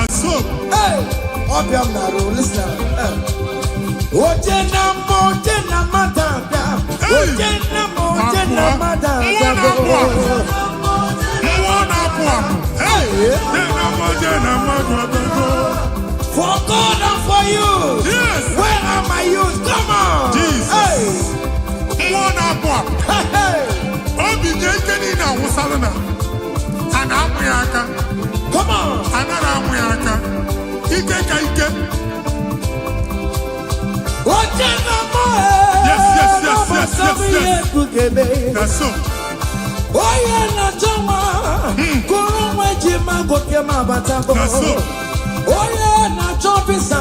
That's so. Hey, Obiam Naro, listen. Ojena madada. Ojena madada. Hey, for God and for you. Yes. Where are my youth? Come on. Jesus. Hey. Come on. Yes. That's so. Oh yeah, na chama. Kurumwe jima gokema batako. That's so. Oh yeah, na chopisa.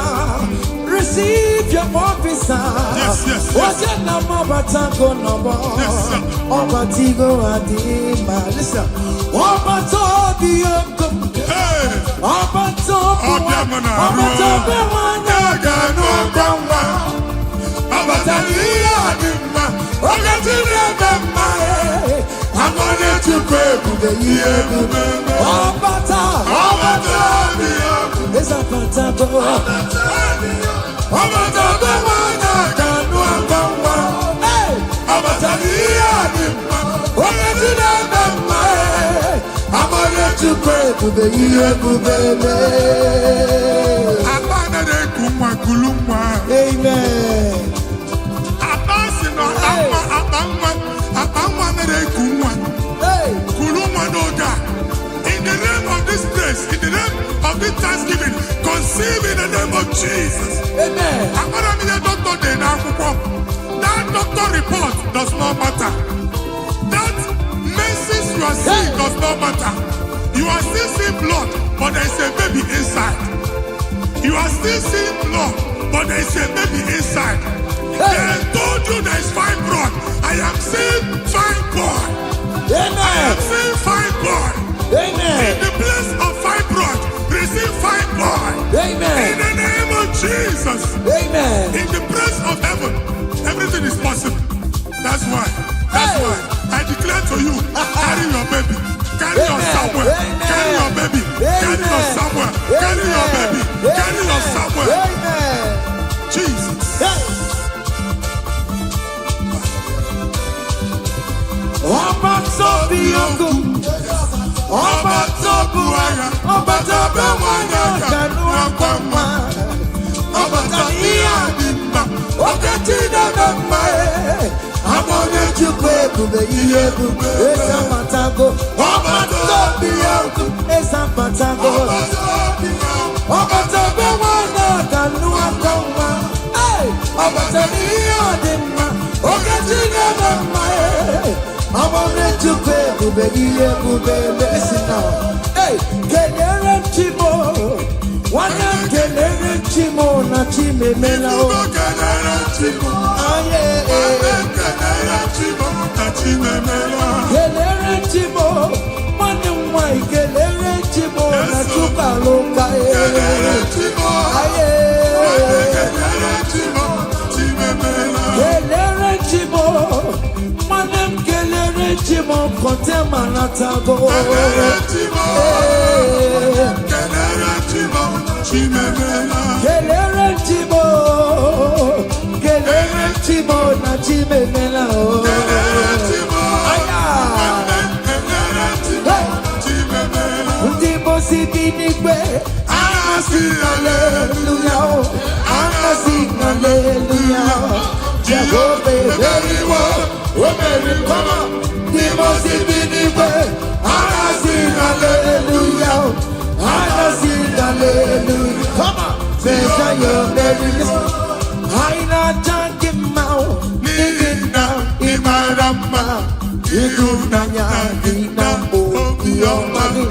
Receive your officer. Yes. Oh yeah, na mabatako no bo. Yes, sir. Obatigo adima. Listen. Obatobi yokum. Hey. Obatobi wana. Obatobi wana. Gano gamba. Obatobi adima. Obatobi adima. I'm gonna to pray for the year. Obata. It's a patago. Obata the wana. Gano gamba. Hey. Obatobi adima. Obatobi adima. I'm gonna to pray for the year, baby. Amen. Hey. In the name of this place, in the name of this Thanksgiving, conceive in the name of Jesus. Amen. That doctor report does not matter. That messes you are seeing does not matter. You are still seeing blood, but there is a baby inside. You are still seeing blood, but there is a baby inside. They told you there is fibroid. I am seeing fibroid. Amen. I am seeing fibroid. Amen. In the place of fibroid, receive fibroid. Amen. In the name of Jesus. Amen. In the place of heaven, everything is possible. That's why. I declare to you, carry your baby. Carry your somewhere. Carry your baby. Carry your somewhere. Carry your baby. Carry your somewhere. Amen. Jesus. I'm gonna to pray to the year. It's a patago. It's a patago. I wanted to pay to the year. Listen now. Hey, Kelere Chimo. One of Kelere Chimo, not Chime Melo. Kelere Chimo. One of my Kelere Chimo, not Chukaloka. Kelere Chimo. Chimo kontema natago. Kelere Chimo na chimemela. Ndipo sibinigwe. Anasi hallelujah. Anasi hallelujah. Jehovah very well. Very come. Ndipo sibinigwe. Anasi hallelujah. Anasi hallelujah. Come on. Measure your merits. I not junk him out. Living down in my rama. You do Nanya, Dina, your money.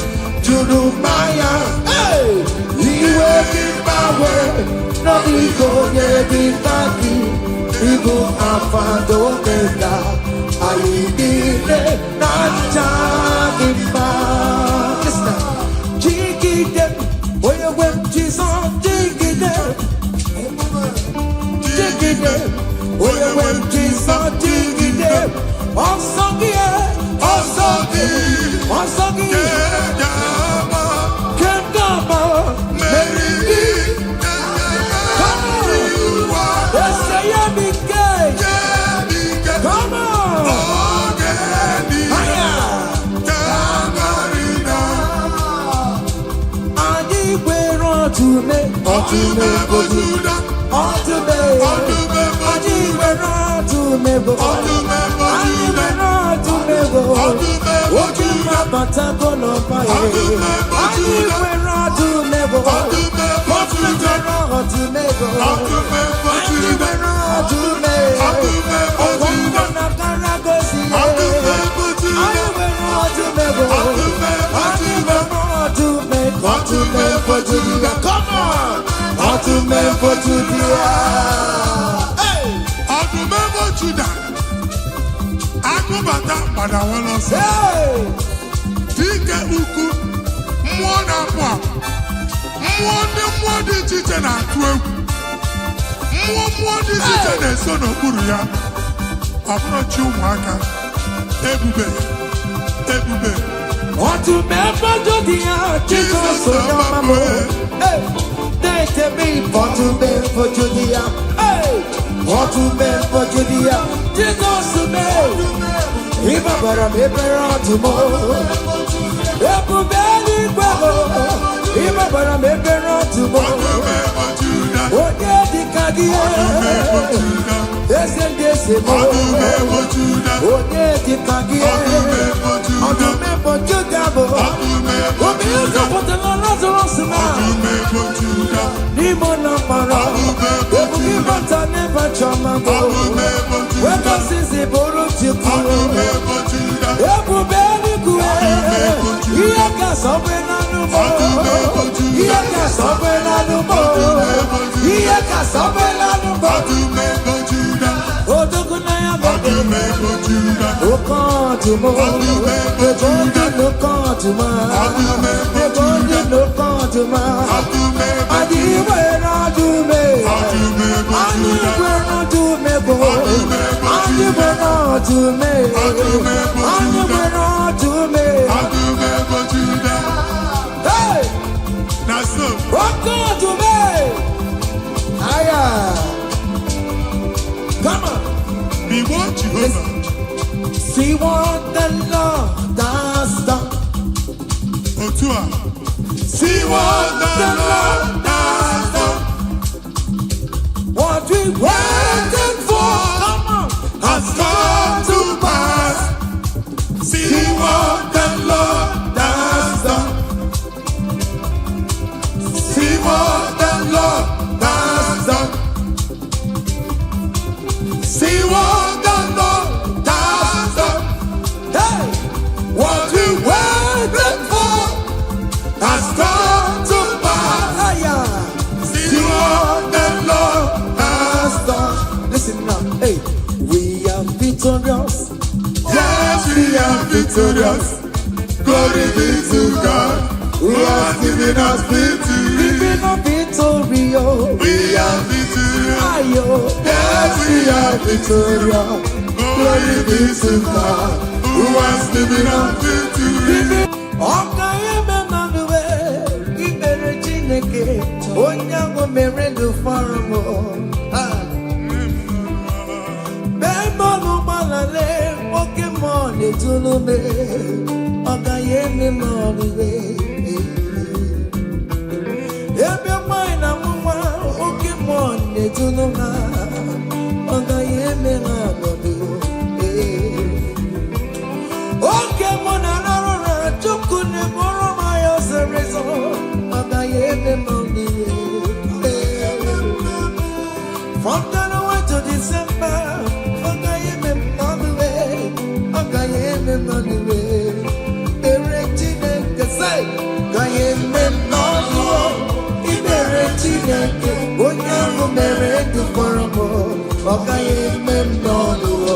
Jurumaya. Hey! You will be my way. No, we go, yeah, be back. You go, Afado, Meda. I need it. Not junk him out. Listen. Jiggy them. Boy, you went Jesus. Jiggy them. Jiggy them. Boy, you went Jesus. Jiggy them. Osagi. Kengama. ọdụme ọdụme bojuda ọdụme ọdụme bo ọdụme bo ojú bàtà kọ́nà báyìí ọdụme bo ọdụme bo ọdụme ọkọ̀ọ̀nà kárágọ́sì ọdụme bo ọdụme bojuda come on ọdụme bojuda ọdụme bojuda agụbata gbada wọlọsọ dike ukwu mmụọ na-apụ apụ mmụọ dị iche iche na-atụ egwu mmụọ dị iche iche na-eso n'okpuru ya ọ bụrụ chi ụmụaka ebube ọdụme bojuda Jizọs onye ọma m na-etebe ọdụme bojuda ọdụme bojuda Jizọs mee ịbabara m ebere ọdụmọ ebube eluigwe ịbabara m ebere ọdụmọ onye dịka gị eze ndị eze m onye dịka gị ọdụme bojuda bụ obi ụzọpụtara Lazarus na n'ime ụlọ mkpọrọ ebube ịbata n'ebe chọma bụ wekọsizi bụrụ chukwu ebube eluigwe ihe ga-asọgbe n'anụmọ ihe ga-asọgbe n'anụmọ ihe ga-asọgbe n'anụmọ odogo na ya bụ oke ọdụmọ ebe onye n'oke ọdụmọ ebe onye n'oke ọdụmọ adịghị nwere ọdụme anyị nwere ọdụme bụ anyị nwere ọdụme anyị nwere ọdụme oke ọdụme aya come on see what the Lord has done see what the Lord has done what we waited for has come to pass. See what the Lord has done. See what the Lord has done. See what the Lord has done. Hey, what we waited for has come to pass. See what the Lord has done. Listen now, hey. Victorious. Yes, we are victorious. Glory be to God who has given us victory. Giving us victory. We are victorious. Yes, we are victorious. Glory be to God who has given us victory. Etulume ọgayeme mọriwe ebe mmanya na nwa oke mmụọ na-etuluma ọgayeme n'ọnọdụ oke mmụọ na-arụ na chukwu na-eburu ma ya oserezo ọgayeme mọriwe from January to December ọgayeme mọriwe ọgayeme mọriwe ere Chineke say ọgayeme mọriwe ibere Chineke onye ahụ mere ndụ fọrọ m ọgayeme mọriwe.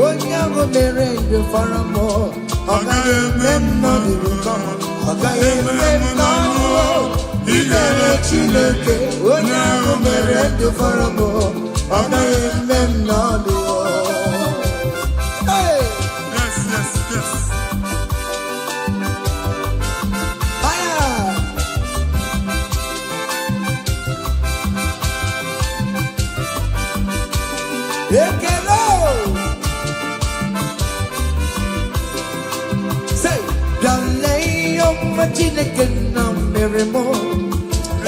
Onye ahụ mere ndụ fọrọ m ọgayeme mọriwe ọgayeme mọriwe ibere Chineke onye ahụ mere ndụ fọrọ m ọgayeme mọriwe. Chineke na mere mo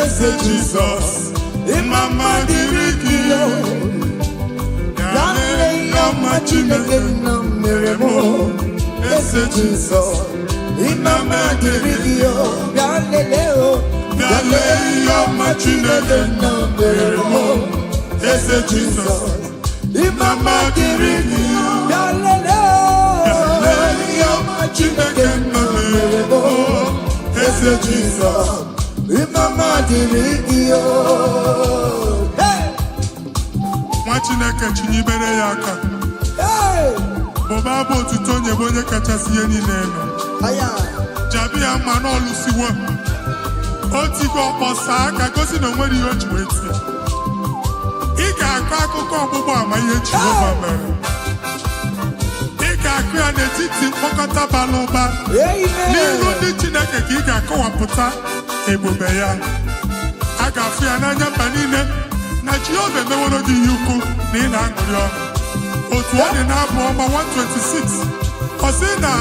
eze Jesus imama diri kiyo Yale yoma Chineke na mere mo eze Jesus imama diri kiyo Yale yoma Chineke na mere mo eze Jesus imama diri kiyo Yale yoma Chineke na mere mo eze Jesus imama diri kiyo nwa Chineke chinyibere ya aka bụba bụ otuto onye bụ onye kachasị ihe niile eme jabi ya mma n'ọlụsiwo otigo ọkpọsa aka gosi na onwere ihe o ji wee tie ị ga-akọ akụkọ ọgbụgbọ ama ihe Jehova mere ị ga-akụ ya n'etiti mkpokọta bara ụba n'iru ndị Chineke ka ị ga-akọwapụta ebube ya a ga-afụ ya n'anya mba niile na Jehova emeworo gị ihe ukwu na ị na-aṅụrị ọṅụ otu ọ dị n'abụ ọma 126 ọ sị na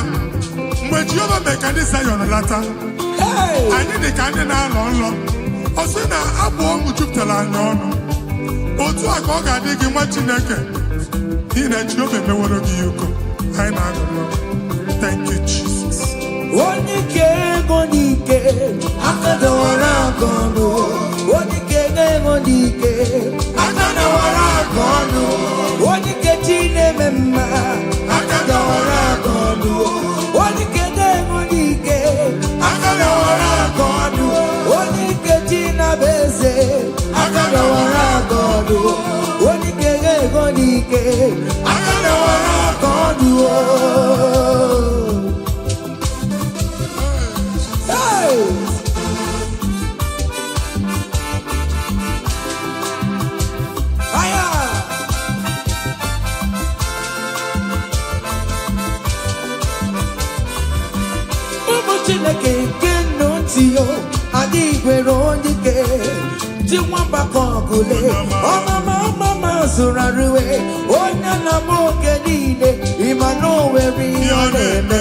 mgbe Jehova mere ka ndị Zayọn lata anyị dị ka ndị na-alọ nlọ ọ sị na abụ ọṅụ jupụtara anyị ọnụ otu a ka ọ ga-adị gị nwa Chineke n'ihi na Jehova emeworo gị ihe ukwu anyị na-aṅụrị ọṅụ. Thank you Jesus. Onye ike ego n'ike aka dọwara aka ọnụ onye ike ego n'ike aka dọwara aka ọnụ onye ike chi na-eme mma aka dọwara aka ọnụ onye ike ego n'ike aka dọwara aka ọnụ onye ike chi na-abụ eze aka dọwara aka ọnụ onye ike ego n'ike aka dọwara aka ọnụ Chineke nke nnọtio adịghị gwere onye ike ji nwamba ka ọgụle ọmama zụrụ arụwe onye na-ama oge niile ịma na o nwere ihe ọ na-eme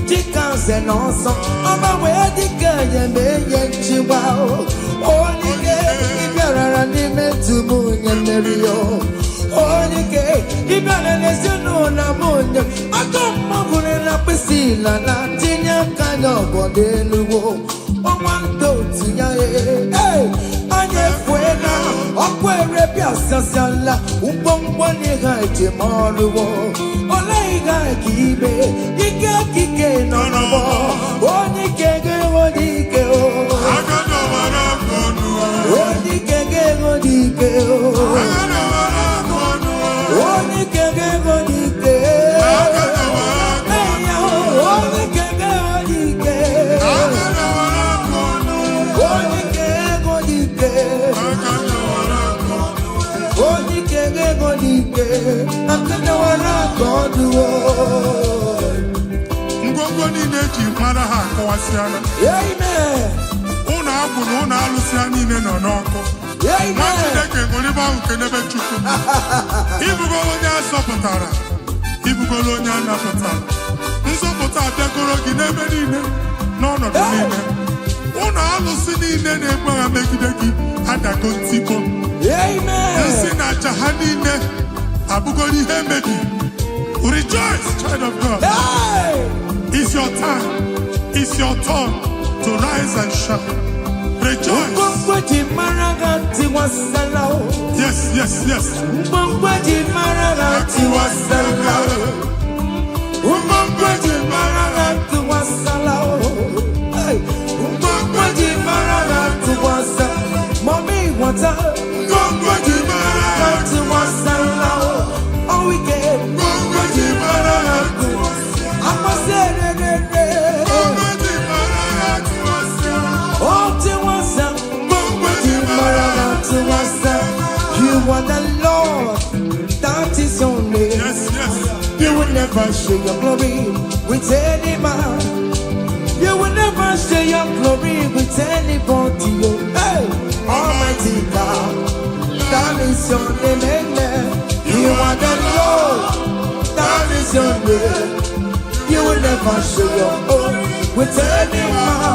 dịka nze na ọsọ ọma wee dịka enye nchịgba onye ike ịbịarara n'ime tumu onye mmeri ya onye ike ịbịara n'ezinụlọ m onye atọ mmagụrụ na mkpịsị ila na tinye aka ya ọgọdọ eluwo ọnwa ndị otu ya anya efue na ọkụ erebịa sasiala mgbọmgbọ n'ihe ejem ọrụwo ole ihe ka ime ike kike nọ n'ọgbọ onye ike ga-enwe n'ike onye ike ga-enwe n'ike onye ike ga-enwe n'ike ngwongwo niile eji mara ha akọwasịala ụlọ agwụ na ụlọ alụsị ha niile nọ n'ọkụ nwa Chineke ngolibe ahụ kenebe Chukwu ibugolo onye azọpụtara ibugolo onye a napụtara nzọpụta abịagoro gị n'ebe niile n'ọnọdụ niile ụlọ alụsị niile na-egbu agha megide gị adago ntikpo nsị na aja ha niile abụgoro ihe emebi. Rejoice, child of God. It's your time. It's your turn to rise and shine. Rejoice. Yes, yes, yes. Mommy, what's up? Oh, we get you are the Lord, that is your name. Yes, yes. You will never share your glory with any man. You will never share your glory with anybody. Hey, Almighty God, that is your name. Amen. You are the Lord, that is your name. You will never share your glory with any man.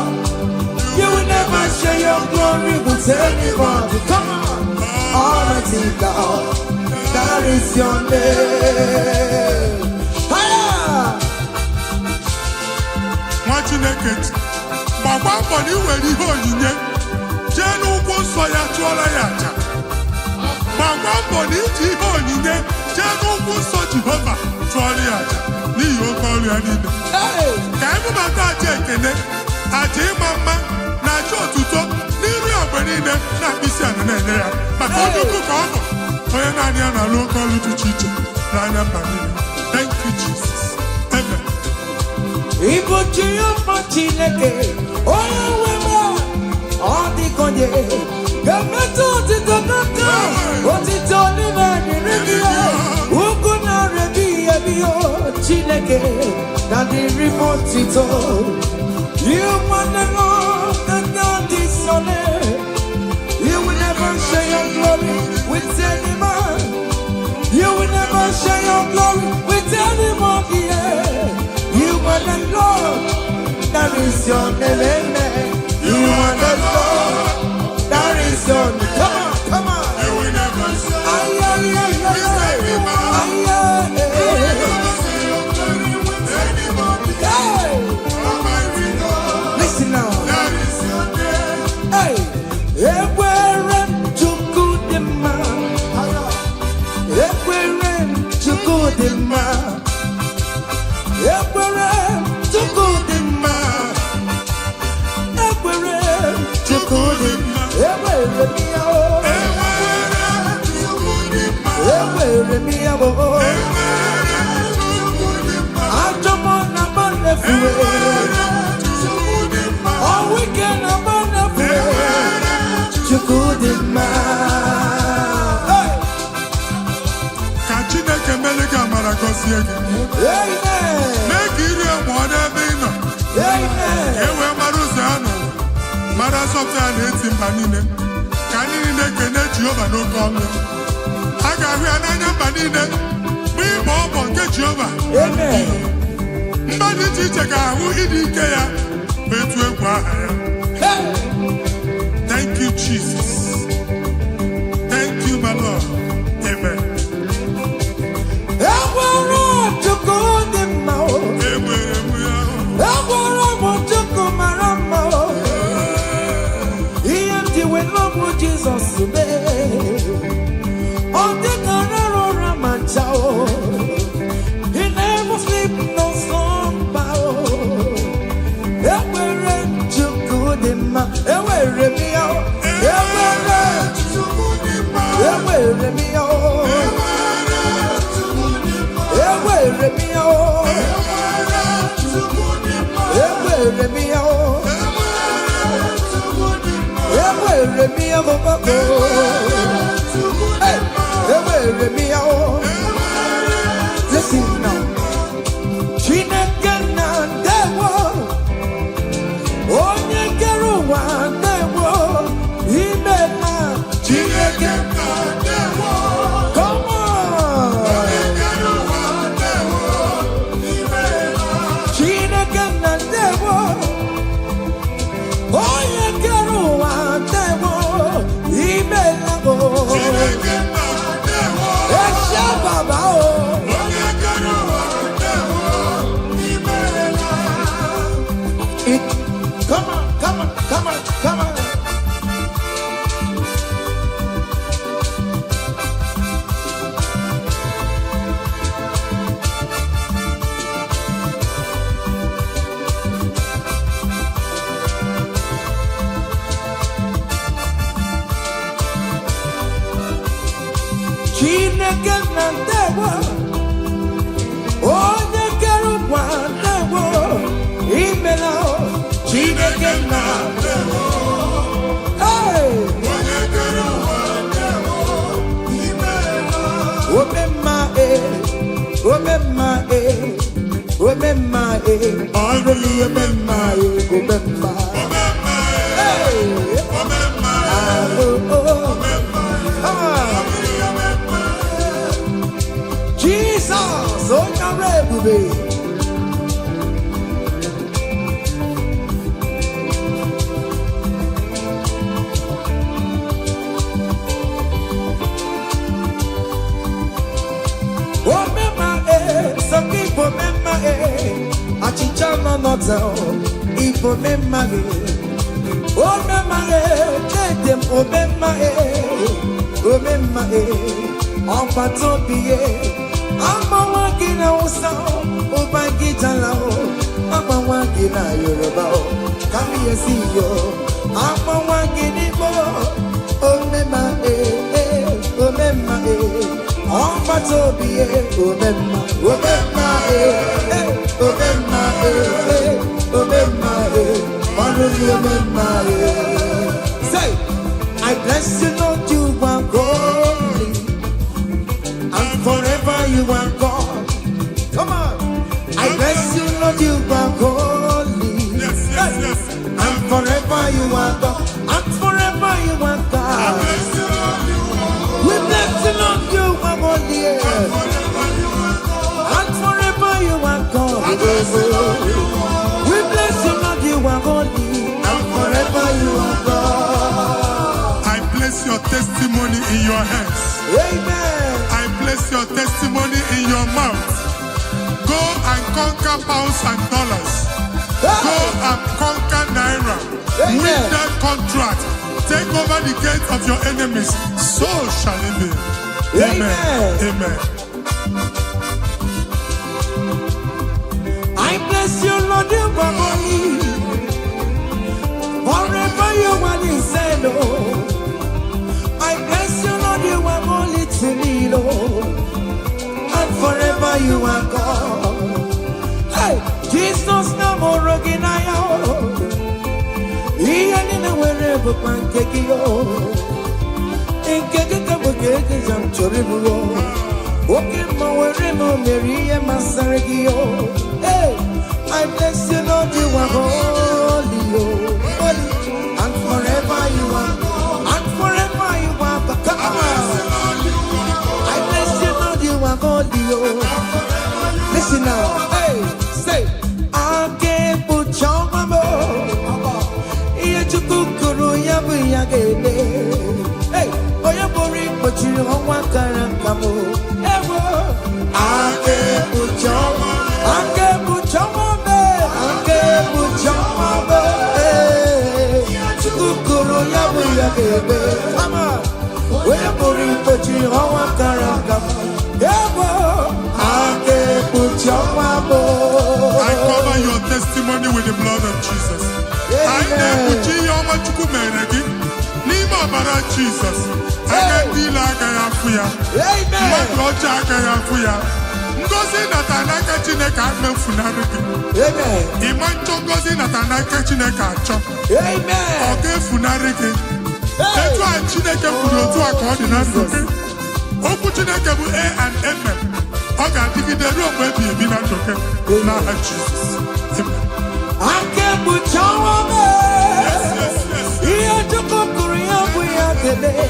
your glory with anybody. Come on, Almighty God, that is your name. Nwa Chineke, gbakwa mbọ na iwere ihe onyinye jee n'ụkwụ nsọ ya chụọrọ ya aja. Gbakwa mbọ na iji ihe onyinye jee n'ụkwụ nsọ Jehova chụọrọ ya aja n'ihi oke ọrụ ya niile. Ka ebubata aja ekele, aja ịma mma na aja otuto n'iru ya mgbe niile na mkpịsị ala na-enye ya maka onye ukwu ka ọ bụ onye naanị ya na-alụ oke ọrụ dị iche iche n'anya mba niile. Thank you, Jesus. Amen. Igbo Jehova Chineke, onye nwe m, ọ dịka onye ga-emetụ otito n'aka, otito n'ime dịrị gị ya, ugwu na rebi ebi Chineke na dịrị m otito. You want the Lord that God is your name. You will never share your glory with any man. You will never share your glory with anybody. You are the Lord, that is your name. You are the Lord, that is your name. Come on. You will never share listen now. that is your name. Hey, Ekwere Chukwudimma. Ekwere Chukwudimma. Ekwere Chukwudimma. Ekwere Chukwudimma. Ekwere miya o. Ekwere miya o. Ajomo na manefuwe. All weekend na manefuwe. Chukwudimma. Ka Chineke mele gị amara gọzie gị. Amen. Mee ka iri mụọ n'ebe ị nọ. Amen. Ka e wee mara ụzọ ya nọ. Mara sọpụta ya na-eti mba niile. Ka anyị niile kene Jehova n'oke ọnụ. A ga-ahụ ya n'anya mba niile. Mgbe ịgba ọbọ nke Jehova. Amen. Mba dị iche iche ga-ahụ ịdị ike ya. Etu egwu aha ya. Hey. Thank you, Jesus. Thank you, my Lord. Amen. Ekwere Chukwudimma o. Enwere m ya. Ekwere m Chukwu mara mma o. Ihe m ji wee lọbụ Jizọs mee. Ọ dịka rara ụra ma ncha o. He never sleep no slumber o. Ekwere Chukwudimma. Ewere m ya o. Ekwere m ya o. Ewere m ya o. Ewere m ya o. Ewere m ya o. Hey, ewere m ya o. Listen now. Chineke na ndewo. Onye kere ụwa ndewo. Imela Chineke na ndewo. Come on. Chineke na ndewo. Onye kere ụwa ndewo. Imela o. Esha baba o. Come on, come on, come on, come on. Chineke na ndewo. Onye kere ụwa ndewo. Imela o. Chineke na ndewo. Hey! Omemma omemma omemma ọrụli omemma omemma. Hey! Jesus, onye ọrụ ebube. nota ipo me mage o me mage dem o me mage on pato biye amawa gina usa o bangita lao amawa gina yoruba o kami yesiyo amawa gini bo o me mage on pato biye o me mage say, I bless you, Lord, you are holy, and forever you are God. Come on, I bless you, Lord, you are holy, Yes. and forever you are God, and forever you are God. We bless you, Lord, you are holy, and forever you are God. We bless you, Lord, you are holy, and forever you are God. I place your testimony in your hands. Amen. I place your testimony in your mouth. Go and conquer pounds and dollars. Go and conquer naira. Amen. Win that contract. Take over the gates of your enemies. So shall it be. Amen. I bless you, Lord, you are holy. Forever you are inside, Lord. I bless you, Lord, you are holy to me, Lord. And forever you are God. Hey, Jesus, no more again, I am. He ain't in wherever pancake yo. In Kekabugate, I'm terrible. Walking my way, Mary, and Masaragio. Hey, I bless you, Lord, you are holy, holy, and forever you are, and forever you are. Come on, I bless you, Lord, you are holy, listen now, hey, say, I can't put your mama. Yachukuru yabu yagene. Hey, oya bori but you don't want karankamu. Ewo, I can't put your mama. I can't put your mama. I can't put your mama. Hey, Yachukuru yabu yagene. Come on, oya bori but you don't want karankamu. Ewo, I can't put your mama. I cover your testimony with the blood of Jesus. I never your Machukumeregi. Nima Bara Jesus. I can be like I am for ya. Amen. Roger Garafuya. Ngozi Natanaka Chineka Funariki. Amen. Imancho Gozi Natanaka Chineka Chop. Amen. Okay, Funariki. That's why Chineke Furotu are called in Africa. Oku Chineke bu A and M. Oga Digi the room where be a binatoke. Now Jesus. Amen. I can't put your woman. Yes. Here to Korea, we are today.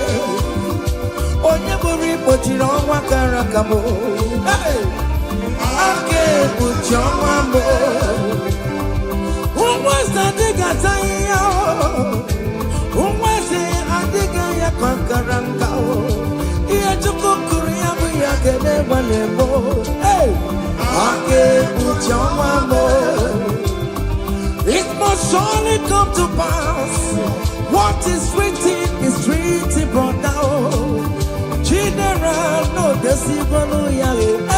Onyeburi put you on Wakarakamo. I can't put your woman. Who was that digger? Who was it? I dig a Kakaranga. Here to Korea, we are today. Hey, I can't put your woman. It must surely come to pass. What is written brought down. General, no decibel,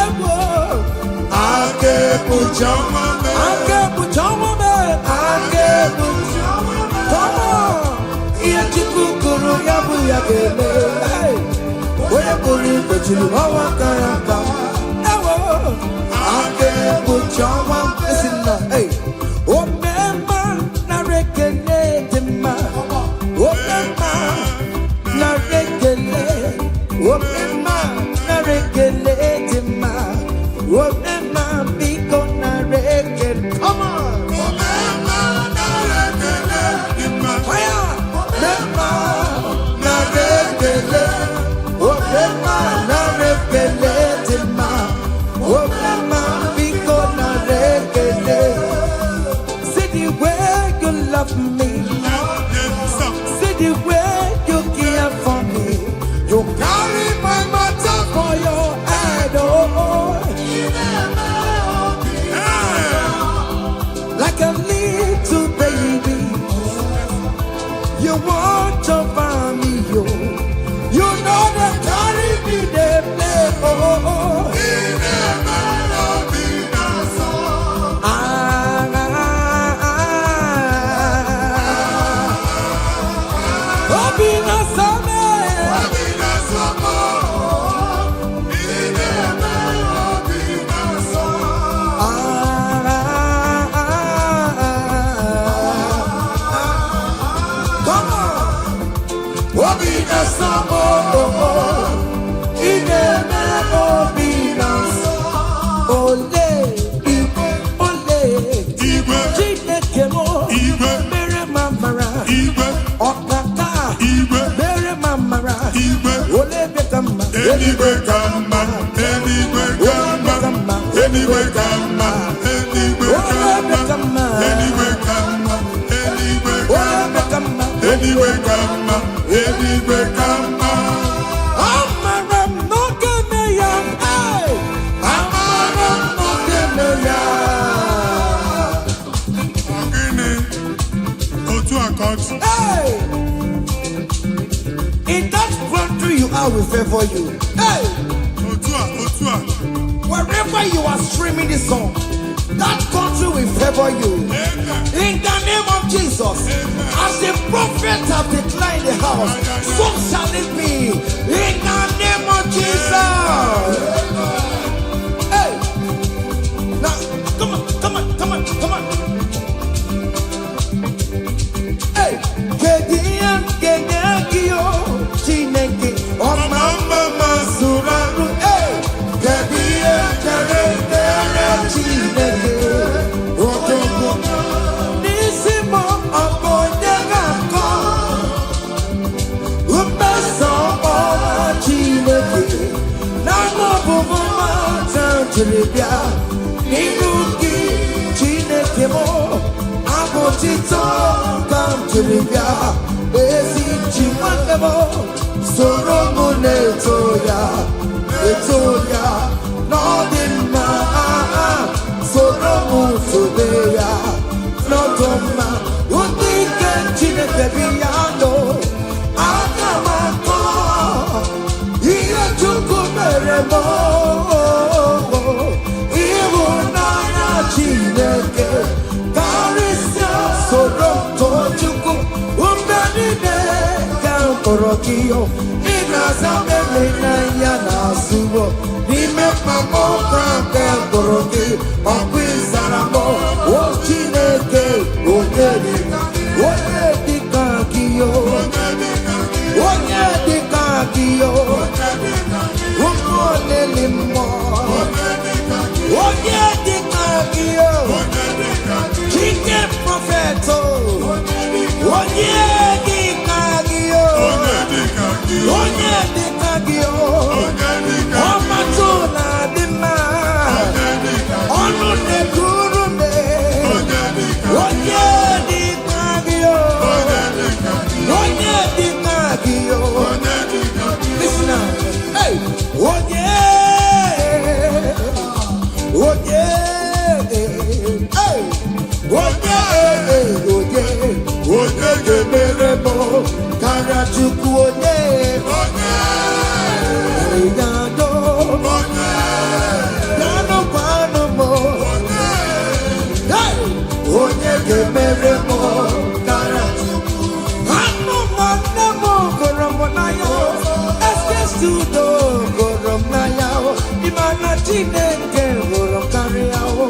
ever. I can't put your woman. I can't put your woman. I can't put your woman. Come on. Iachikukuru yabu yagene. Where put it, but you know what karaka. Ever. I can't put your woman. Listen now, hey. Oh, Mema, na rekele ma. Oh, Mema, na rekele. Oh, Mema, na rekele ma. Oh, Mema, biko na rekele. Come on. Oh, Mema, na rekele ma. Fire. Mema, na rekele. Oh, Mema, na rekele ma. Oh, Mema, biko na rekele. The way you love me, see the way you care for me. You carry my matter for your head, oh. Anyway, come on. Anyway, come on. Anyway, come on. Anyway, come on. Anyway, come on. Anyway, come on. Anyway, come on. Anyway, come on. Amaram no kemeya. Amaram no kemeya. Hey! In that country you are, will favor you. Hey! Wherever you are streaming this song, that country will favor you. In the name of Jesus, as the prophet have declared in the house, so shall it be. In the name of Jesus. Hey! Now, come on. Hey! Kegiyo, Chineke, Mama Suraru. Hey! Kegiyo, Chineke, Otomo. Nisimo, Abonyagako. Upeso, Chineke. Namo Bumama, Tantribia. Ninuki, Chineke mo. Abotito, Tantribia. Esi Chimanemo, Soromone Etoya, Nodima, Soromu Todeya, Notoma, Udike Chinekebiano, Akamako, Ia Chukumeremo, Iwunaya Chineke, Karisia, Sorom Tochuku. Korokio, Inazabe Nayana Subo, Nime Mamo, Koroki, Okwizaramo, Ochineke, Oyedikakio, Umonelimo, Oyedikakio, Chike Propheto, Oyedikakio, Omatuna Dima, Onune Kurume, Oyedikakio, listen now, hey, Meremo, Karachuku, Yado, Yano Panomo, Meremo, Karachuku, Hano Manamo, Koromonayo, Eskestudo, Koromonayo, Imana Chineke, Korokariao.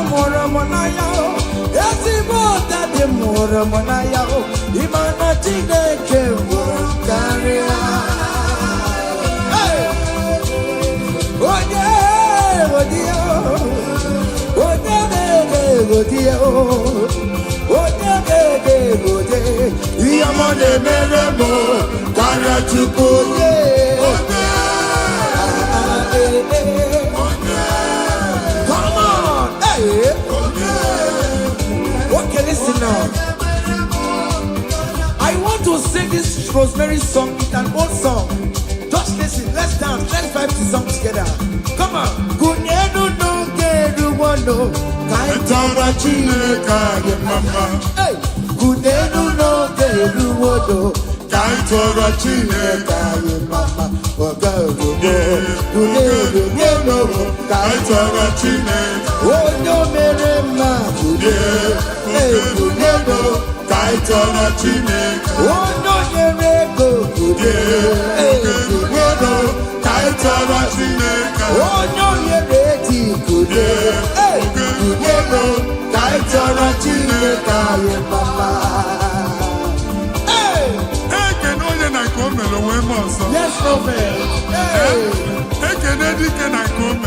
Moramonaya, Yasibo, Daddy Moramonaya, Imana Chineke, Karia. Hey! Oh yeah, Yamane Meremo, Karachuku, okay, listen now. I want to sing this Rosemary song. It's an old song. Just listen. Let's dance. Let's vibe the song together. Come on. Kunyenu no geru wano kaitara chineka ye mama. Hey. Kunyenu no geru wano kaitara chineka ye mama. Kunyenu no kaitara chineka. Oh no mere ma kunyenu kaitara chineka. Oh no mere go kunyenu kaitara chineka. Oh no mere ti kunyenu kaitara chineka ye mama. Hey, can only na come lo we mo so. Yes, prophet. Hey, can edi can I come?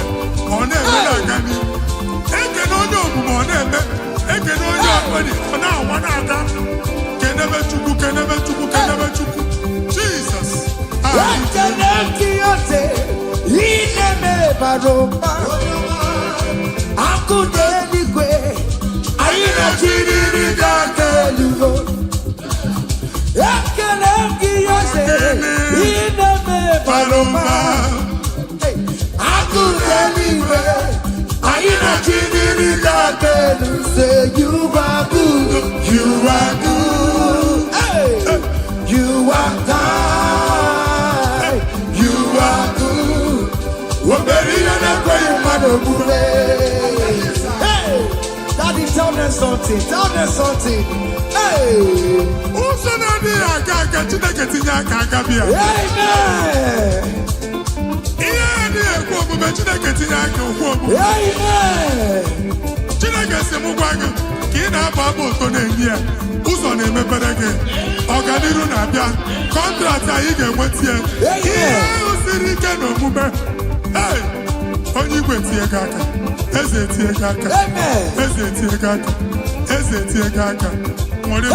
On e na gani. Can only obumo na eme. Can only apani. Na wa na aga. Can Jesus. Say you are good, you are good, hey. You are kind, you are good. Hey, Daddy, tell them something, Hey, who's an idea? Chineke si mụ gwa gị ka ị na-abụ abụ ụtọ na-enye ya ụzọ na-emepere gị ọganiru na-abịa kọntraktị anyị ga-enweta ya ihe ahụ siri ike n'omume onye igwe tie gị aka eze tie gị aka eze tie gị aka eze tie gị aka nwere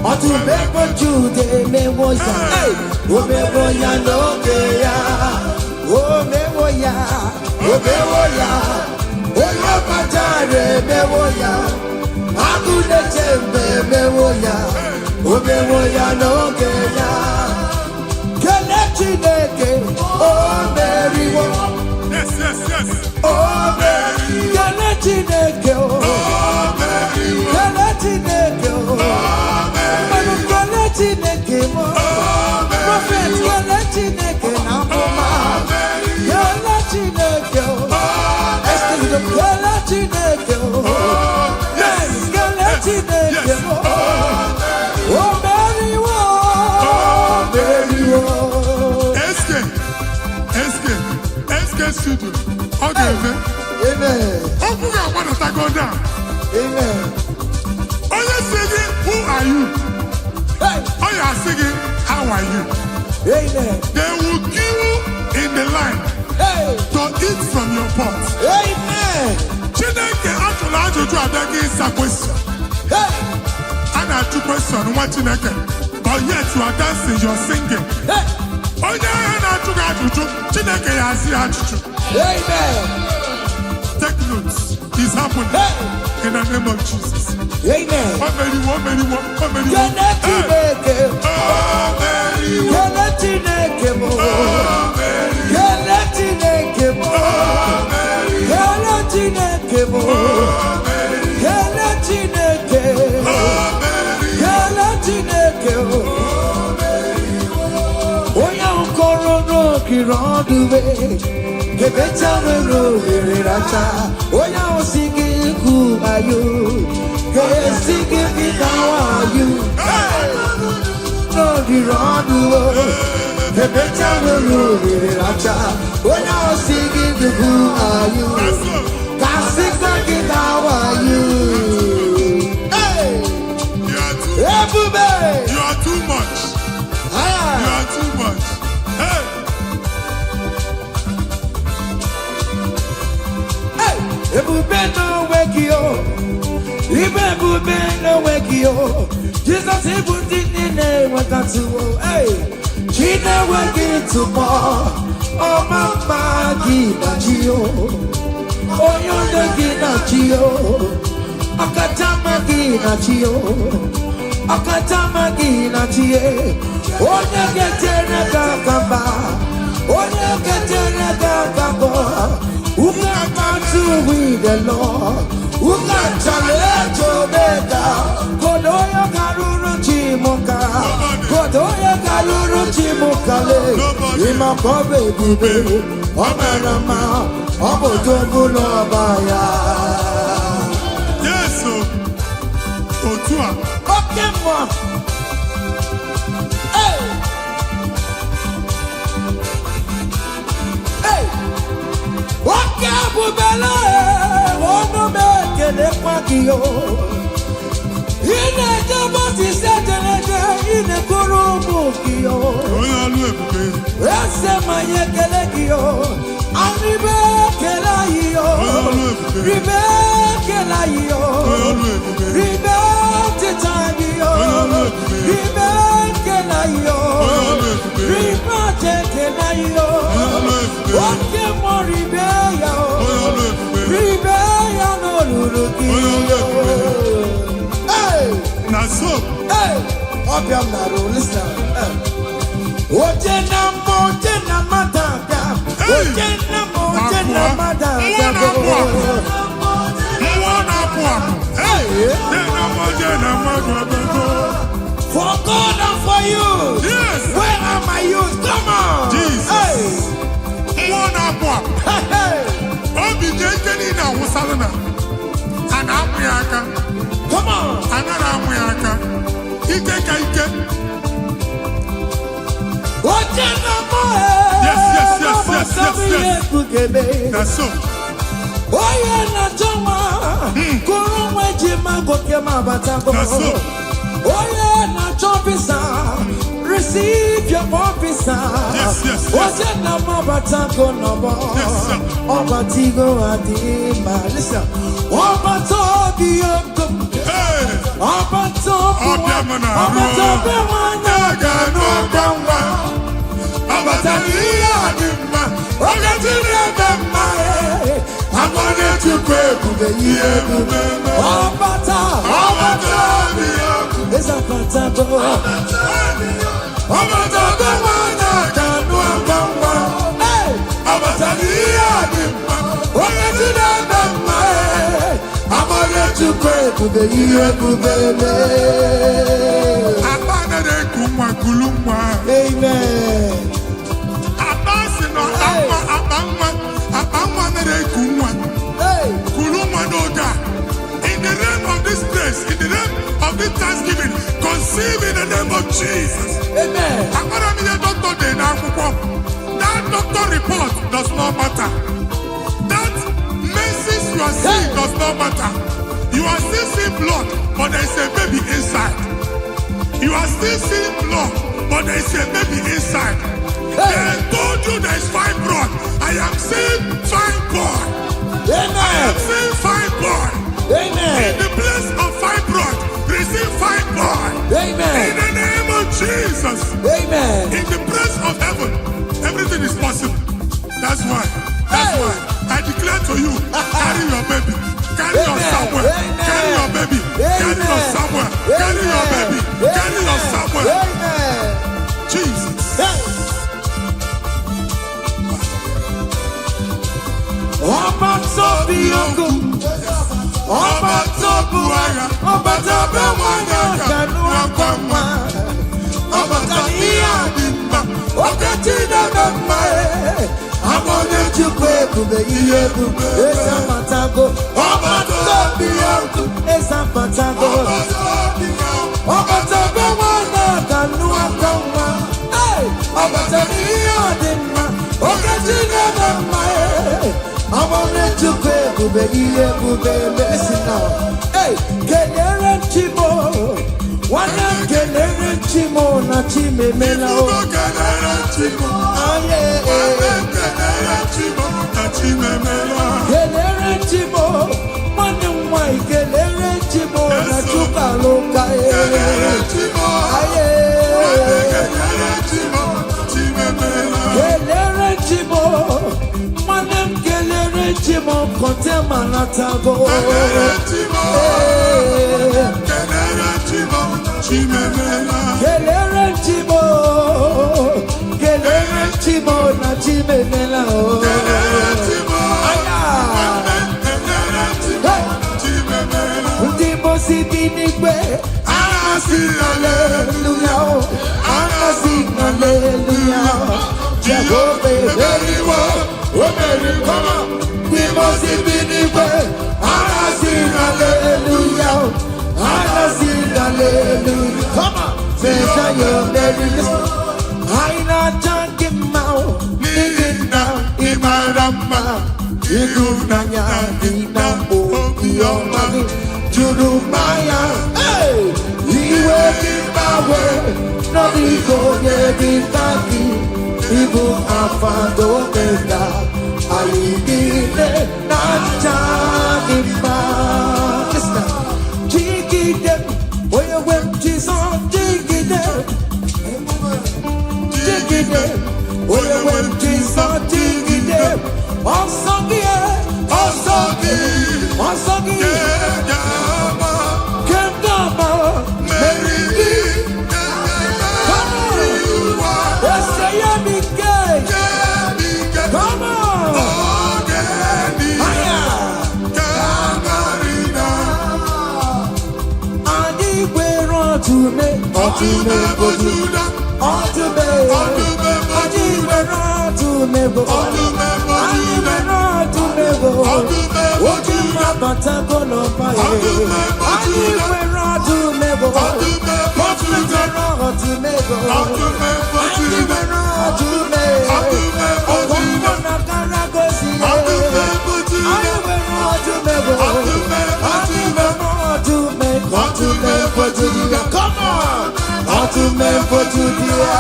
Otubeko Jude mewoya, omewoya nokeya, omewoya, oya patare mewoya, akude chembe mewoya, omewoya nokeya, kenechineke, omeriwo, yes, omeri, kenechineke, omeriwo, kenechineke, Prophet, you're letting it go now. You're letting it go. You're letting it go. Yes, you're letting it go. Oh, Mary, SK studio. Okay, amen. Open your mouth and go down. Amen. Oh, you're singing, who are you? Oh, you are singing, how are you? Amen. They will queue in the line to eat from your pot. Amen. Chineke actually ajụjụ abịaghị ịsa question. A na-ajụ question nwa Chineke, but yet you are dancing, you are singing. Onye ahụ na-ajụ gị ajụjụ, Chineke ya asị ajụjụ. Amen. Take notes. It's happening in the name of Jesus. Amen. Who are you? How are you? No, you're on the road. The better will when I was singing the who are you? How are you? Hey! You are too much. You are too much. Hey! Ebube no wake you. Ebube no wake you. Jesus ebute nne wakatu. Hey, China wake tomorrow. Oh mama gina chio. Oh yonde gina chio. Akatama gina chio. Akatama gina chie. Onye getere kakamba. Onye getere kakamba. With the Lord, who can challenge Omega, Kodoya Karuru Chimoka, Kodoya Karuru Chimokale, Imakobe Bibe, Omerama, Obotobulo Baya. Yes, Otua. Okay, moi. Hey! Hey! Wakabubele, ono mekele kwakio. Ine jabo si sejenege, ine kurubu Kio. Ese manye kele Kio. Aribe kela yo. Ribe kela yo. Ribe titani yo. Ribe kela yo. Ribe kela yo. Oke mo ribe yo. Ribe ya no lulu Kio. Hey. Naso. Hey. Obiam naro listen. Oje na matanga. Oje na matanga. For God and for you. Yes. Where are my youth? Come on. Jesus. Hey. Come on. Yes. That's so. Oye na joma, kurumwe jima gokema batango. Oye na chopisa, receive your officer. Yes. Oye na mabatango nobo. Obatigo adima. Listen, obatobi yoko. Obatobi wana gano gamba. Obatabi adima. Ogatine bema. I'm gonna to pray for the year. Obata, it's a fantastic. Obata, the one I can do. Hey, Obata, I'm gonna to pray for the year. Amen. In the name of this place, in the name of this Thanksgiving, conceive in the name of Jesus. Amen. That doctor report does not matter. That menses you are seeing does not matter. You are still seeing blood, but there is a baby inside. You are still seeing blood, but there is a baby inside. They told you there is fibroid. I am seeing fine boy. Amen. I am seeing fine boy. Amen. In the place of fibroid, receive fine boy. Amen. In the name of Jesus. Amen. In the place of heaven, everything is possible. That's why I declare to you, carry your baby. Carry your somewhere. Carry your baby. Carry your somewhere. Carry your baby. Carry your somewhere. Amen. Jesus. Obatobiyoku, Obatobuaya, Obatabewanya, Kanuakama, Obataniadimba, Okatinadamba, Amonechukwe, Esamatago, Obatobiyoku, Esamatago, Obatabewanya, Kanuakama, Obataniadimba, Okatinadamba, I want to pray, listen now. Hey, Kelere Chimo, one Kelere Chimo, Nachime Melo. Kelere Chimo, Kelere Chimo, one way, Kelere Chimo, Nachuka Loka. Kelere Chimo, Kelere Chimo. Chimo kontema natago. Kelere chimo na chimemela. Ndimo sibinigwe. Anasi hallelujah. Anasi hallelujah. Jehovah very well. Come on. We must be the way. Sing hallelujah. Sing hallelujah. Come on. Say that you're very listening. I not talking about living now in my rama. You nanya ina o yomani juru maya. Hey, you will give my way. No ego. bụ Alpha na Omega, anyị niile na-aja gị mma. Jigide, onye nwe m Jizọs, jigide. Jigide, onye nwe m Jizọs, jigide. Ọsọ gị, ọsọ gị, ọsọ gị. Kemgama, meriri. Come on, ese ya mi ke. Come on, aya. Ani gbero ọtúnmẹ, ọtúnmẹ bojúdá, ọtúnmẹ, ani gbero ọtúnmẹ bo, ani gbero ọtúnmẹ bo, ojú bàtà kọlọ báyé, ani gbero ọtúnmẹ bo, ọtúnmẹ ọtúnmẹ bo, ani gbero ọtúnmẹ, ọgbọgbọ nàkàrà gòsì yẹ, ani gbero ọtúnmẹ bo, ani gbero ọtúnmẹ, ọtúnmẹ bojúdá, come on, ọtúnmẹ bojúdá.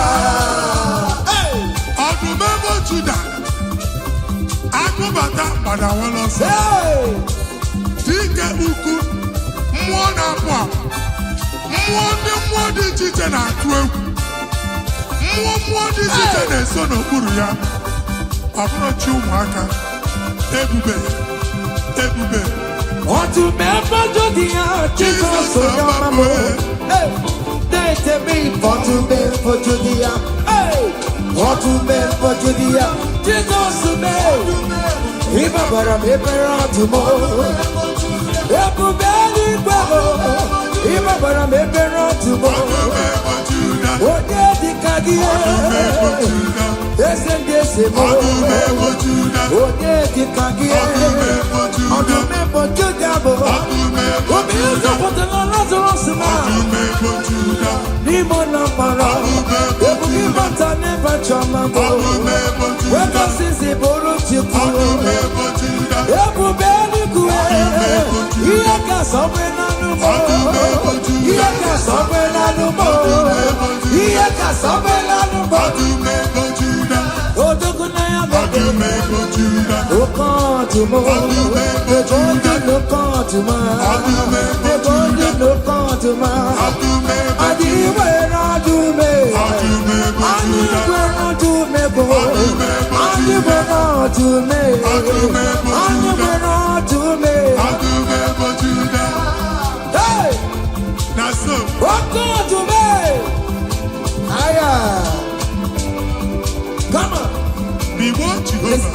Ọdúnmẹ bojúdá, akụbata gbada nwere ọsọ. Dike ukwu, mmụọ na-apụ apụ, mmụọ dị iche iche na-atụ egwu, mmụọ dị iche iche na-eso n'okpuru ya. Ọbụrụchi ụmụaka, ebube, ebube. Ọtụme bojúdá, Jizọs onye ọma m. Na-ete m ọtụme bojúdá, ọtụme bojúdá, Jizọs mee. Ịbabara m ebere ọdụm, ebube eluigwe m. Ịbabara m ebere ọdụm, onye dịka gị, eze ndị eze m. Onye dịka gị, ọdụm bojúdá bụ obi ụzọ pụtara Lazarus na n'ime ụlọ mkpọrọ. Ebube ịbata n'ebe chọma bụ wegosizi bụrụ Chukwu. Ebube eluigwe, ihe ka sọgbe n'anụ m, ihe ka sọgbe n'anụ m, ihe ka sọgbe n'anụ m. Odogwu na ya mere oke ọdụm, ego ndị n'oke ọdụm, ego ndị n'oke ọdụm. Anyị nwere ọdụm, anyị nwere ọdụm bụ, anyị nwere ọdụm, anyị nwere ọdụm. Hey! Oke ọdụm! Aya! Come on! Behold Jehovah.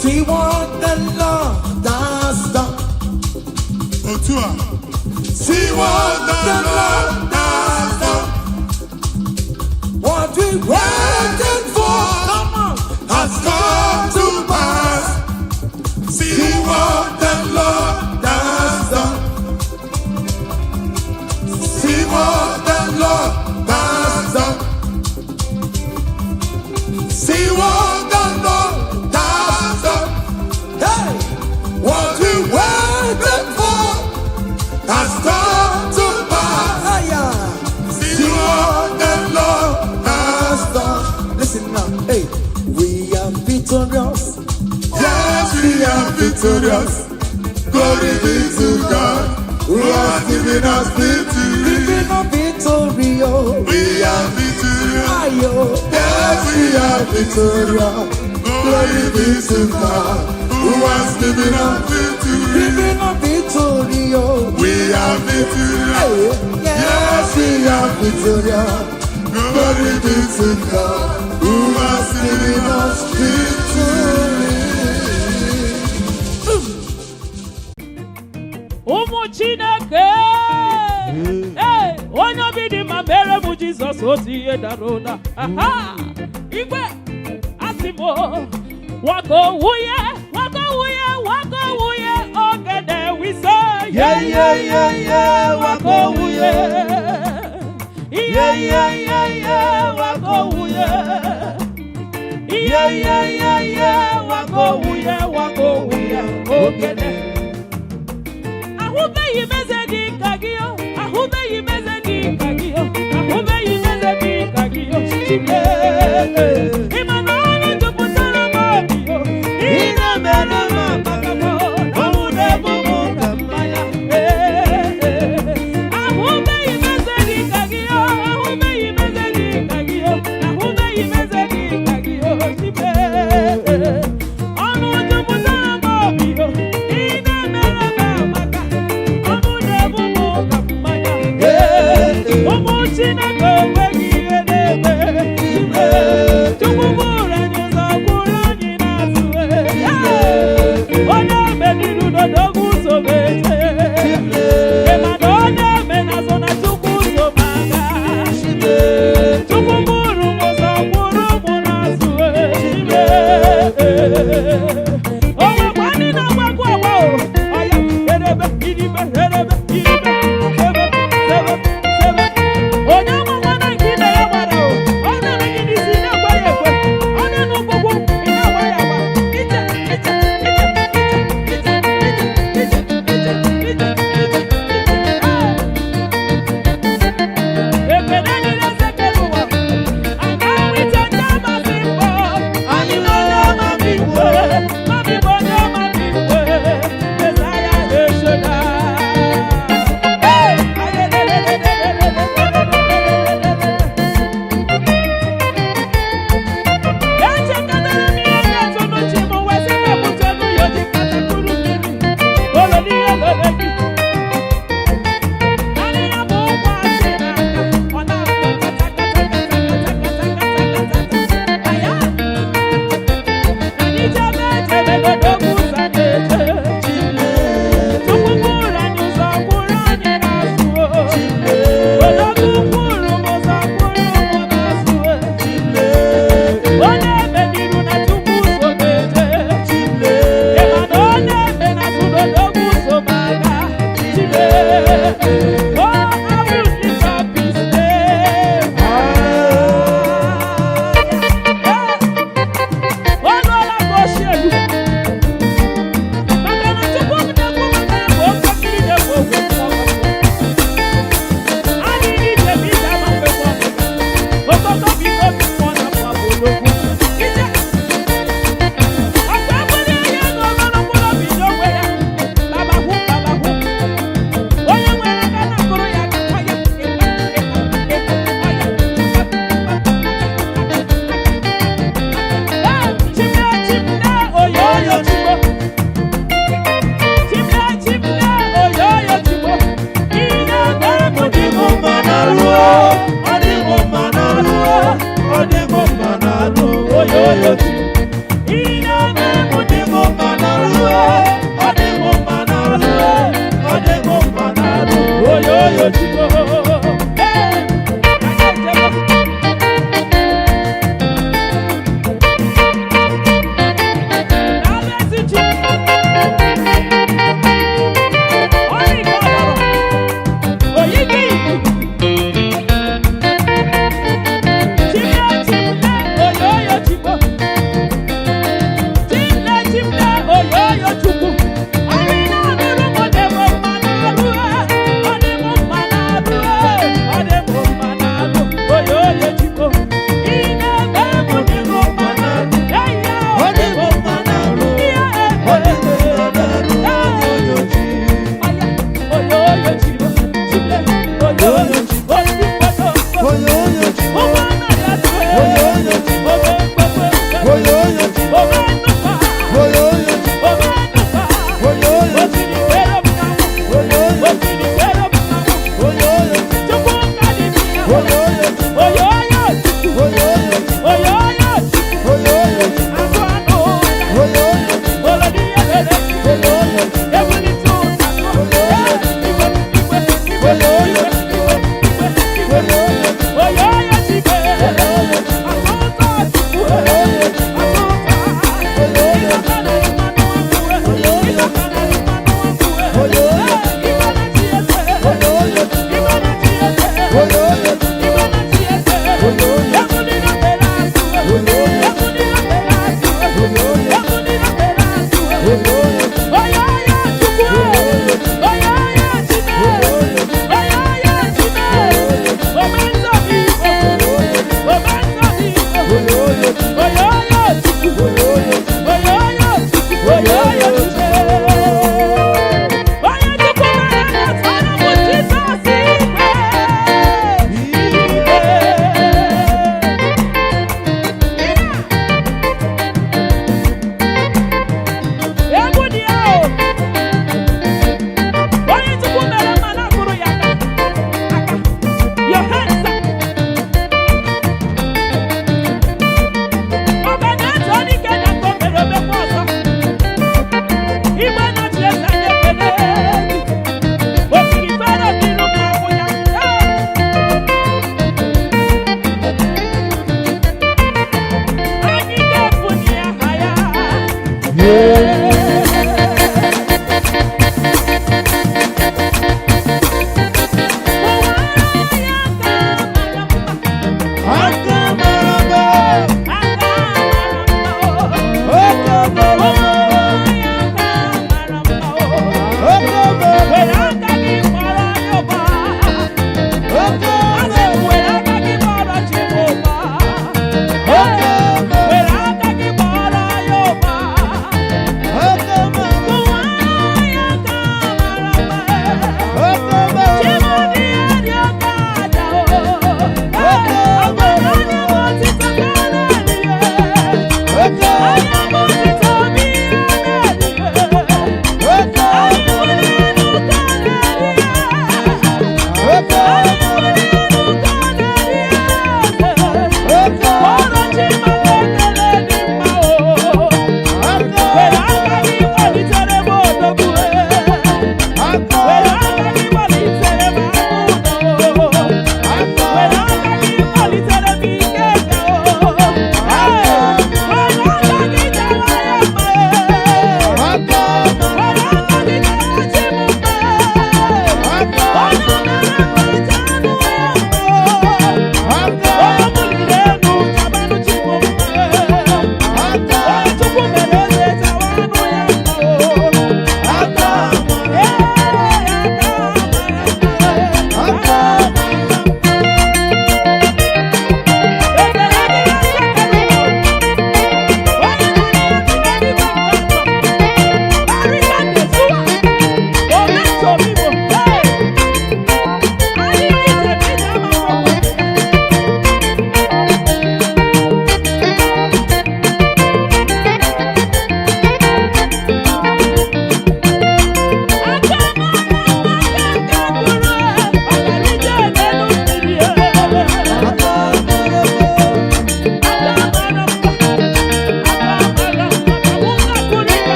See what the Lord has done. Otua. See what the Lord has done. What we waited for, come on, has come to pass. See what the Lord has done. See what the Lord has done. See what the Lord has done. Hey, what we waited for has come to pass. See what the Lord has done. Listen now, hey, we are victorious. Yes, we are victorious. Glory be to God, who has given us victory. Given us victory, oh. We are victorious. Yes, we are victorious. Glory be to God, who has given us victory. Given us victory, oh. We are victorious. Yes, we are victorious. Glory be to God, who has given us victory. Ụmụ Chineke, onye obi dị mma mere m Jizọs otu ihe dara ụda. Igwe asị m wako wuye, ogede wise. Wako wuye. Wako wuye. Wako wuye, ogede. Ahụbeghị meze dị ka gị, ahụbeghị meze dị ka gị, ahụbeghị meze dị ka gị.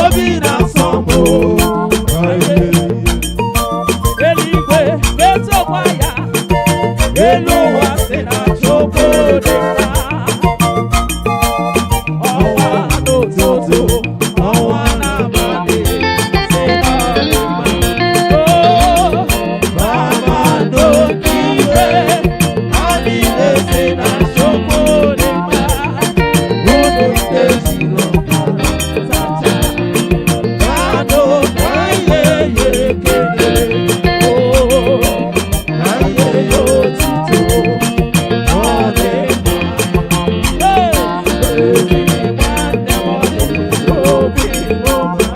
obi na-asọmbo eluigwe ga-etokwa ya, elu ụwa si na Chukwu dị mma. Ọnwa n'ụtụtụ, ọnwa n'abalị si na ọ dị mma. Oh, kpakpando n'igwe, ha niile si na Chukwu dị mma. Unu ndị ezinụlọ tacha, kado ka ihe ya ekele. Oh, ka ihe ya otito, ọ dị mma. Hey, ezi nwanne m, ọ dị obi m mma.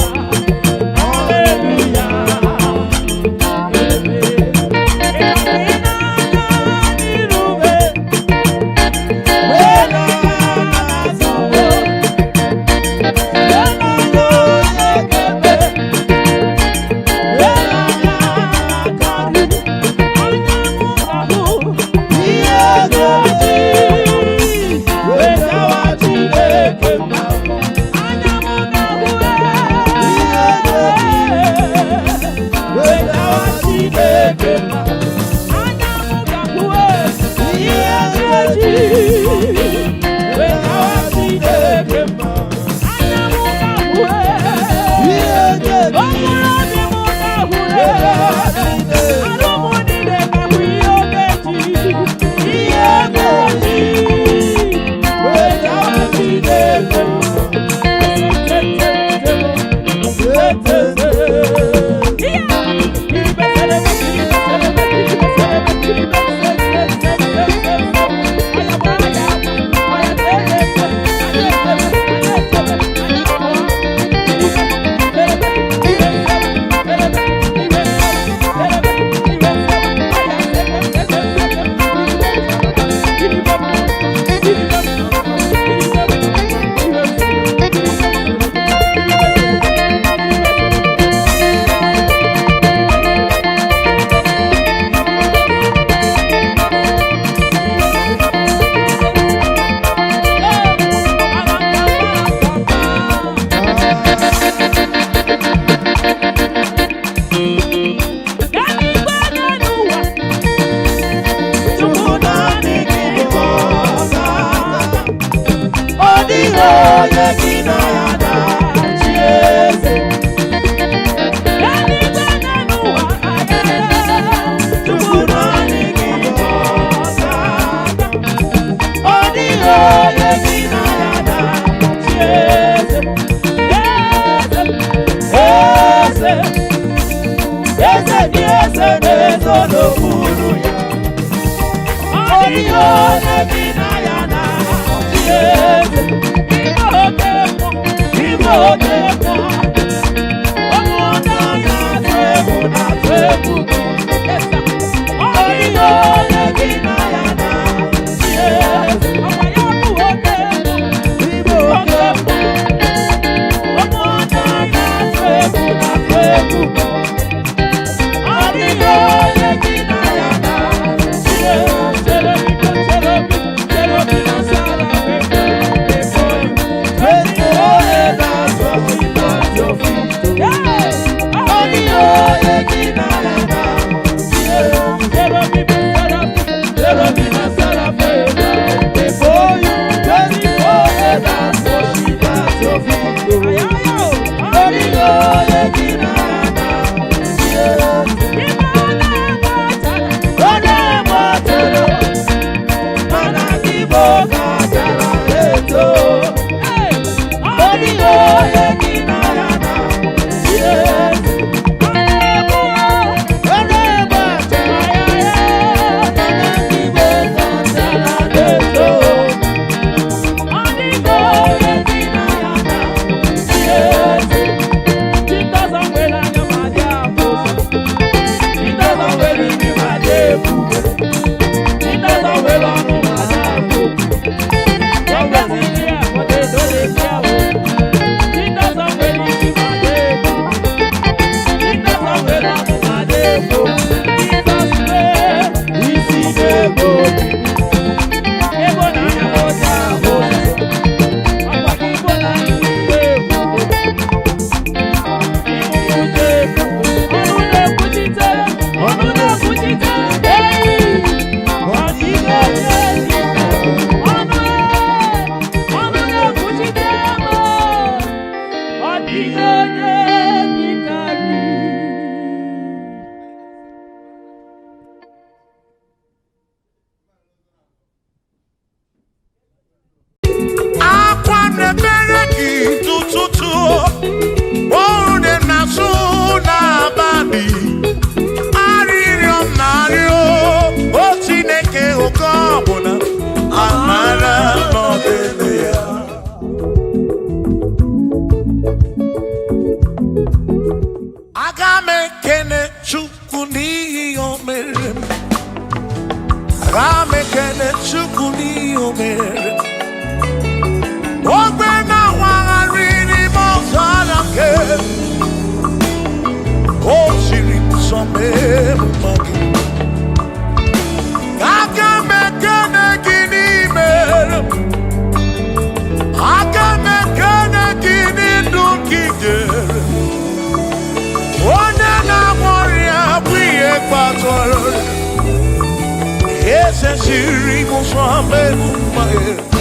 Hallelujah. siri musame mumae.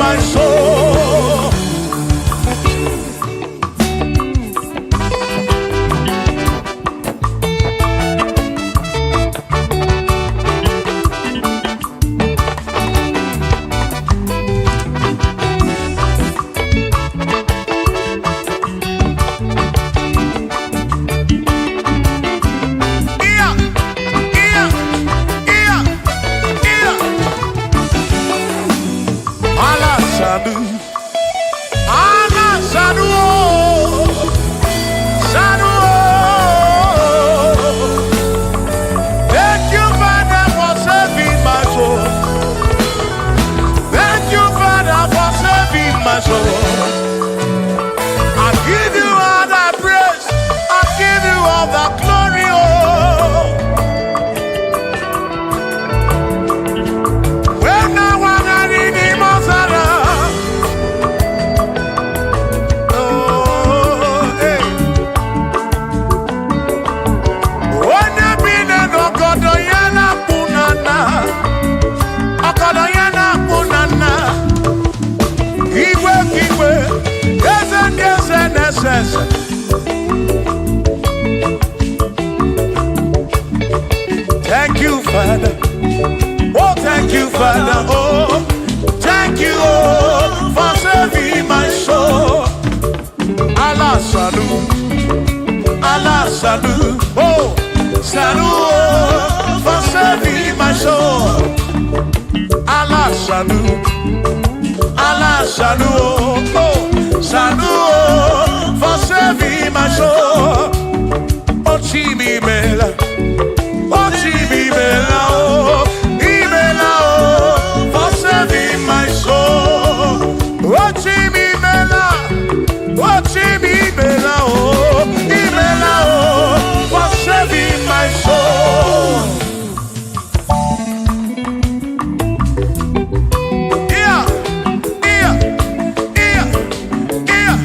my soul. Sadu. Ala Sadu. Sadu. Thank you, Father, for saving my soul. Thank you, Father, for saving my soul. I give you all the praise. I give you all the glory. Thank you, Father. Oh, thank you, Father. Oh, thank you, oh, for saving my soul. Allah salut, Allah salut. Oh, salut, oh, for saving my soul. Allah salut, Allah salut. Oh, salut, oh, for saving my soul. Oh, Chimi Bella. Oh, Chimi Bella, oh, Ibella, oh, for saving my soul. Oh, Chimi Bella, oh, Chimi Bella, oh, Ibella, oh, for saving my soul. Yeah, yeah, yeah, yeah.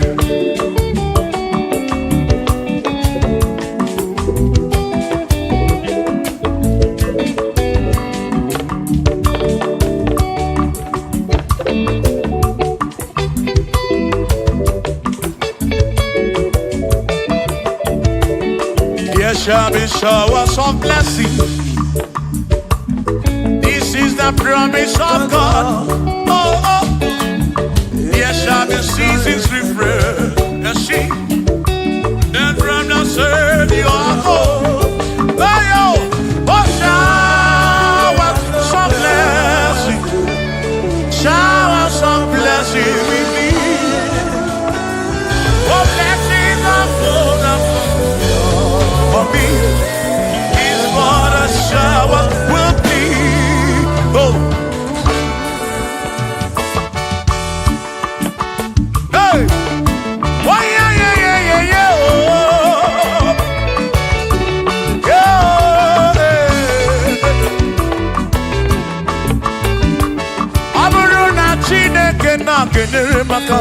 There shall be showers of blessing. This is the promise of God. Oh, oh. There shall be seasons refreshing. Then from the sun you are home. Oh, showers of blessing. Showers of blessing we need. Oh, blessings of gold and for me is what a shower will be. Oh, hey, oh yeah, yeah, yeah, yeah, yeah. Oh, yeah. Aburu na Chineke na kenere maka.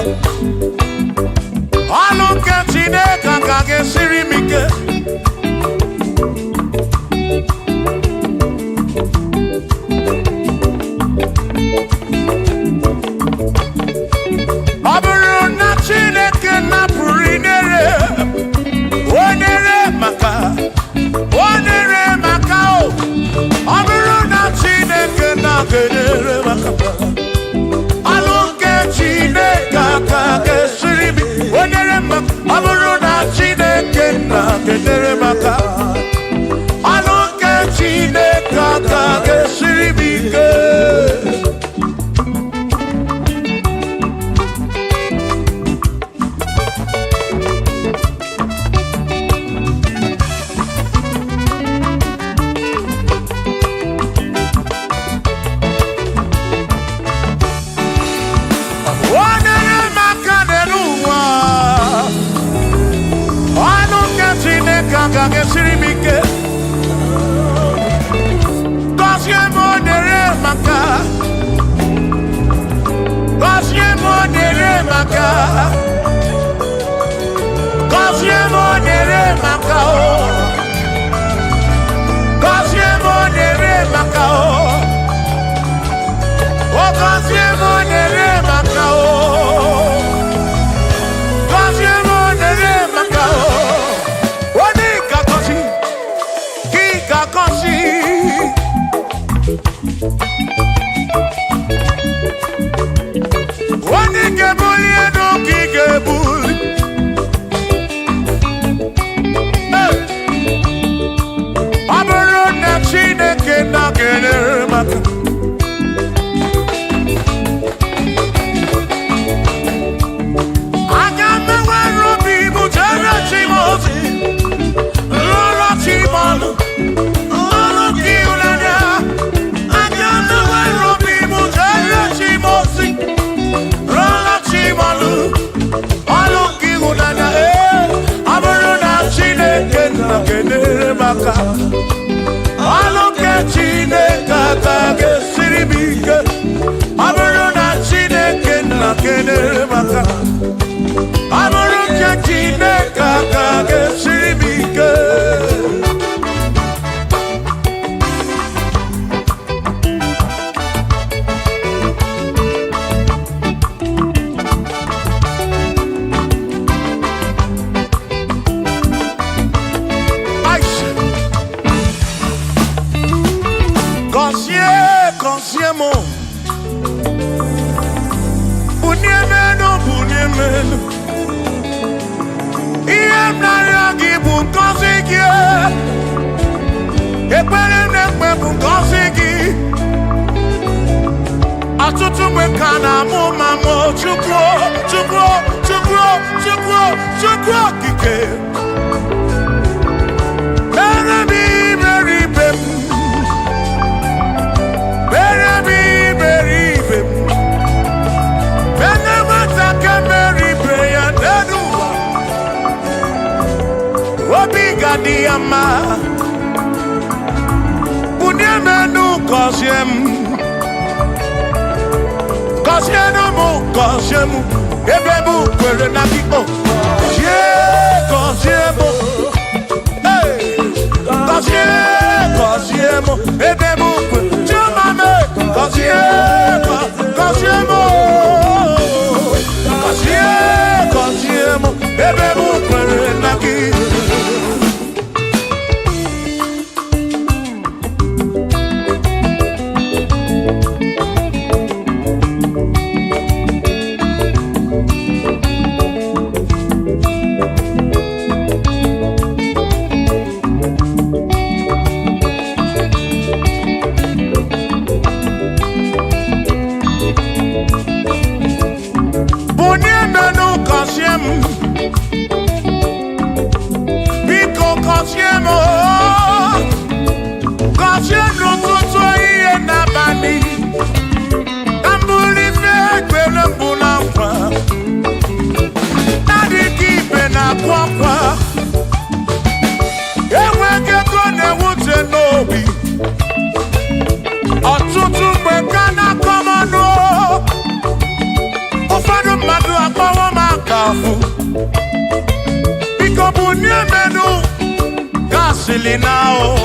Alu ke Chineke ka gesiri mike. Consiemo. Bunyemenu. Iem na yagi bu konsigi. Ekwere nekwe bu konsigi. Atutu mekana mu mamo chukwo kike. Diama Bunyemenu Kosiemu Ebebu kwere na biko Kosiemu Kosiemu Ebebu kwere Chumame Kosiemu Ebebu kwere na biko Now,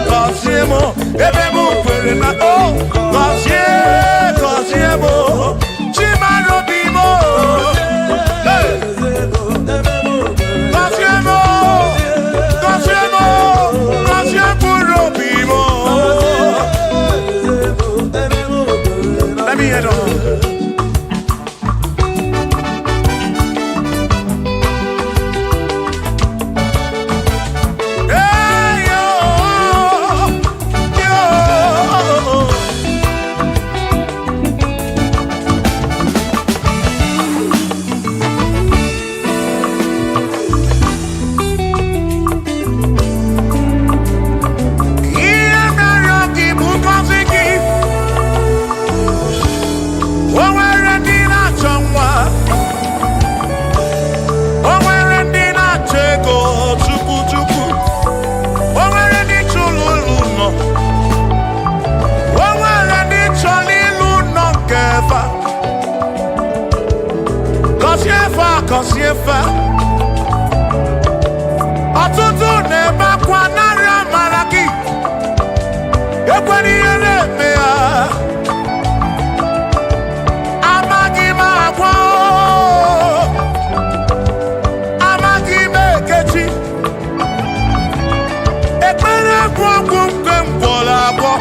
Kosiemo, Ebebu kwere na Kosiemo, Chimano bimo, Kosiemo bimo. Let me head on. Kosiefa Atutu neba kwa nara maraki Ekwani yele mea Amagi magwa Amagi mekechi Ekpele kwa kumke mbola bo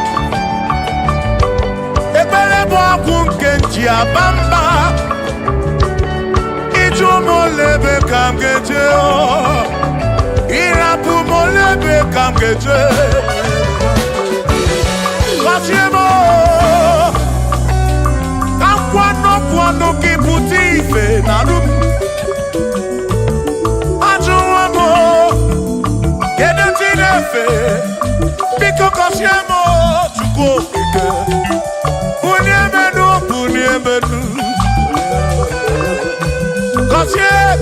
Ekpele kwa kumke njiabamba Molebe kam geje Irapu molebe kam geje Kosiemo Kwano kiputi ife na rum Ajuwamo Kede tinefe Biko Kosiemo Chukwu ike Bunyemenu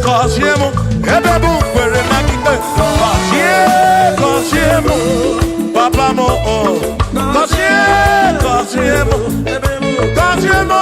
Kosiemo, Ebebu kwere na kike Kosiemo, Papa mo Kosiemo, Kosiemo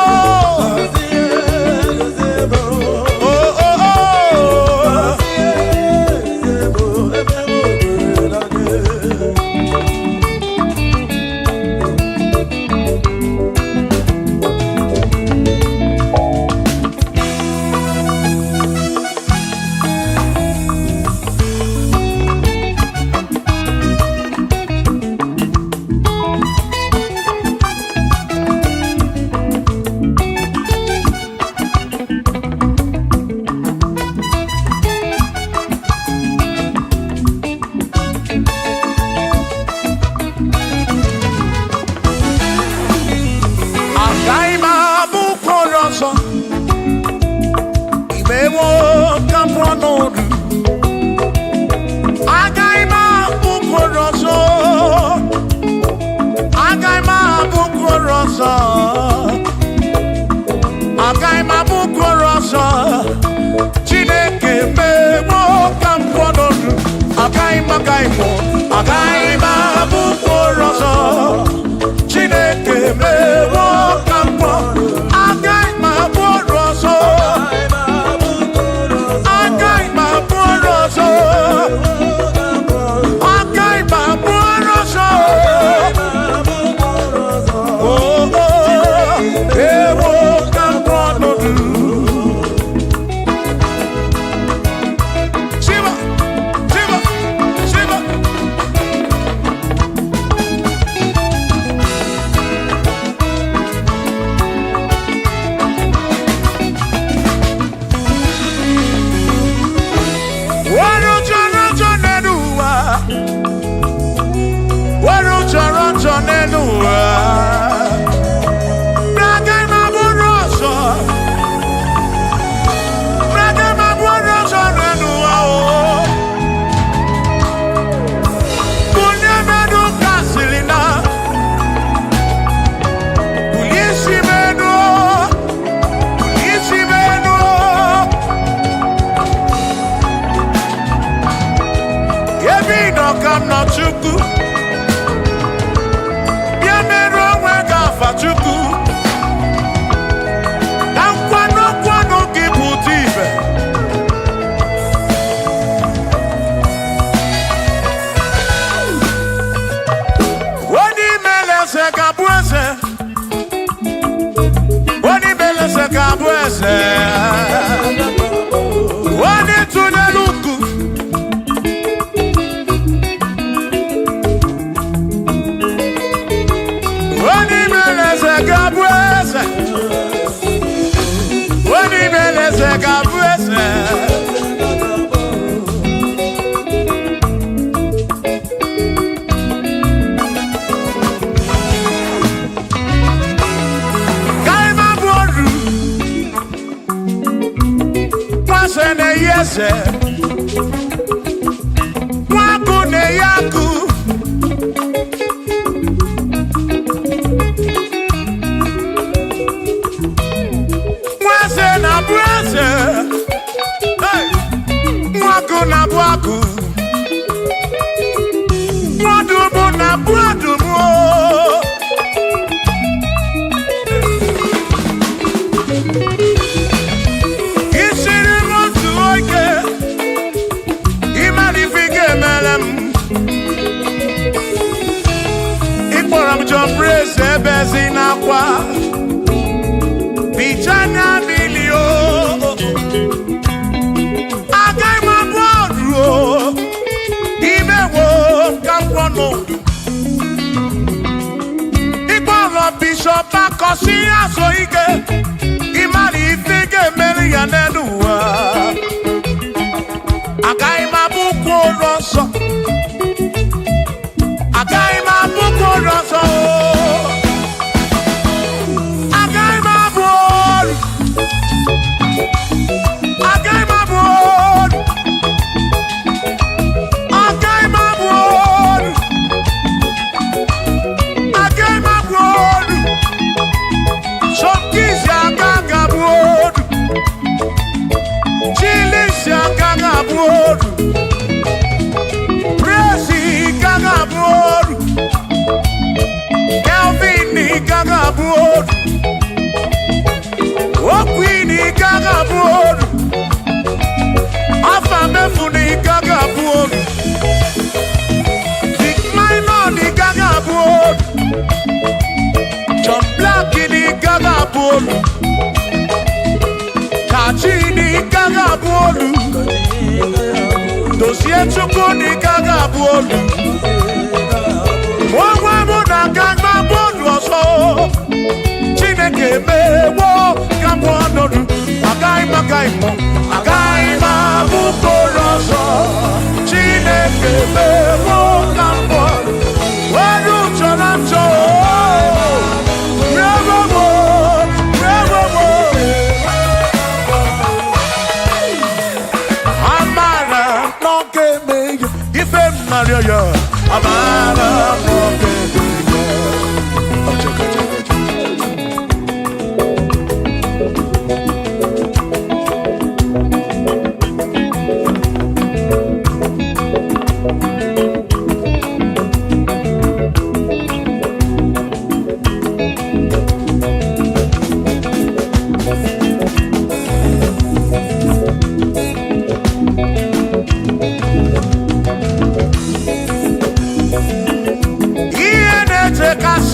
ọzọ Chineke mewo ka m pụọ n'ọdụ agaghị m abụ mkpụrụ ọzọ Chineke mewo ka m pụọ agaghị m abụ ọrụ ọzọ agaghị m abụ ọrụ ọzọ agaghị m abụ ọrụ ọzọ ewo ka m pụọ n'ọdụ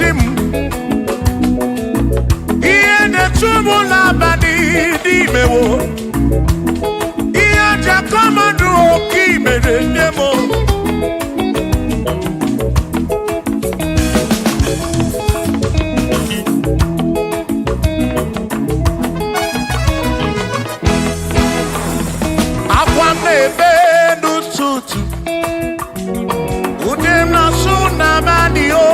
sim ihe na-etumu n'abalị n'ime wo ihe jakomadu oke mere nne m akwa m na-ebe n'ụtụtụ ude m na-asụ n'abalị o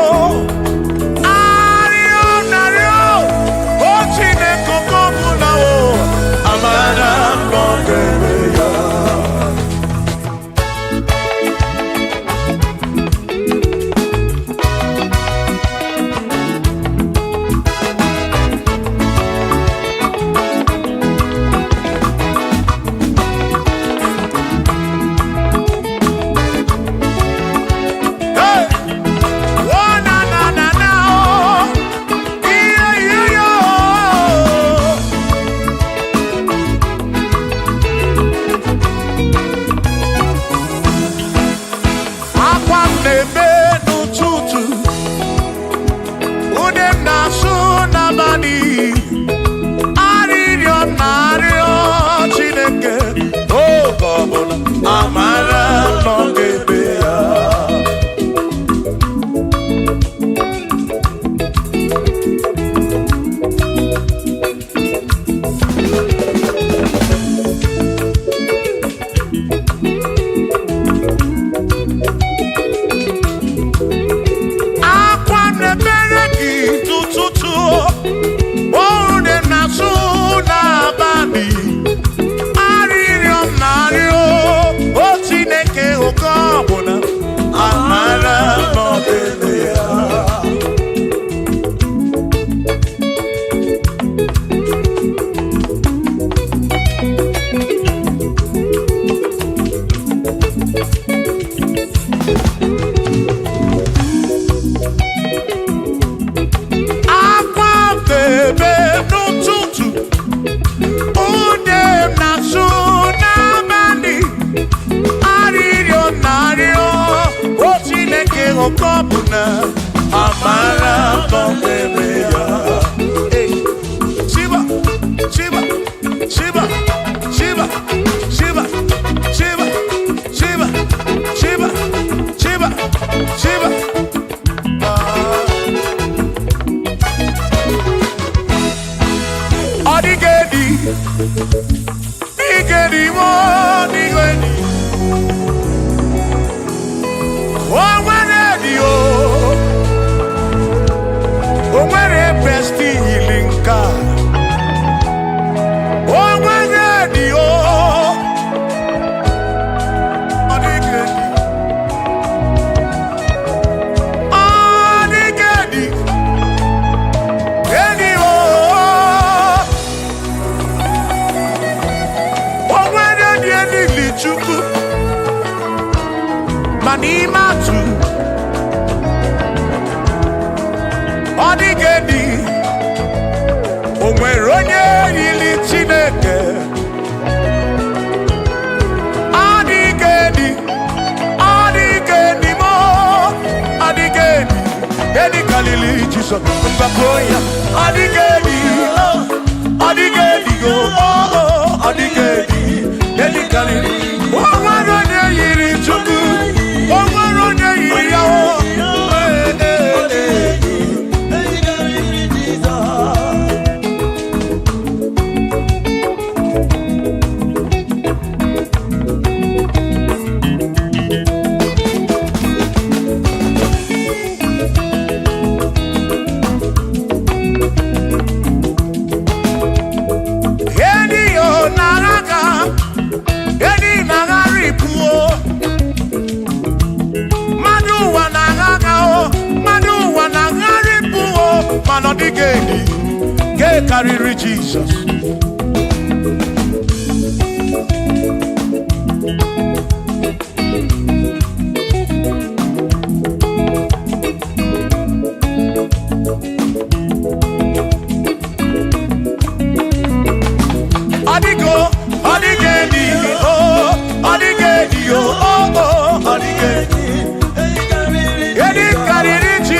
carry Jesus.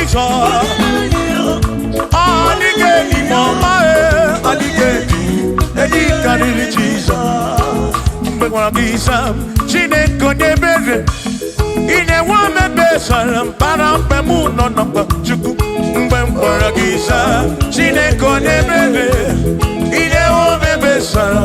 Jesus. karịrị Jizọs mgbe gwara gị Sam Chineke onye ebere ị na-enwe omebe sara mpara mgbe mụ nọ n'ọkpa Chukwu mgbe m gwara gị Sam Chineke onye ebere ị na-enwe omebe sara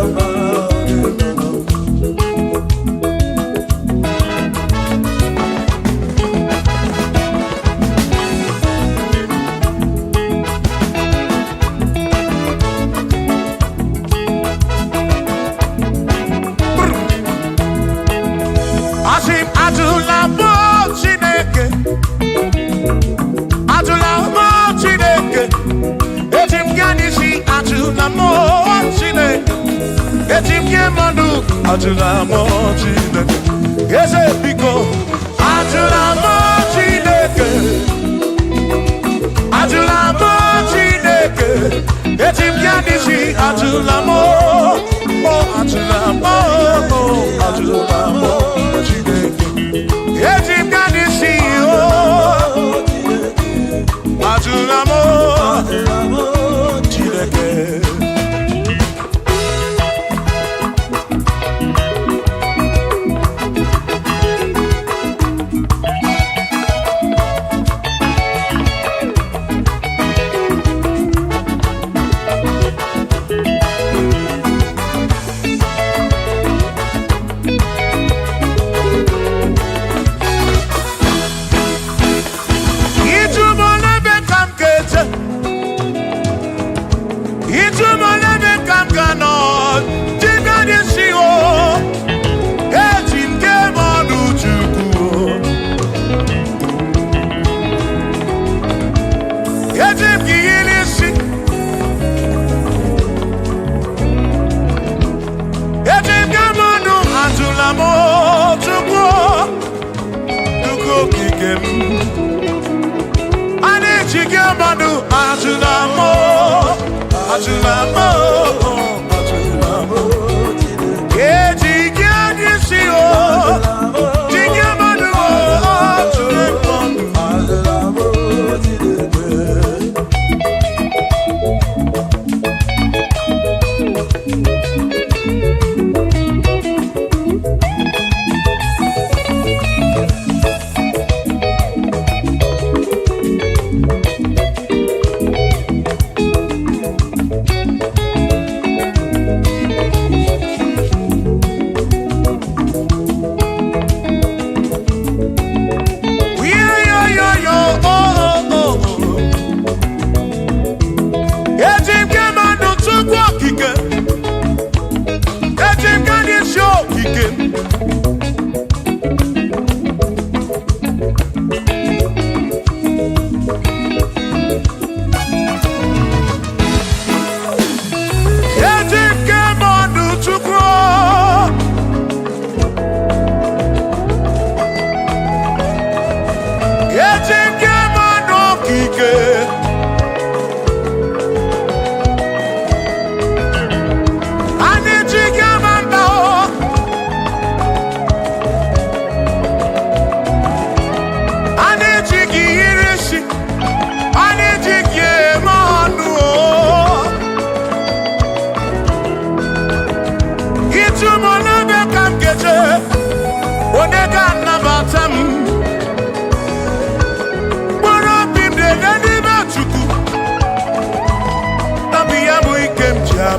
Ajula mo Chineke, eze biko. Ajula mo Chineke, ajula mo Chineke, eti myanisi ajula mo, oh ajula mo, oh ajula mo Chineke, eti myanisi oh, ajula mo Chineke.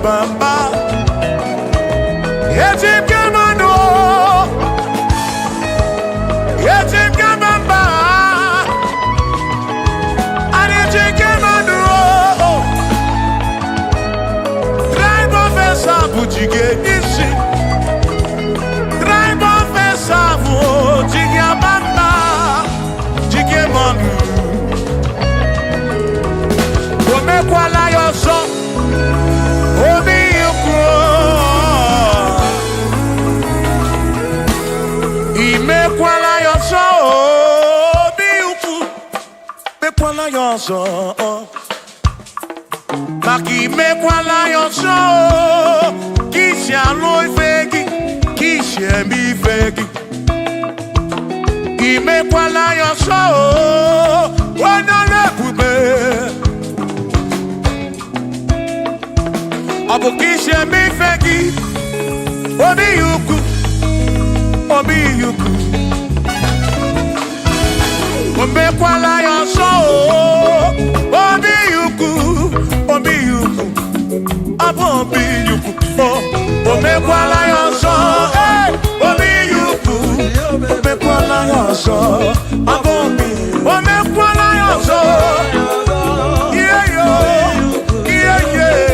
Bamba, Yetim Gamano, Yetim Gamamba, and Yetim Gamano, Drive of a Sabu Jigenishi, Drive of a Sabu Jigabamba, Jigamanu, Omekwala your song. Imekwala yoso biuku mekwala yoso maki mekwala yoso kisi alo ifegi kisi emi ifegi imekwala yoso wana lebube Abu kisi emi ifegi Obi yuku, Obi yuku. Omekwala yoso, Obi yuku, Obi yuku. Abo Obi yuku, Omekwala yoso, Obi yuku. Omekwala yoso, Abo Obi, Omekwala yoso. Yeah yo, yeah yeah.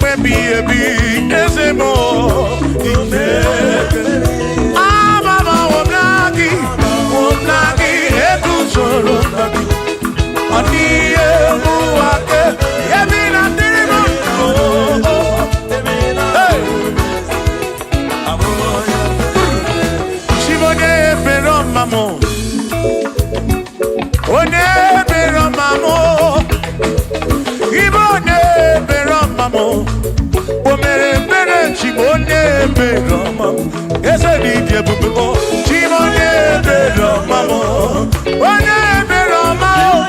Baby, is it more? mamo. O mere mere chimone bero mamo. Ese di die bubu chimone bero mamo. One bero mamo.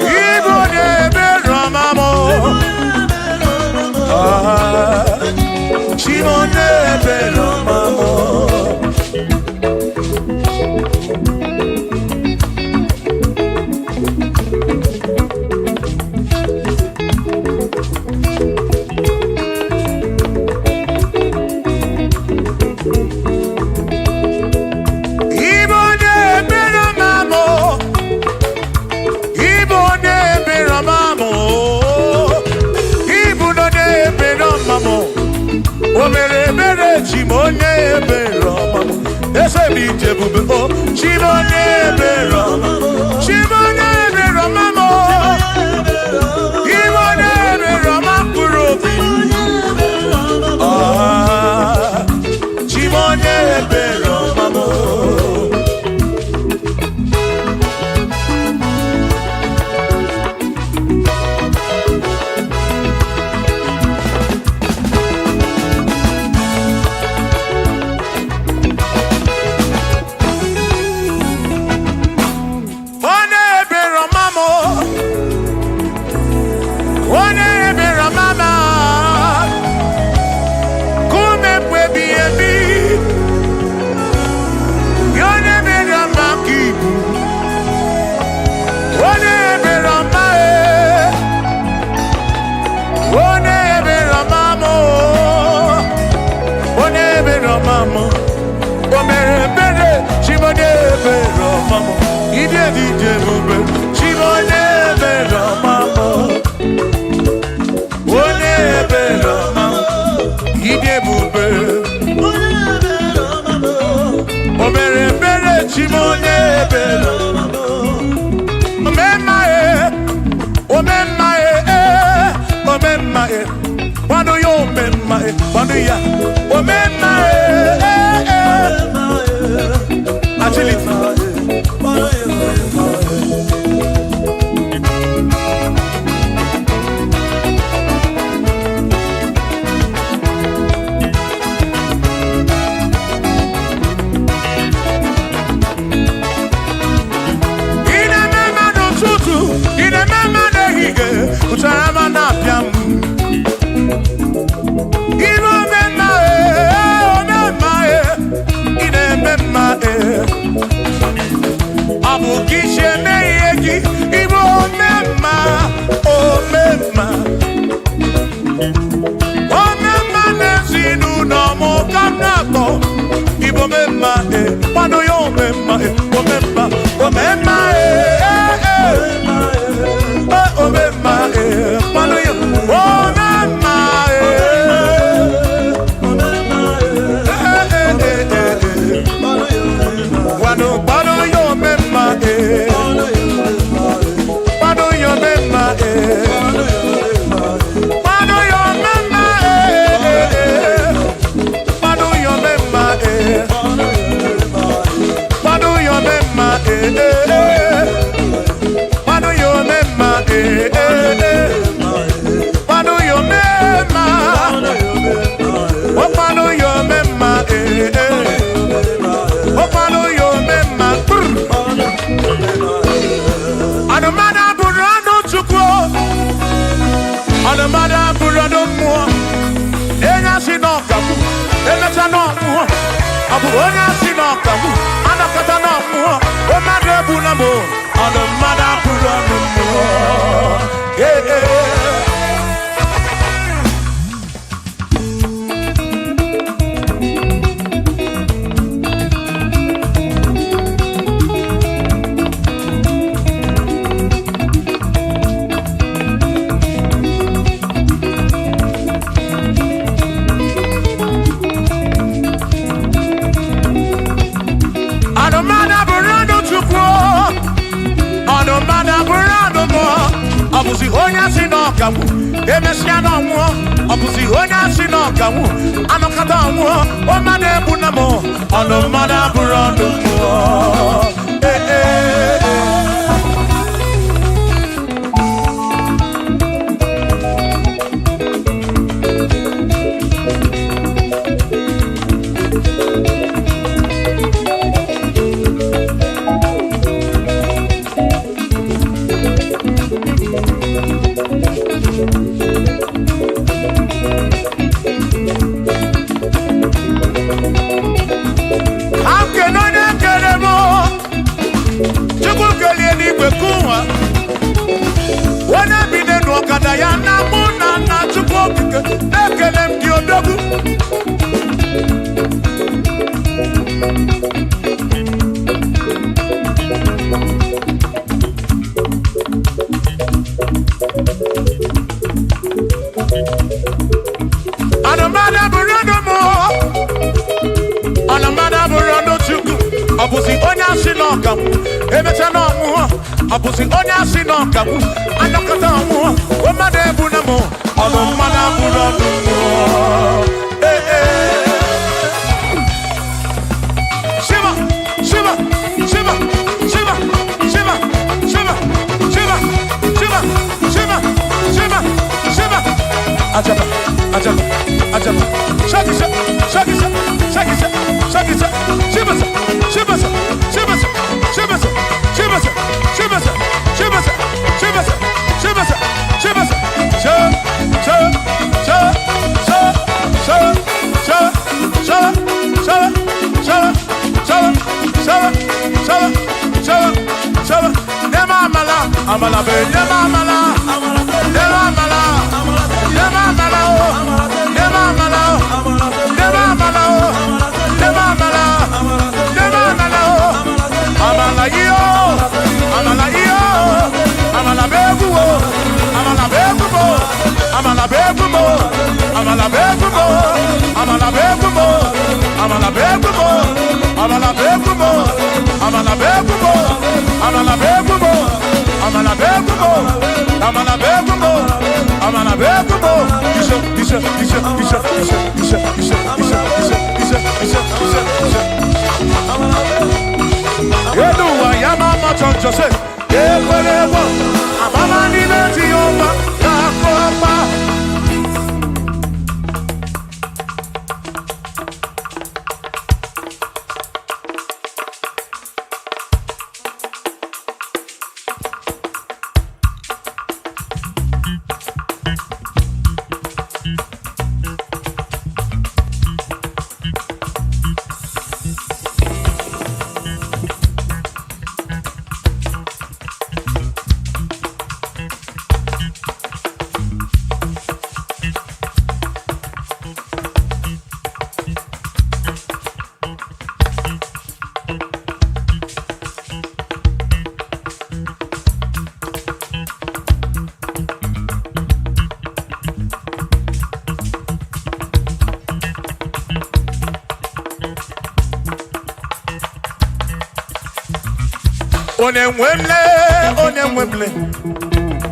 Igbo ne bero mamo. Chimone bero mamo. O mere mere chimone bero mamo. Ese bi jebube o chimone bero mamo. Chimone bero mamo. Chimone bero mamo. Chimone bero mamo. kada ya na mụ na Chukwu okike na-ekele m gị odogwu. Anamada burano mo, anamada burano Chukwu. Abusi onye asị n'ọka m, emecha n'ọnwụ. Abusi onye asị n'ọka m, anọkọta ọnwụ. Mmadụ ebu na mụ, ọnụ mmadụ abụrụ ọnụ mụ. Shiva, Shiva, Shiva, Shiva, Shiva, Shiva, Shiva, Shiva, Shiva, Shiva, Shiva. Ajaba, ajaba, ajaba. Shakisa, shakisa, shakisa, shakisa. Shivasa, shivasa, shivasa, shivasa, shivasa, shivasa, shivasa, shivasa, shivasa, shivasa. Sha, sha, sha, sha, sha, sha, sha, sha, sha, sha, sha, sha, sha, sha. Nema amala, amala be, nema amala, nema amala, nema amala, nema amala, nema amala, nema amala, nema amala, amala yo, amala yo, amala bebu, amala bebu, amala bebu, amala bebu, amala bebu, amala bebu, amala bebu, amala bebu, amala bebu, amala bebu, amala bebu, amala bebu. Isha. Yeduwa ya mama choncho se, ekwerewo, amama ni beti yoma, yakopa. Onemwemle,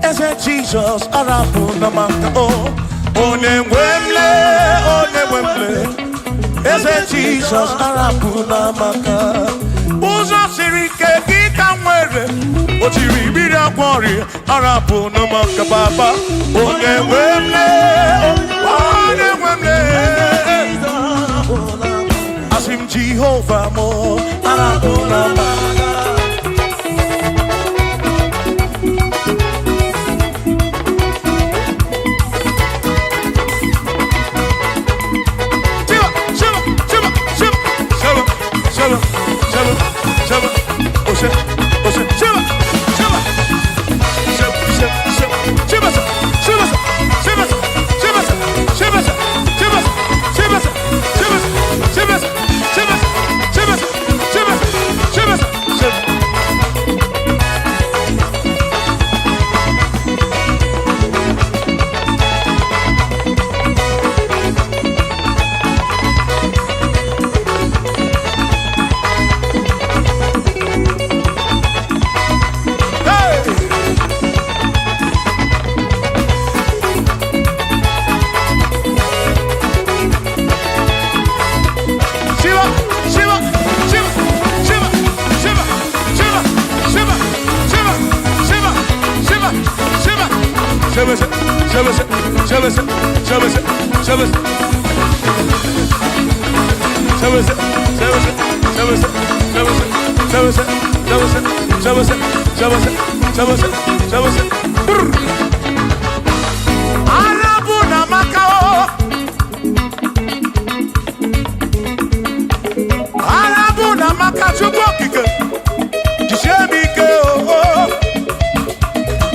ese Jesus arabu na maka o. Onemwemle, ese Jesus arabu na maka. Uzo sirike kita mwere, otiri bira kwori arabu na maka baba. Onemwemle, asim Jehovah mo arabu na maka.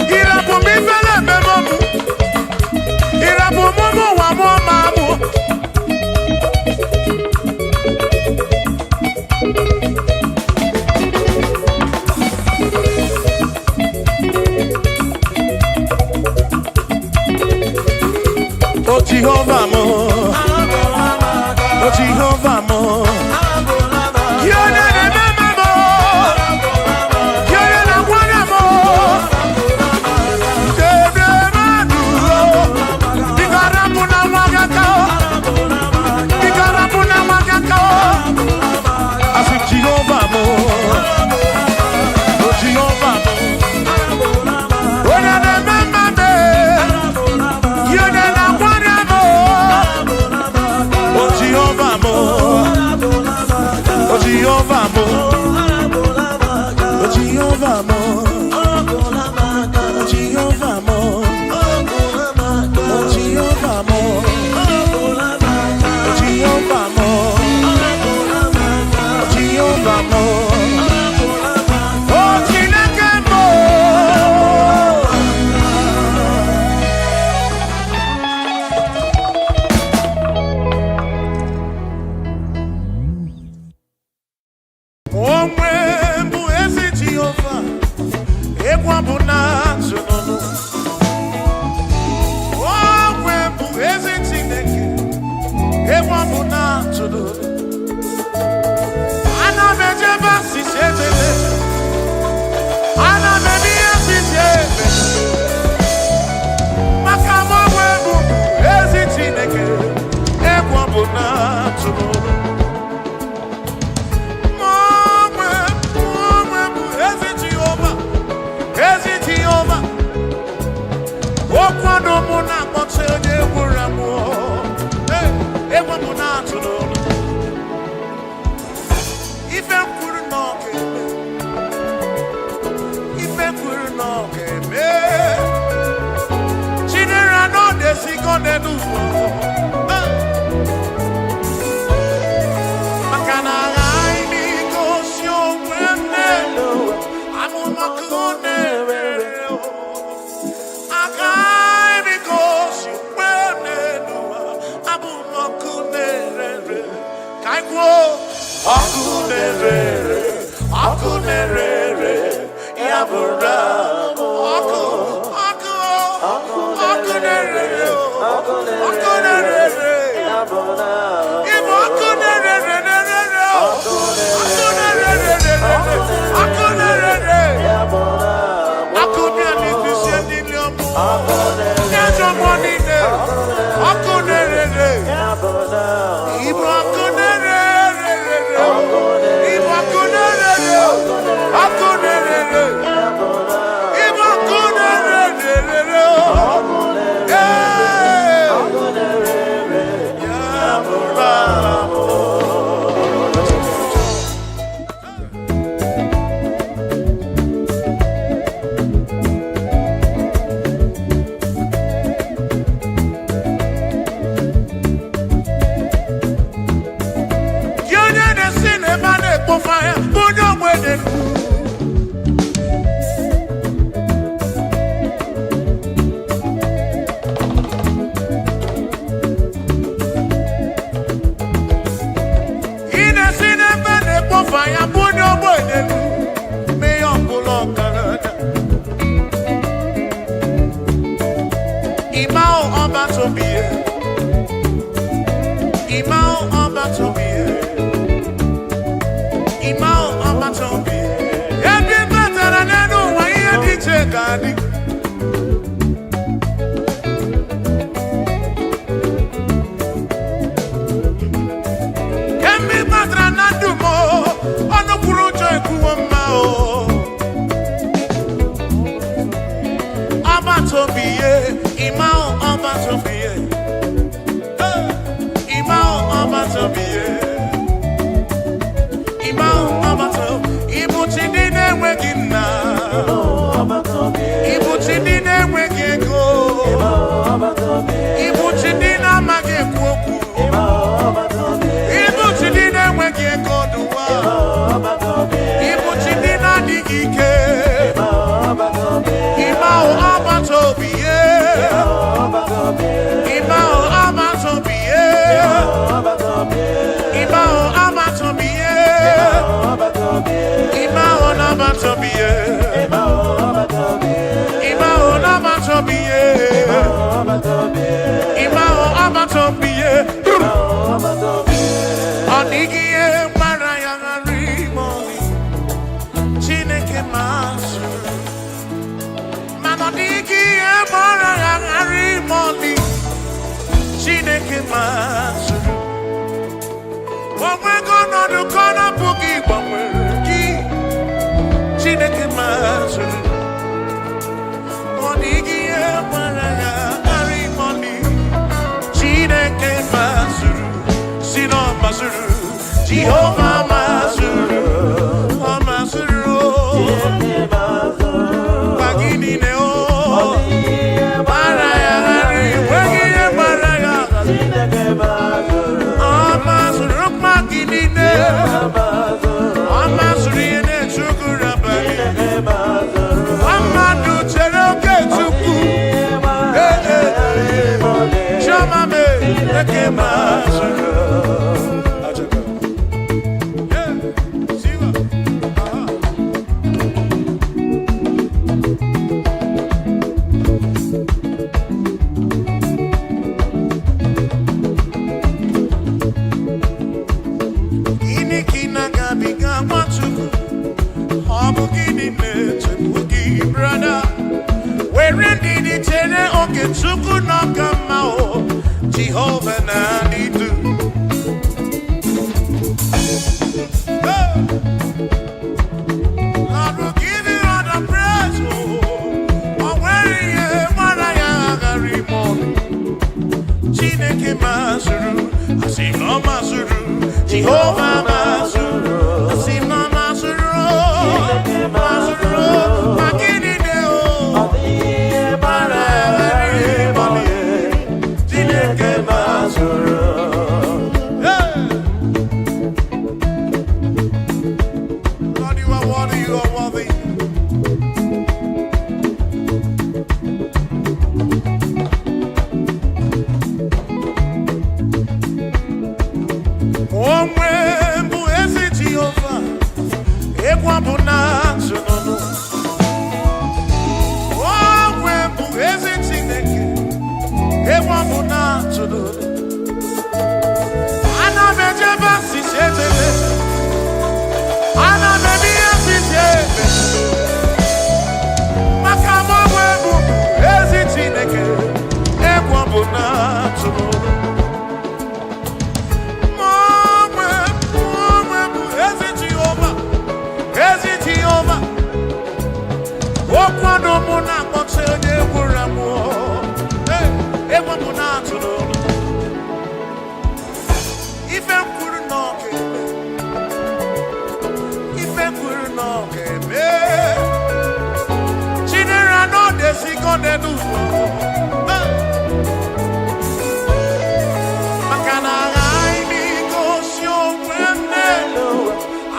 Irabu mi fele memomu. Oh Jehovah mo, oh Jehovah mo. You're not a mama, you're not a one mo. Jehovah mo, oh Jehovah mo. When I remember me, you never want mo. Oh Jehovah mo, oh Jehovah mo, oh Jehovah mo, oh Jehovah mo, oh Jehovah mo, oh Jehovah mo. Ima mazuru. Onwego n'ọdụ kọna bụghị gbanwere gị. Chineke mazuru. Ọ dịghị ihe gbara ya karị mọni. Chineke mazuru. Si na ọ mazuru. Jehova mazuru. Ọ mazuru. Bagini ne o. Bara ya hari. Wegi bara ya. Ọ mazuru bagini ne. Ọ mazuru ne chukura bari. Amadu chere oke chukwu. Shama me eke mazuru. Chukwu n'ọkama o, Jehovah na-adịdu. Lord will give you all the praise o. O nwere ihe gbara ya aghara ime ọnụ. Chineke mazuru, asị na ọ mazuru. Jehovah mazuru, asị na ọ mazuru. Mazuru, ma gịnị dị o? Lord, you are worthy, you are worthy. Onwe mbụ ezi Jehova, egwu abụ na ntụnụnụ. Onwe mbụ ezi Chineke, egwu abụ na ntụnụnụ. Ana m ejebe asịsị ejebe. Ana m eme ihe asịsị ebe. Maka mgbanwe bụ ezi Chineke, egwu abụ na ntụnụnụ. Mgbanwe bụ ezi Jehova, ezi Jehova. Okwu ọnụ mụ na-akpọchi onye egwuru amụ. Egwu abụ na ntụnụnụ. Ife kwuru n'oge eme. Ife kwuru n'oge eme. Chinere anọdesi gọdenu ụzọ. Maka na aghaghị m igosi onwe m n'elu.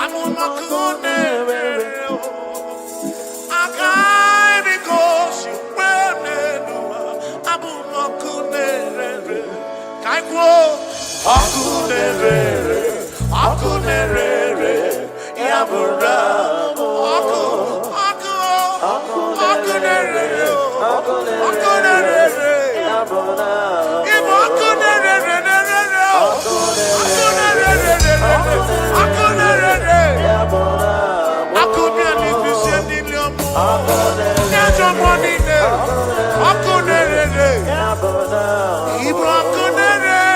Amụmakụ na-ewere. Aghaghị m igosi onwe m n'elu. Amụmakụ na-ewere. Ka anyị kwuo. Ọkụ na-erere, ya bụrụ ọkụ na-erere, ọkụ na-erere, ịbụ ọkụ na-erere, ọkụ na-erere, ọkụ bịa n'ifisi niile ọmụ, ndị ajọ mmụọ niile, ọkụ na-erere, ịbụ ọkụ na-erere.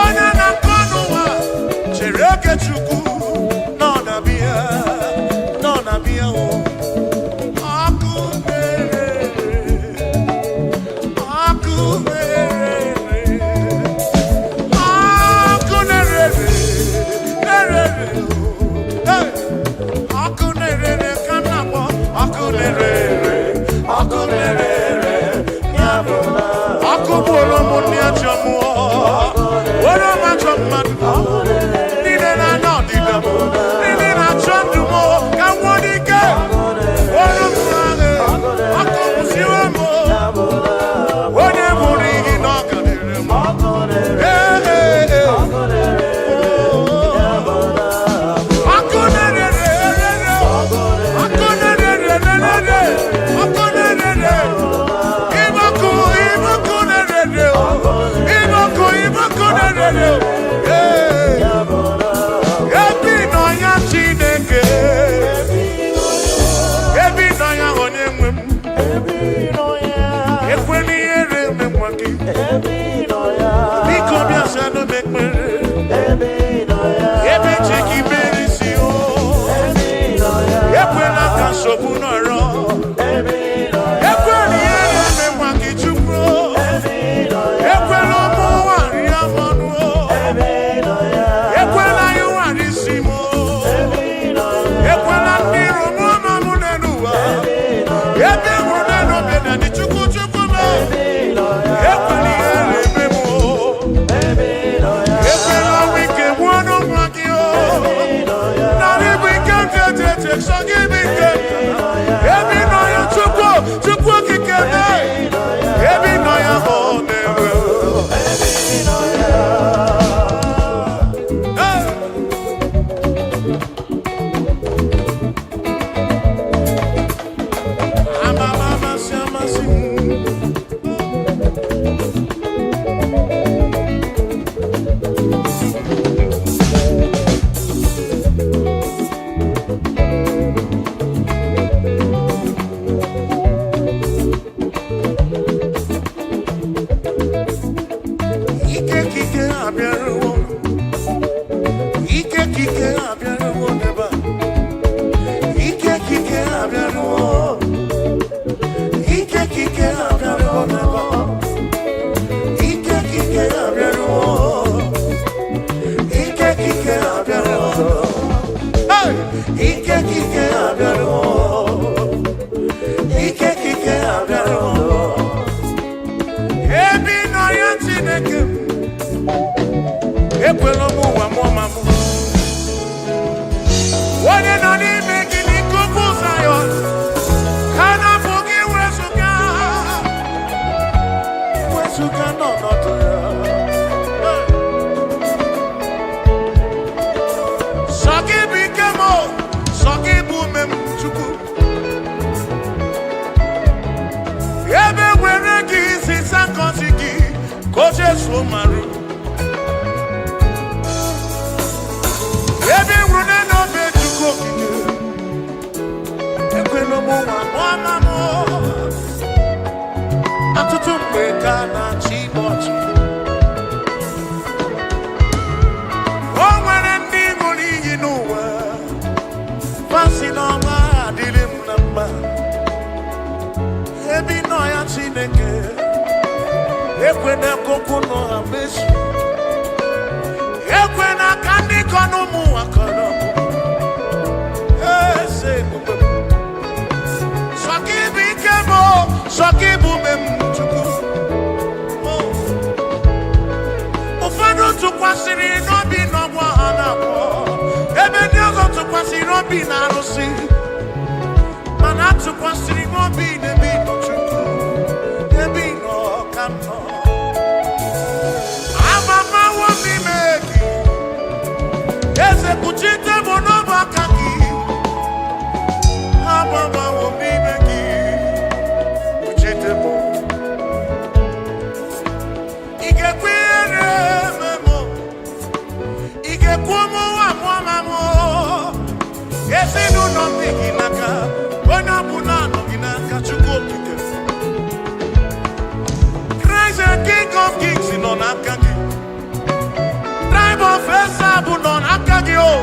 Onye na-akọ n'ụwa Tribe of Esabu non akagi o.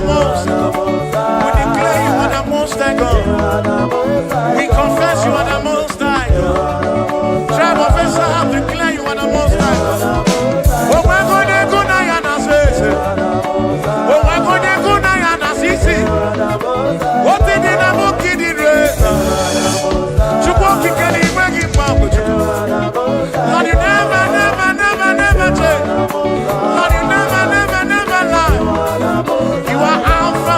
most. We declare you are the most high God. We confess you are the most high God. Tribe of Israel, declare you are the most high God. Oh, we're going to go now and say, oh, we're going to go now and see. What did the devil kid in race? To walk in the way you found. Lord, you never change. Lord, you never lie. You are Alpha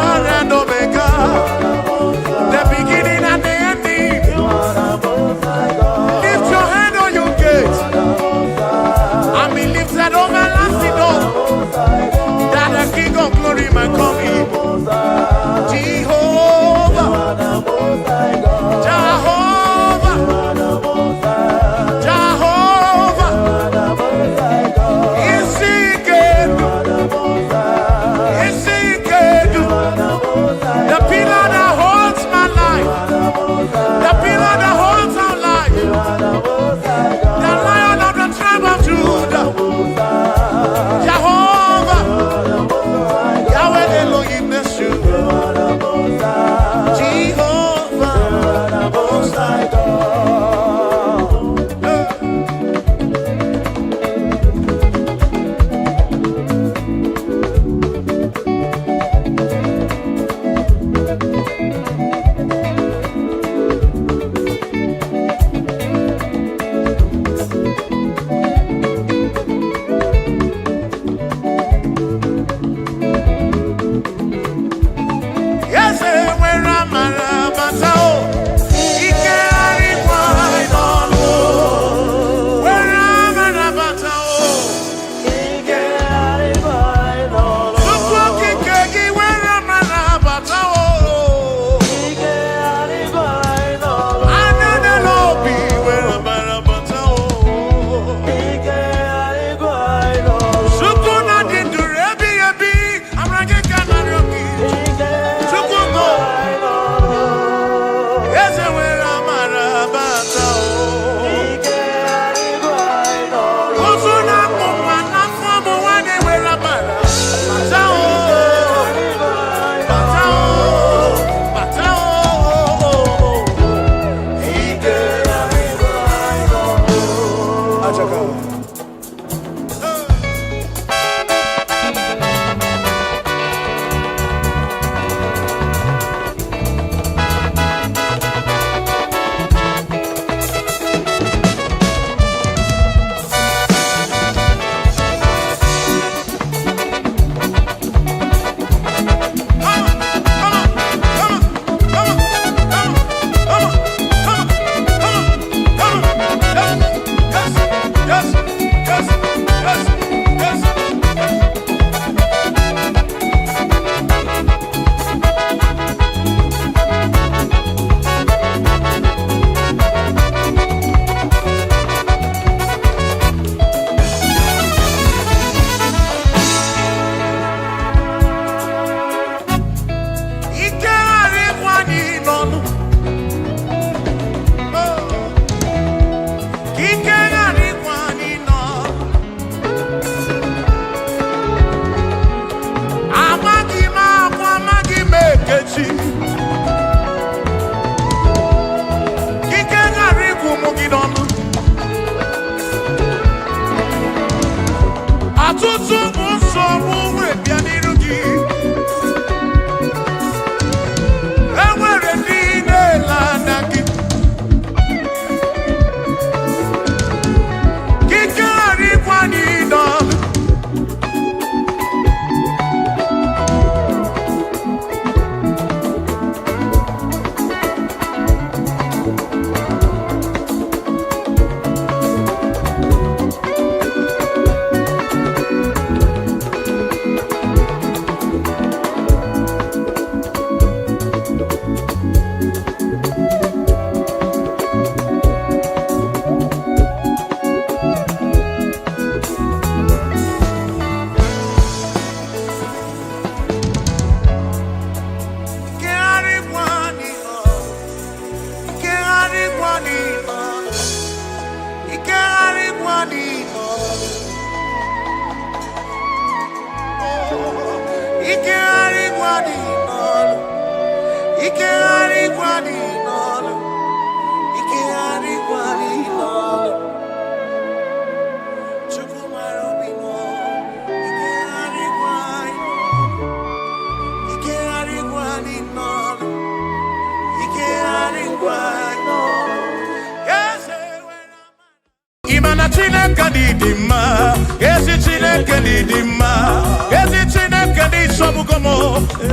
Chineke dị mma, ezi Chineke dị mma, ezi Chineke dị sobugomo,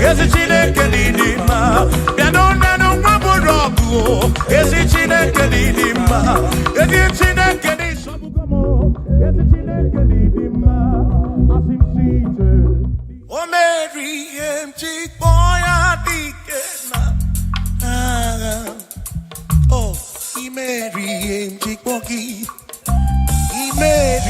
ezi Chineke dị mma. Bịa n'ọnụ nwabụrụ ọgụ, ezi Chineke dị mma, ezi Chineke dị sobugomo, ezi Chineke dị mma. Asị site, o meri chikpo ya dike na. Oh, I meri chikpo gị. Mary,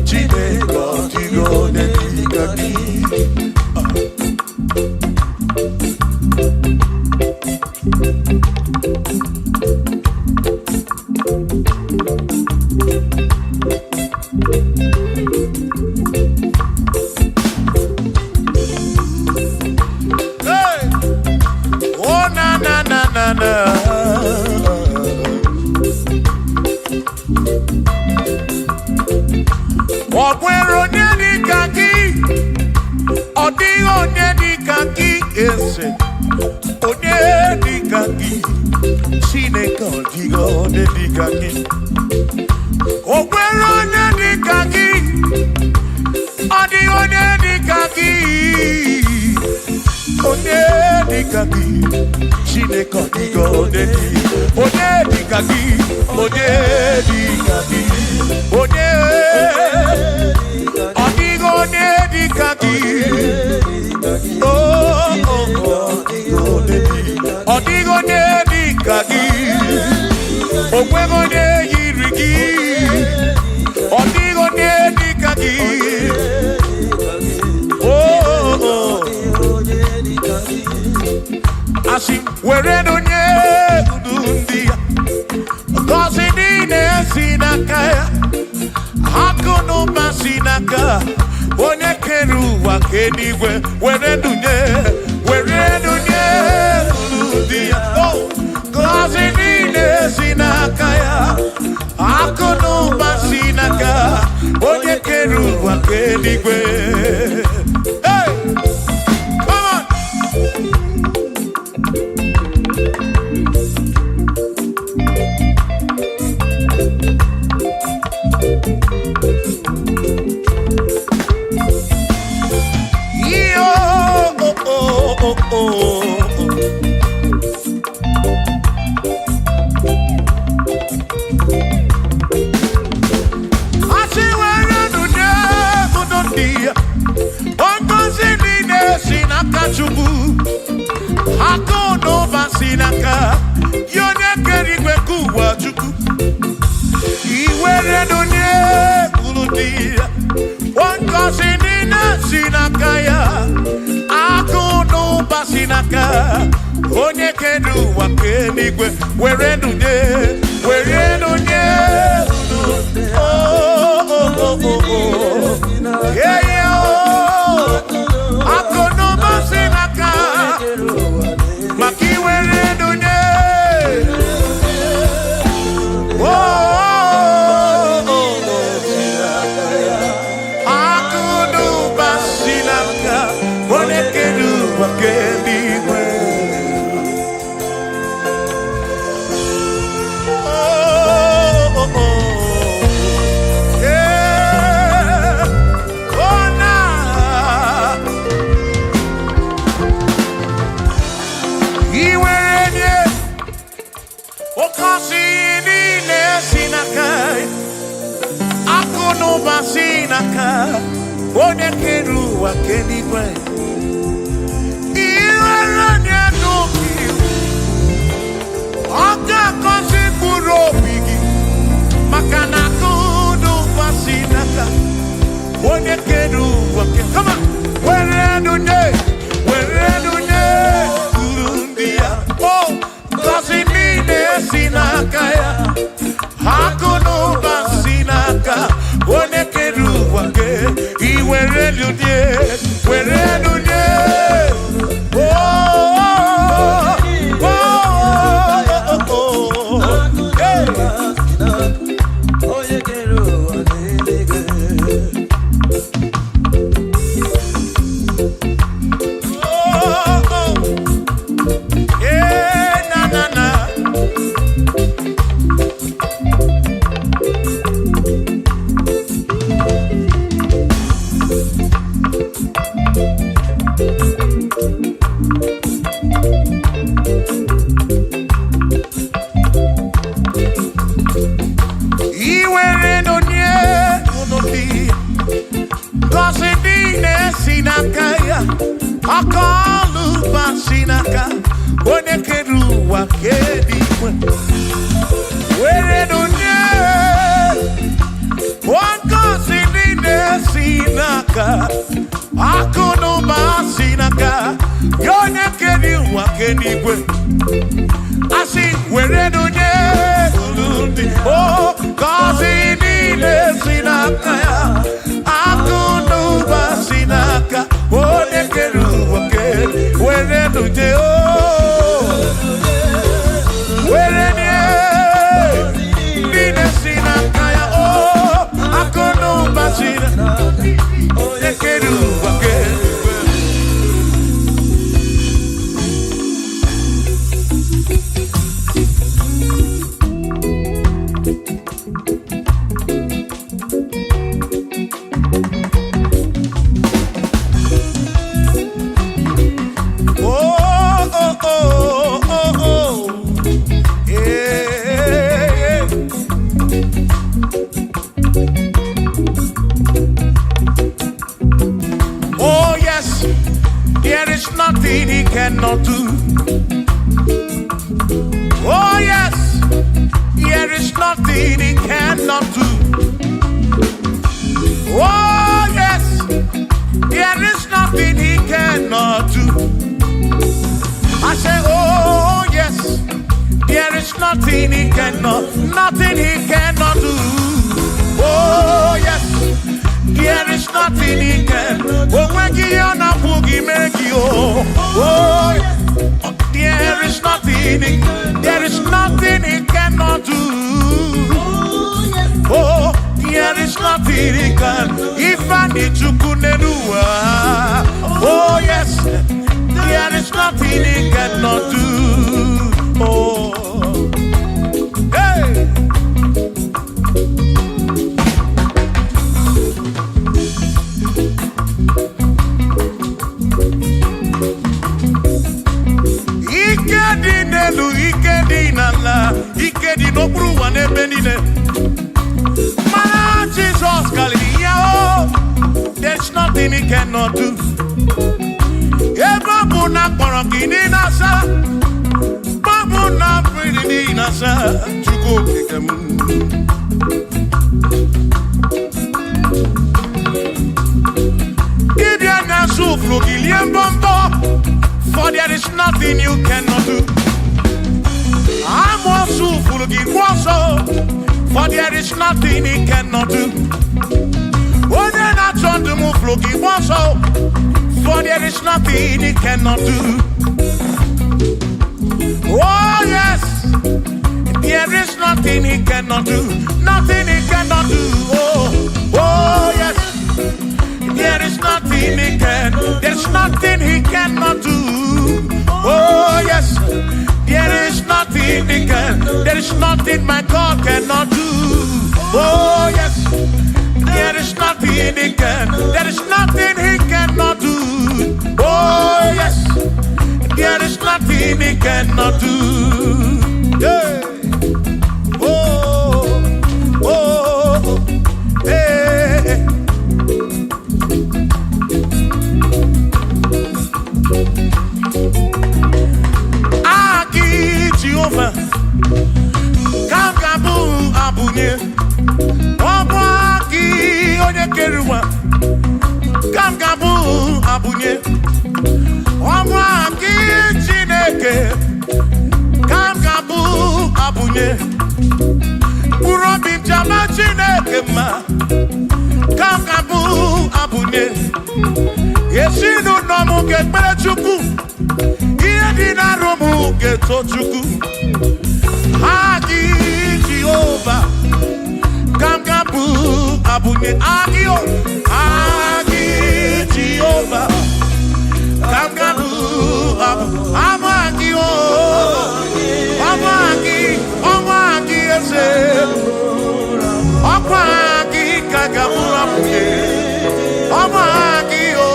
Chineke, n'igwe asị were n'onye ndị o gọzi niile si n'aka ya akụ n'ụba si n'aka onye kere ụwa ke were n'onye o were nye niile si n'aka ya o akụ n'ụba si n'aka onye kere ụwa ke nothing he cannot do. Oh yes, there is nothing he cannot do. Oh yes, there is nothing he cannot do. I say, oh yes, there is nothing he cannot do. Oh yes, there is nothing he can. Oh, when you are not boogie, make you. Oh, there is nothing he cannot do. Oh, there is nothing he can. If I need to kunenua. Oh yes, there is nothing he cannot do. Oh, hey. Ikedi no bruwa ne benine. Man, Jesus, Galileo, there's nothing he cannot do. Babu na porokini nasa, babu na pretty nasa, chuko kekemu. Ibya na suflo gilien bombo, for there is nothing you cannot do. I'm also full of also, for there is nothing he cannot do. Oh, they're not trying to move looking also, for there is nothing he cannot do. Oh, yes, there is nothing he cannot do. Nothing he cannot do. Oh, yes, there is nothing he can. There's nothing he cannot do. Oh, yes. There is nothing he can. There is nothing my God cannot do. Oh yes. There is nothing he can. There is nothing he cannot do. Oh yes. There is nothing he cannot do. Yeah. Oh. Oh. Hey. Jehovah, Kangabu Abunye, Wabaki Oyekeruwa, Kangabu Abunye, Wabaki Chineke, Kangabu Abunye, Urobi Jama Chineke ma, Kangabu Abunye, Yesinu Nomu Gekbelechuku. Romu geto chuku Agi Jehovah Kangabu Abunye Agio Agi Jehovah Kangabu Amagio Amagi ese Amagi Kangabu Abunye Amagio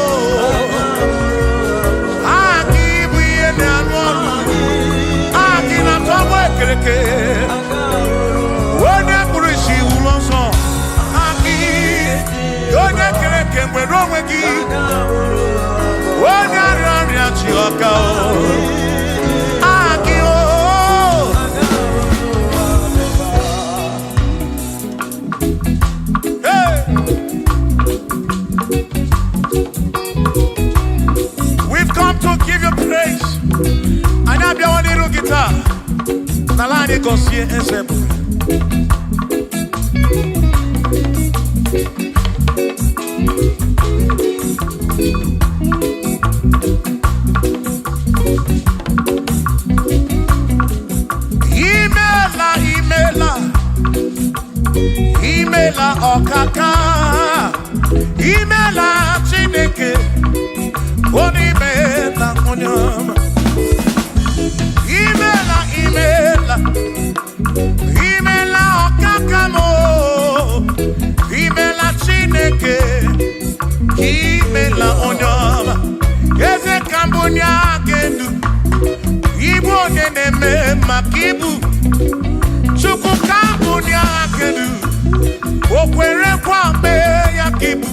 Wone kurishi ulonso Aki Yone kereke mweromegi Wone arari achioka Aki Hey. We've come to give you praise gozie eze bụ imela ọkaka imela Chineke onye imela onye ọma imela ọkaka mo imela Chineke imela onye ọma eze kambonya gendu ibu onye na-eme maka ibu Chukwu kambonya gendu okwere kwa mbe ya kibu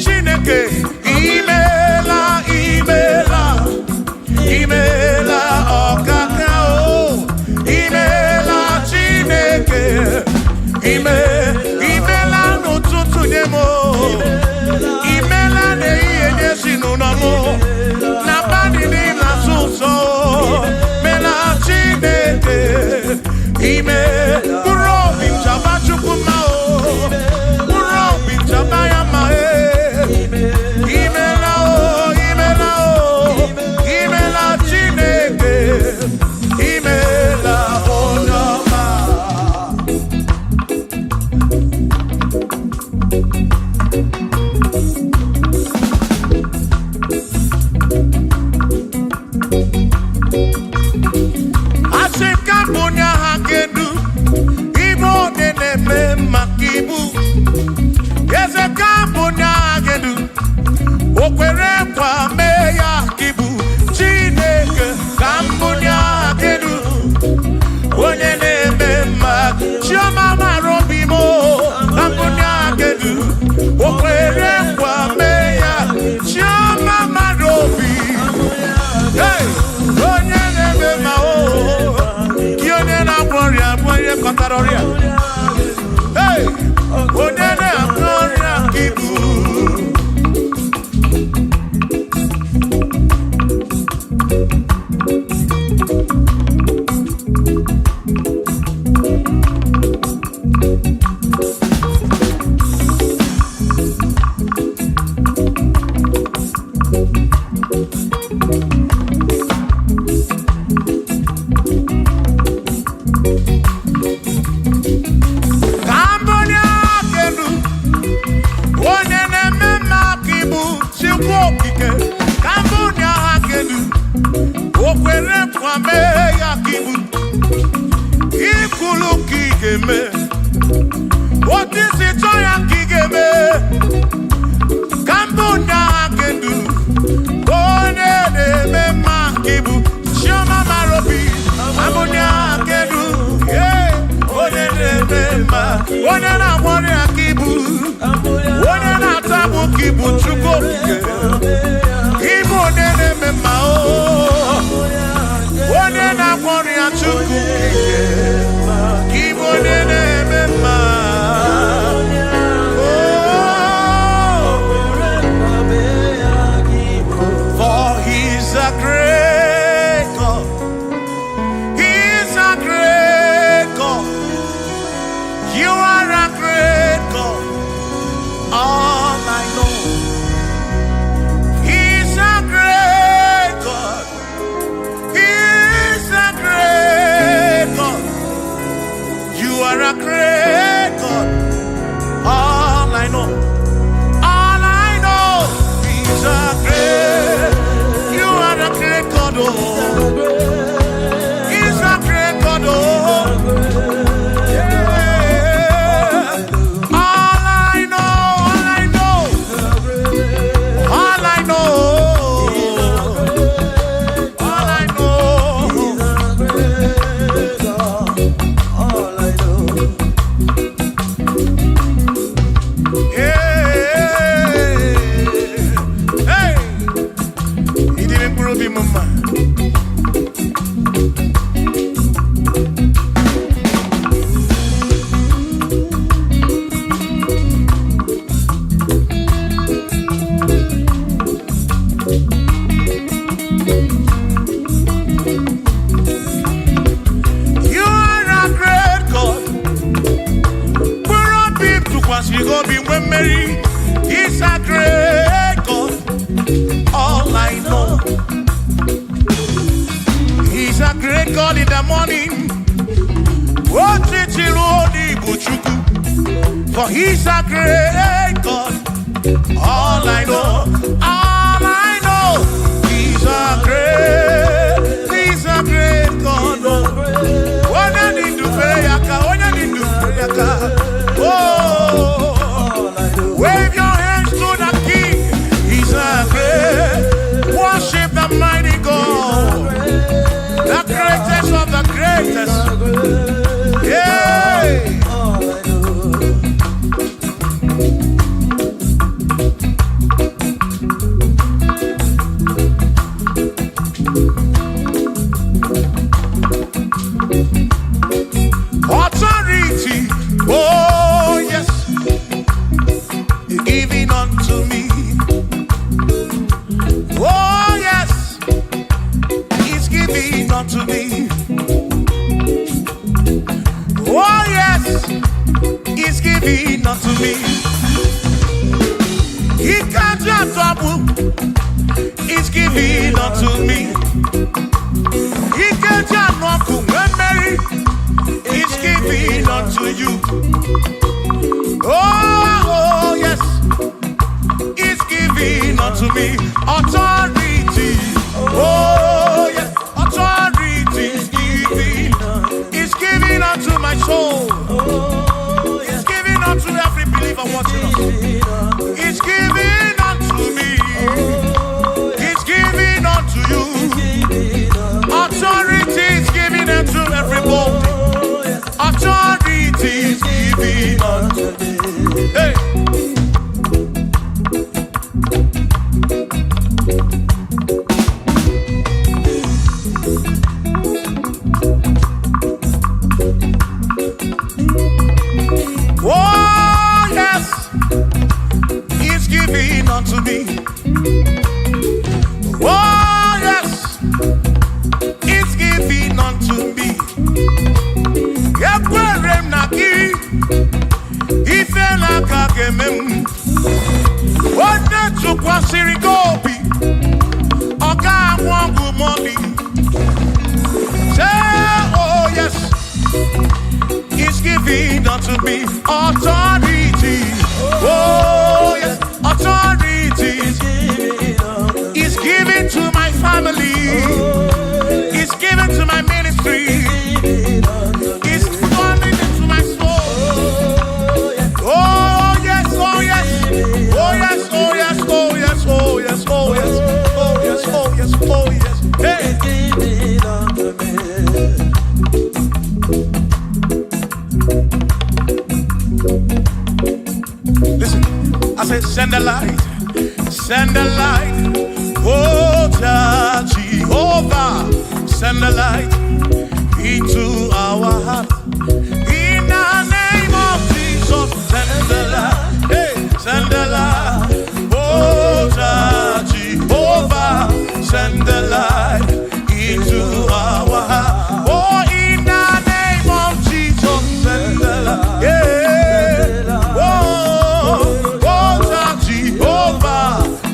Chineke imela ọkaka o imela Chineke imela n'ụtụtụ nye m imela n'ehihie nye ezinụlọ m na mmadụ niile asụ ụzọ mela Chineke mkpụrụ obi nchaba Chukwu mma o mkpụrụ obi nchaba ya mma imela Chineke imela onye ọma asị ka bụ onye agha kedu ibe onye na-eme maka ibu eze ka bụ onye agha kedu o kwere kwa mee ya ibu Chineke ka mbụ onye agha kedu onye na-eme maka chioma mara obi m ka mbụ onye agha kedu o kwere kwa mee ya chioma mara obi onye na-eme ma gị onye na-agwọ ọrịa bụ onye kọtara ọrịa onye na-agwọ ọrịa ka ibu onye na-agbọrọ ya ka ibu onye na-atabụ ka ibu Chukwu okike ibu onye na-eme mma onye na-agbọrọ ya Chukwu okike ibu onye na-eme mma for he's a great God. He's a great God. You are a great God, all I know. He's a great God. He's a great God. You are a great because you go be when Mary. He's a great God. All I know. He's a great God in the morning. For he's a great God. All I know, he's a great God. When I need to pray, oh, wave your hands to the King. He's a great. Worship the mighty God, the greatest of the greatest. Yeah. Authority, oh yes, giving unto me. Oh yes, He's giving unto me. Oh yes, He's giving unto me. He can't just trouble. He's giving unto me. He can't just walk when Mary. He's giving unto you. Oh yes, He's giving unto me. Authority. Oh yes, authority is giving. He's giving unto my soul. He's giving unto every believer watching us. He's giving unto me. He's giving unto you. Authority is giving unto everybody. Authority is giving unto me. Hey. Oh yes, He's giving unto me. Oh yes, He's giving unto me. Yakwere naki, ife nakakemem. Wode chukwa sirigobi, oga mwangu moni. Say oh yes, He's giving unto me authority. Oh yes, authority. He's giving to my family. He's giving to my ministry. He's falling into my soul. Oh yes, oh yes, oh yes, oh yes, oh yes, oh yes, oh yes, oh yes, oh yes, oh yes. Hey. Listen, I said send the light, send the light. Oh Jehovah, send the light into our heart. In the name of Jesus, send the light. Hey, send the light. Oh Jehovah, send the light into our heart. Oh, in the name of Jesus, send the light. Yeah. Oh, Jehovah,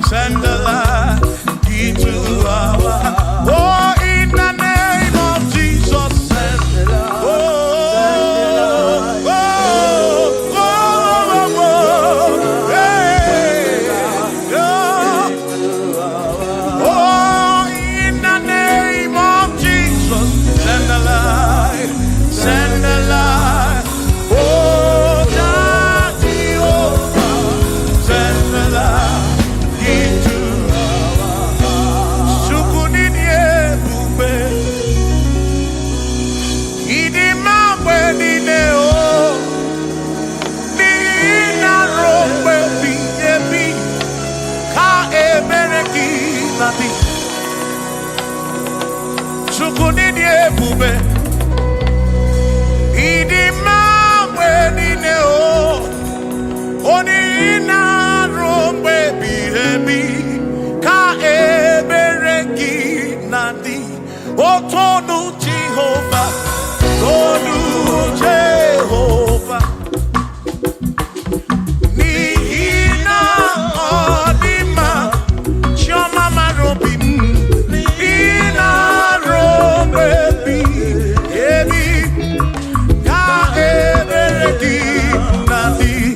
send the light into our heart. Oh, in the name of Jesus, send the light. Oh, in the name of Jesus, send the light, send the light. Oh, Jehovah, send the light into our heart. Sukunidie bube, idimamwe dineo, nina rombe biyebi, ka ebereki nati. Sukunidie bube, idimamwe dineo, onina rombe biyebi, ka ebereki nati. Otonu Jehovah, Tonu Jehovah. nadi.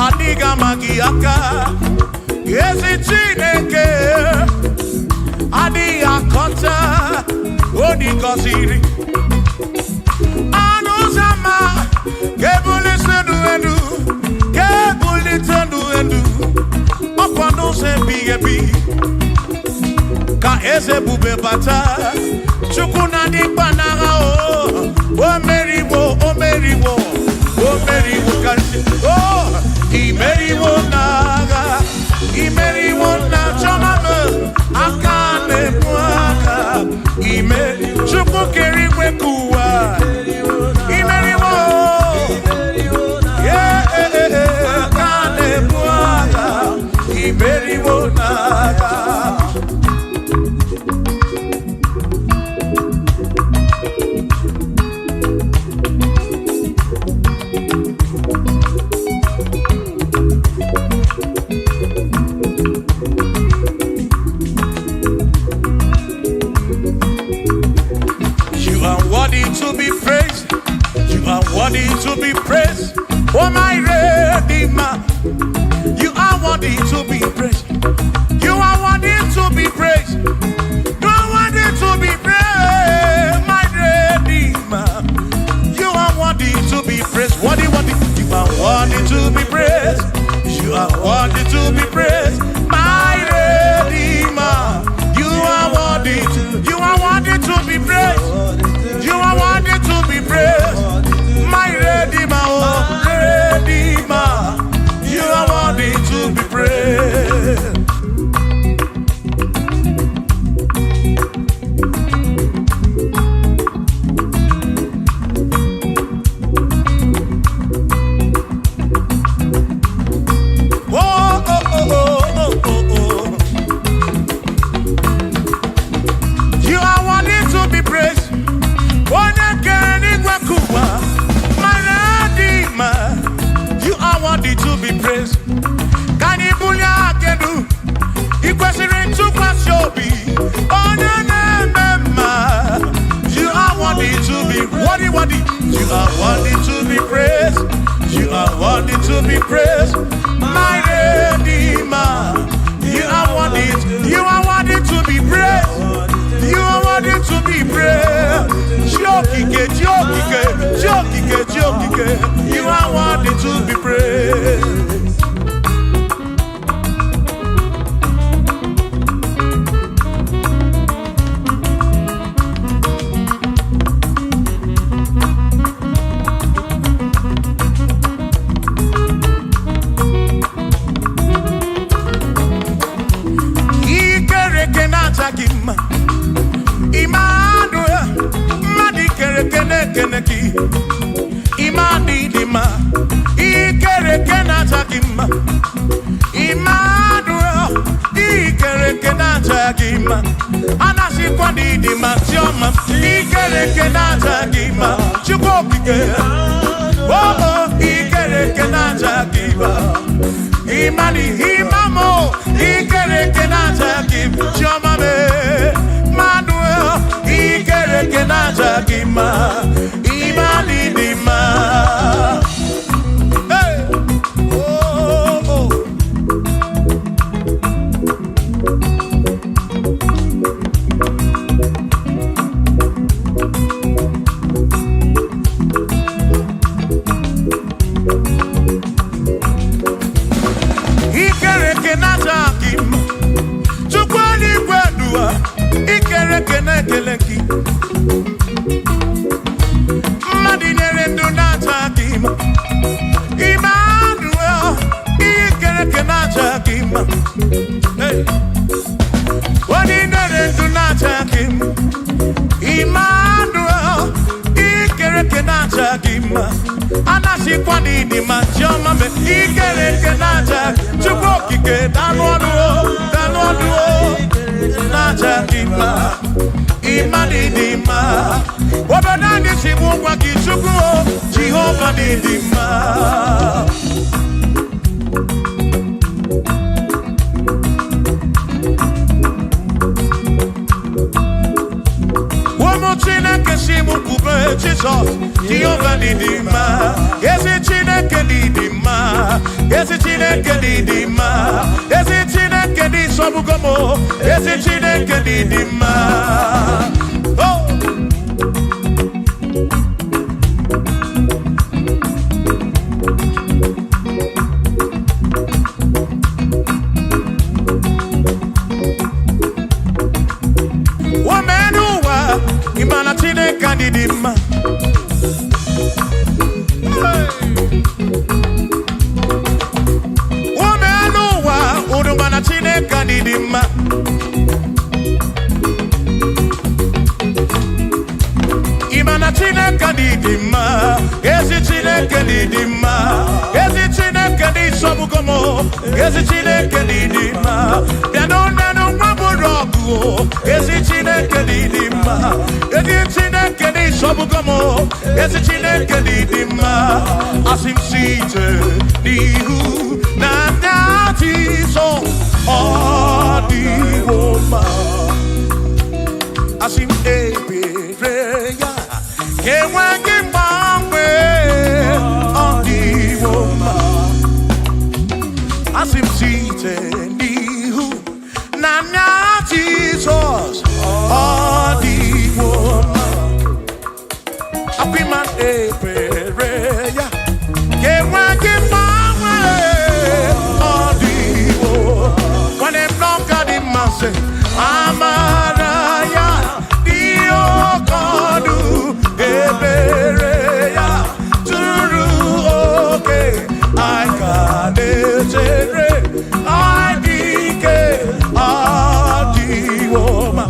Adiga magi aka, yesi chineke. Adiga kota, odi goziri. Anuzama, kebuli sendu endu, kebuli tendu endu. Opano se bigebi, ka eze bube bata. Chukuna di panaga o, o meriwo, o meriwo. Oh, Mary Wokansi, oh, Mary Wonaga, Mary Wona, Chomama, Akane Mwaka, Mary Chukukeri Wekua, Mary Wo, yeah, Akane Mwaka, Mary Wonaga. Worthy to be praised, oh my Redeemer. You are worthy to be praised. You are worthy to be praised. You are worthy to be praised, my Redeemer. You are be praised. Worthy, you are worthy to be praised. You are worthy to be praised. My Redeemer, you are worthy to be praised. You are worthy to be praised. My Redeemer, oh Redeemer, you are worthy to be praised. You are worthy to be praised. You are worthy to be praised. My Redeemer, you are worthy to be praised. You are worthy to be praised. Jokike. You are worthy to be praised. Imani dima, ikere kenata gima. Immanuel, ikere kenata gima. Anasi kwani dima tioma, ikere kenata gima. Chukokike, oh ikere kenata gima. Imani imamo, ikere kenata gima. Tioma me, Manuel, ikere kenata gima. Imani dima. Hey, oh. Ikere kenata gima. Chukwani kwendua, ikere kenekeleki. Madinere ndunata gima. Emmanuel, ikere kenata gima. Hey, Madinere ndunata gima. Emmanuel, ikere kenata gima. Anasi kwani di machoma me ikere kenata. Chukokike danwodu nata gima. Imani dima. Wabanani simungwa kichuku Jehovah dima. Wamochina kesimu kube Jesus Jehovah dima. Yesi chine kedidima. Yesi chine kedidima. Yesi chine kedi sobugomo. Yesi chine kedidima. Oh. Wamenuwa imana chine kadidima. Wamenuwa udumana chine kadidima. Imana chine kadidima. Ezi chine kadidima. Ezi chine kadisobugomo. Ezi chine kadidima. Bianonano maburogu. Ezi chine kadidima. Ezi chine kadisobugomo. Ezi chine kadidima. Asim site nihu na natiso odiwoma. Asim ebereya kewangi mamwe odiwoma. Asim site nihu na natiso odiwoma. Apiman ebere say, Amaraya, Diokodu, Ebereya, Turu, okay, I can't I dike, Adiwoma,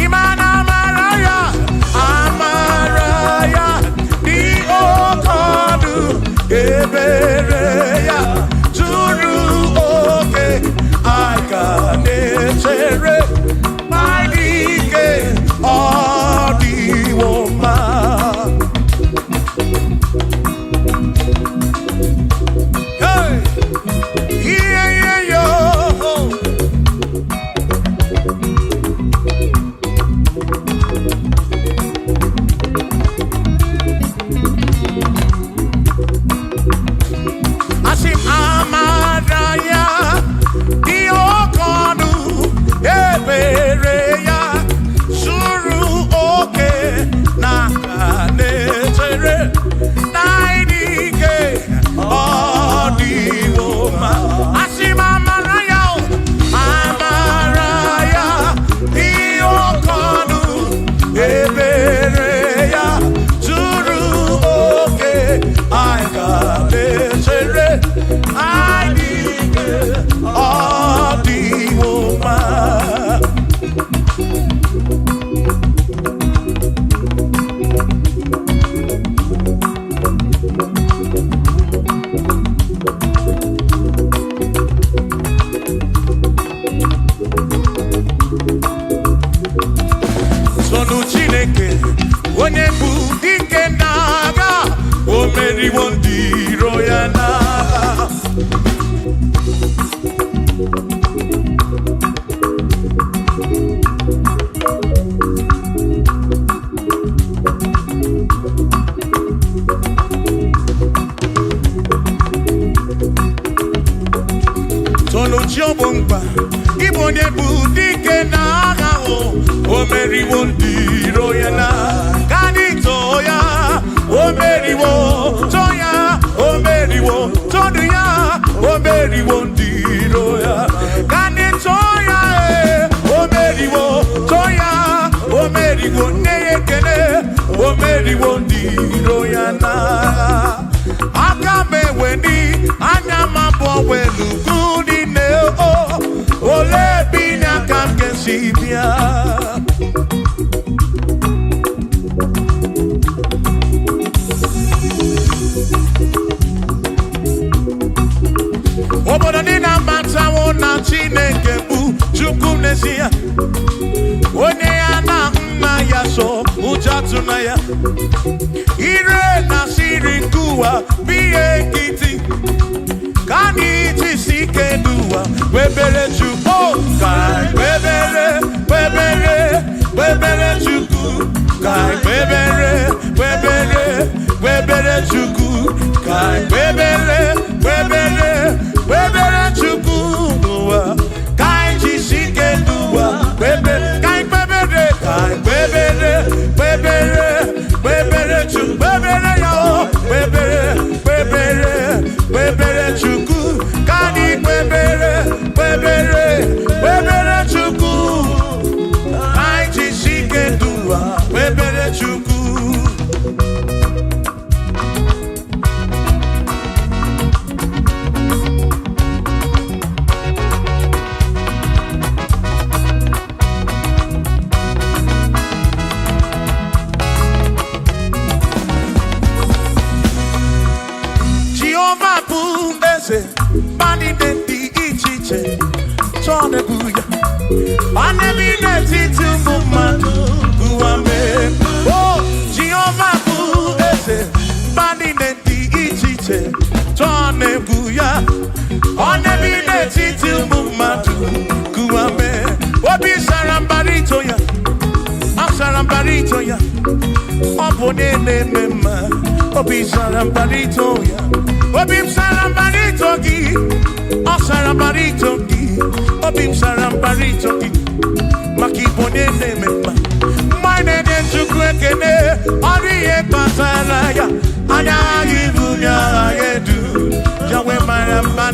Imana Maraya, Amaraya, Diokodu, Ebereya, Turu, okay, I can't I dike, Adiwoma.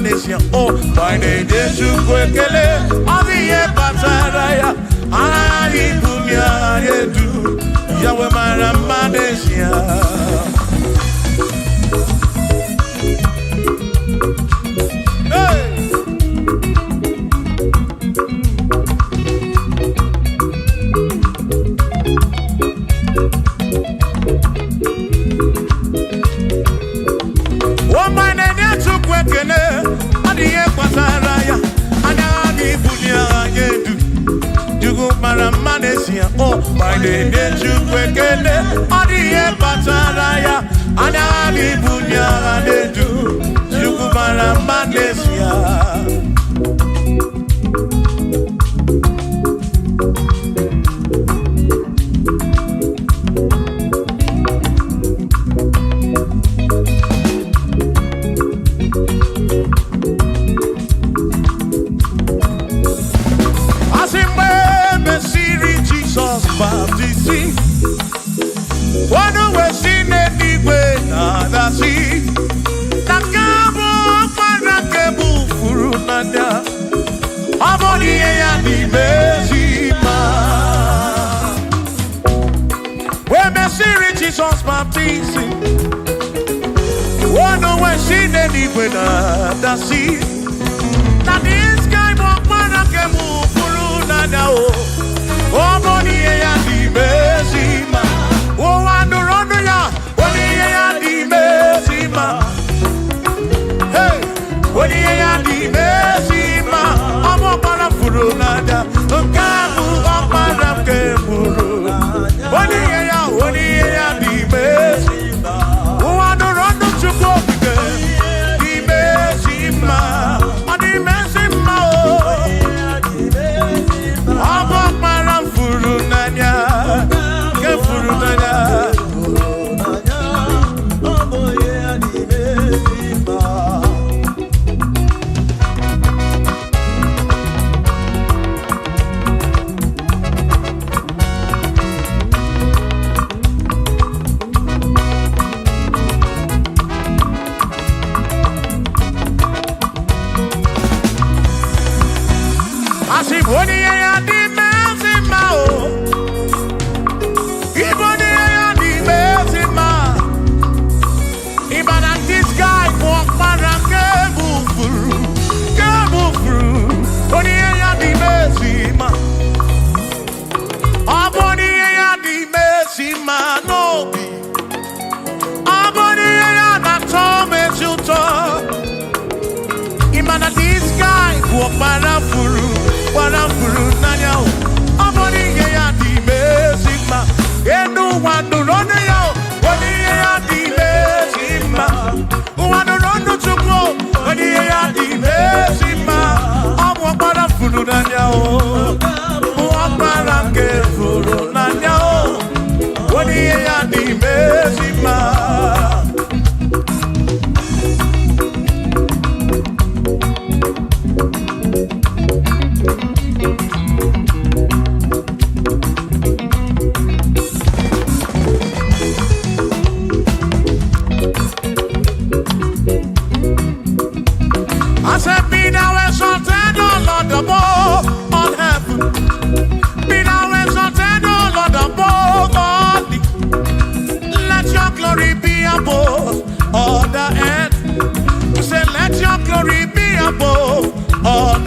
manesia oh by the Jesu kwekele aviye pataraya ai bunya yedu yawe mara manesia oh by the Jesu kwekele adiye pataraya anani bunya anedu yukumara manesia Jesus baptizing. Oh no, when she did it with the sea. Now this guy walk man I can move for now. Oh, money and the Bessima. Oh, I don't run ya. Money and the Bessima. Hey, money and the Bessima. I'm up on a furunada. Kamu up on a kemuru. Money and the Bessima. Oh, I don't run to go again. The Bessima. And the Bessima. I'm up on a furunada. Kefurunada.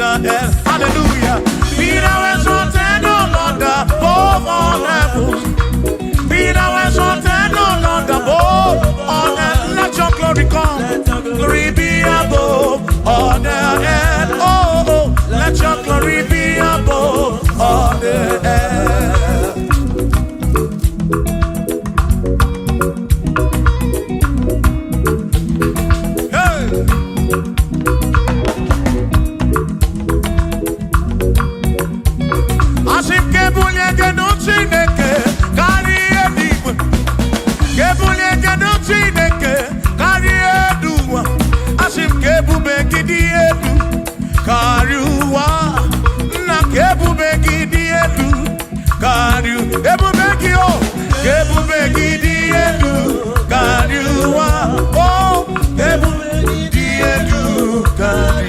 Hallelujah. Be thou exalted, O Lord, above all heavens. Be thou exalted, O Lord, above all earth. Let your glory come. Glory be above all the earth. Oh, oh, let your glory be above all the earth. God.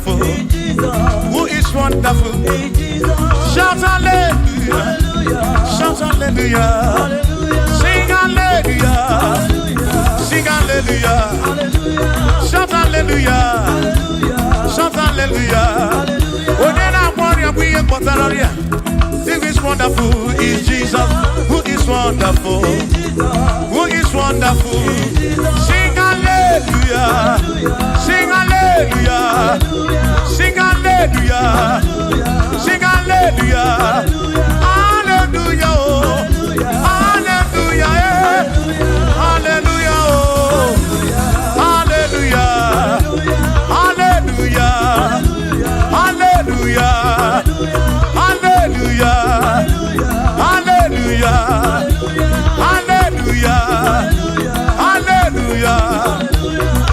wonderful? Who is wonderful? Shout hallelujah. Shout hallelujah. Sing hallelujah. Sing hallelujah. Shout hallelujah. Shout hallelujah. When I worry, we ain't got area. Who is wonderful is Jesus. Who is wonderful? Who is wonderful? Sing hallelujah. Sing hallelujah. Sing hallelujah. Sing hallelujah. Hallelujah. Hallelujah. Hallelujah. Hallelujah. Hallelujah. Hallelujah. Hallelujah. Hallelujah. Hallelujah. Hallelujah.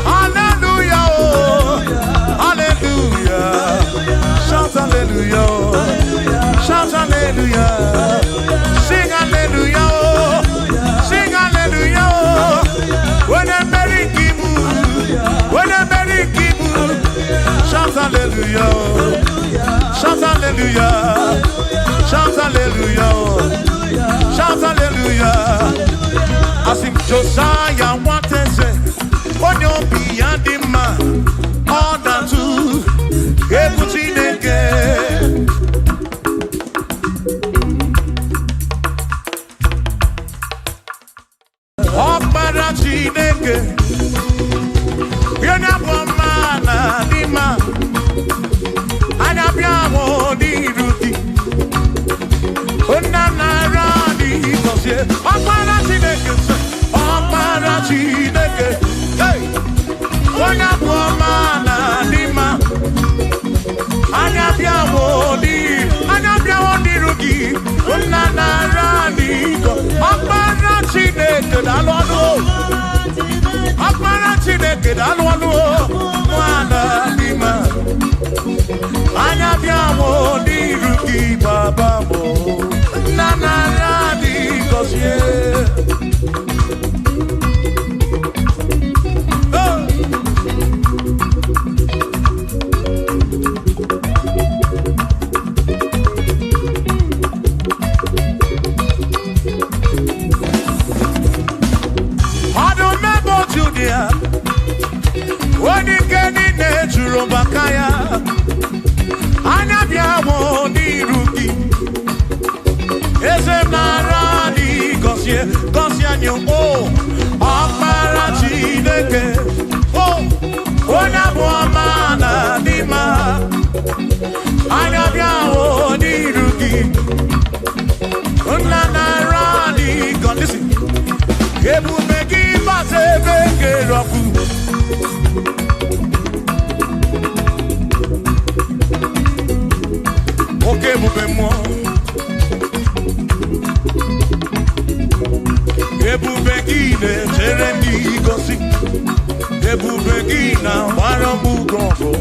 Hallelujah. Hallelujah. Shout hallelujah. Shout hallelujah. Sing hallelujah. Sing hallelujah. When I'm very gibu. When I'm very gibu. Shout hallelujah. Shout hallelujah. Shout hallelujah. Shout hallelujah. I sing Josiah what they say. On your beyond the man. All that too. Everything again. Opera Chineke. You're not one man, Nima. Anabiamo di Ruti. Unanarani, Kosie. Opera Chineke. Opera Chineke. Hey. You're not one man, Nima. Anabiamo di Ruti. Unanarani, Opera Chineke. Dalwano. Opera Chineke. Dalwano. Mwana Nima. Anabiamo di Ruki Babamo Nana di Gosie. I don't remember Judea when you get in there to Robakaya. Anabiamo di Ruki. Ese narani Gosie. Gosie nyo Opara Chineke. Ona buamana Nima. Anabiamo di Ruki. Una narani Gosie. Listen. Ebu megi base beke roku. Okay, mouvez-moi. Ebubegine, Jeremy Gossi. Ebubegina, Waramu Gongo.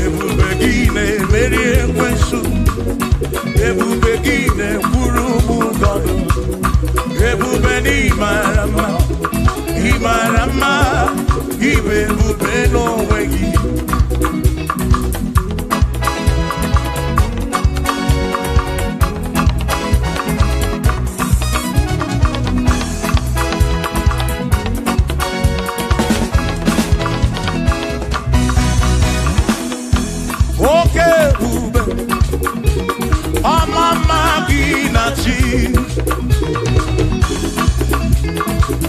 Ebubegine, Mary Wensu. Ebubegine, Kurumu Gondo. Ebubeni Marama. Imarama. Ibebubeno Wegi.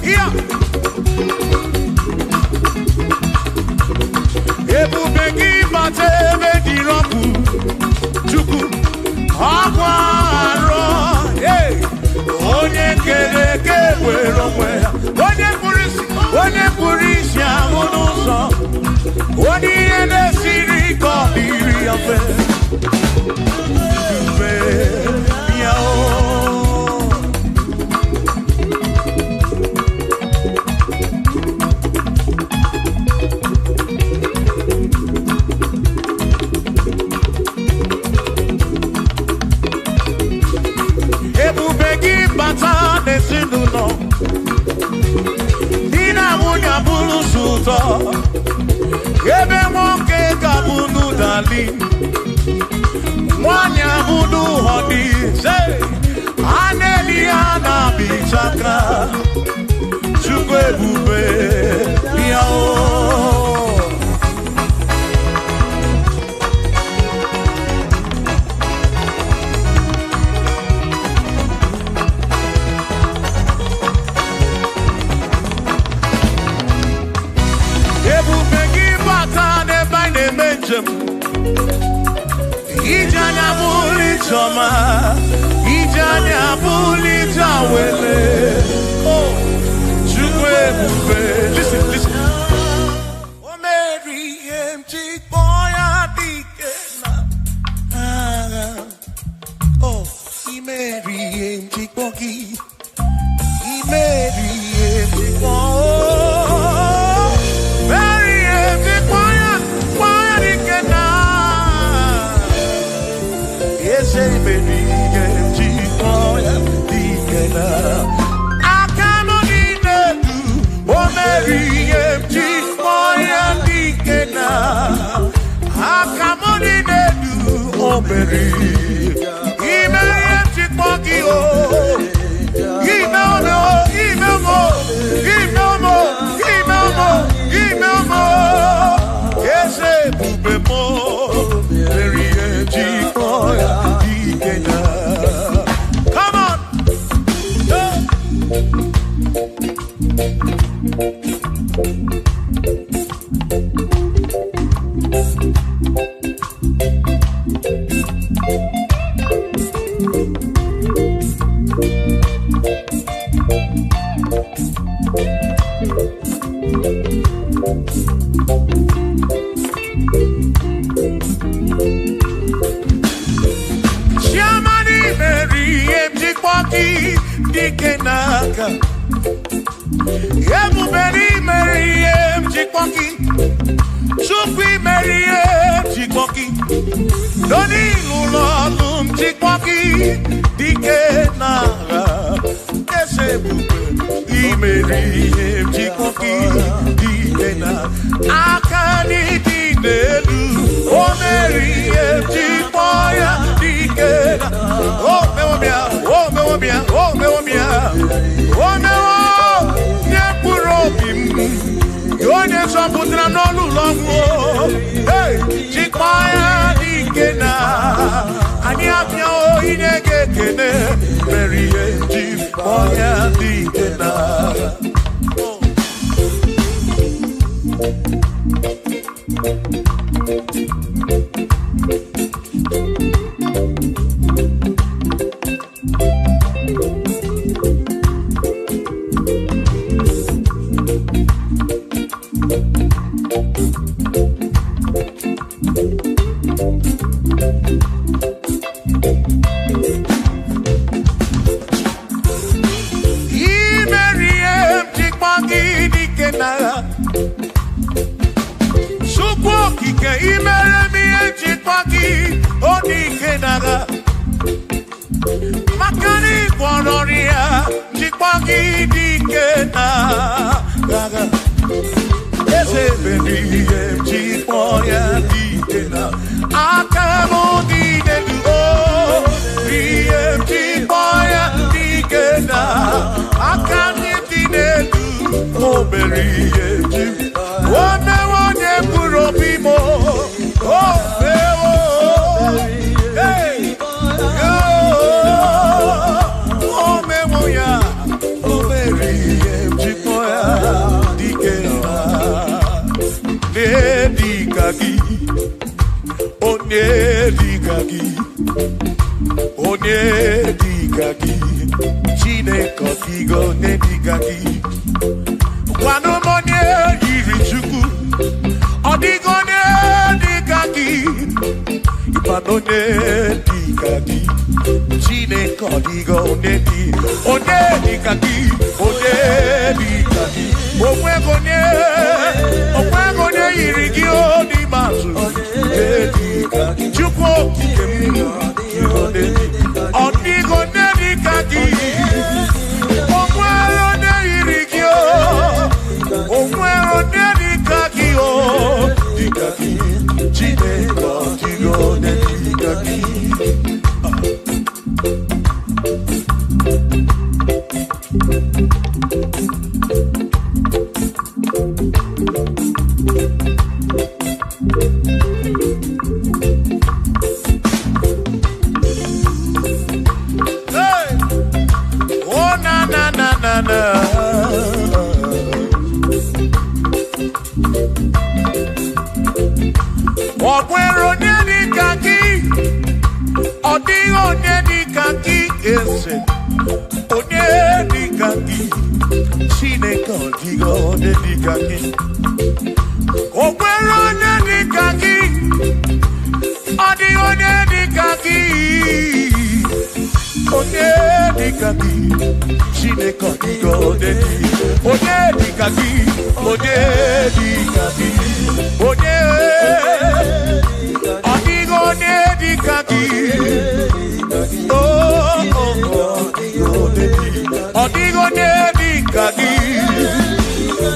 Yeah. Ebubegi batebe diroku chuku akwaro hey onye keleke wero mwe onye purisi ahunuso onye ene siri kobiri afe yao. Ebe moke kabu Magdalene. Mwanya budu hodi say Aneliana bichaka Chukwe bube yao. Ijanya buli choma, ijanya buli jawele. Oh, chukwe bube. Listen, listen. Oh, Mary, empty boy, adikena. Oh, Mary, empty bogi. Mary, empty boy. Mary, empty boy, adikena. Say baby, get boy, dikena. I cannot need you. Oh Mary, empty boy, dikena. I cannot need you. Oh Mary, Mary, empty boy, oh. Give no more, give no more, give no more, give no more, give no more. Yes, baby, more. Mary, empty boy. Come on. Dikenaka Yemu Mary Mary Jikpoki Chukwi Mary Jikpoki Doni Lulolum Jikpoki Dikenaka Ese Bube Mary Jikpoki Dikenaka Akani Dinelu Oh Mary Jikpoya Dikenaka Oh Mewomia Oh Mewomia Oh Mewomia Oh Mewomia Nyepurobim Yonye Samputra Nolu Longo Hey Chikpaya Dikena Anyapnya O Inege Kene Mary Chikpaya Dikena onye dịka gị eze, onye dịka gị Chineke, ọ dịghị onye dịka gị. O nwere onye dịka gị, ọ dịghị onye dịka gị, onye dịka gị Chineke, ọ dịghị onye dịka gị, onye dịka gị, onye ọ dịghị onye dịka gị. Ọ dịghị onye dịka gị,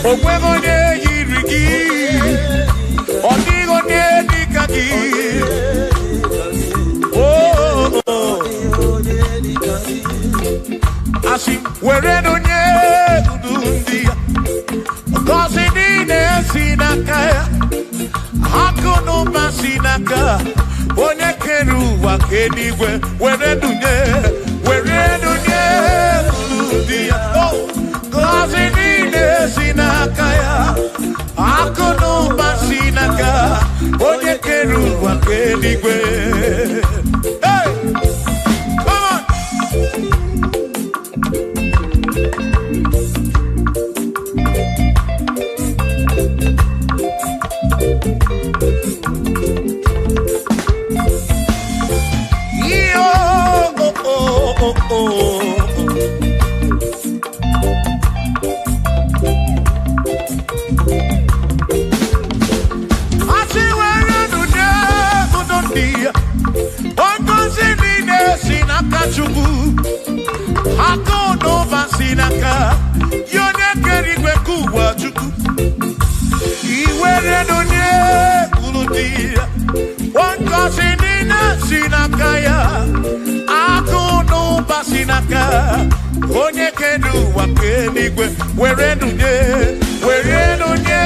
o nweghị onye yiri gị. Ọ dịghị onye dịka gị. Asị were onye ndu ndị ya, ngọzi niile si n'aka ya, akụ na ụba si n'aka onye kere ụwa ka eluigwe. Were dunye ndị ya, ngọzi niile si n'aka ya, akụ na ụba si n'aka onye kere ụwa ka eluigwe. Hey! Come on! Onye kere ụwa ka eluigwe. Were nunye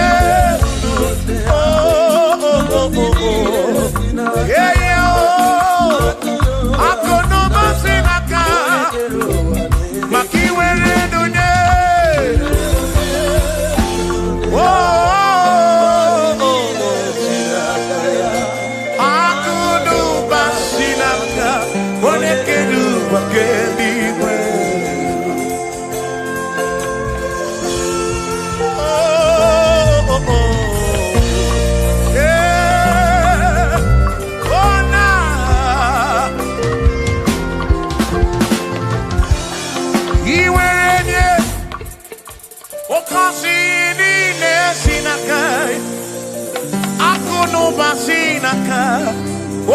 akụ n'ụba si n'aka maka iwere nunye. Akụ n'ụba si n'aka onye kere ụwa ka eluigwe.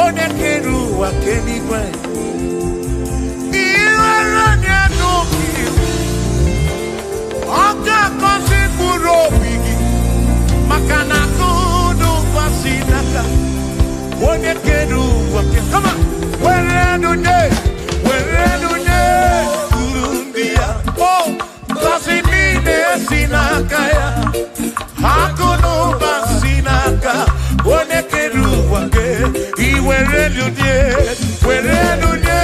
Onye kere ụwa ka eluigwe. Iwere onye n'obi ọ ga-agọzi mkpụrụ obi gị, maka na akụ na ụba si n'aka onye kere ụwa ka. Come on! Were nunye uru ndị ya, ngọzi niile si n'aka ya, akụ na ụba si n'aka onye kere ụwa ka. Were nunye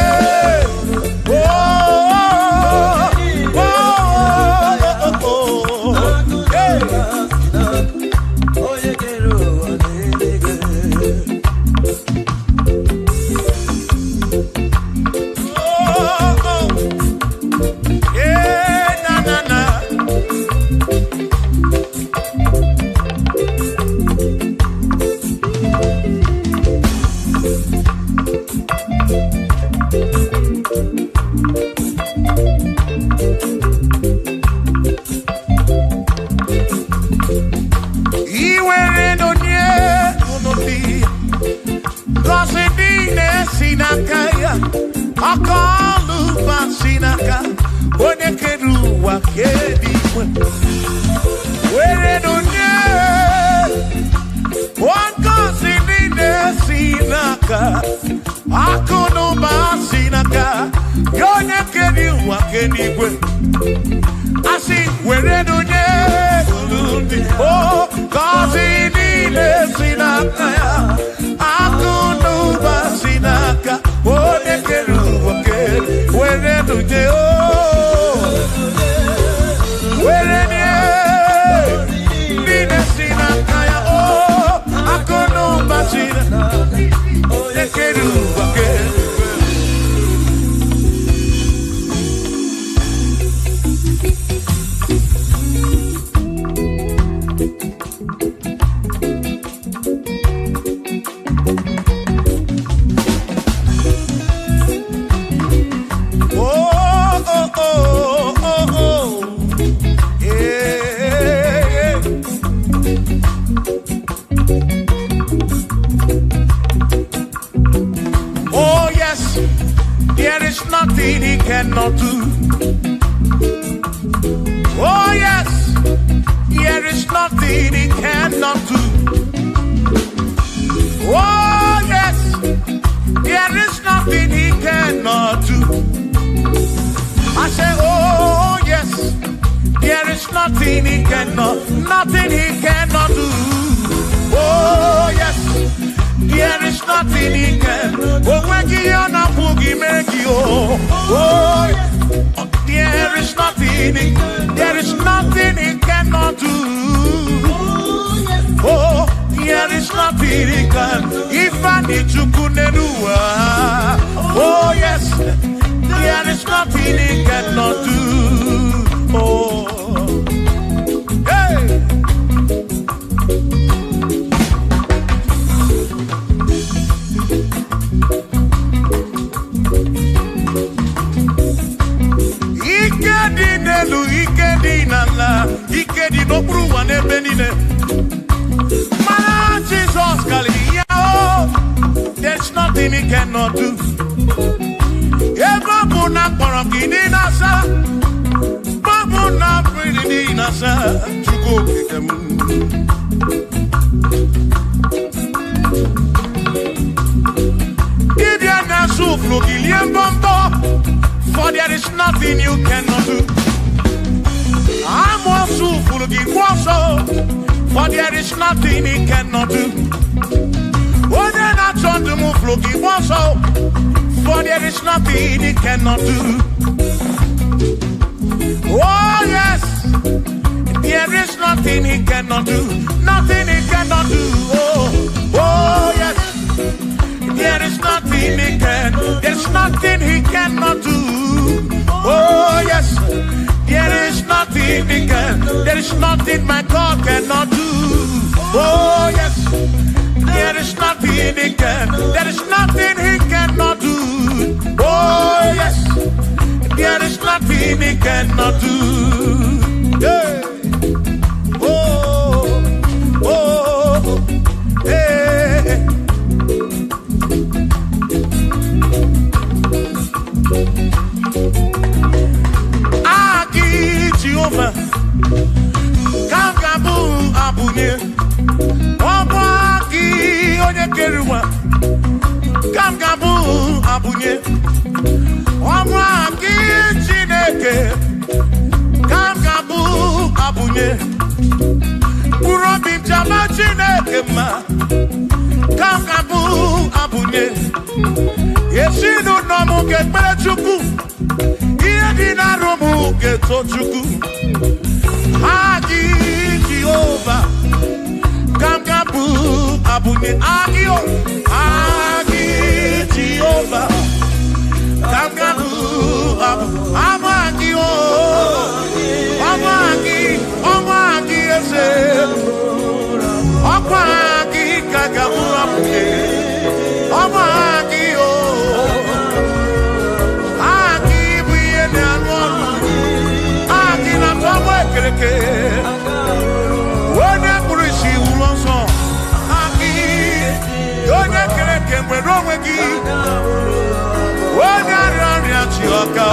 nothing he cannot do. Oh yes, there is nothing he cannot do. Oh yes, there is nothing he cannot do. I say, oh yes, there is nothing he cannot do. Oh yes, there is nothing he can. Oh when you are not boogie make you. Oh yes, there is nothing he cannot do. Oh, there is nothing he can. If I need to kunenua. Oh yes, there is nothing he cannot do. Oh, hey. Ikedi nala, ikedi no pruwa ne benine. Mana Jesus Kali, oh, there's nothing he cannot do. Eva buna korokini nasa, babuna pretty nasa, to go with them. If you're not so flogilian bombo, for there is nothing you cannot do. I'm also full of for there is nothing he cannot do. Oh, then I turn to move looking also, for there is nothing he cannot do. Oh, yes, there is nothing he cannot do. Nothing he cannot do. Oh yes, there is nothing he can. There's nothing he cannot do. Oh, yes. There is nothing he can. There is nothing my God cannot do. Oh, yes. There is nothing he can. There is nothing he cannot do. Oh, yes. There is nothing he cannot do. Yeah. Oh, oh, hey. Jehovah, Kangabu Abunye, Obaki Onyekeruwa, Kangabu Abunye, Obaki Chineke, Kangabu Abunye, Urobi Jama Chineke ma, Kangabu Abunye, Yesinu Nomu Ketmechuku. Romu geto chuku Agi Jehovah Kamgabu Abune Agio Agi Jehovah Kamgabu Amagio Amagi ese Amagi Kagabu Abune Amagio when I see Ulonso, Aki, Yona Kereke, when Romagi, when I run at Chioka,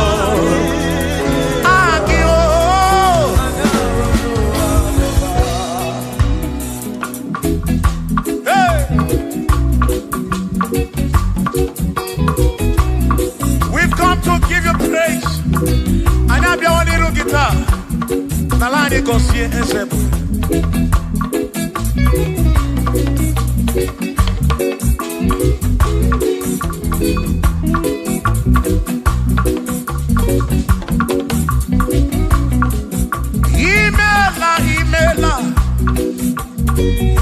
Aki, hey, we've come to give you praise, and I have your little guitar. Nalani konsie ensebu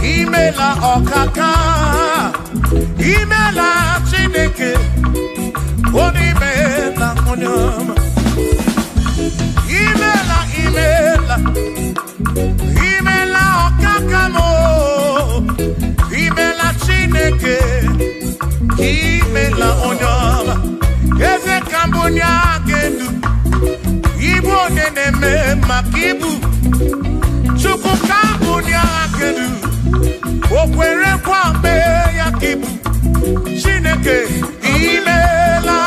Imela okaka Imela Chineke Onimela onyama Imela okakamo Imela Chineke Imela onyama Eze kambunya gendu Ibu neneme makibu Chuku kambunya gendu Okwere kwambe yakibu Chineke Imela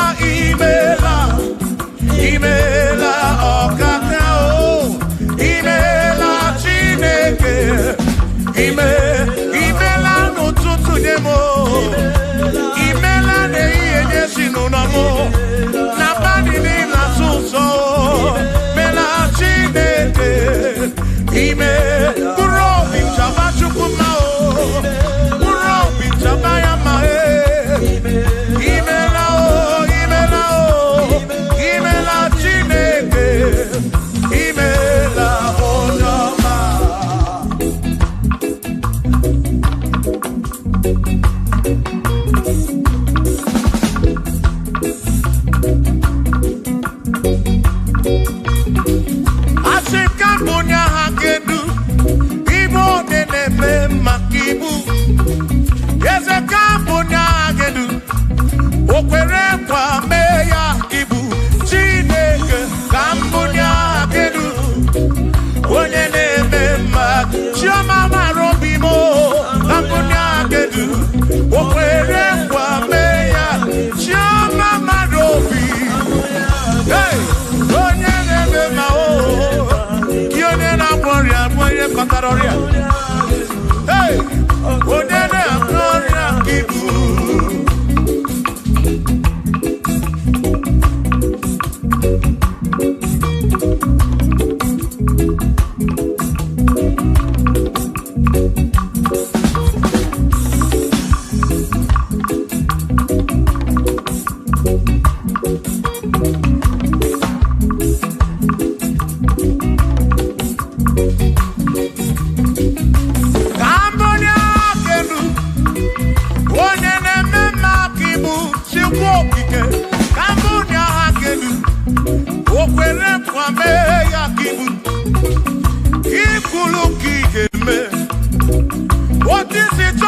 gloria. Hey, onene gloria kibu. What is it,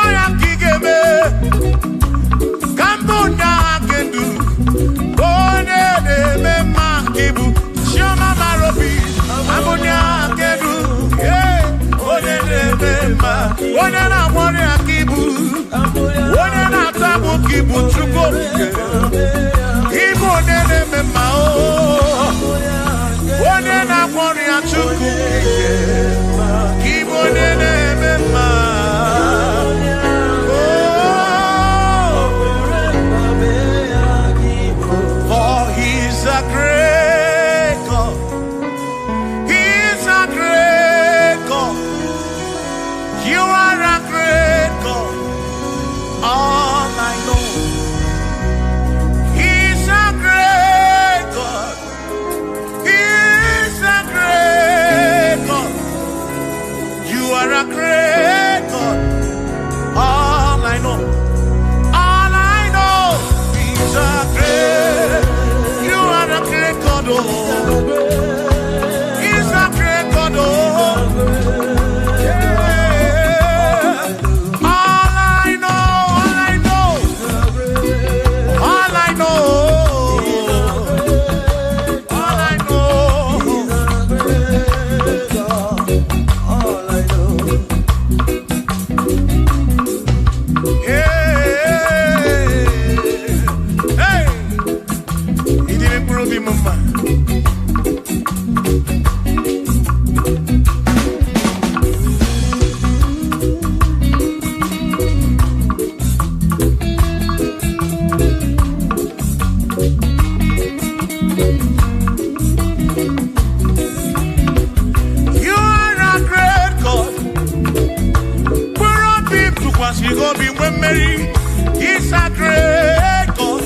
He's a great God.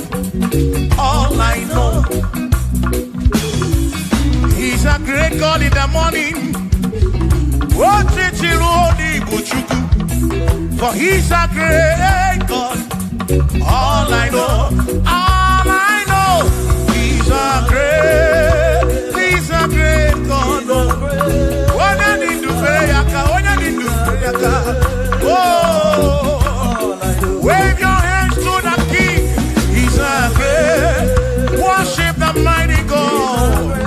All I know, He's a great God in the morning. For He's a great God. All I know, He's a great God. Oh, wave your hands to the King. He's a great. Worship the mighty God,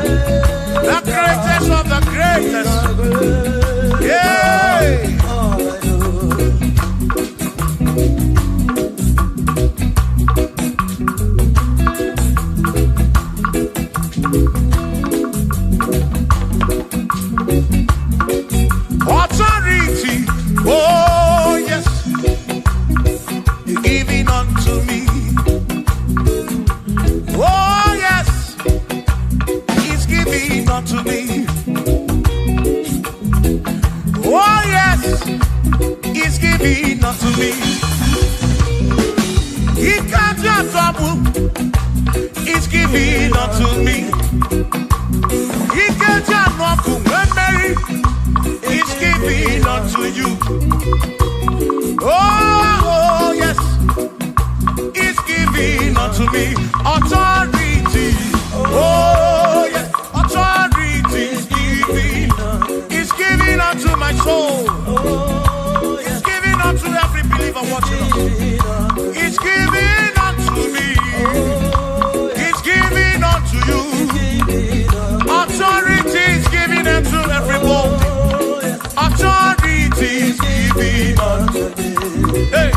the greatest of the greatest. Yeah. Authority, oh yes, you're giving unto me. Oh yes, He's giving unto me. Oh yes, He's giving unto me. He can't just trouble. He's giving unto me. He can't just trouble when Mary. He's giving unto you. Oh, yes. He's giving unto me authority. Oh, yes. Authority is giving. He's giving unto my soul. He's giving unto every believer watching us. He's giving unto me. He's giving unto you. Authority is giving unto everybody. Authority is giving unto me. Hey.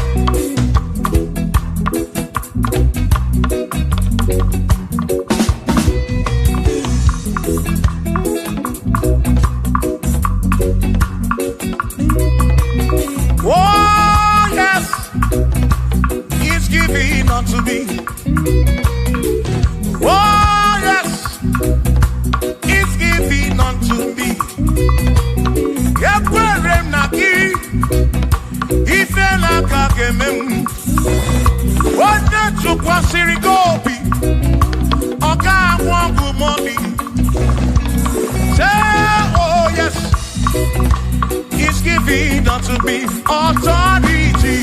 given unto me authority.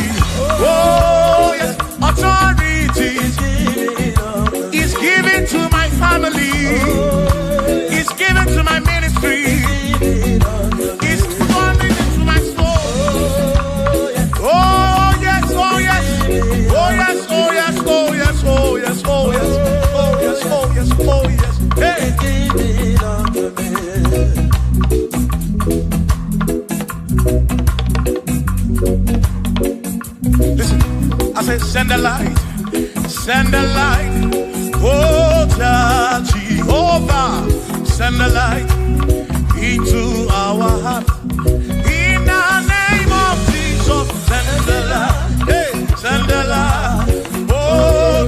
Oh, yes, authority is given to my family, is given to my ministry, is coming into my soul. Oh, yes, oh, yes, oh, yes, oh, yes, oh, yes, oh, yes, oh, yes, oh, yes, oh, yes, oh, yes. Hey. Listen, I said, send a light, oh Jehovah, send a light into our heart. In the name of Jesus, send a light, hey, send a light, oh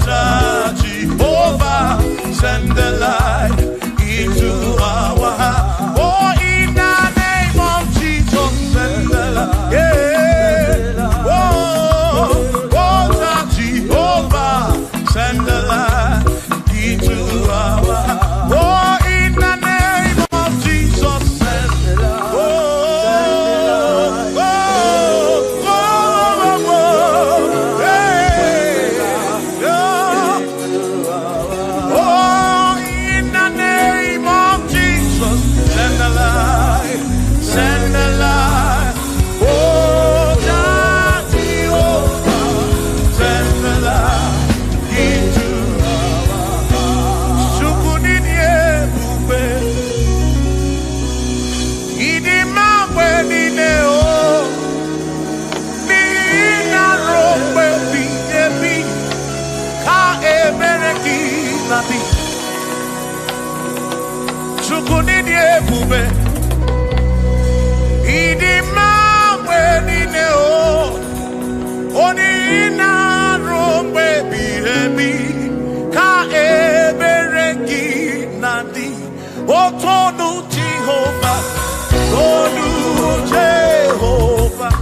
Jehovah, send a light into our heart. Oh, in the name of Jesus, send a light, yeah. Send the light into our heart. Oh, in the name of Jesus, send the light. Oh, in the name of Jesus, send the light, send the light. Oh, Jehovah, send the light. Chukunini ebube idima wenine o oni na rombe bihebi ka ebereki nadi otonu Jehovah, onu Jehovah.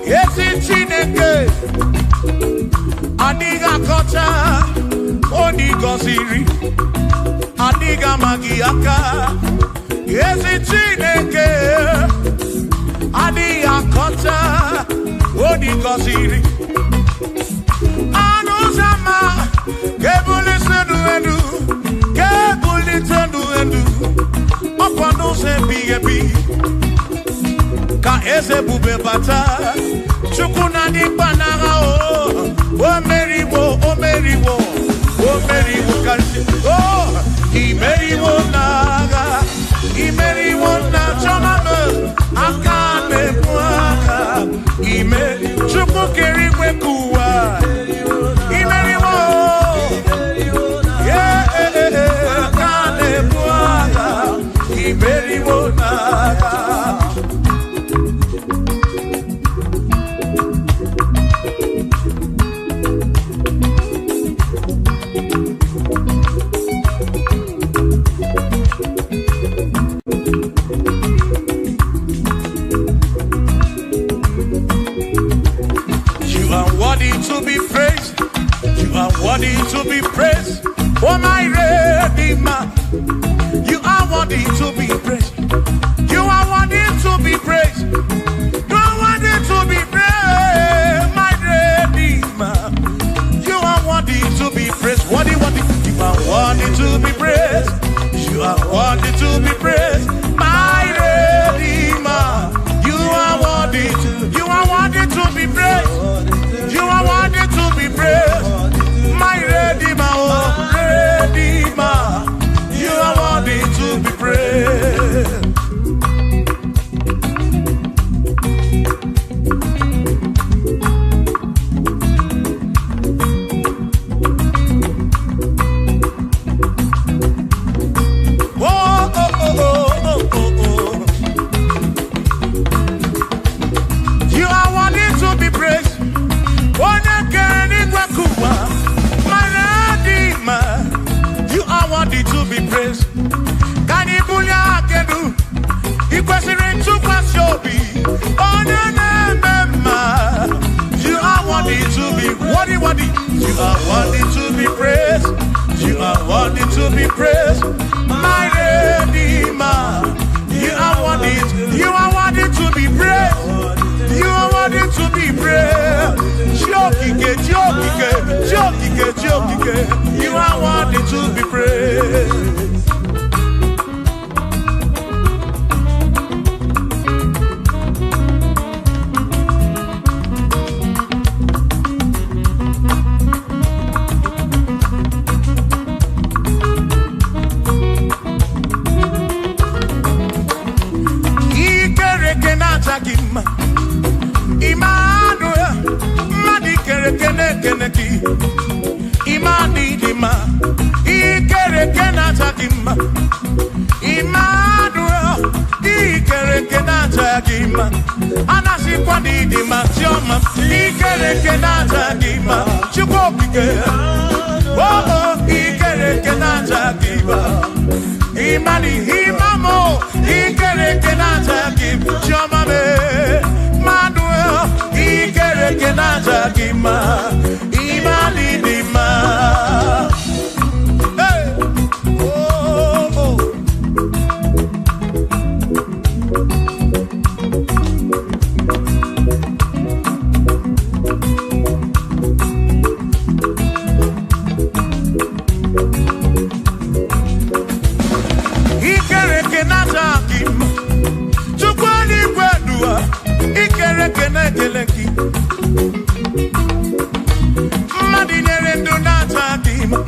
ezi Chineke adịghị akọcha onye gọziri adịghị amaghị aka ezi Chineke adịghị akọcha onye gọziri anụ ụzọ ama kebulite elu kebulite elu ọkwa n'ụzọ ebighị ebi ka eze bube bata Chukwu na dịkpa n'agha o meriwo karịsị imeriwo n'agha imeriwo na chọmame aka na-ebu aka Chukwu kere igwe ka ụwa imeriwo aka na-ebu aka imeriwo n'agha. To be praised, you are worthy to be praised. Oh my Redeemer, you are worthy to be praised. You are worthy to be praised. You are worthy to be praised, my Redeemer. You are worthy to be praised. Worthy. You are worthy to be praised. You are worthy to be praised, my Redeemer. You are worthy to be praised. You are worthy to be praised, my Redeemer, oh Redeemer. You are worthy to be praised. You are worthy to be praised. You are worthy to be praised. Can you pull your canoe? You question to pass your be. Oh, no. You are worthy to be worthy. You are worthy to be praised. You are worthy to be praised. My Redeemer. You are worthy to be praised. You are worthy to be praised. Jokike. You are worthy to be praised. Imani dima, ikere kenata gima. Emmanuel, ikere kenata gima. Anasi kwani dima choma, ikere kenata gima. Chukopike, oh, ikere kenata gima. Imani himamo, ikere kenata gima. Choma me, Emmanuel, ikere kenata gima. Imani dima. Hey, oh. Ikere kenata gima. Chukwani kwedua, ikere kenekeleki. Madinere ndunata gima.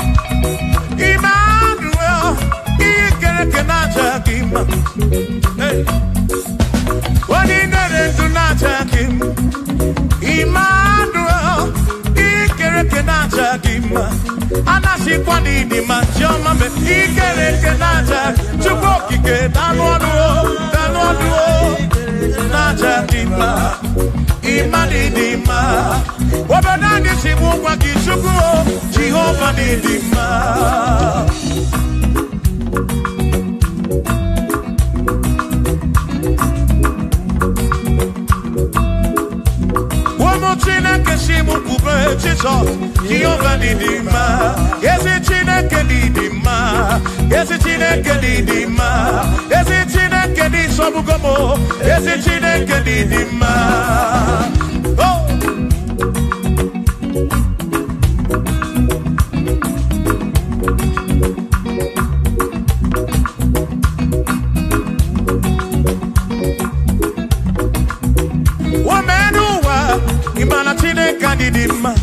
Emmanuel, ikere kenata gima. Hey, Madinere ndunata gima. Emmanuel, ikere kenata gima. Anasi kwani di machoma me ikere kenata. Chukokike danwaduo. Nata dima, imani dima. Wabanani simu kwa kishukuo, Jehovah ni dima. Jesus, Jehovah Didima, yes it Chineke Didima, yes it Chineke Didima, yes it Chineke Di Sobugomo, yes it Chineke Didima. Oh. Imana Chineke Didima.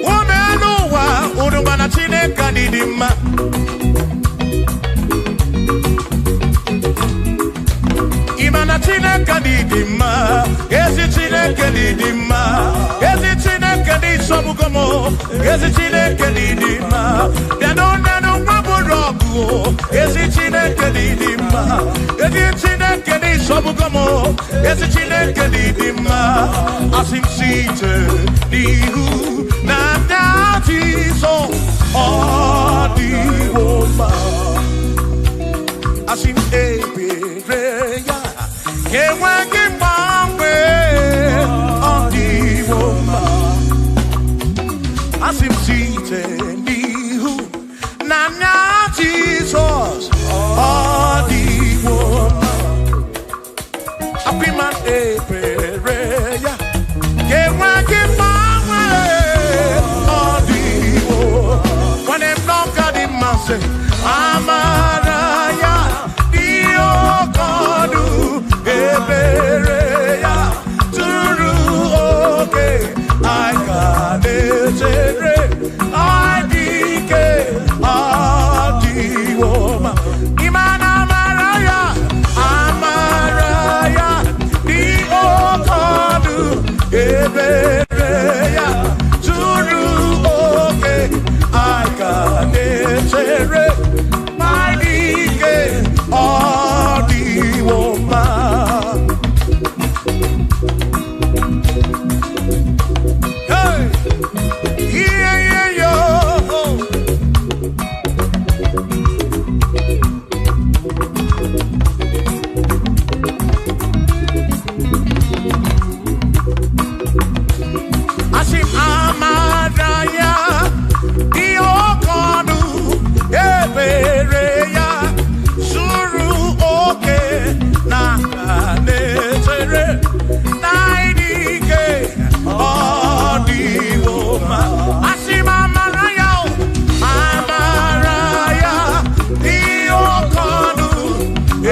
Womenuwa Udumana Chineke Didima. Imana Chineke Didima. Ezi Chineke Didima. Ezi Chineke Di Sobugomo. Ezi Chineke Didima. Bianonenu Maburogu. Ezi Chineke Didima. Ezi Chineke Di Sobugomo. Ezi Chineke Didima. As him seated, Dihu, Nana Jesus, all the woman. As him prayer, can work in my way, all the woman. As him seated, Dihu, Nana Jesus, all the woman. Happy man, prayer. Get work in my way, all the world. When them knock at the mountain, Amaraya, Dio Kodu, Ebereya, Turu, okay, I got it, I decay, all the woman. Imana Maraya, Amaraya, Dio Kodu, Ebereya, Turu, okay, I got it, my decay, all the woman. Hey, yeah, yeah, yo. Asim Amadaya, Dio Kodu, Ebereya, Suru, okay, Nakanetere, Naidike, all the woman. Asim Amaraya, Amaraya, Dio Kodu,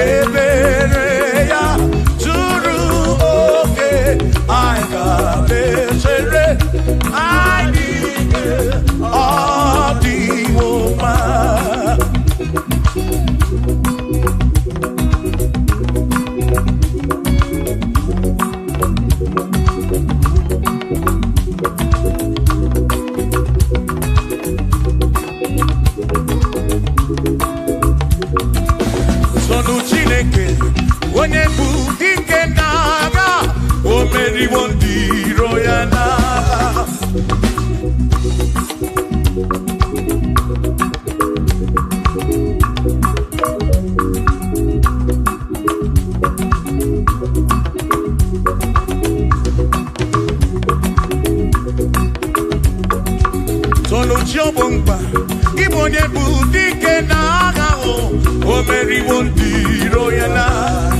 Ebereya, Suru, okay, I got it. I need all the woman. Sonu Chineke, onye bu dike naga, o meri wondiro ya na. Sonu Chiobongba, Ibonye Budike Naga, O Mary Wondiro Yana,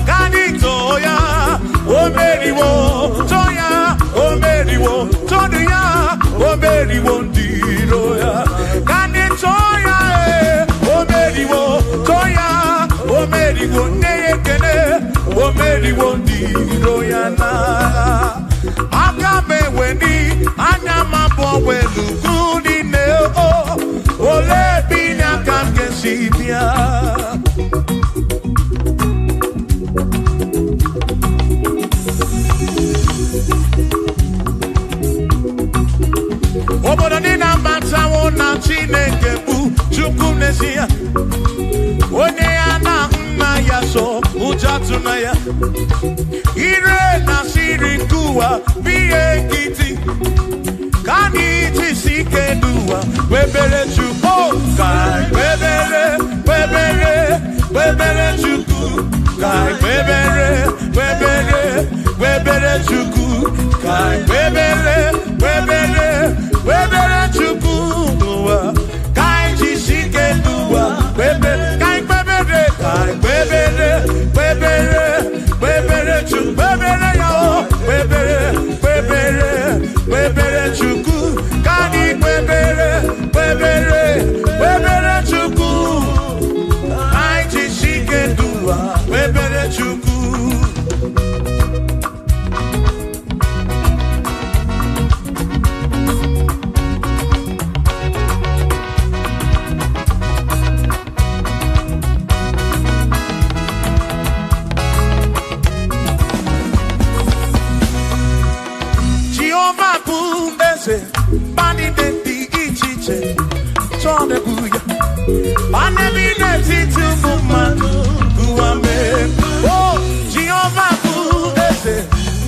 Kanitoya, O Mary Wo, Toya, O Mary Wo, Toya, O Mary Wondiro Ya, Kanitoya, O Mary Wo, Toya, O Mary Wo, Nekene, O Mary Wondiro Yana. Agabe Wendy, Anyama Bowelu, Gudi Neo, Ole Bina Kankesibia. Obodonina Matawona Chineke Bu, Chukumnesia, Oneana Naya So, Ujatunaya, Ire Nasiri Kua, Biekiti, Kaniti Sikedua, Webele Chuko, Kai, Webele Chuku, Kai, Webele eze bani de di ichiche chone buya anebi de titu mumanu guame oh Jehovah bu eze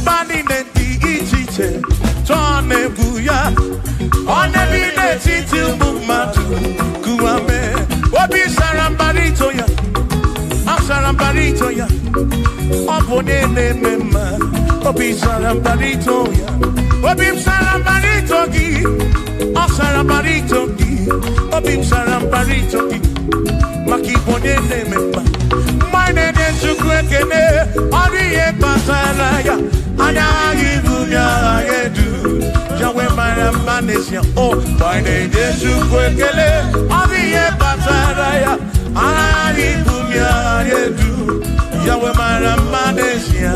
bani de di ichiche chone buya anebi de titu mumanu guame obi sarambarito ya asarambarito ya opone ne mema obi sarambarito ya obi sarambarito gi asarambarito gi obi sarambarito gi makipone ne mema mine de chukwekene oriye pasara ya anya gibunya yedu jawe mara manesia oh mine de chukwekele oriye pasara ya anya gibunya yedu jawe mara manesia.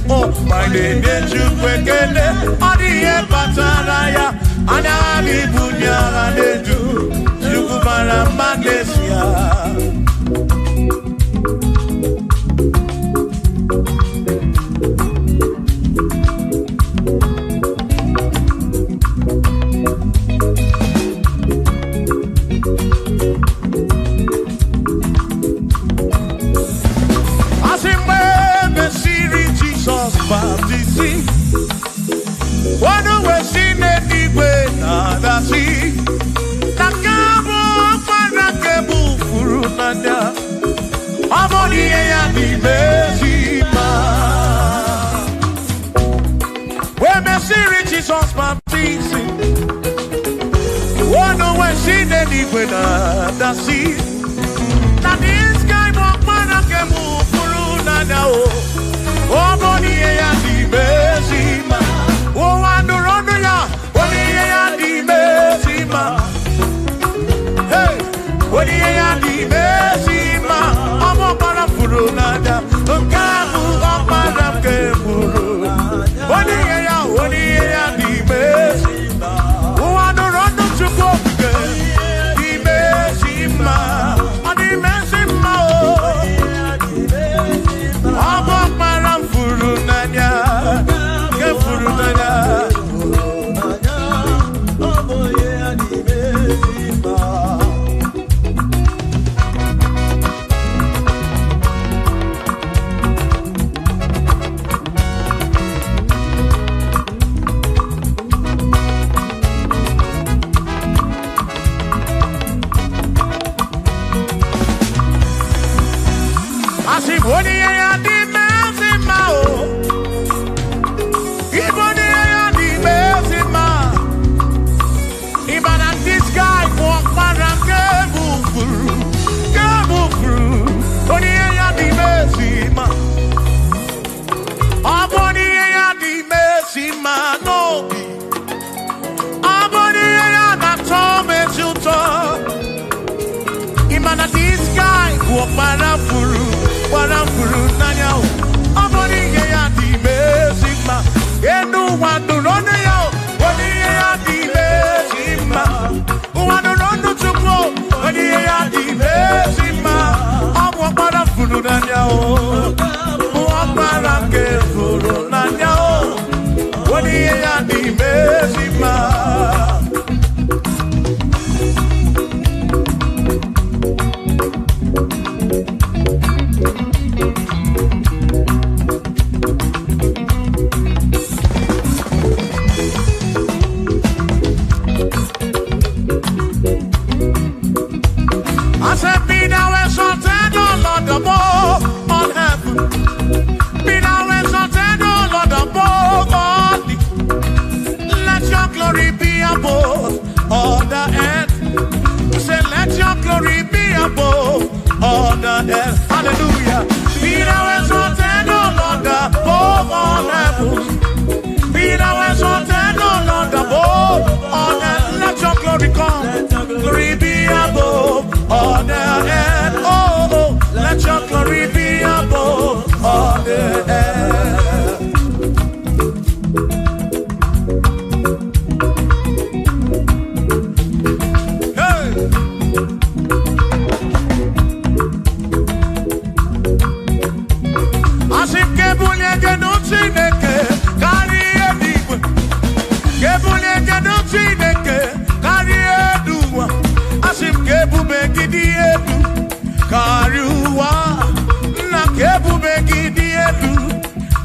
Oh, my name is Chukwekele, Odiye Pataraya, Anabi Bunya Anedu, Chukwumara Manesia. Para furu nanya, abodi ya di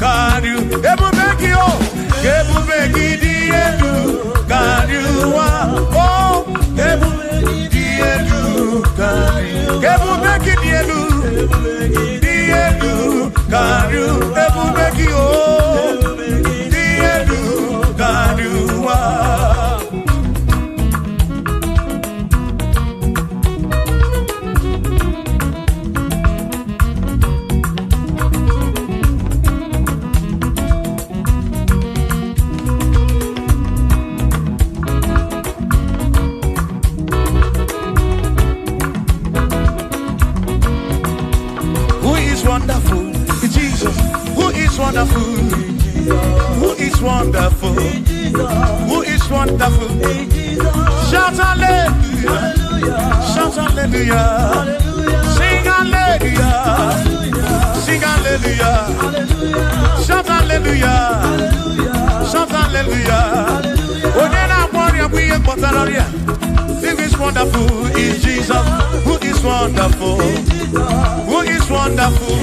Kariu, ebubeki o, ebubeki dielu, kariu wa, oh, ebubeki dielu, kariu, ebubeki dielu, dielu, kariu, ebubeki o, dielu, kariu wa. Wonderful, Jesus. Who is wonderful? Who is wonderful? Who is wonderful? Shout hallelujah! Shout hallelujah! Sing hallelujah! Sing hallelujah! Shout hallelujah! Shout hallelujah! Who is wonderful is Jesus. Who is wonderful? Who is wonderful?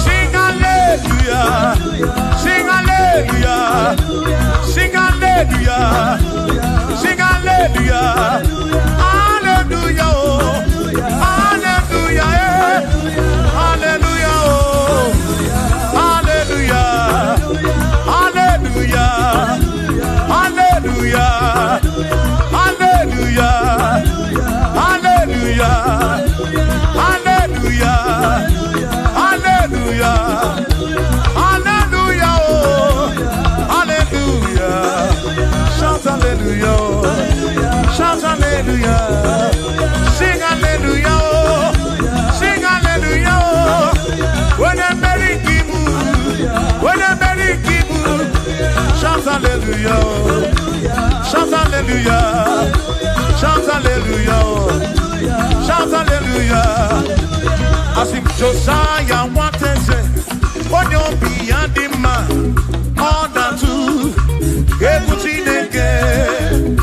Sing hallelujah! Sing hallelujah! Sing hallelujah! Sing hallelujah! Hallelujah! Hallelujah! Hallelujah! Hallelujah! Hallelujah! Hallelujah! Hallelujah! Hallelujah! Hallelujah! Hallelujah! Hallelujah! Oh, hallelujah! Shout hallelujah! Shout hallelujah! Sing hallelujah! Sing hallelujah! When I'm very kibu, when I'm very kibu, shout hallelujah! Shout hallelujah! Shout hallelujah! Shout hallelujah! As if Josiah wanted to say, on your beyond the man, all that to everything again.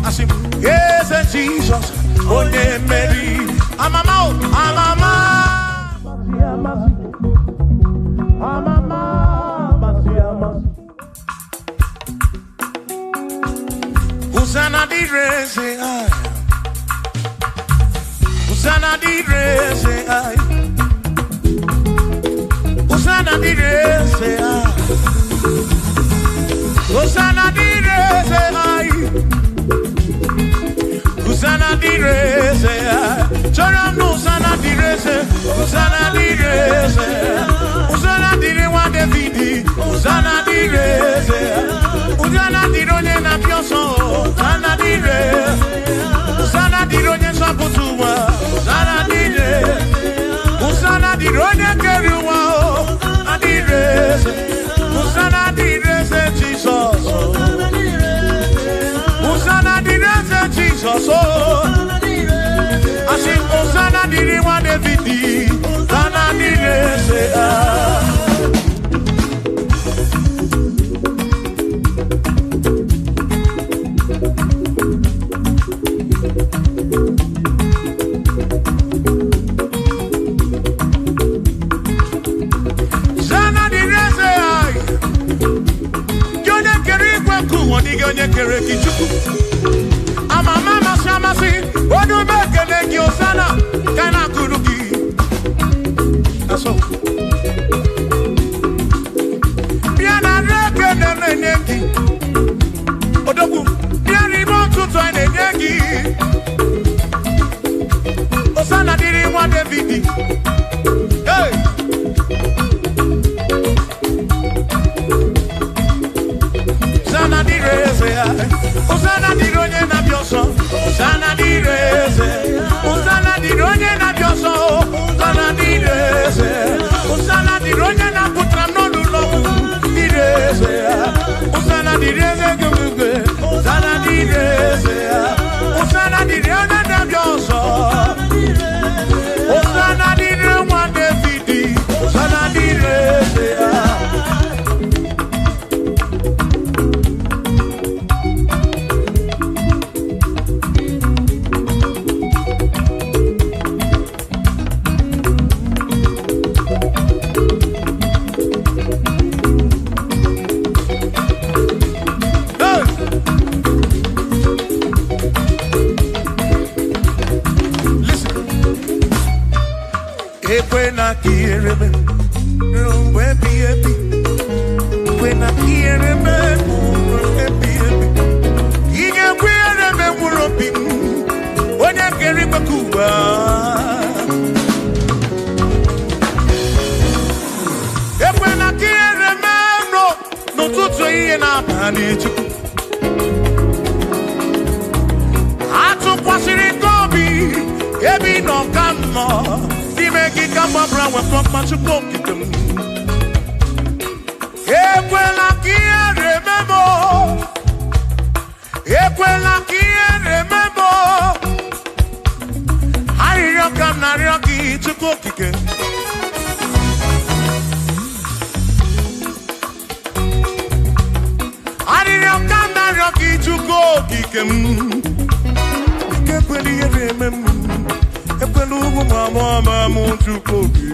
I say, yes, Jesus, oh, yeah, Mary. Hosanna di re, say I. Hosanna di re, say I. Hosanna di re, say I. Hosanna di re, say I. Hosanna di re, say I. Chora no Hosanna di re, say. Hosanna di re, say I. Hosanna di re wa David. Hosanna di re, say I. Hosanna di ronye na pioso. Hosanna di re. Hosanna di ronye saputuwa. Hosanna di re. Hosanna di ronye keruwa. Hosanna di re, Hosanna di re, say Jesus. Hosanna di re, say Jesus. I sing Hosanna di re wa David. Hosanna di re, say That's all. When I hear him, when I hear him, he can queer him and when I get him a Cuba. When I hear him, no to say in our manage. I took what's in Gobi, every no come more. Make it come up around with from much of them. Equela kia remember. Equela kia remember. I come na rocky to cook again. I come na rocky to cook again. Equela remember. Mama, to cookie.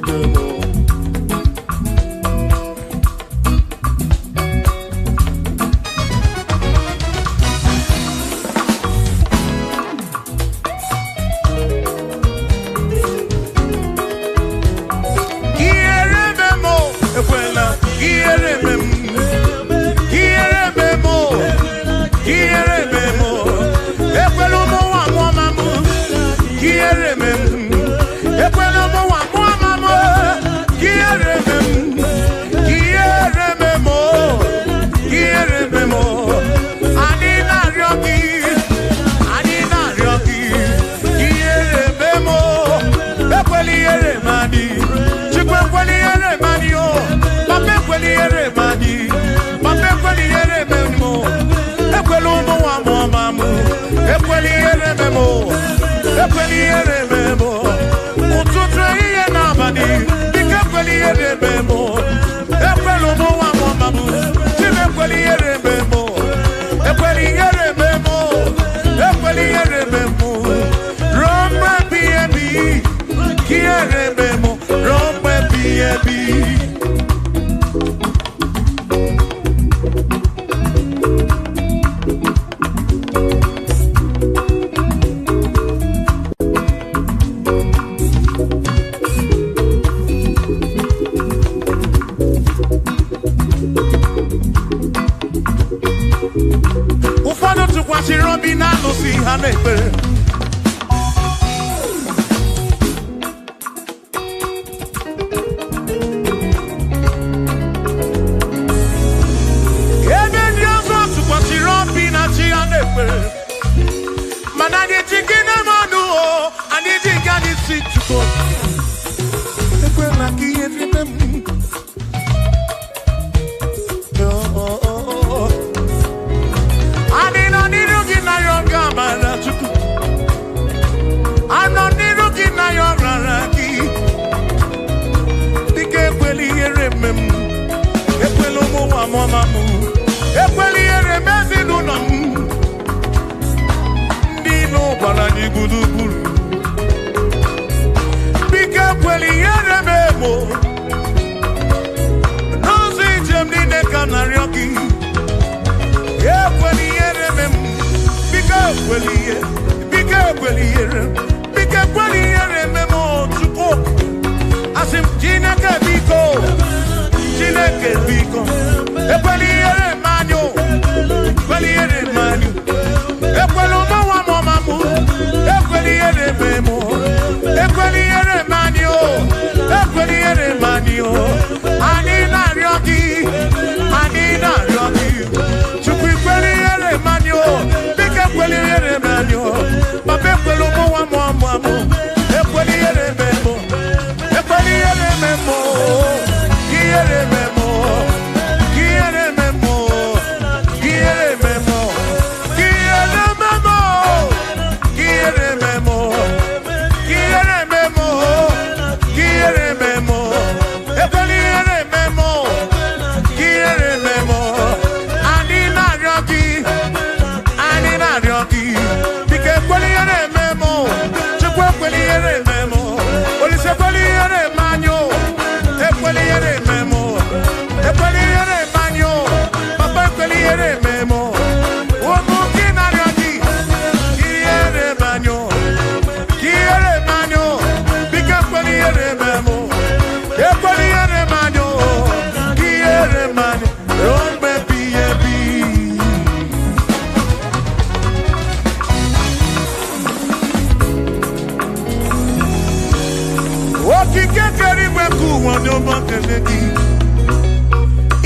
kekere igwe ka ụwa n'ọma kele gị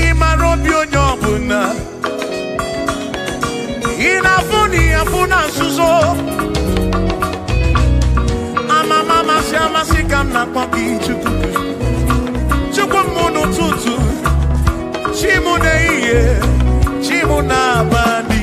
ịmara obi onye ọbụla ị na-afụ na ịyafụ na nzuzo amama amasị amasị ka m na-akpọ gị Chukwu Chukwu m n'ụtụtụ chi m n'ehihie chi m n'abalị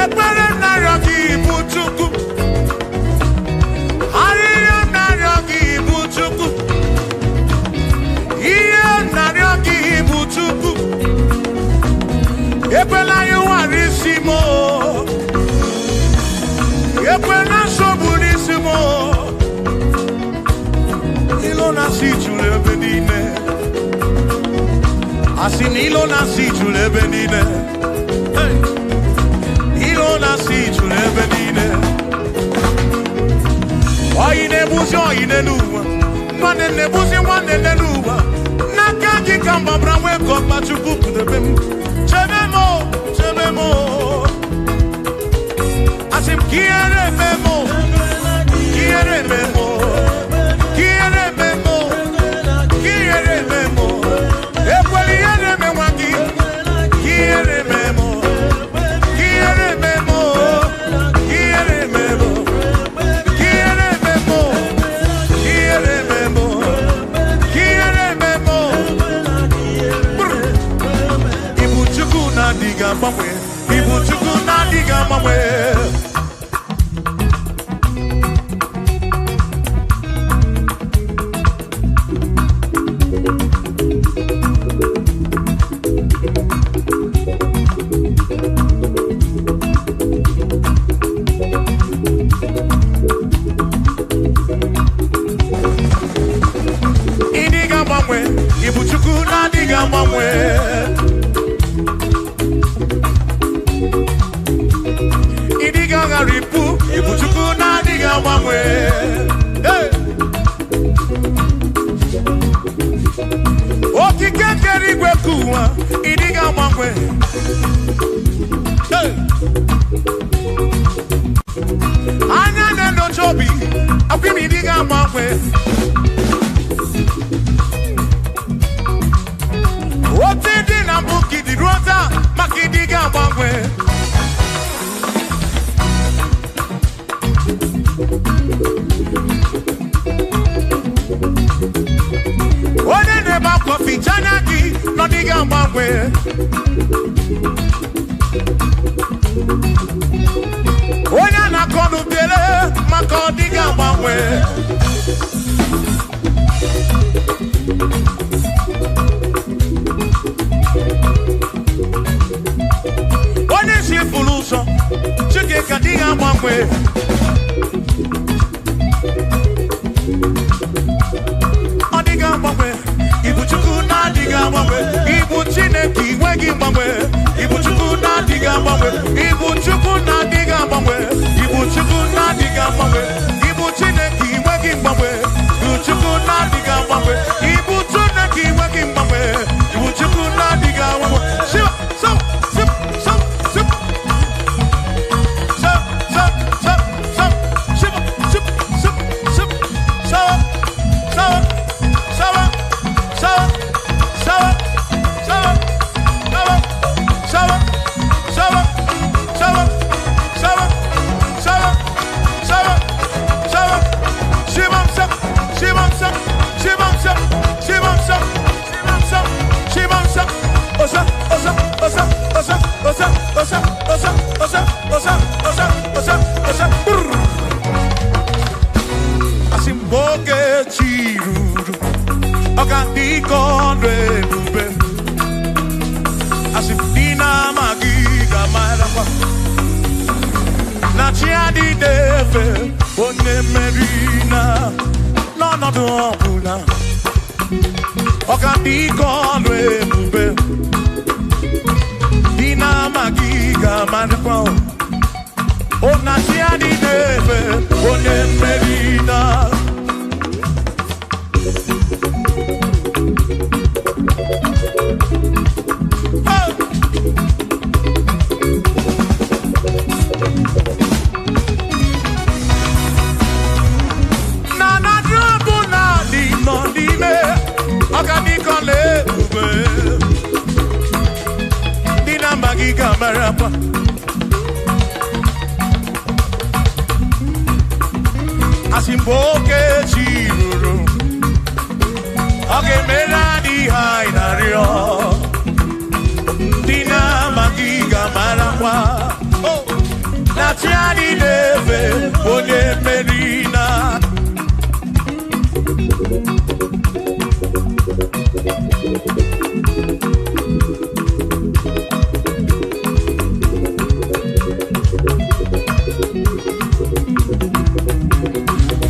ekpere narịọ gị bụ Chukwu arịrịọ narịọ gị bụ Chukwu ihe narịọ gị bụ Chukwu ekwela ya ụwara isi m ekwela nsogbu n'isi m ilo na-asị juru ebe niile asị na ilo na-asị juru ebe niile na-asị juru ebe niile oyi na-ebuzi oyi n'elu ụwa nwanne na-ebuzi nwanne n'elu ụwa n'aka gị ka mgbabara nwee ka ọkpa Chukwu pụdebe m chebe m chebe m asị m ka ihere eme m ka ihere eme m ka ihere eme m ka ihere eme m ekwela ihere eme nwa gị ka ihere eme m Ibu Chukwu na-adịghị agbanwe ịdịghị agbanwe Ibu Chukwu na-adịghị agbanwe ripu Ibu Chukwu na-adịghị agbanwe okike kere igwe ka ụwa ịdịghị agbanwe anya na-enyocha obi akwụ m ịdịghị agbanwe otu dị na mbụ ka ịdị ruo taa maka ịdịghị agbanwe onye na-ebe akwa ficha anya gị n'ọdịghị agbanwe onye na-akọ n'ubele maka ọdịghị agbanwe onye si fụrụ ụzọ Chike ka dịghị agbanwe Ibu Chukwu na-adịghị agbanwe Ibu Chineke inweghị mgbanwe Ibu Chukwu na-adịghị agbanwe Ibu Chukwu na-adịghị agbanwe Ibu Chukwu na-adịghị agbanwe Ibu Chineke inweghị mgbanwe Ibu Chukwu na-adịghị agbanwe Ibu Chineke inweghị mgbanwe Ibu Chukwu na-adịghị agbanwe Asimboke chiruru Oge meradi hainario Dina magiga marakwa Na tiani neve Onye merina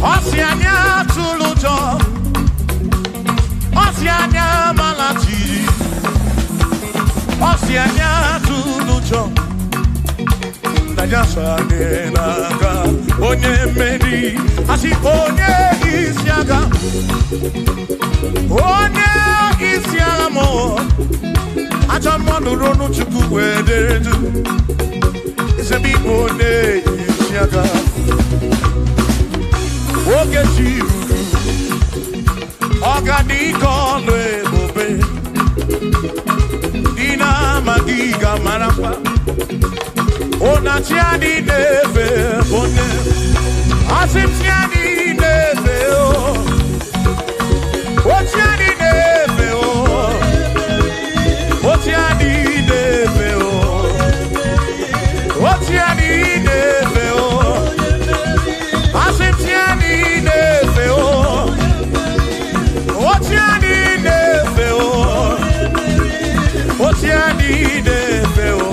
Osianya tulujo Osianya malati Osianya tulujo Najasane naga Onye meri Asi onye isiaga Onye isiaga mo Achamono ronu chuku wederedu Isebi onye isiaga Oge chiruru Organico lebobe Dina magiga marapa Ona tiani neve bone Asim tiani neve o O tiani neve o O tiani neve o O tiani neve o Asim tiani neve o O tiani neve o O tiani neve o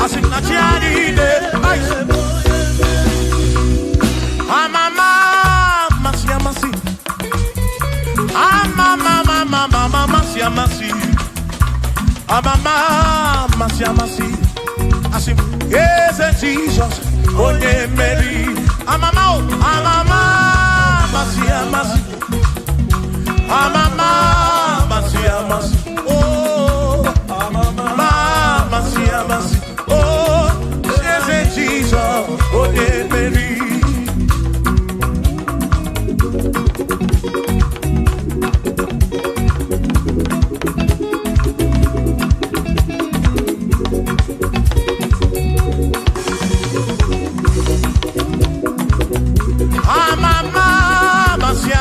Asim na tiani neve Amama masi amasi Amama mama masi amasi Amama masi amasi Asim yes Jesus Onye meri Amama Amama masi amasi Amama masi amasi Oh Amama masi amasi Oh yes Jesus Onye meri Amasi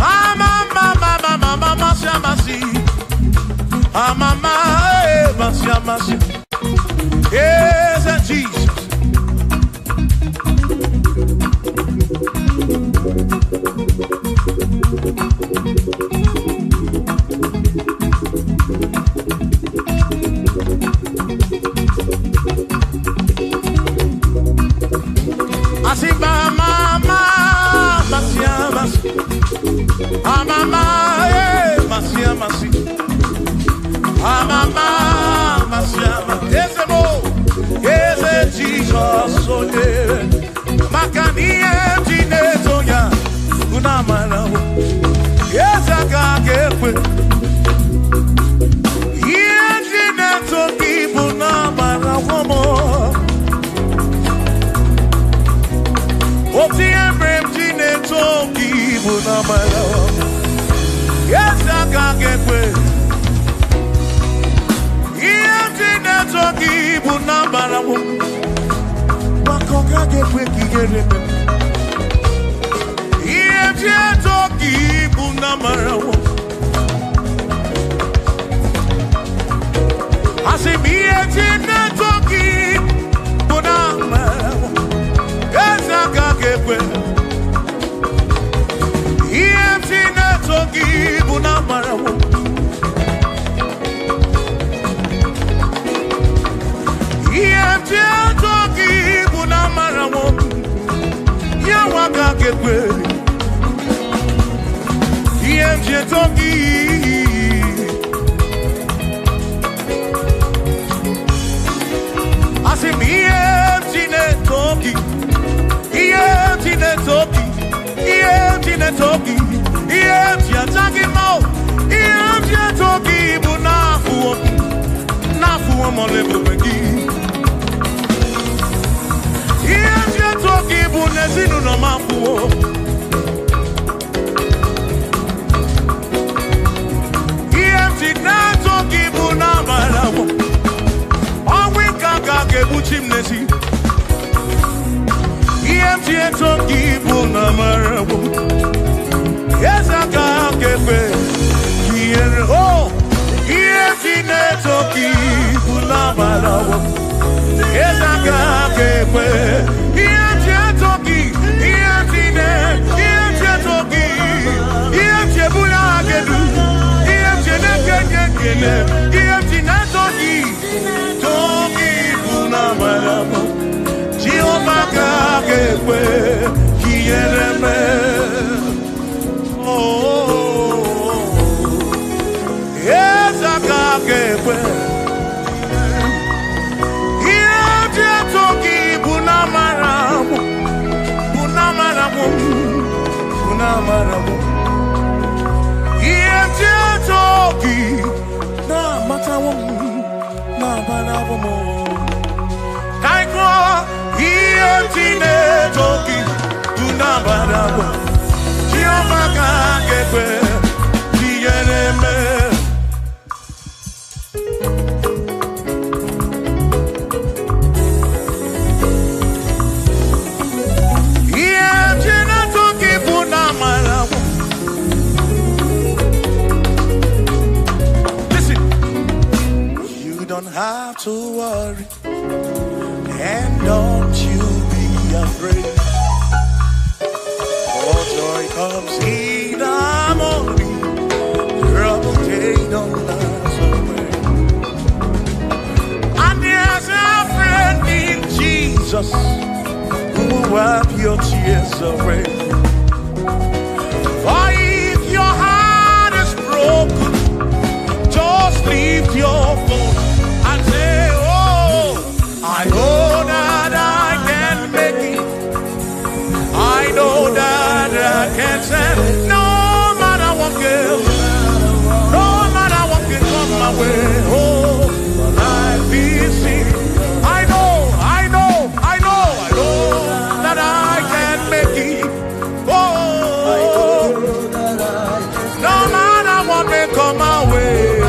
Amama masi amasi Amama masi amasi Yes Jesus Asimba mama masi amasi Amama masi amasi Amama masi amasi Ese mo Ese Jesus oye Makani ejine toya Unamana Ese kakekwe Ejine toki Unamana womo Oti emrem jine toki Unamana Ese kakekwe Ejine toki Unamana womo Makonga gekwe kigereme Ejine toki Unamana womo Asimi ejine toki Unamana womo Ese kakekwe Ejine toki Unamana womo Ejine toki Unamana womo Yawaka gekwe Ejine toki Asimi ejine toki Ejine toki Ejine toki Ejine toki mo Ejine toki Bunafu Nafu mo lebo begi nezinu no mafuo. EMT na toki buna malawo. Awi kaka kebuchim nezi. EMT toki buna malawo. Yes aka kepe. Kiere oh. EMT na toki buna malawo. Yes aka kepe. EMT toki. EMT ne. EMT toki. EMT buna kedu. EMT na toki buna malawo. Jehovah kakekwe kiyereme. Oh, yes kakekwe. EMT toki buna malawo. Buna malawo. Buna malawo. EMT toki na matawo na banawo mo kaiko EMT ne toki na banawo Jehovah kakekwe kiyereme. EMT na toki buna malawo. Don't have to worry, and don't you be afraid. For joy comes in the morning, trouble day don't last away. And there's a friend in Jesus who will wipe your tears away. For if your heart is broken, just lift your voice. I know that I can make it. I know that I can stand. No matter what comes, no matter what can come my way. Oh, life is easy. I know that I can make it. Oh, no matter what may come my way.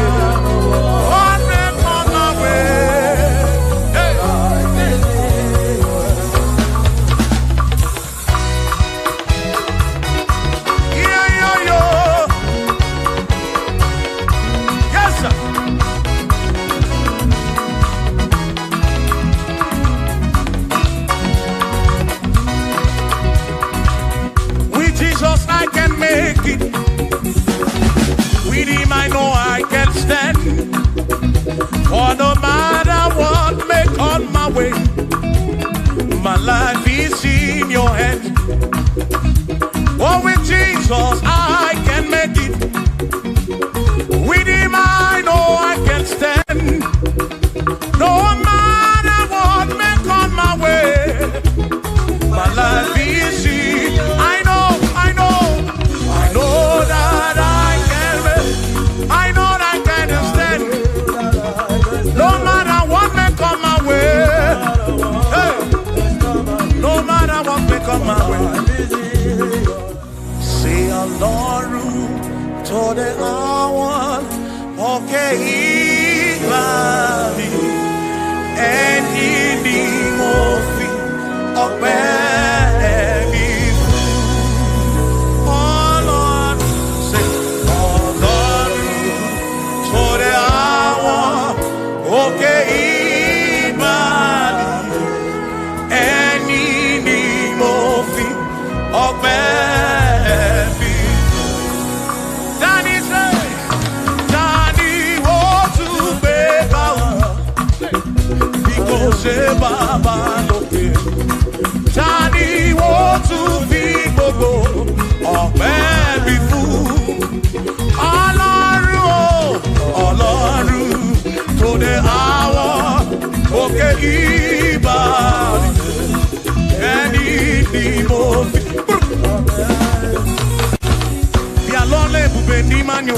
What may come my way. With him I know I can stand. For no matter what may come my way, my life is in your hands. For with Jesus I can make it. With him I know I can stand. No matter what may come my way, my life is in. I know that I can stand. No matter what may come my way. Hey. No matter what may come my way. Say Lord, to the hour, okay, body, and in the morphine of baby. Okay, body, any movie of baby. Danny say, Danny want to be out because Baba no care. Danny want to be go of baby fool. Alaru, to the hour, okay, body, any movie. Be alone, Bubendi Manu.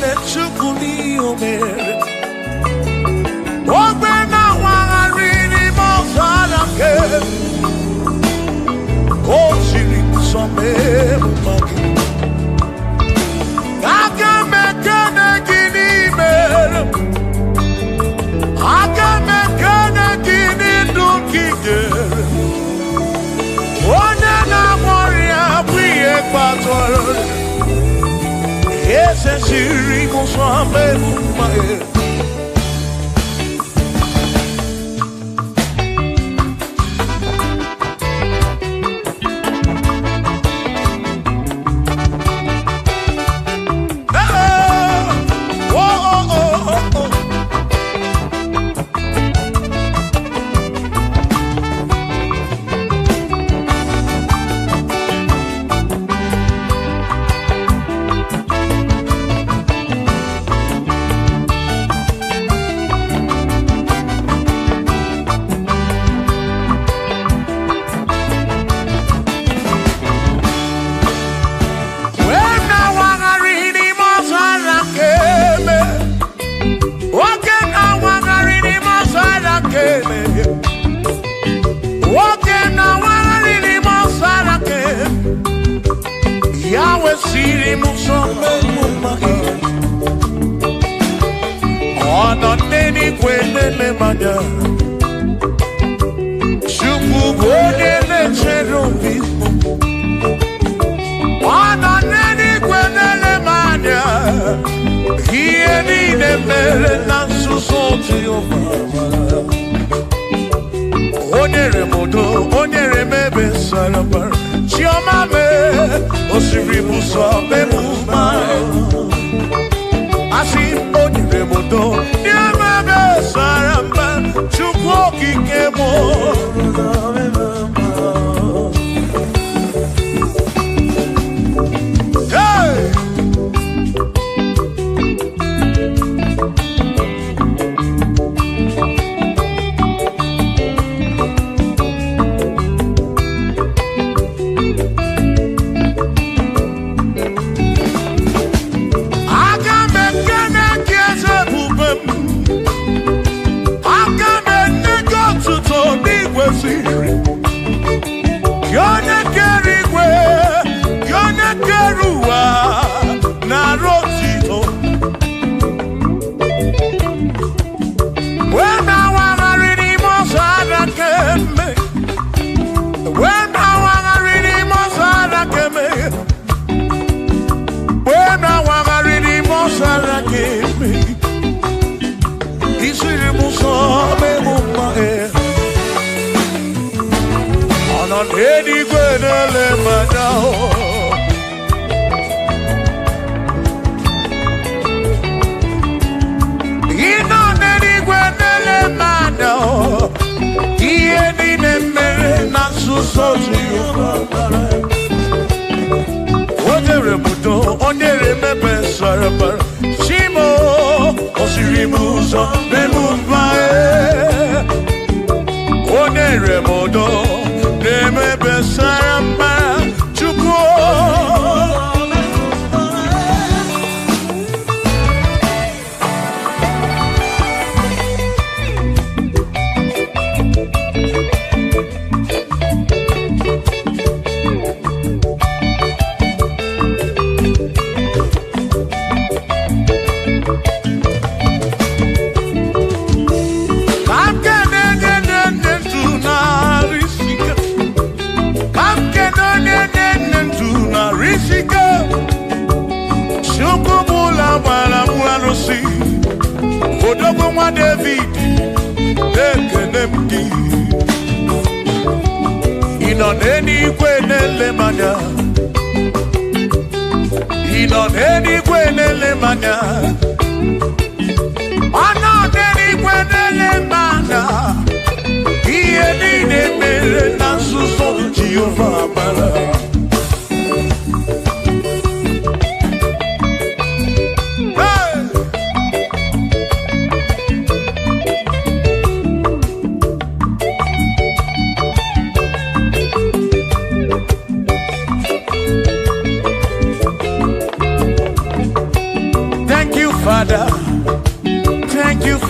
ekene Chukwu n'ihe o mere. Ogbe na-awagharị n'ime ọzara nke o jiri nsọ mee mma gị. Aga m ekene gị n'imere, aga m ekene gị n'ndụ gị nyere. Onye na-agwọ ọrịa bụ ihe kpatara eze jiri nsọ mee mma gị.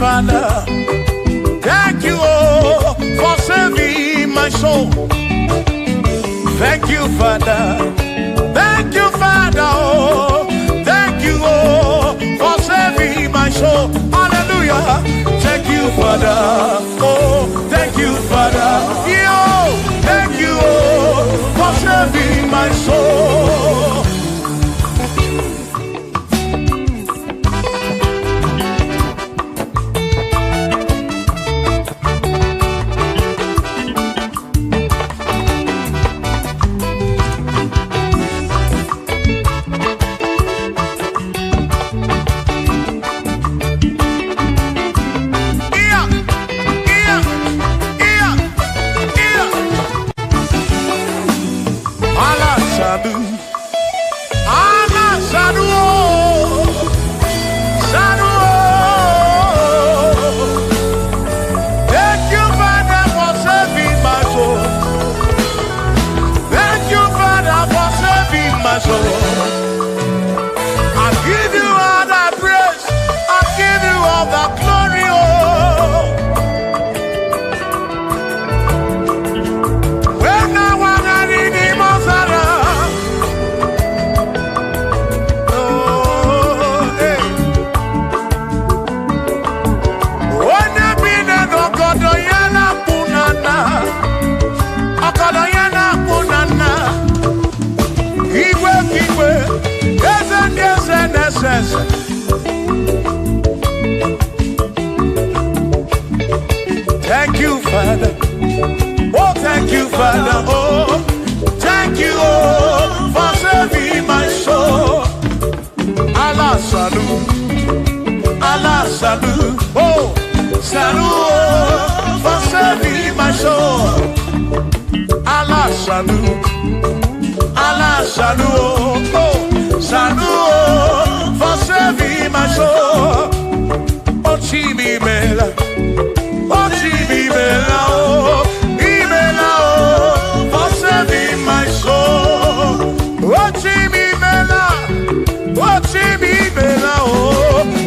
Father. Thank you, oh, for saving my soul. Thank you, Father. Thank you, Father. Oh, thank you, oh, for saving my soul. Hallelujah. Thank you, Father. Oh, thank you, Father. Yo, thank you, oh, for saving my soul. Thank you, Father. Oh, thank you, Father. Oh, thank you, oh, for saving my soul. Allah salut, Allah salut. Oh, salut, oh, for saving my soul. Allah salut, Allah salut. Oh, salut, oh, for saving my soul. Oh, Chimi Mela. Oh, Chimimela, oh, Imela, oh, for saving my soul. Oh, Chimimela, oh,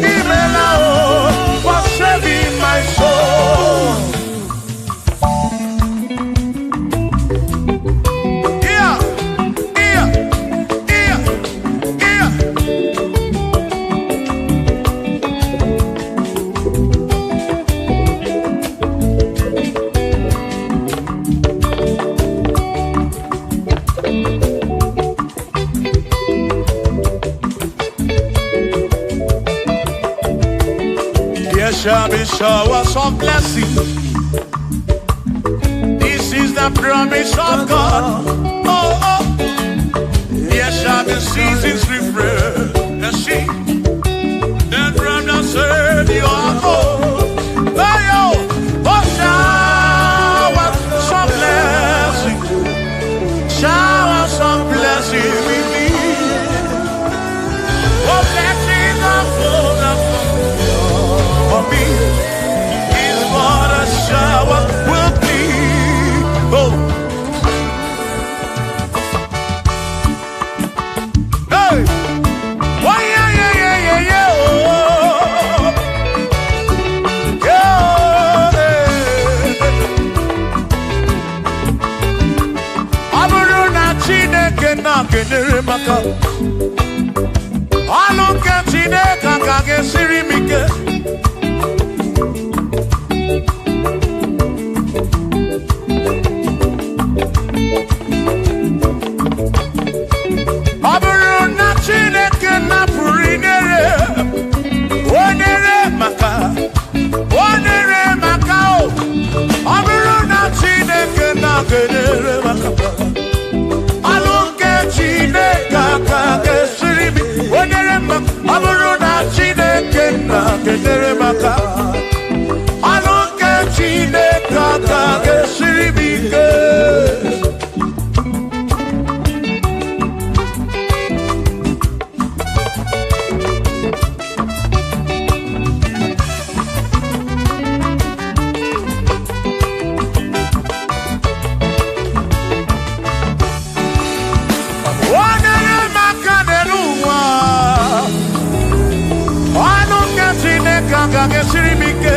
Imela, oh, for saving my soul. Yeah, yeah, yeah, yeah. Shall be showers of blessing. This is the promise of God. Oh, oh. There shall be seasons refreshing. Then from the sun you are home. Oh, showers of blessing. Showers of blessing with me. Oh, blessings of full for me is what a shower will be. Oh, hey, oh yeah, yeah, yeah, yeah, yeah. Oh, yeah. Aburu na Chineke na kedere maka. Alunke Chineke kage siri mike. Chineke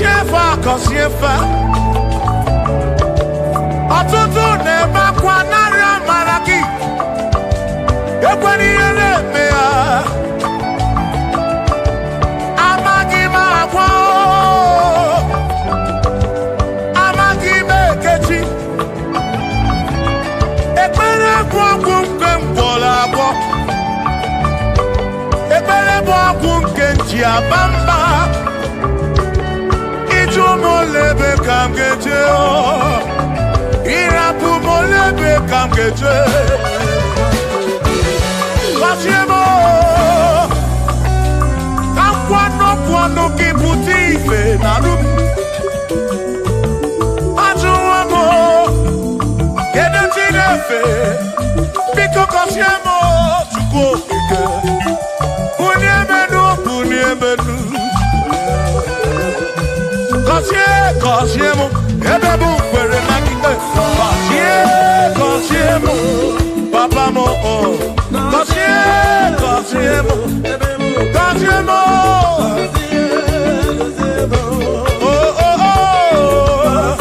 Kosiefa ọtụtụ na-ebe akwa narị amara gị ekwere ihe na-eme ya amaghị m agwa amaghị m ekechi ekpere bụ ọgwụ nke mkpọrọ agwọ ekpere bụ ọgwụ nke nji aba mba molebe kam geje irapu molebe kam geje Kasiemo kwano kiputi ife narum ajuwamo kede tinefe biko kasiemo chuko ike uniemenu Kasiemo, ebebu kwere makite. Kasiemo, papa mo. Kasiemo, Kasiemo. Oh oh oh.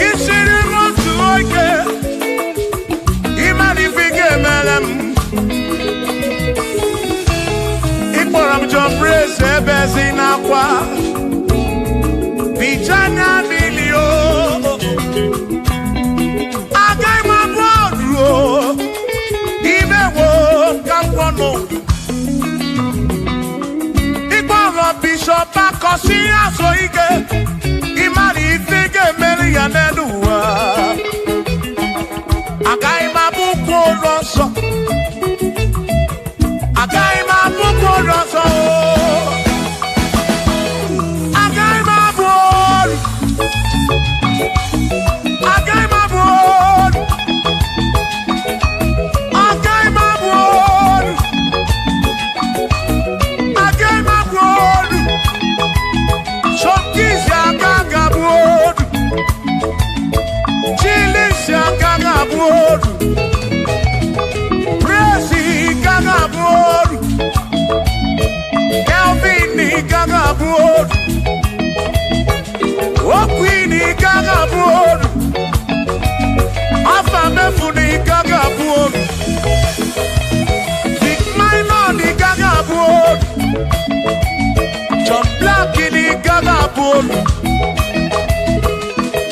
Isi Ebezina kwa Bichanya milio Agai mabodro Imewo Kampono Igboro Bishop Akosi Asoike Imari Fige Meri Yaneduwa Agai mabuko roso Agai mabuko roso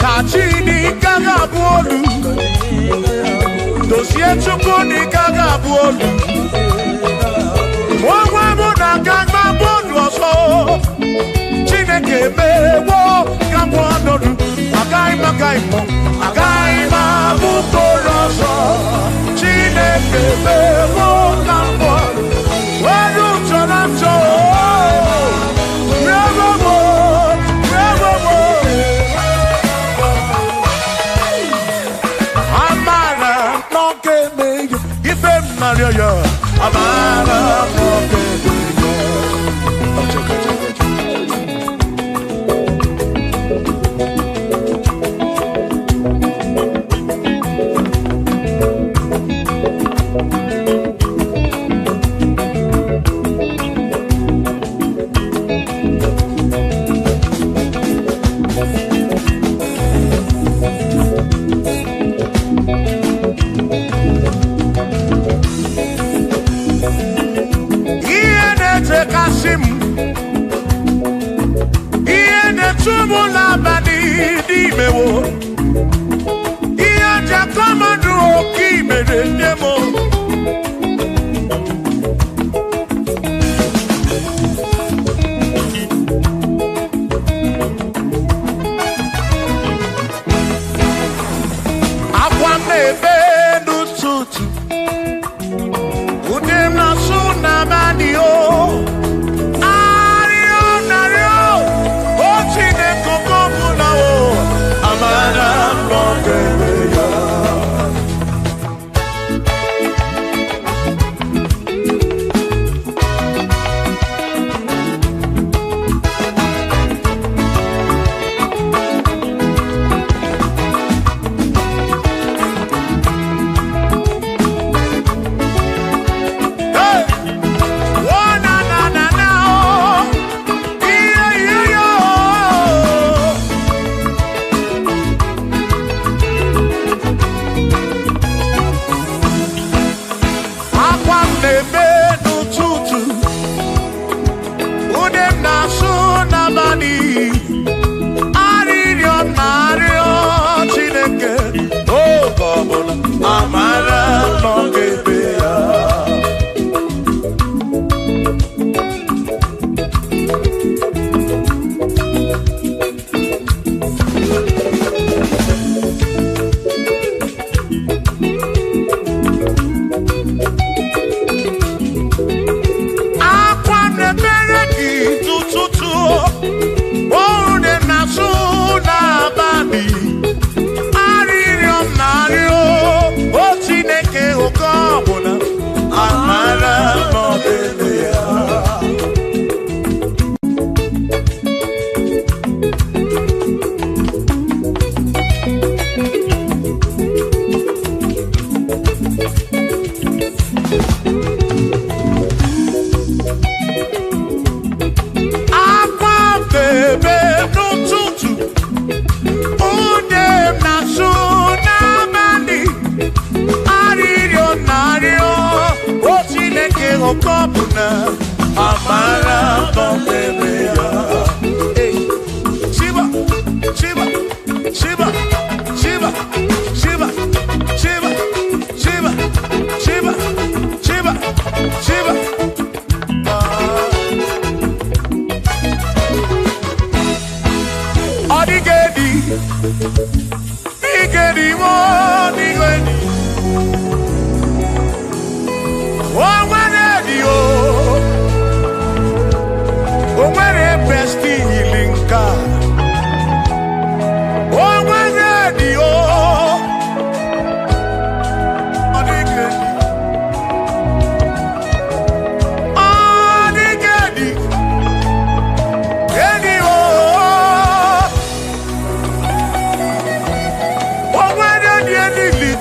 Kachini Gagabuolu Dossier Chukuni Gagabuolu Mwamuna Gagabuolu Oso Chineke Mewo Gabuanodu Agaima Bukoroso Chineke Mewo Gabuanodu Wadu Chonacho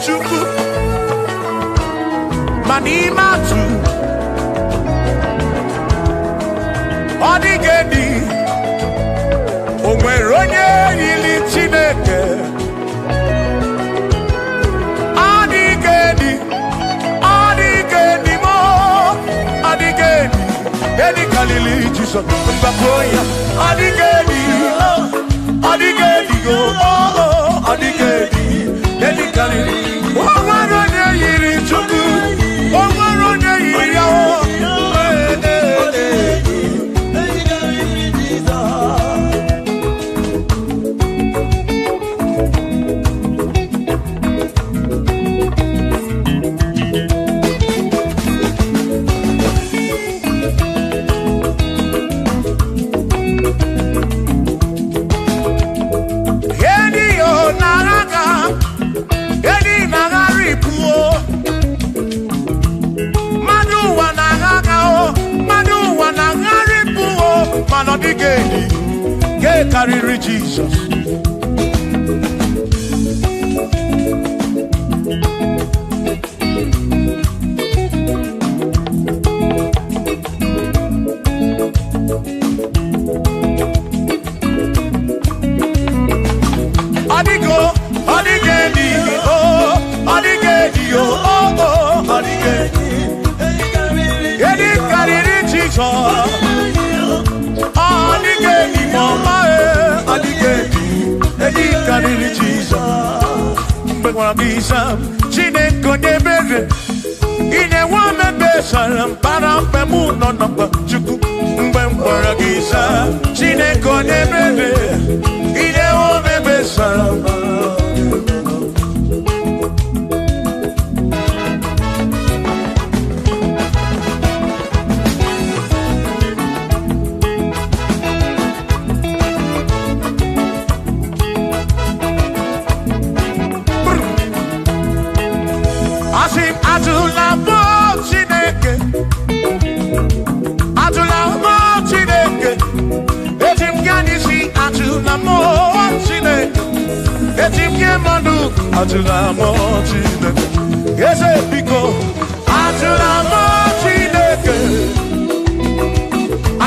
chukwu ma n'ime atụ ọ dịghị dị o nwere onye yiri Chineke ọ dịghị dị mo ọ dịghị dị edi kalili Jizọs mgbapụ ya ọ dịghị dị ọ dịghị dị ọ dịghị dị edi kalili o nwere onye yiri chukwu o nwere onye yiri ya karịrị Jesus. Chineke onye mere ine nwa mebe sara mpara mpe mụ nọ n'ọkpa Chukwu mgbe m gwara gị saa Chineke onye mere ine nwa mebe sara Atula mo Chineke, ese biko. Atula mo Chineke,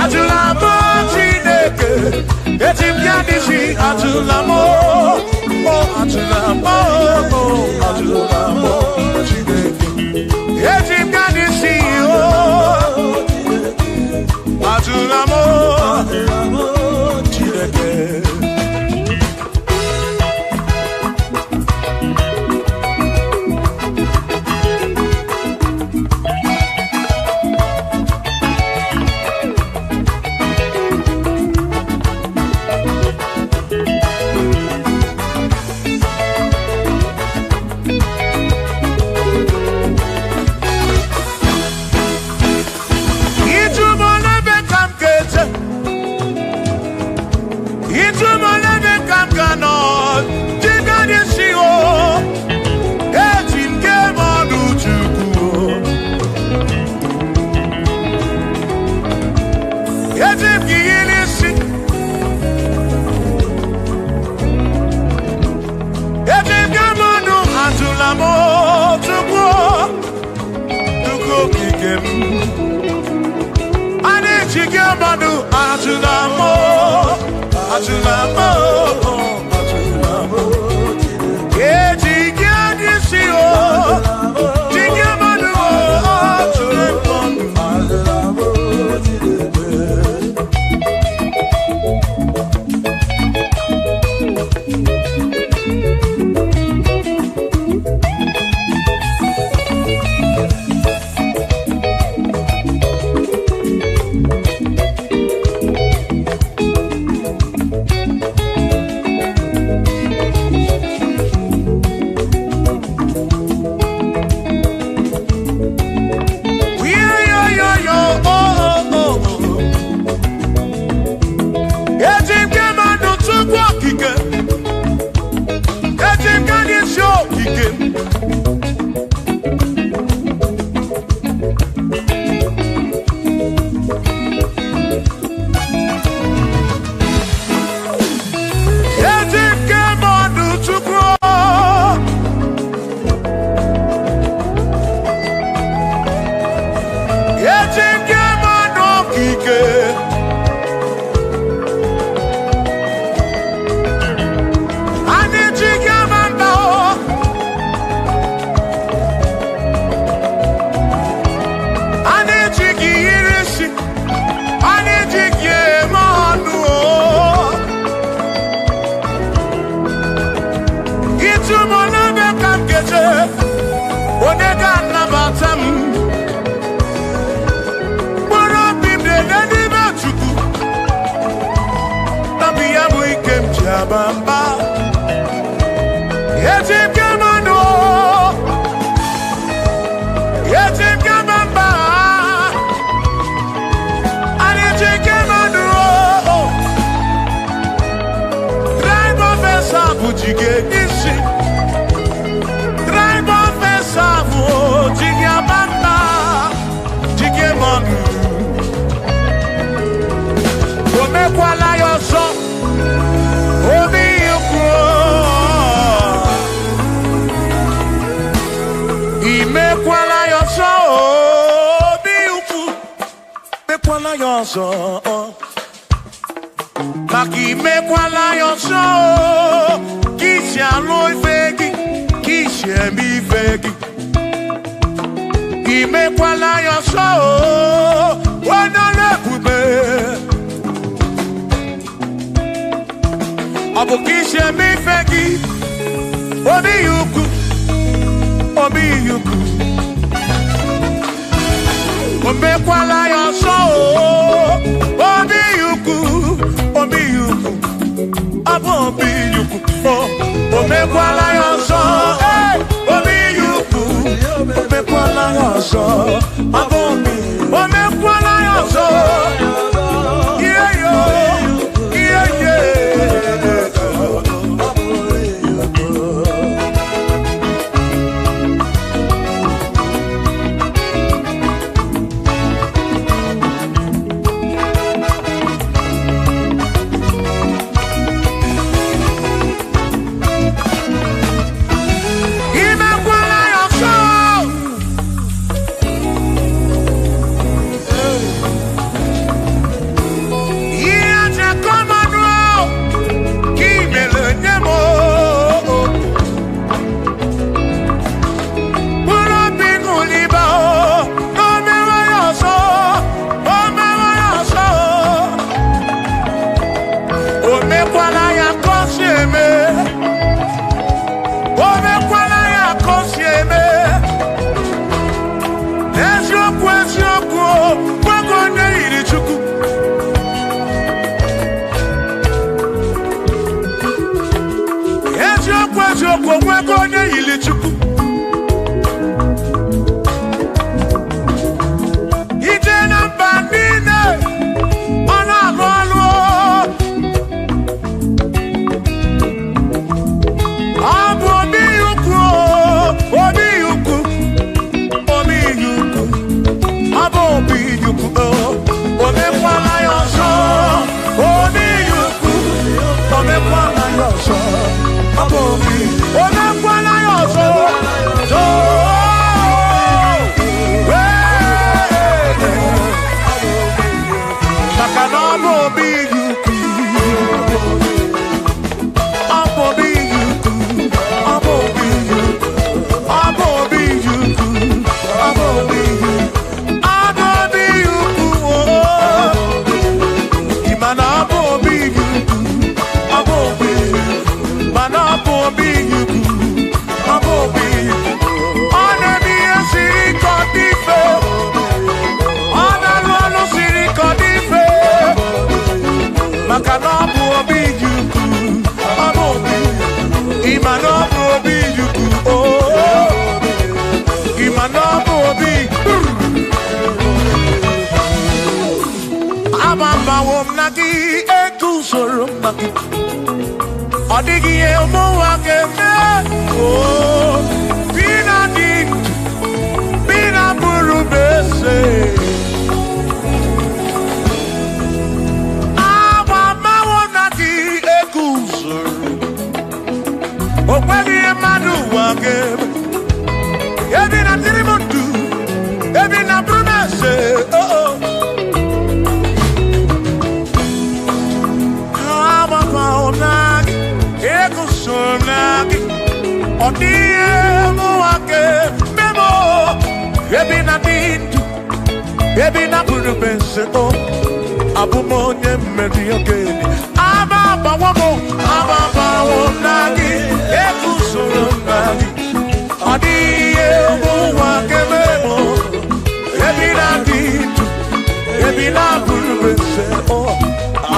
atula mo Chineke. Etim yadisi atula mo, oh atula mo, oh atula mo Chineke. Etim yadisi oh, atula mo Chineke. bamba. Yeti kamano. Yeti kamamba. Yeti kamano. Drive officer bujige nishi. Drive officer bujige bamba. Jige manu. Omekwala yoso. Obi yukwo. Imekwala yoso. Obi yukwo. Mekwala yoso. Maki mekwala yoso. Kishi alo ifegi. Kishi emi ifegi. Imekwala yoso. Wana lebube. Abukishe mi feki, obi yuku, obi yuku. Omekwala yoso, obi yuku, obi yuku. Abo obi yuku, omekwala yoso, obi yuku. Omekwala yoso, abo obi, omekwala yoso. Yeah yo, yeah yeah.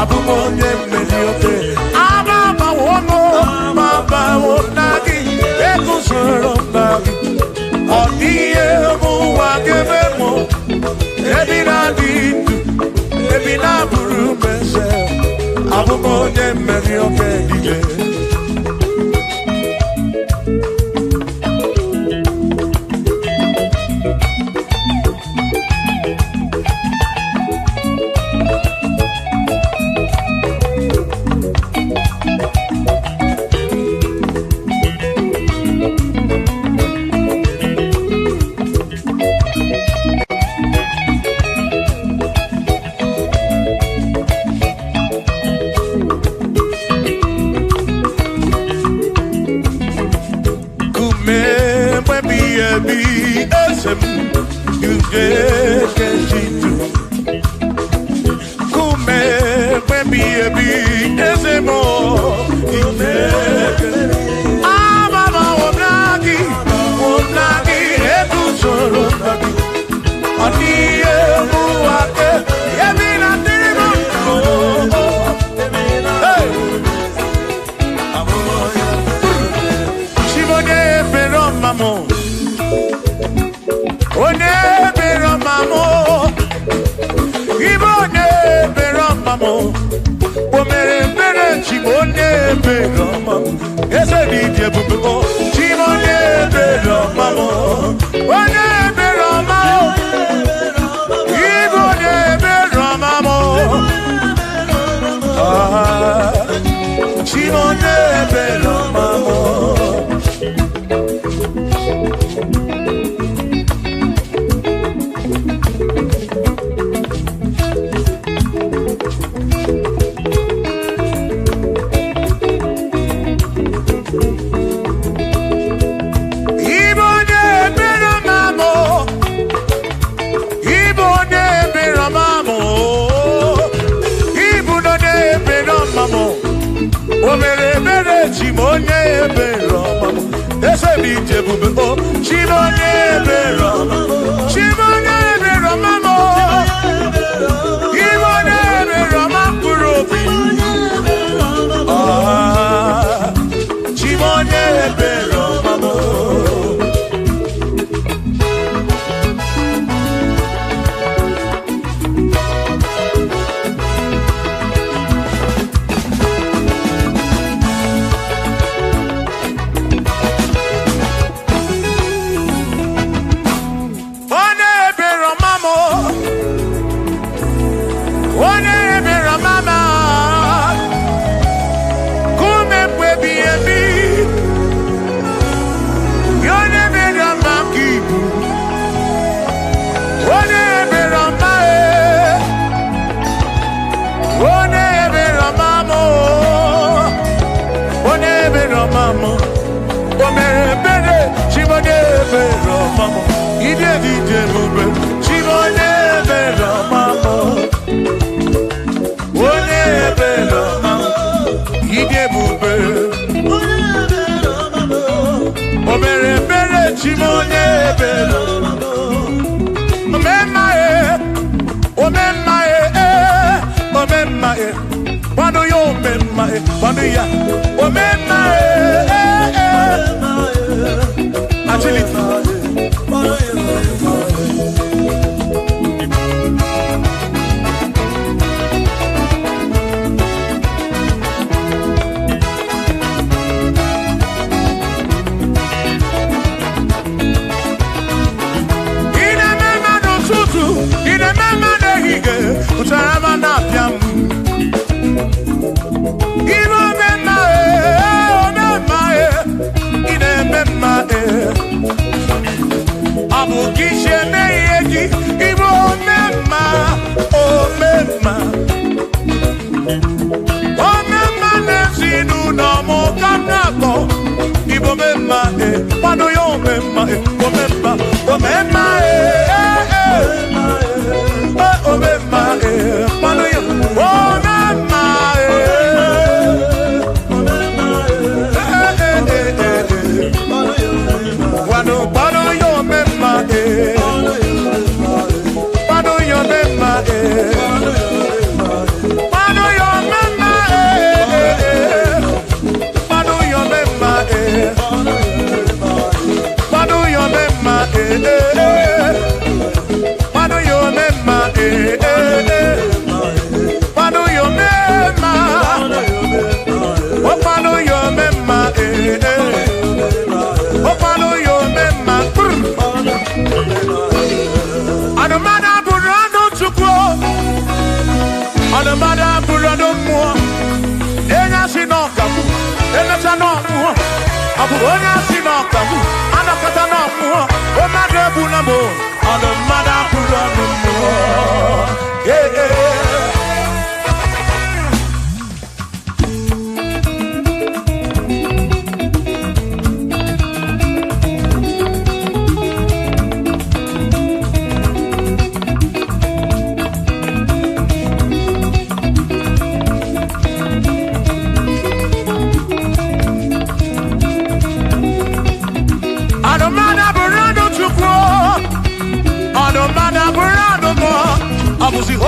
Abu monye medioke, ama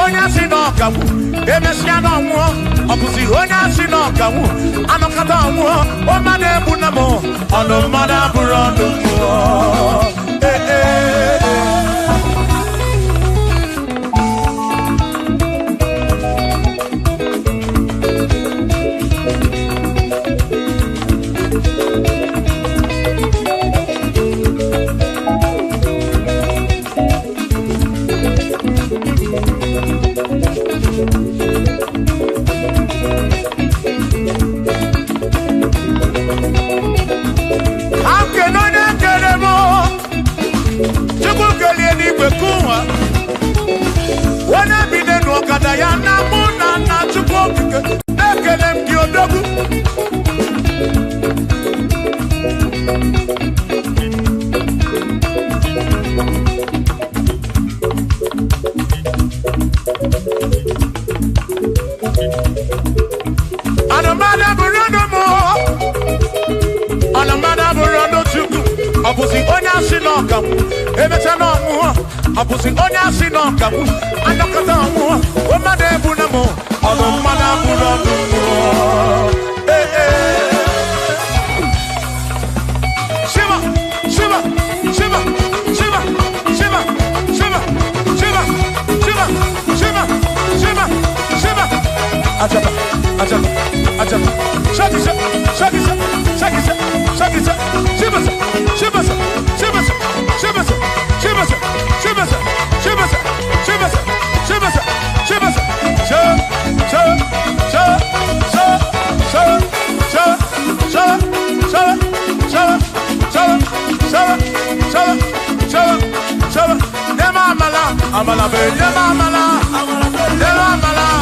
onye si n'ọkawu emesịa n'ọnwụọ ọ bụzi onye si n'ọkawu anọkọta ọnwụọ o mmadụ ebu na m ọnụ mmadụ abụrụ ọnụ mmụọ Abusi onya sinoka, ebetana omuho. Abusi onya sinoka, anokata omuho. Omade bunamo, ono mana bunamo. Shiva, Shiva, Shiva, Shiva, Shiva, Shiva, Shiva, Shiva, Shiva, Shiva, Shiva. Ajaba, ajaba, ajaba. Shaki, shaki, shaki, shaki, shaki, shaki, Shiva. Amala be, amala, amala,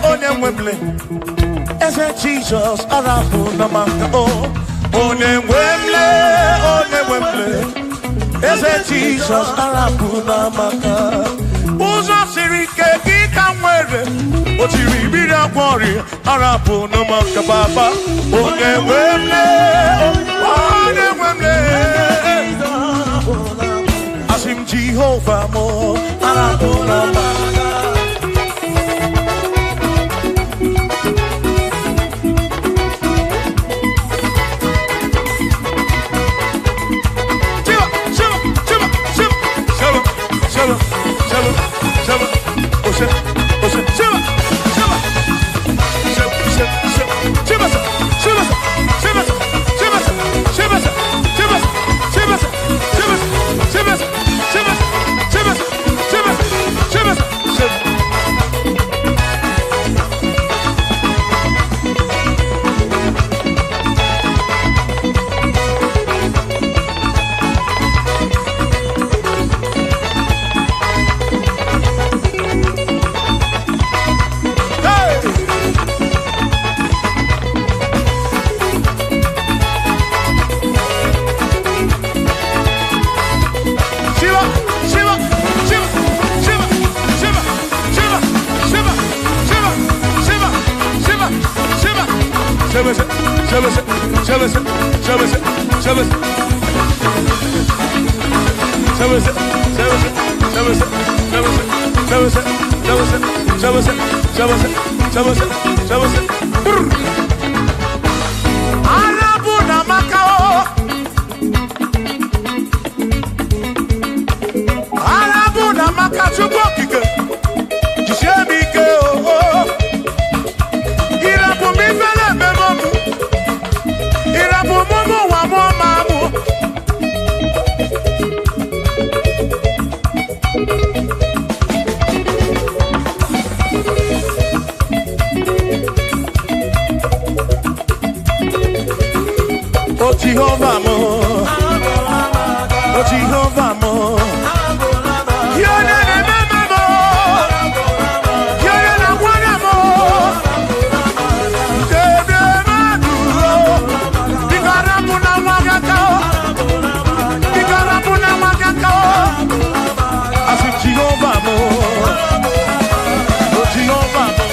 Onemwemle, ese Jesus arabu namaka oh. Onemwemle, ese Jesus arabu namaka. Uzo sirike kikamwere, otiri bira kwori arabu namaka baba. Onemwemle, asim Jehovah mo arabu namaka. Jehovah mo, oh Jehovah mo, you're the name mo, you're the one mo, Dede maduro, bigara puna magakao, I said Jehovah mo, oh Jehovah mo,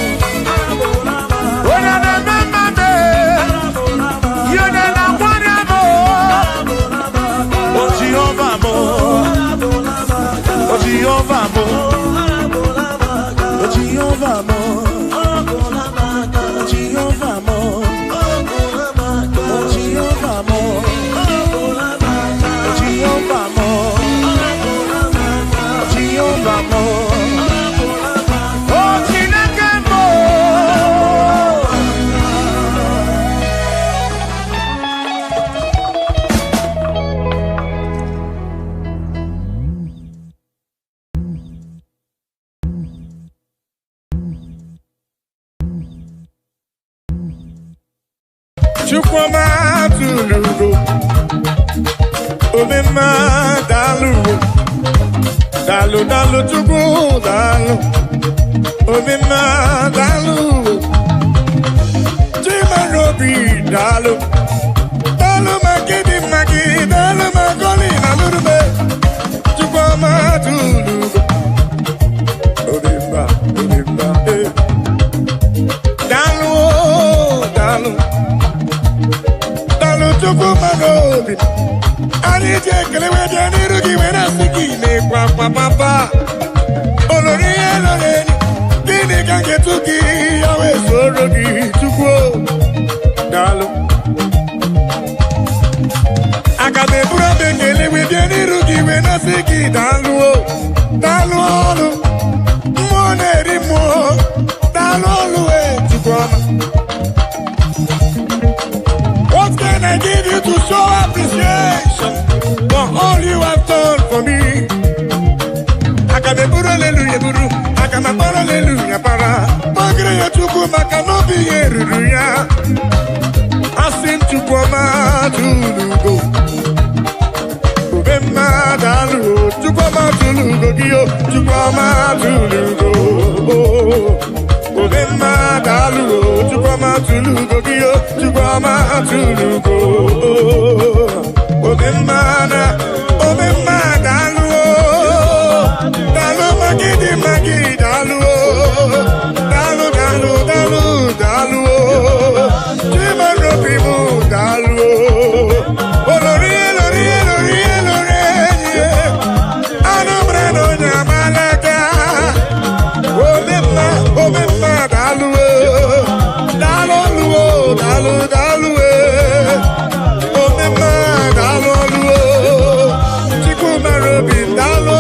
oh the name mo, you're the Jehovah mo, oh Jehovah mo, oh Jehovah mo, oh Jehovah mo, oh Jehovah mo, oh Jehovah mo, oh Jehovah mo, oh Chineke mo. Chukwuma tulugo, omema dalu, dalu dalu chukwu dalu, omema dalu, chimarobi dalu, dalu magidi dalu magoli nalurube, Chukwuma tulugo, omema dalu dalu. Chukwumarobi, ani jekele weje nirugi wena siki ne papa. Olori eloreni, kini kange tuki yawe sorogi chukwu dalu. Akabe bura bekele weje nirugi wena siki dalu olu, moneri mo dalu olu Chukwuma. What can I give you to show appreciation for all you have done for me? Akabeburu hallelujah, akamapara hallelujah para. Magre ya Chukwuma kanobi yeruru ya. Asim Chukwuma tulugo, ubema dalu. Chukwuma tulugo giyo, Chukwuma tulugo. Obema dalu, Chukwuma tulugo giyo, Chukwuma tulugo. Obema dalu, dalu magi dalu, dalu, Chimarobi mu dalu, olori, anombre no nyamalaka. Obema dalu, Obema dalu, Chukwumarobi dalu,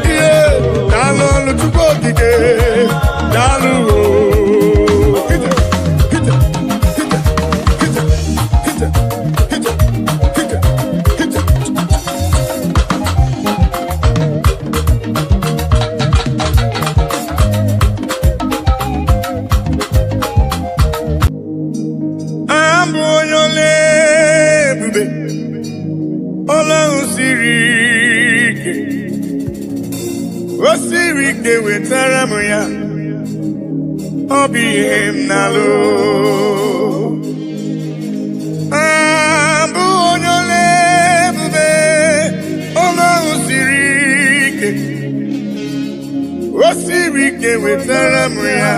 yeah, dalu Chukwukike dalu. Osirike wetara m ya, ọ bụ ihe m na-alụ. Abụ onye ole ebube, ọlụ ahụ siri ike. Osirike wetara m ya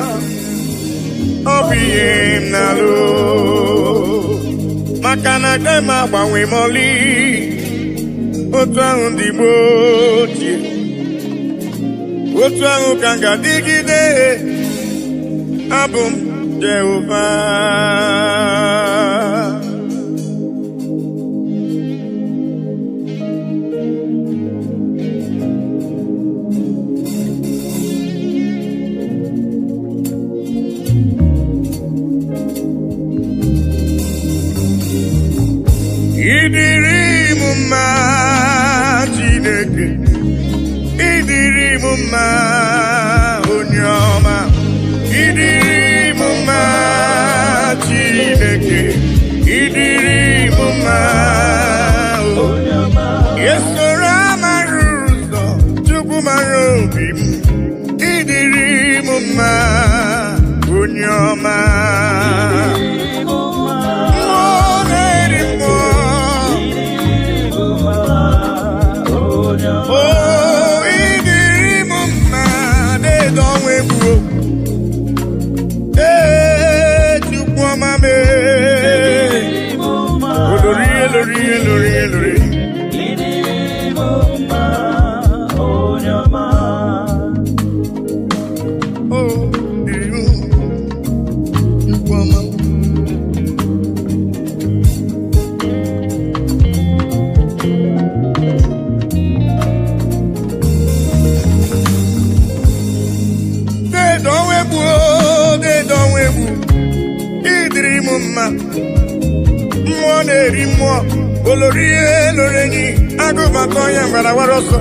ọ bụ ihe m na-alụ maka na agaghị m agbanwe m ọlị otu ahụ ndị Igbo ochie otu ahụ ka m ga-adịgide abụ m Jehova ịdịrị m mma Chineke ịdịrị m mma onye ọma ịdịrị m mma Chineke ịdịrị m mma onye ọma esoro amara ụzọ Chukwu mara obi m ịdịrị m mma onye ọma mmụọ na-eri mmụọ olori elorenyi agụbata ọnya mgbarawara ọsọ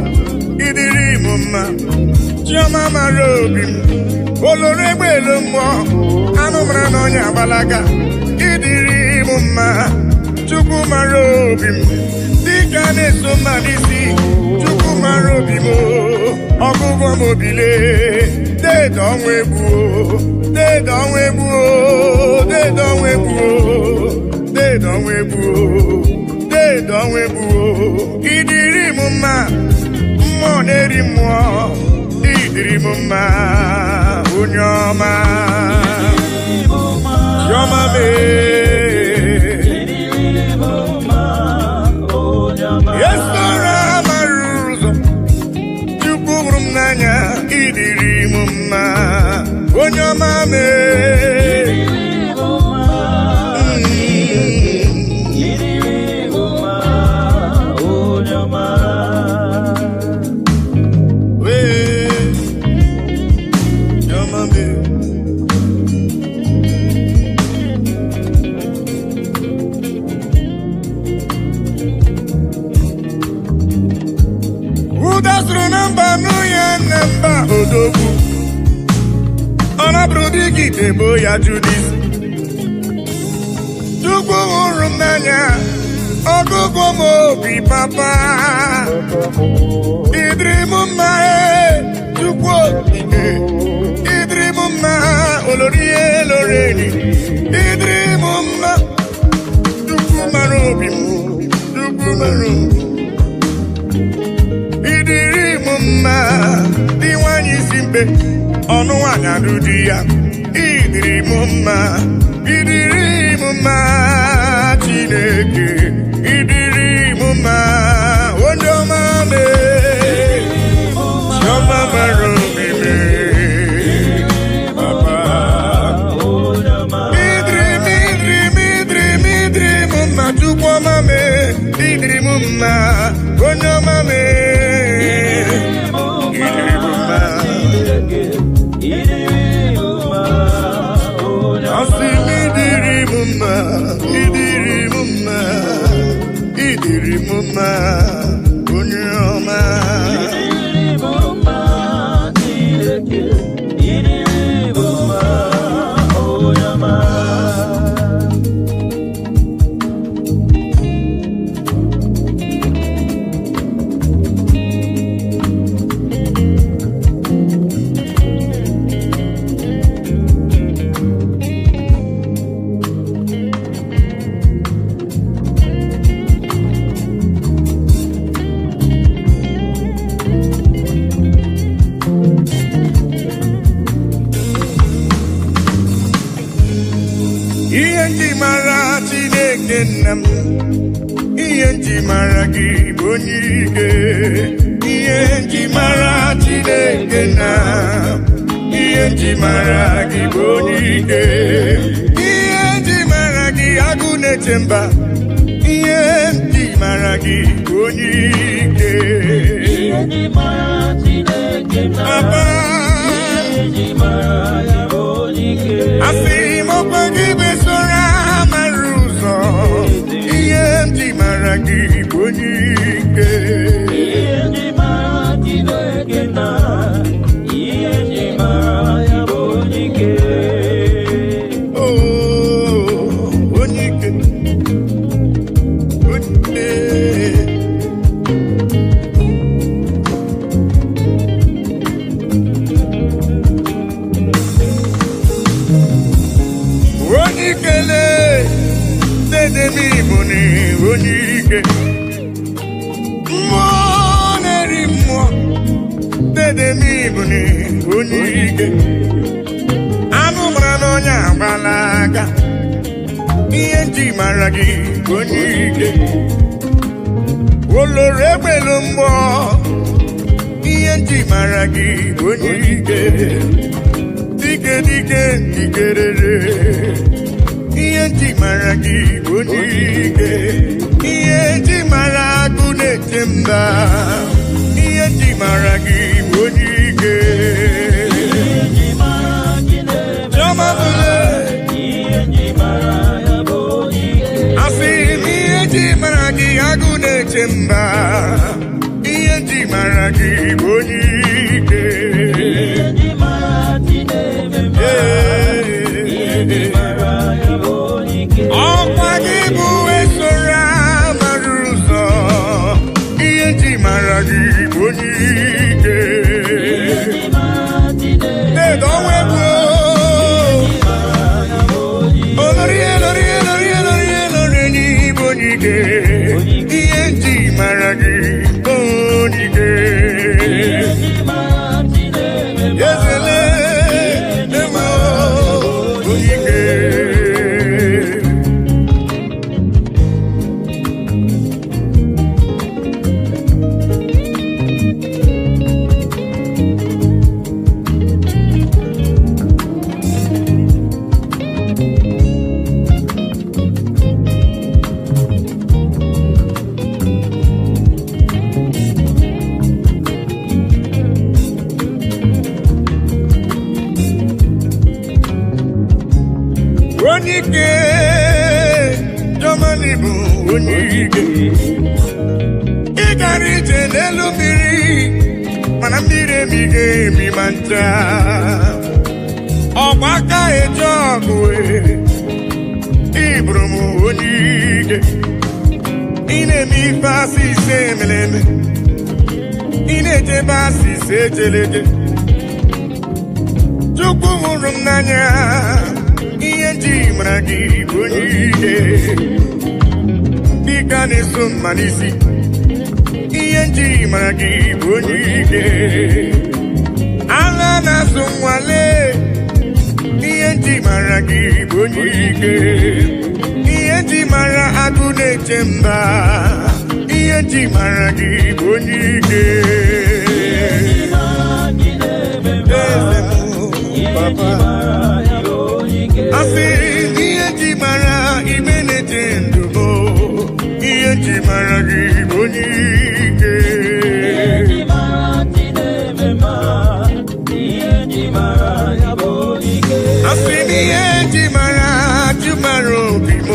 ịdịrị m mma chiọma mara obi m olori egbe elu mmụọ anụ mara na ọnya agbalaga ịdịrị m mma Chukwu mara obi m dịka na-eso mma n'isi Chukwu mara obi m ọgụgụ m obile deede ọnwa egwu deede ọnwa egwu deede ọnwa egwu deede ọnwa egwu deede ọnwa egwu ịdịrị m mma mmụọ na-eri mmụọ ịdịrị m mma onye ọma chiọma esoro amara ụzọ Chukwu hụrụ m n'anya ịdịrị m mma onye ọma ụdasụrụ na mba nụ ya na mba odogwu ọ na-abụrụ dịka itebo ya Judis Chukwu hụrụ m n'anya ọgụgụ m obi papa ịdịrị m mma Chukwu okike ịdịrị m mma olori eloreni ịdịrị m mma Chukwu mara obi m Chukwu mara obi ịdịrị m mma dị nwanyị isi mkpe ọnụ nwanyị alụ di ya ịdịrị m mma ịdịrị m mma Chineke ịdịrị m mma onye ọma chiọma mara obi papa ịdịrị m mma Chukwu ọma ịdịrị m mma onye ọma ịdịrị m mma onye ọma Chineke nna m, ihe nji mara gị bụ onye ike. Ihe nji mara Chineke nna m, ihe nji mara gị bụ onye ike. Ihe nji mara gị agụ na-eche mba, ihe nji mara gị bụ onye ike. Ihe nji mara Chineke nna m, ihe nji mara ya bụ onye ike. Asị m ọkwa gị besoro amara ụzọ, ihe nji mara gị bụ onye ike. Ihe nji mara Chineke nna m, ihe nji mara ya bụ onye ike. Oh, onye ike, onye ike. Onye ikele dede m Igbo na onye ike. Mmụọ na-eri mmụọ dede m Igbo na onye ike. Anụ mara n'onye agbala aka, ihe nji mara gị onye ike. Oloro egbelu mmụọ, ihe nji mara gị onye ike. Dike dike dikerere, ihe nji mara gị onye ike. Ihe nji mara agụ na-eche mba, ihe nji mara gị onye ike. Ihe nji mara Chineke Chioma bụle, ihe nji mara ya bụ onye ike. asị m ihe nji mara gị agụ na-eche mba, ihe nji mara gị onye ike. Ihe nji mara Chineke ihe nji mara ya bụ onye ike. Ọkwa gị bụ esoro amara ụzọ, ihe nji mara gị onye ike. Ihe nji mara Chineke Dedo webo, mara ya bụ onye ike. olori elori elori elori elori n'Igbo onye ike. Ihe nji mara gị onye ike. Ihe nji mara Chineke Ezele emo onye ike. Onye ike, Germany bụ onye ike. Ị gara ije n'elu mmiri, mana mmiri emighị emi ma ncha. Ọgba aka eji ọgụ ị bụrụ m onye ike. Ị na-eme ife asị ise emere eme, ị na-ejebe asị ise ejeleje. Chukwu hụrụ m n'anya, ihe nji mara gị bụ onye ike. Dịka na-eso mma n'isi, ihe nji mara gị bụ onye ike. Agha na-azụ nwale, ihe nji mara gị bụ onye ike. Ihe nji mara agụ na-eche mba, ihe nji mara gị bụ onye ike. Eze m, papa, asị ihe nji mara ime na-eche ndụ m, ihe nji mara gị bụ onye ike. Ihe nji mara Chineke ihe nji mara ya bụ onye ike. Asị m ihe nji mara Chukwu mara obi m,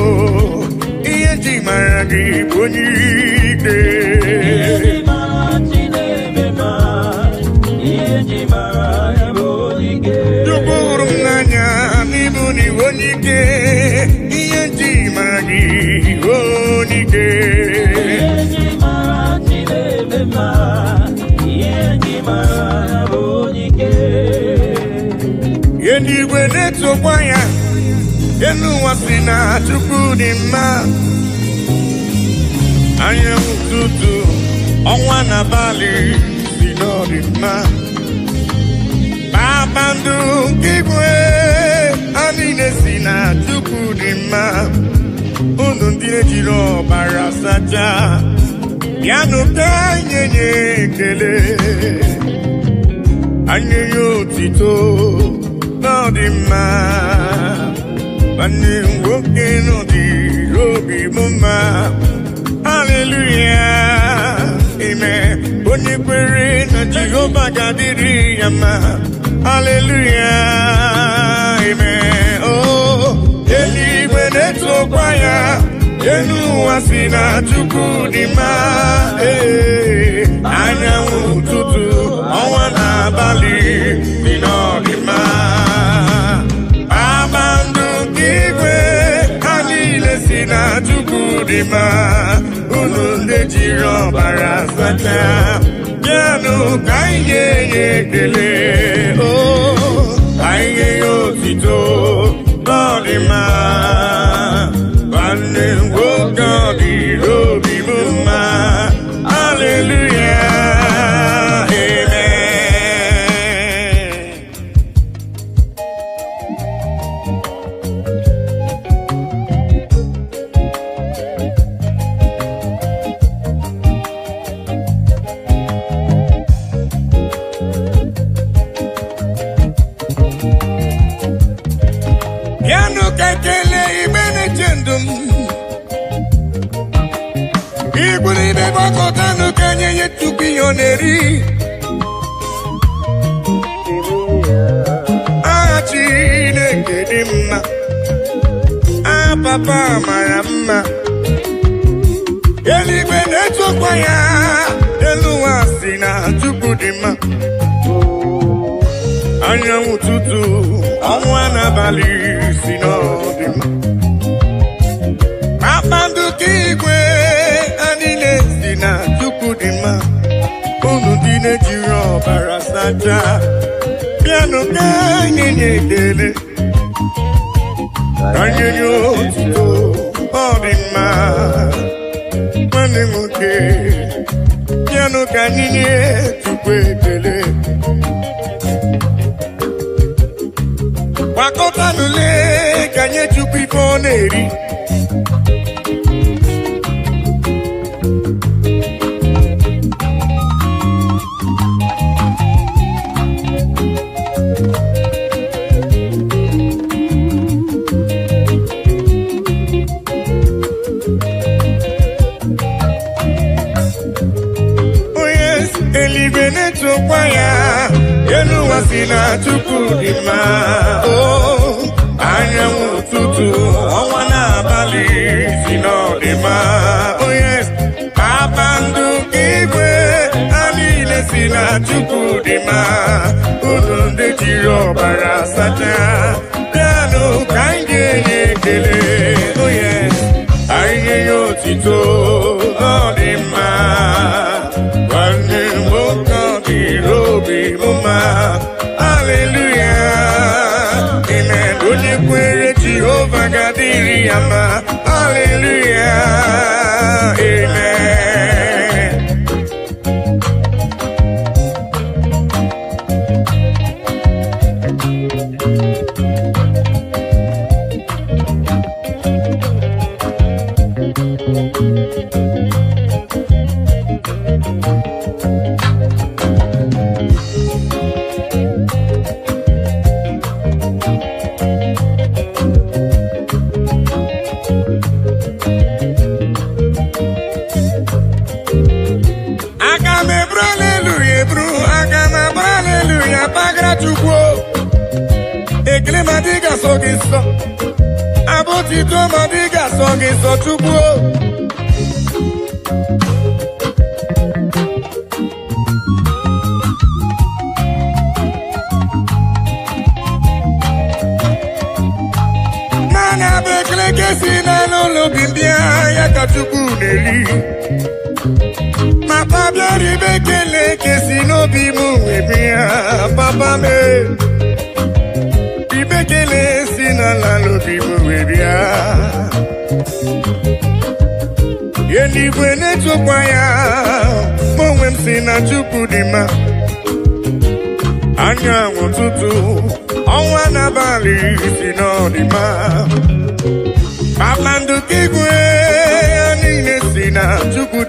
ihe nji mara gị bụ onye ike. Ihe nji mara Chineke ihe nji mara ya bụ onye ike. Chukwu hụrụ m n'anya n'ịbụ n'iwu onye ike. Ihe nji mara gị onye ike. Ihe nji mara Chineke ihe nji mara ya bụ onye ike. Ihe ndị igwe na-etokwa ya, elu ụwa si na Chukwu dị mma. Anyanwụ ụtụtụ, ọnwa na abalị si n'ọdị mma. Kpakpando nke igwe ha niile si na Chukwu dị mma. Unu ndị jiri ọbara sacha yanụ ka anyị nye ekele anyị nye otito n'ọdị mma nwanne nwoke n'ọdị obi m mma haleluya amen onye kwere na Jehova ga-adịrị ya mma haleluya amen oh eluigwe na-etokwa ya elu ụwa si na Chukwu dị mma anyanwụ ụtụtụ ọnwa na abalị dị n'ọdịmma kpakpando nke igwe ha niile si na Chukwu dị mma unu ndị jiri ọbara sacha bịanụ ka anyị nye ya ekele ka anyị nye ya otito n'ọdịmma nwanne nwoke ọ dịrị obi m mma haleluya bịanụ ka ekele igbe na-eche ndụ m igburu ibe gbakọtanụ ka nye nye Chukwu ihe ọ na-eri aha Chineke dị mma aha papa mara mma eluigwe na-etokwa ya elu ụwa si na Chukwu dị mma anyanwụ ụtụtụ ọnwa n'abalị si n'ọdị mma kpakpando nke igwe niile si na Chukwu dị mma unu dị na-ejiri ọbara sacha bịanụ ka anyị nye ekele ka anyị nye otito ọ dị mma nwanne nwoke bịanụ ka anyị nye Chukwu ekele gbakọtanụle ka nye Chukwu ife ọ na-eri eluigwe na-etokwa ya elu ụwa si na Chukwu dị mma anyanwụ ụtụtụ ọnwa n'abalị si n'ọdịmma kpakpando nke igwe ha niile si na Chukwu dị mma unu ndị jiri ọbara sacha bịanụ ka anyị ga-enye ekele anyị nye ya otito ọ dị mma nwanne nwoke ọ dịrị obi m mma haleluya amen onye kwere Jehova ga-adịrị ya mma haleluya amen Chukwu ekele ma dị ga-asọ gị nsọ abụtito ma dị ga-asọ gị nsọ Chukwu mana bụ ekele ka si n'ụlọ obi mbịa ya ka Chukwu na-eri papa bịara ibe ekele ka si n'obi m wee bịa papa me ibe ekele si n'ala n'obi m wee bịa eluigwe na-etokwa ya mụ onwe m si na Chukwu dị mma anyanwụ ụtụtụ ọnwa n'abalị si n'ọdịmma kpakpando nke igwe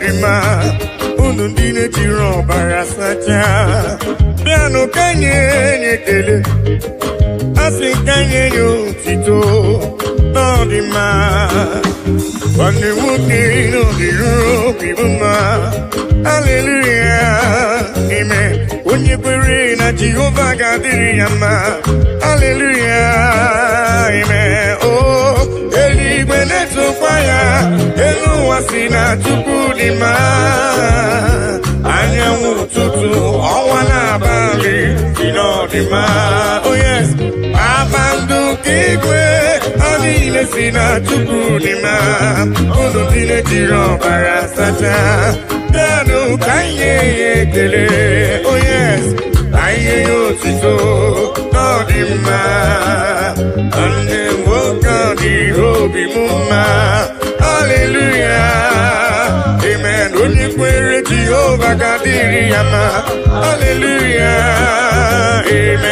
n'ọdịmma unu ndị na-ejiri ọbara sachaa bịanụ ka nye ekele asị ka nye otito n'ọdịmma nwanne nwoke n'ọdịruru obi mma haleluya ime onye kwere na Jehova ga-adịrị ya mma haleluya ime o eluigwe na-etokwa ya elu ụwa si na Chukwu dị mma anyanwụ ụtụtụ ọnwa na-abalị si n'ọdịmma oh yes kpakpando nke igwe ha niile si na Chukwu dị mma unu ndị na-ejiri ọbara sachaa bịanụ ka nye ya ekele oh yes ka nye ya otito n'ọdịmma nwanne nwoke ọ dị obi m mma haleluya amen onye kwere Jehova ga-adịrị ya mma haleluya amen.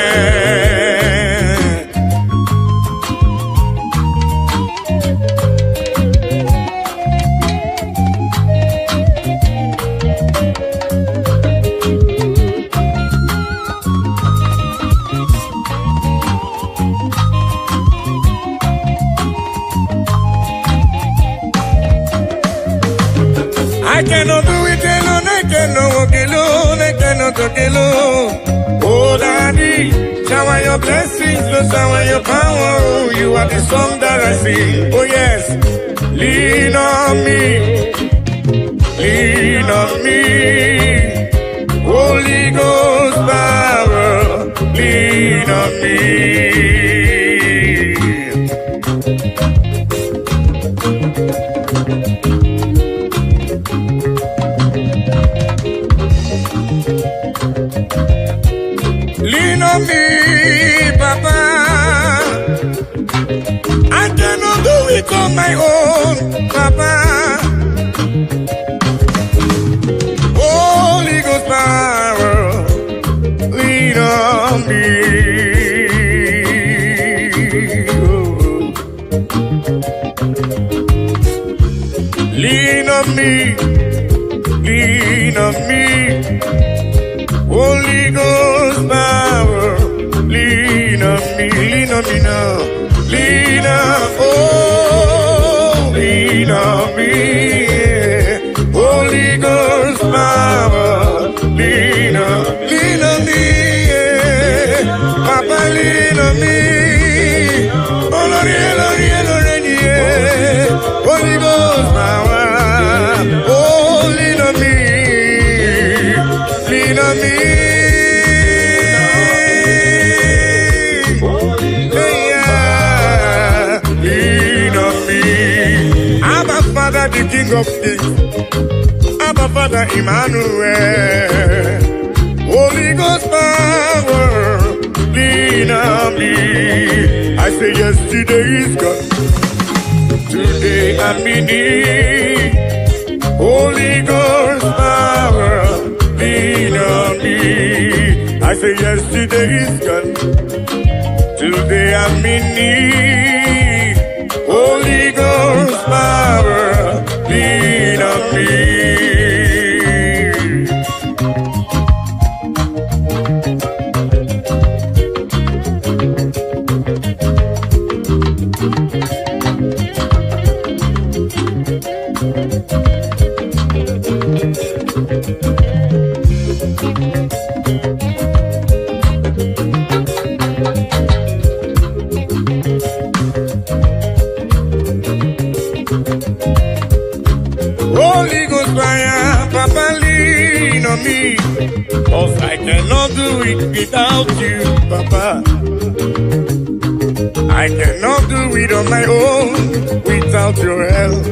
I cannot do it alone, I cannot walk alone, I cannot talk alone. Oh, Daddy, shower your blessings, Lord, shower your power. Oh, you are the song that I sing. Oh, yes, lean on me, lean on me. Holy Ghost power, lean on me. Lean on me, Papa. I cannot do it on my own, Papa. Holy Ghost power, lean on me. Oh. Lean on me, lean on me. Holy Ghost power, lean on me now, lean on, oh, lean on me, yeah. Holy Ghost power, lean on me, yeah. Papa, lean on me, oh, Lord, yeah. Holy Ghost power, oh, lean on me, lean on me. The King of Kings, Abba Father Emmanuel, Holy Ghost power, lean on me. I say yesterday is gone, today I'm in need. Holy Ghost power, lean on me. I say yesterday is gone, today I'm in need. Holy Ghost power, lean on me. Holy Ghost fire, Papa, lean on me. 'Cause I cannot do it without you, Papa. I cannot do it on my own without your help.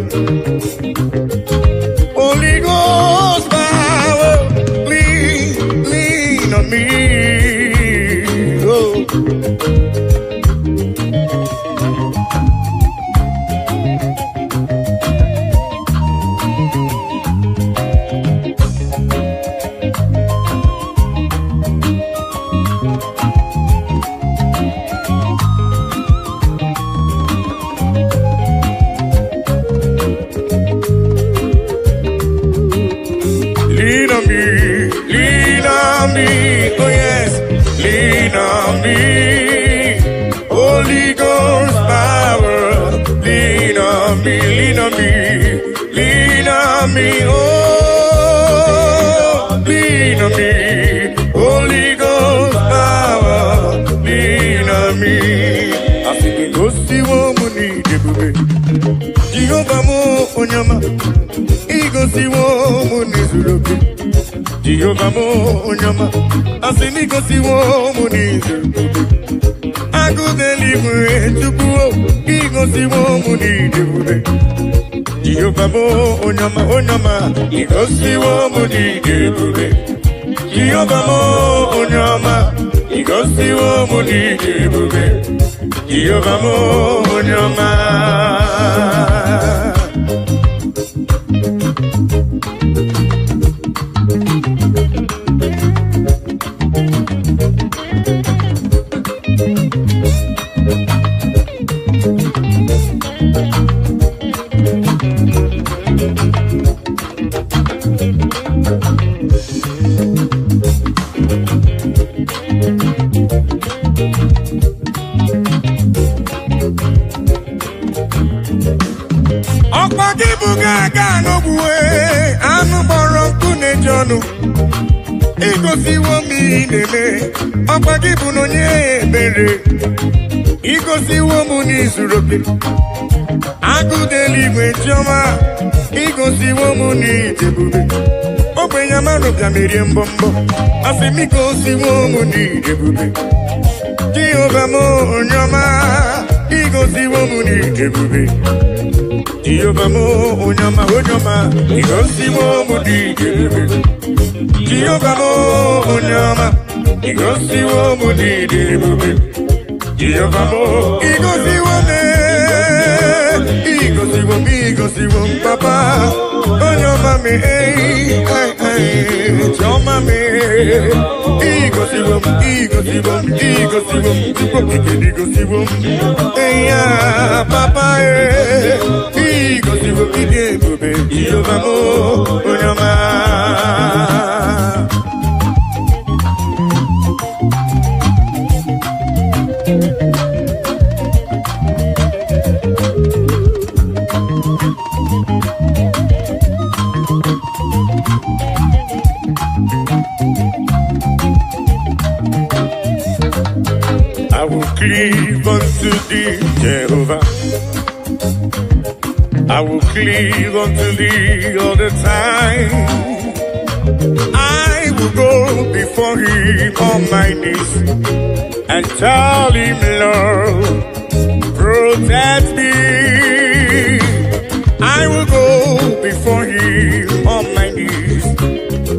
Holy Ghost power, lean on me. Oh. on me, lean on me, oh yes, lean on me. Holy Ghost power, lean on me, lean on me, lean on me, oh, lean on me. Holy Ghost power, lean on me. I think it goes to woman, Jehovah mo onyama, ego si woman is ruby. Jehovah mo onyama, I say me go see woman is ruby. I go deliver to go, ego si woman is ruby. Jehovah mo onyama, onyama, ego si woman is ruby. Jehovah mo onyama, ego si woman is ruby. Jehovah mo onyama. Igosi womi neme, ọgbagi bụ n'onye ebere. Igosi womu n'izuroke, agụdeli igwe chioma. Igosi womu n'idebube, ogbenye amanụ bịa merie mbọmbọ. Asị m igosi womu n'idebube, Jehova m onye ọma. Igosi womu n'idebube, Jehova m onye ọma, onye ọma. Igosi womu n'idebube, Jehovah mo onyama, igosi wo mo dide bube. Jehovah mo, igosi wo me, igosi wo papa. Onyama me, choma me. Igosi wo, igosi wo, eya papa igosi wo dide bube. Jehovah mo onyama. I will cleave unto thee, Jehovah. I will cleave unto thee all the time. I will go before him on my knees and tell him, Lord, protect me. I will go before him on my knees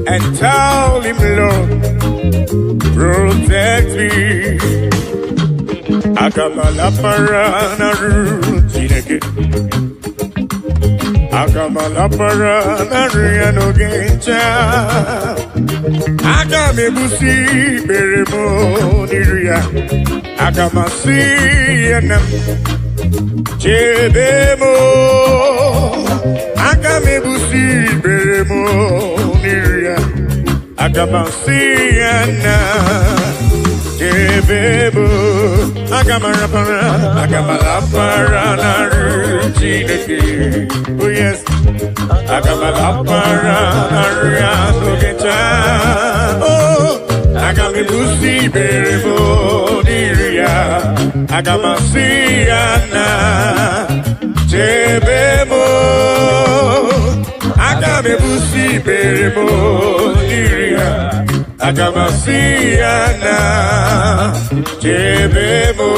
and tell him, Lord, protect me. Akamala parana rutineke, akamala parana riano gencha, akame busi beremo niria, akamasi enam chebemo, akame busi beremo niria, akamasi enam. Bebo, agamara para na rutineke. Oh yes, agamara para na riano gencha. Oh, agami busi bebo diria, agamasi ana chebemo, agami busi bebo diria. Agamasiana Chebemo.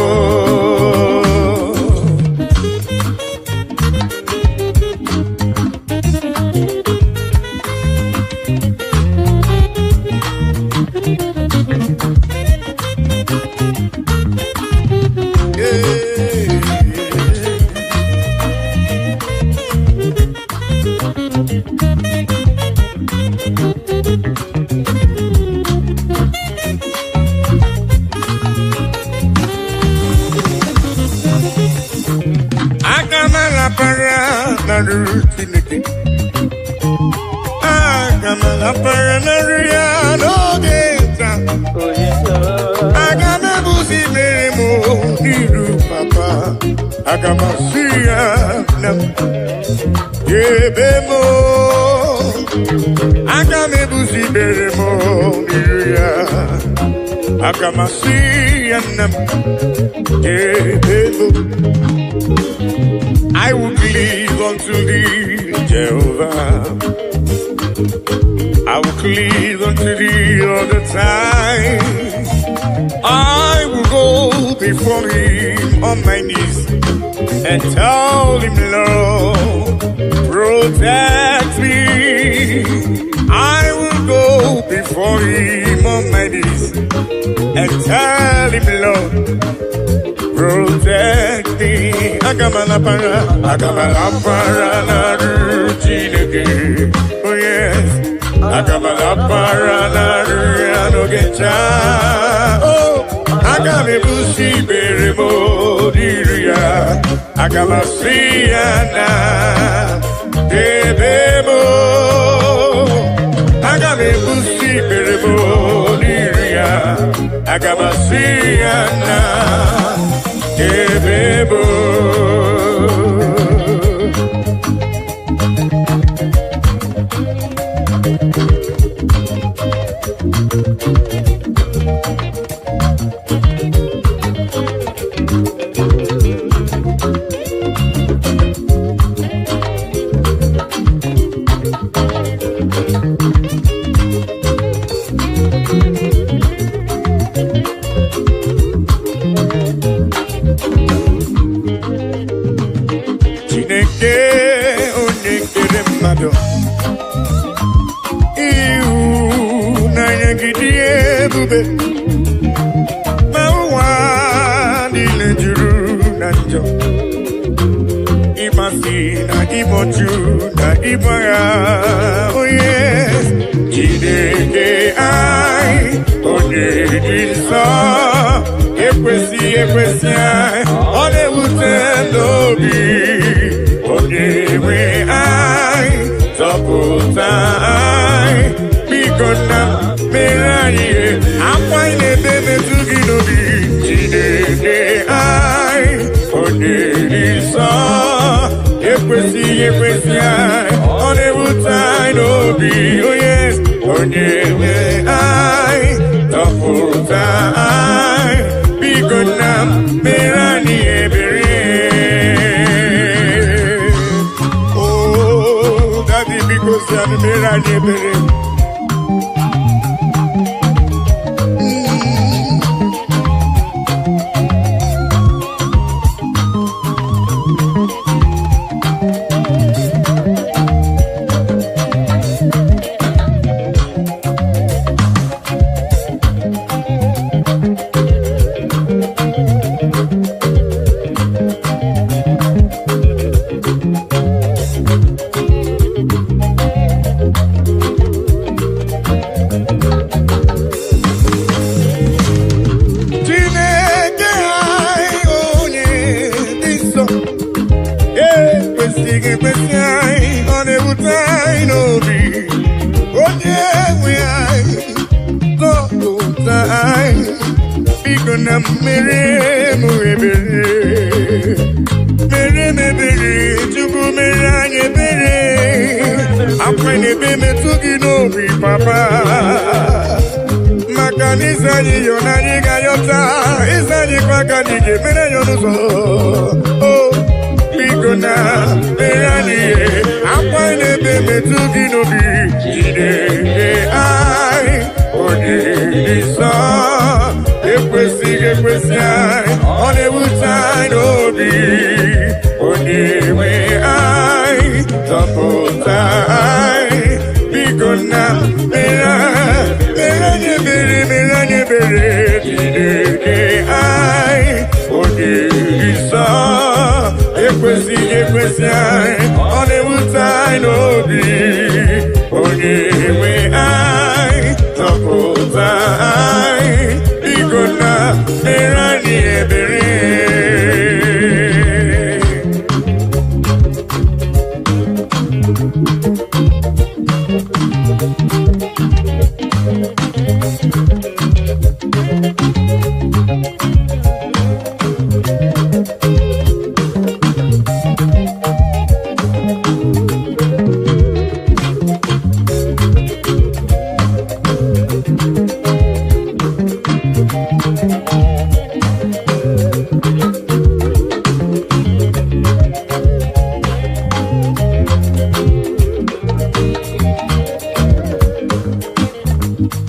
Agamala paranoia no geta. Agame busi meremo niru papa. Agama siya nam yebemo. Agame busi meremo niru ya. Agama siya nam yebemo. I will cleave unto thee, Jehovah. I will cleave unto thee all the time. I will go before him on my knees and tell him, Lord, protect me. I will go before him on my knees and tell him, Lord, protect me. Agamala para na ruchineke. Oh yes. Agamala para na ruanogecha. Oh, agame busi beremo diria. Agamasiana debemo. Agame busi beremo diria. Agamasiana. Ebebo. Oh yes, Jideke I, Onedisa, Ekwesi I, Onewutendobi, Onewe I, Topota I, Bikona, Meranye, Amwaine Bebe Tuginobi, Jideke I, Onedisa, Ekwesi I, Onewutai no be, oh yes, Onewe I, Tafuta I, Bigonam, Merani Ebere. Oh, Daddy, because I'm Merani Ebere.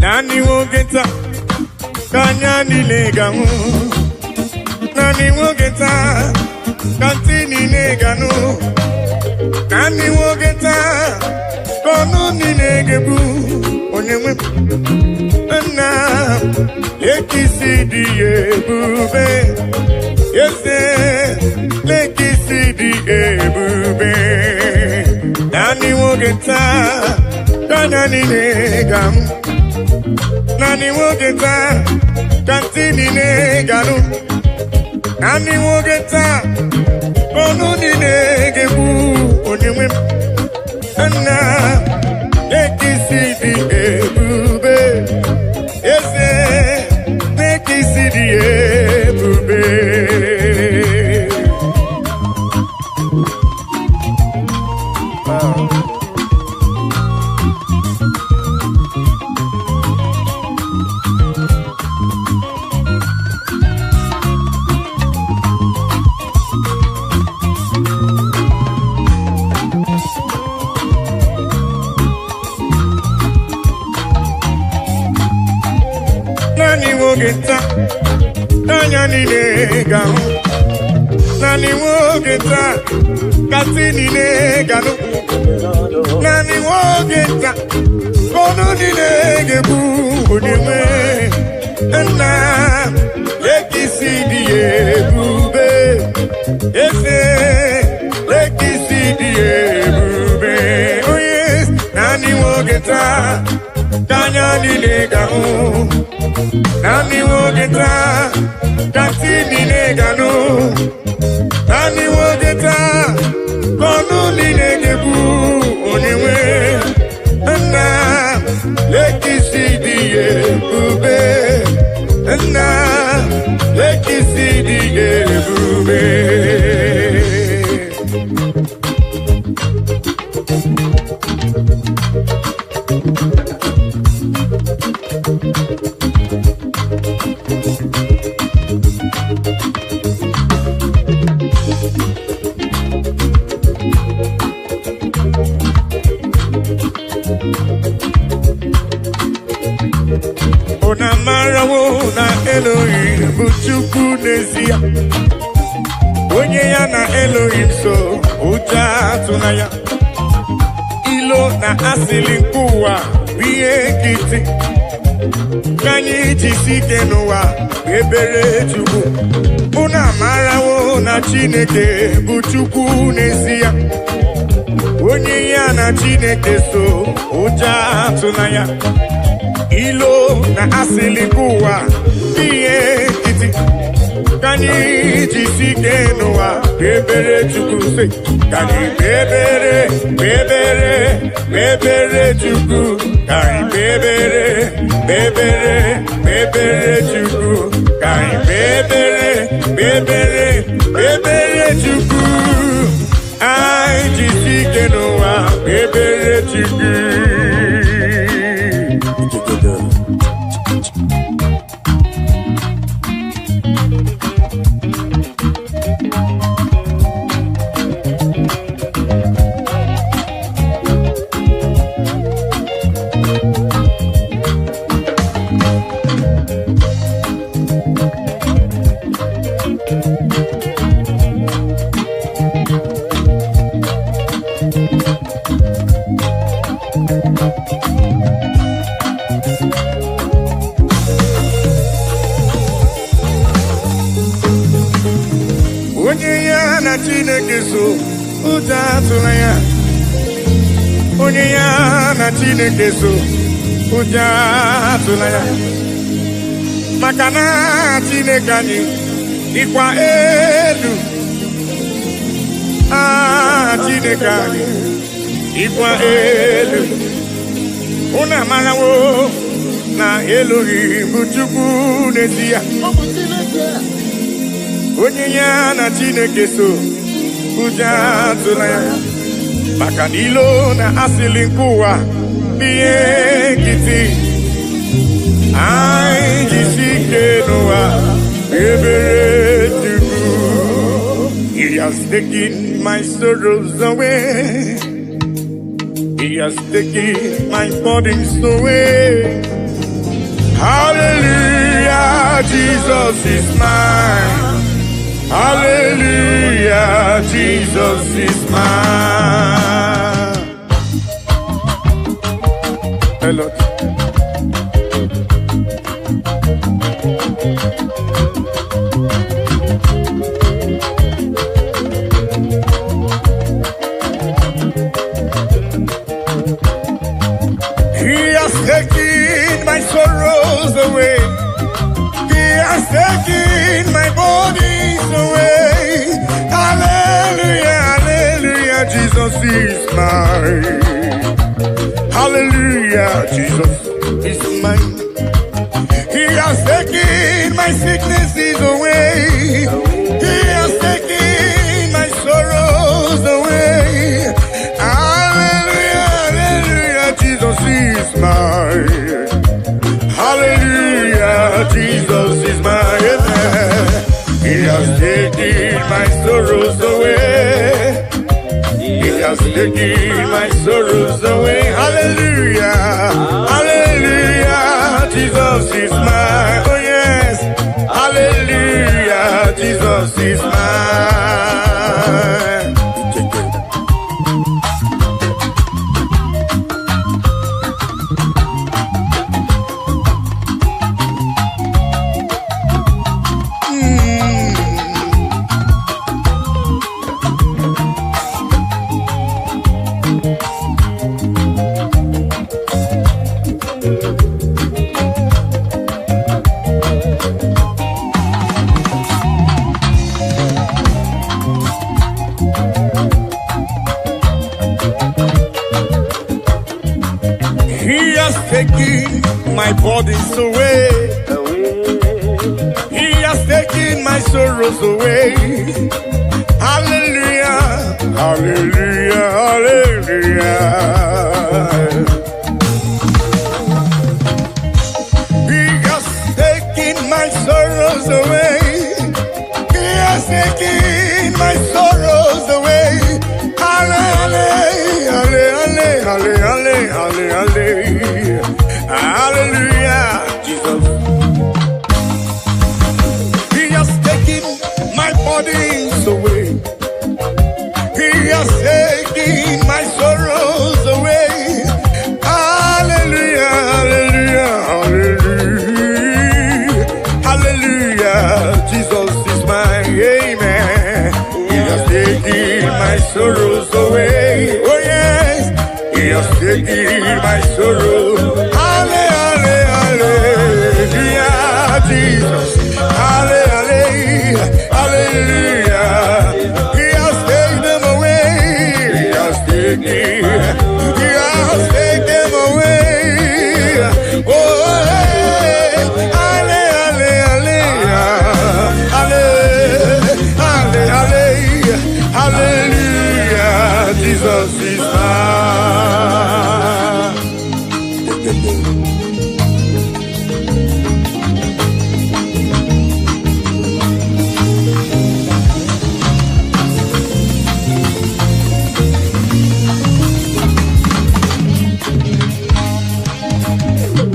Nani wogeta kanya nilegamu. Nani wogeta kantini negamu. Nani wogeta kono nilegebu. Onyewe na lekisi ebube. Yese lekisi ebube. Nani wogeta kanya nilegamu. Nani wogeta kantini negamu. Nani wogeta kono nilegebu. Onyewe na lekisi ebube. Yese lekisi ebube. Nani wogeta kanya nilegamu. Nani wogeta katini negamu. Nani wogeta kono nilegebu. Onyewe na lekisi ebube. Ese lekisi ebube. Oh yes, nani wogeta kanya nilegamu. Nani wogeta kantini negamu. Nani wogeta kono nilegebu. Onyewe na lekisi ebube. Na lekisi ebube. Ona marawo na Elohim bụ Chukwu n'ezie. Onye ya na Elohim so ụjọ atụna ya. Ilo na asịlị nke ụwa bụ ihe nkịtị. Ka anyị jisi ike n'ụwa ebere Chukwu. Unu amarawo na Chineke bụ Chukwu n'ezie. Onye ya na Chineke so ụjọ atụna ya. Ilo na asịlị ụwa ihe nkịtị. Ka anyị jisi ike n'ụwa ebere Chukwu se. Ka anyị ebere Chukwu. Ka anyị ebere Chukwu. Ka anyị ebere Chukwu. Anyị jisi ike n'ụwa ebere Chukwu. Onye ya na Chineke so ụjọ atụla ya. Onye ya na Chineke so ụjọ atụla ya. Maka na Chineke anyị dịkwa elu. Chineke anyị dịkwa elu. Unu amarawo na Elohim bụ Chukwu n'ezie. Onye ya na Chineke so ụjọ atụla ya. Maka na ilo na asịlị nke ụwa bụ ihe nkịtị. Anyị jisi ike n'ụwa ebere Chukwu. He has taken my sorrows away. He has taken my burdens away. Hallelujah, Jesus is mine. Hallelujah, Jesus is mine. Melodies. He has taken my sorrows away. He has taken my bodies away. Hallelujah, hallelujah, Jesus is mine. Hallelujah, Jesus is mine. He has taken my sicknesses away. He has taken my sorrows away. Hallelujah, hallelujah, Jesus is mine. Hallelujah, Jesus is mine. He has taken my sorrows away. He has taken my sorrows away. Hallelujah, hallelujah, Jesus is mine. Oh yes, hallelujah, Jesus is mine. He has taken my burdens away. He has taken my sorrows away. Hallelujah, hallelujah, hallelujah. He has taken my sorrows away. He has taken my sorrows away. Hallelujah, hallelujah, hallelujah, hallelujah, Jesus. He has taken my burdens away. He has taken my sorrows away. Hallelujah, hallelujah, hallelujah, hallelujah, Jesus is mine. Amen. He has taken my sorrows away. Oh yes, He has taken my sorrow. Hallelujah, hallelujah, Jesus. Hallelujah, hallelujah. He has taken them away. He has taken them away. Oh, hey. Hallelujah, hallelujah, hallelujah, hallelujah, Jesus is mine.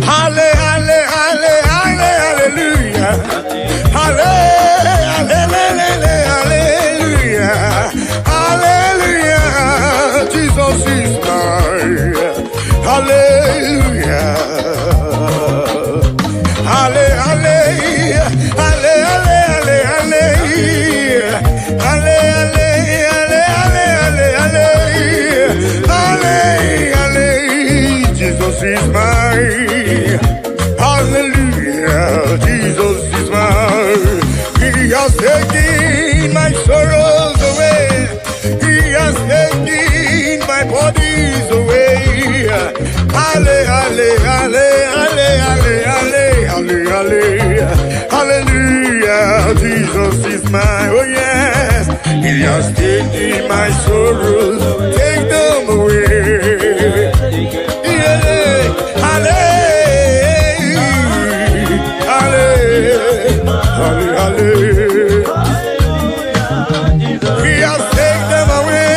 Hallelujah, hallelujah, Jesus is mine. Hallelujah, hallelujah, hallelujah, hallelujah, Jesus is mine. Hallelujah, Jesus is mine. He has taken my sorrows away. He has taken my bodies away. Hallelujah, hallelujah, Jesus is mine. Oh yes, He has taken my sorrows. Take them away. He has taken them away.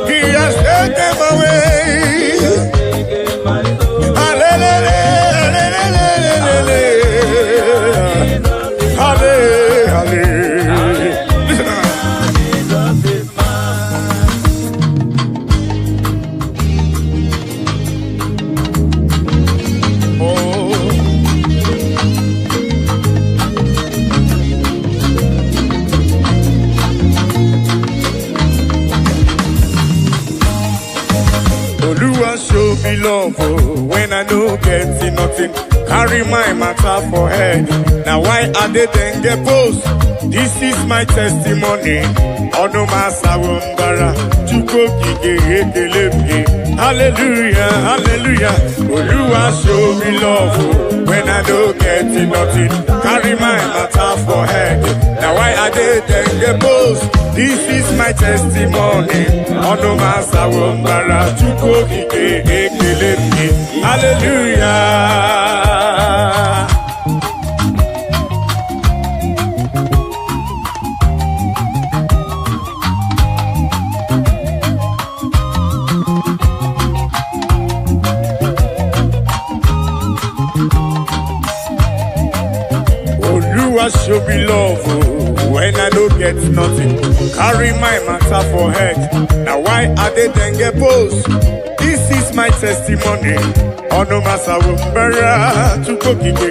He has taken them away. Hallelujah. oh, when I no get nothing. Carry my matter for head. Now why I didn't get post? This is my testimony. Ono masawumbara chuko kike. Hallelujah, hallelujah. Oluwa show me love when I don't get nothing. Carry my matter for head. Now why I didn't get post? This is my testimony. Ono masawumbara chuko kike. Hallelujah. Show me love when I don't get nothing. Carry my matter for head. Now why I didn't get post? This is my testimony. Ono masawumbara chuko kike.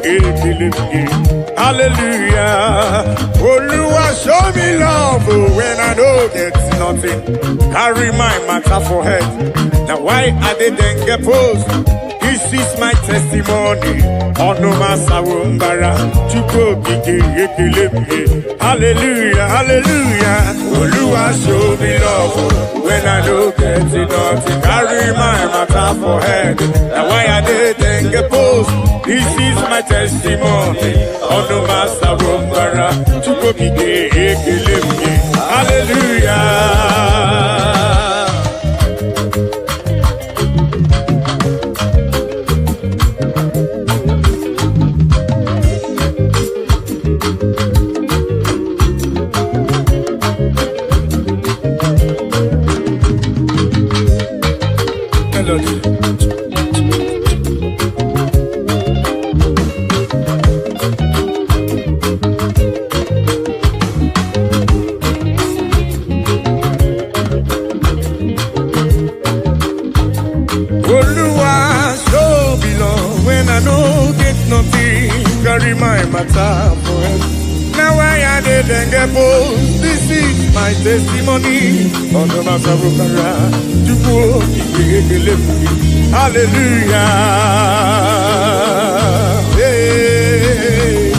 Hallelujah. Oluwa show me love when I don't get nothing. Carry my matter for head. Now why I didn't get post? This is my testimony. Ono masawumbara chuko kike. Hallelujah, hallelujah. Oluwa show me love when I don't get nothing. Carry my matter for head. Now why I didn't get post? This is my testimony. Ono masawumbara chuko kike. Hallelujah. Carry my matter for it. Now why I didn't get post? This is my testimony. On the masawumbara chuko kike. Hallelujah. Hey.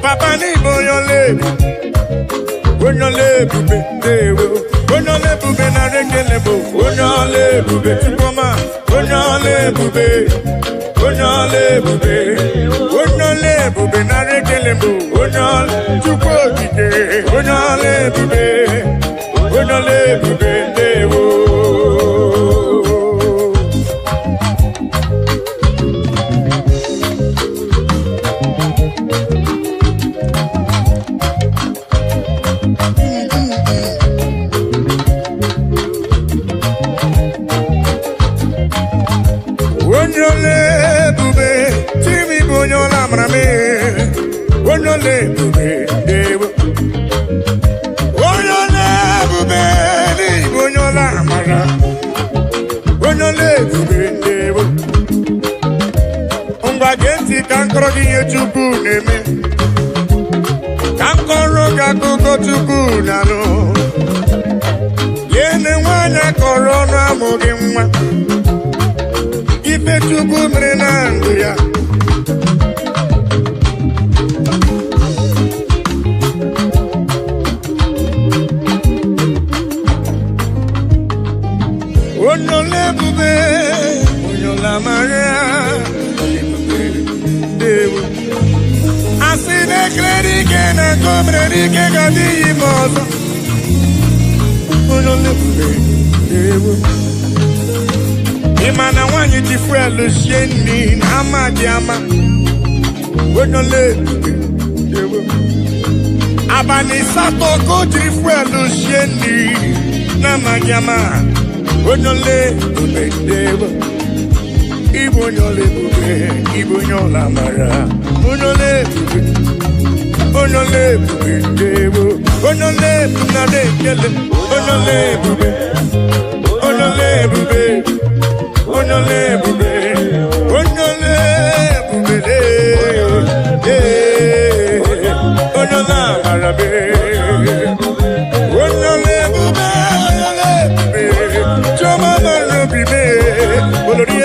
Papa ni boyole, onyole bube dewo, onyole bube na rengelebo, onyole bube tipoma, onyole bube na rengelebo, onyole chuko kike, onyole bube dewo. Imana wanyi jifwelu sheni ama diama Wenole Abani sato ko jifwelu sheni Nama diama Wenole Ibo nyole bube Ibo nyola mara Wenole Onole bube Onole nade kele Onole bube Onole bube Onole bube, onole bube, onola marabe, onole bube, choma marubime, olori,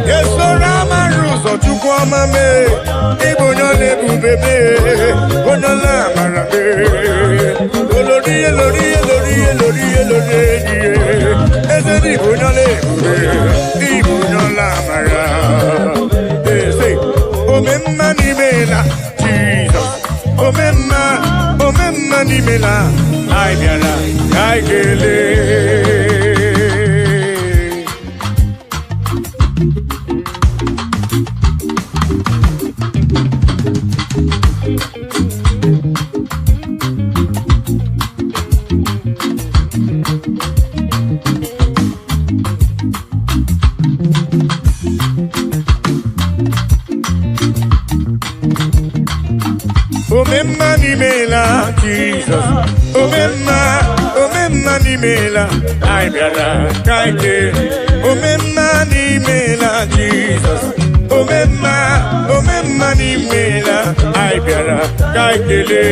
yeso ramaruso chukwa mame, ibonyole bube, onola marabe, olori. Ibo nyola mara. Say, omemma ni mela, Jesus. Omemma ni mela, ai biara, ai gele. Omemma ni mela, Jesus. Omemma ni mela, ai biara, kaike. Omemma ni mela, Jesus. Omemma ni mela, ai biara, kaikele.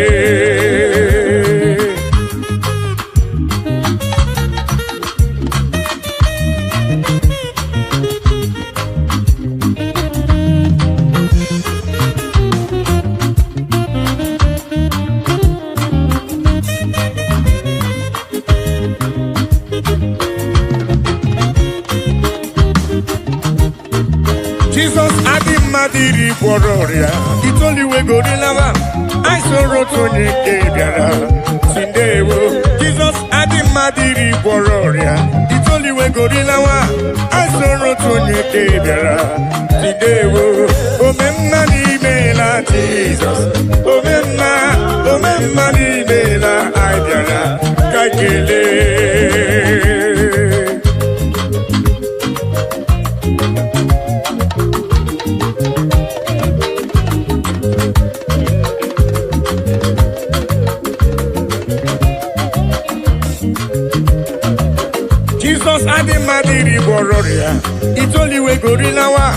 Jesus Adimadiri Bororia, it's only we go to lava. I saw Rotoni Kebiara, Sindewo. Jesus Adimadiri Bororia, it's only we go to lava. I saw Rotoni Kebiara, Sindewo. Omemma ni mela, Jesus. Omemma ni mela, Aibiara, Kaikele. Jesus Adimadiri Bororia, it's only we go to Lawa.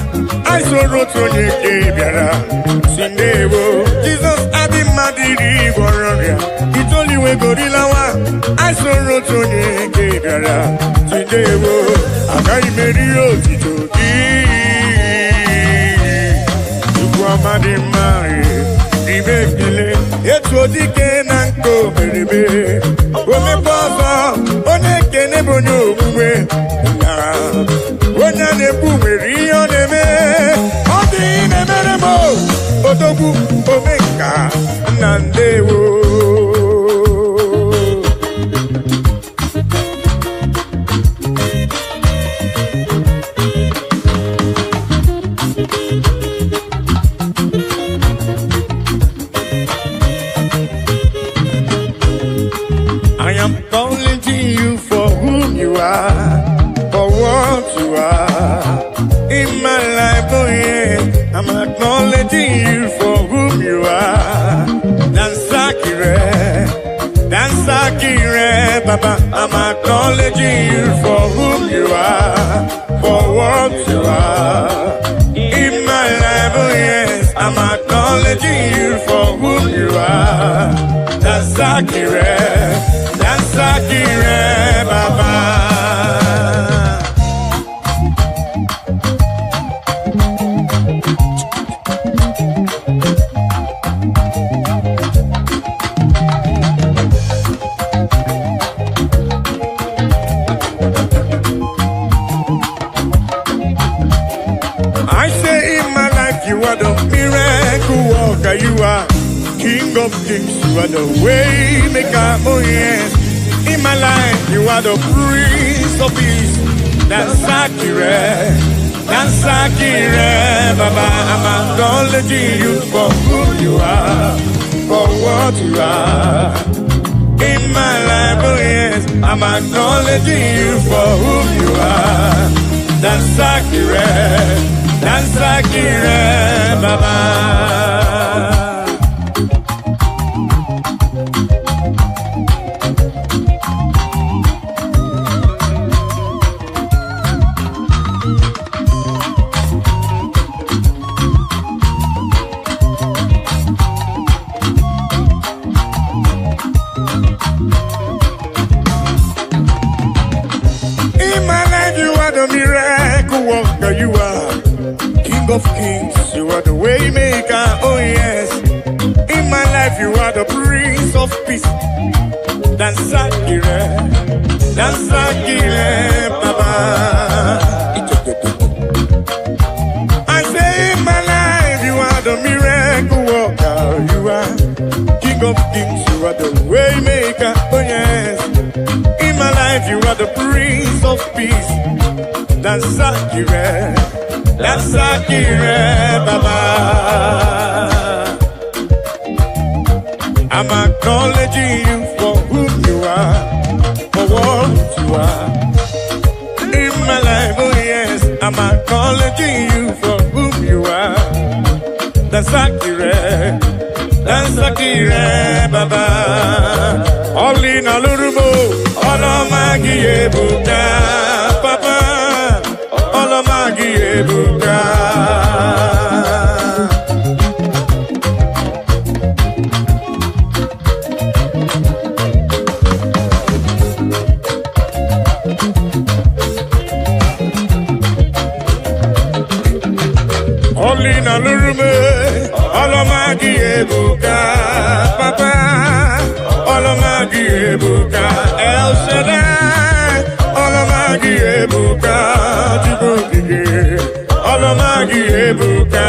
I saw Rotoni Kebiara, Sindewo. Jesus Adimadiri Bororia, it's only we go to Lawa. I saw Rotoni Kebiara, Sindewo. Akai Merio Titoki, Ukwamadi Mari, Ibekile, Etodike Nanko Beribe, Omeposa. Kene bonyo buwe na wonya ne buwe riyo ne me odi ne mere mo odogu omeka nandewo. I am calling to you for whom you are, for what you are in my life. Oh yeah, I'm acknowledging you for whom you are. Dansakire, Baba. I'm acknowledging you for whom you are, for what you are in my life. Oh yes, I'm acknowledging you for whom you are. Dansakire, Baba. I say in my life you are the miracle worker, you are King of of kings, you are the way maker, oh yes. In my life, you are the Prince of Peace. Dansakire, Baba, I'm acknowledging you for who you are, for what you are. In my life, oh yes, I'm acknowledging you for who you are. Dansakire, Baba. You are King of Kings, you are the way maker, oh yes. In my life you are the Prince of Peace. Dansakire, Baba. I say in my life you are the miracle worker, you are King of Kings, you are the way maker, oh yes. In my life you are the Prince of Peace. Dansakire, Baba. I'm acknowledging you for who you are, for what you are. In my life, oh yes, I'm acknowledging you for who you are. Dansakire, Baba. All in a little all of my buka, Papa. Olomagi ebuka. Olina lurume, Olomagi ebuka, Papa. Olomagi ebuka, El Shaddai. Olomagi ebuka, Jibukige. Olomagi ebuka.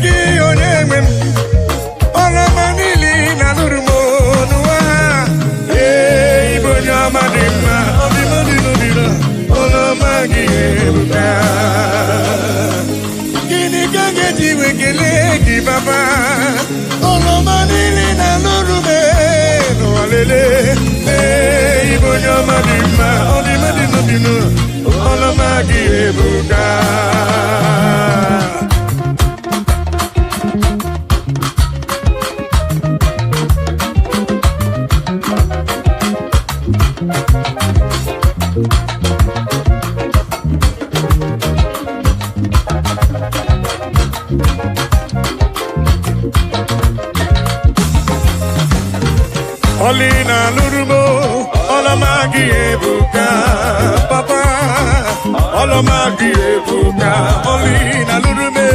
gị onye nwe m ọlọma niile na nụrụ m n'ụwa ịbụ onye ọma dị mma ọdịnodịnodịna ọlọma gị ebuka gịnị ka m ga-eji wee kelee gị baba ọlọma niile na nụrụ m n'ụwa lelee ịbụ onye ọma dị mma ọdịnodịnodịna ọlọma gị ebuka Olina Lurumo, Olamagi Ebuka, Papa, Olamagi Ebuka, Olina Lurume,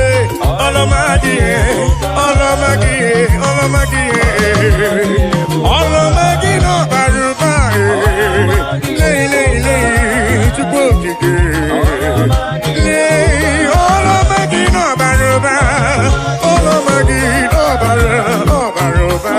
Olamagi, Olamagi, Olamagi, Olamagi no Baruba, Lay, Chubuki, Lay, Olamagi no Baruba, Olamagi no Baruba,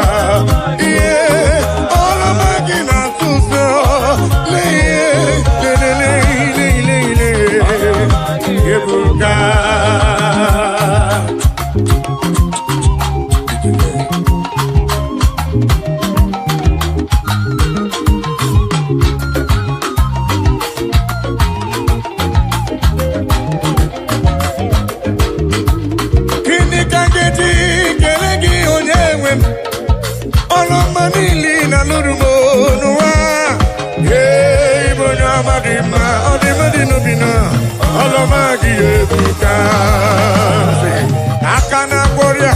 Akana Korea,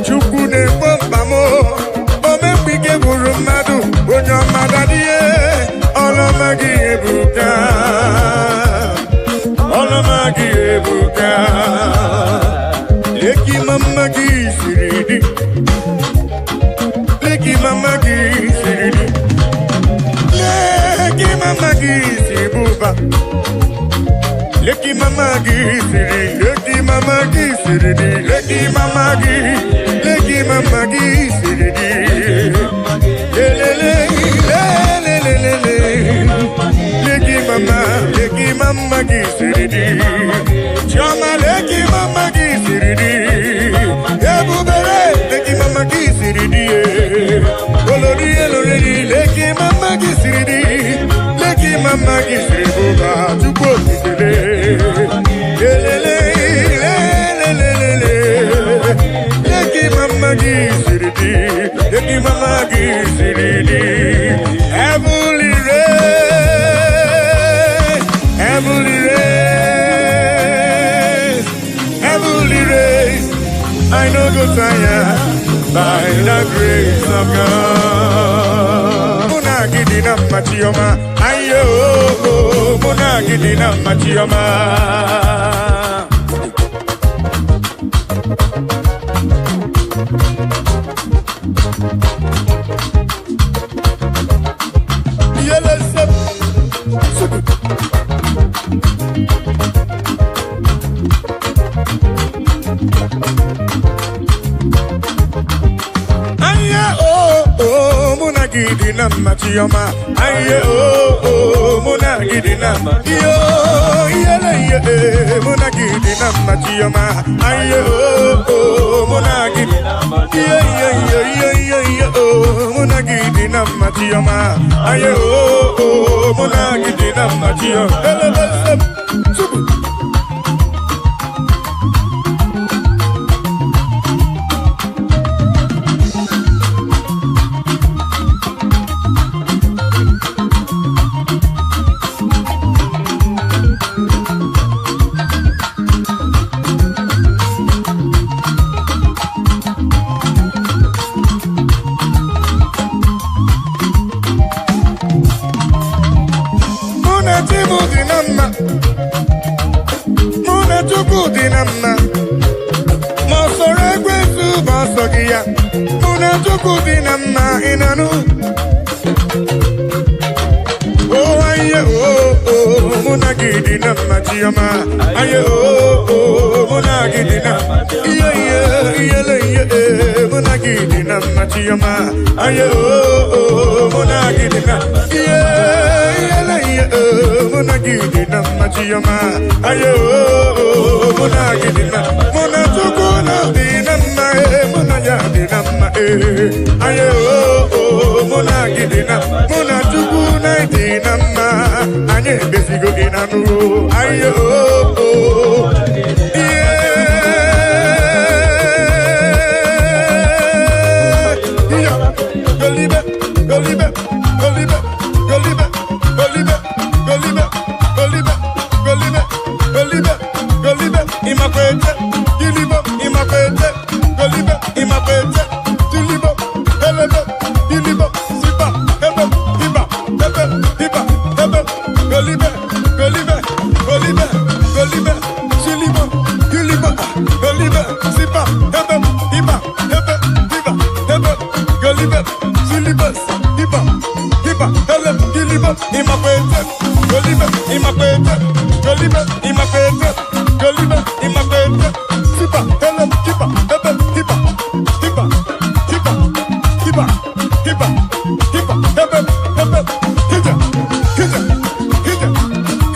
Chukune Bombamo, Omepike Burumadu, Bunyo Magadie, Olamagi Ebuka, Olamagi Ebuka, Leki Mamagi Siridi, Leki Mamagi Siridi, Leki Mamagi Sibuba. Leki mama gisiri, leki mama gisiri, leki mama gisiri, leki mama gisiri, chama leki mama gisiri, ebubere leki mama gisiri, olori leki mama gisiri, leki mama gisiri buba tuko titele. Leki mama gisiridi, leki mama gisiridi. Heavenly race, heavenly race, heavenly race. I know go tired by the grace of God. Muna gidina machioma, ayo, muna gidina machioma. Gidina machioma, aye muna gidina yo muna gidina machioma, aye muna gidina muna gidina machioma, aye muna gidina machioma. Chioma. Aye oh Monagidina. Yeah Monagidina Chioma. Aye oh Monagidina. Yeah Monagidina Chioma. Aye oh Monagidina. Monatokona dinamma Monaya dinamma aye oh Monagidina. Monatukuna dinamma anye besigo inanu aye oh yeah Golibe Golibe Golibe Golibe Golibe Golibe Golibe Golibe Golibe Golibe imakwete Gilibo imakwete Golibe imakwete Gilibo Golibe Gilibo Siba Ebe Iba Ebe Iba Ebe Golibe Golibe Golibe Golibe Gilibo Gilibo Golibe Siba Ebe Iba Ebe Iba Ebe Golibe Gilibo Iba Iba Ebe Gilibo imakwete Golibe imakwete Golibe imakwete Golibe imakwete Siba Ebe Iba Ebe Iba Iba Iba Iba Iba Iba Ebe Ebe Hija Hija Hija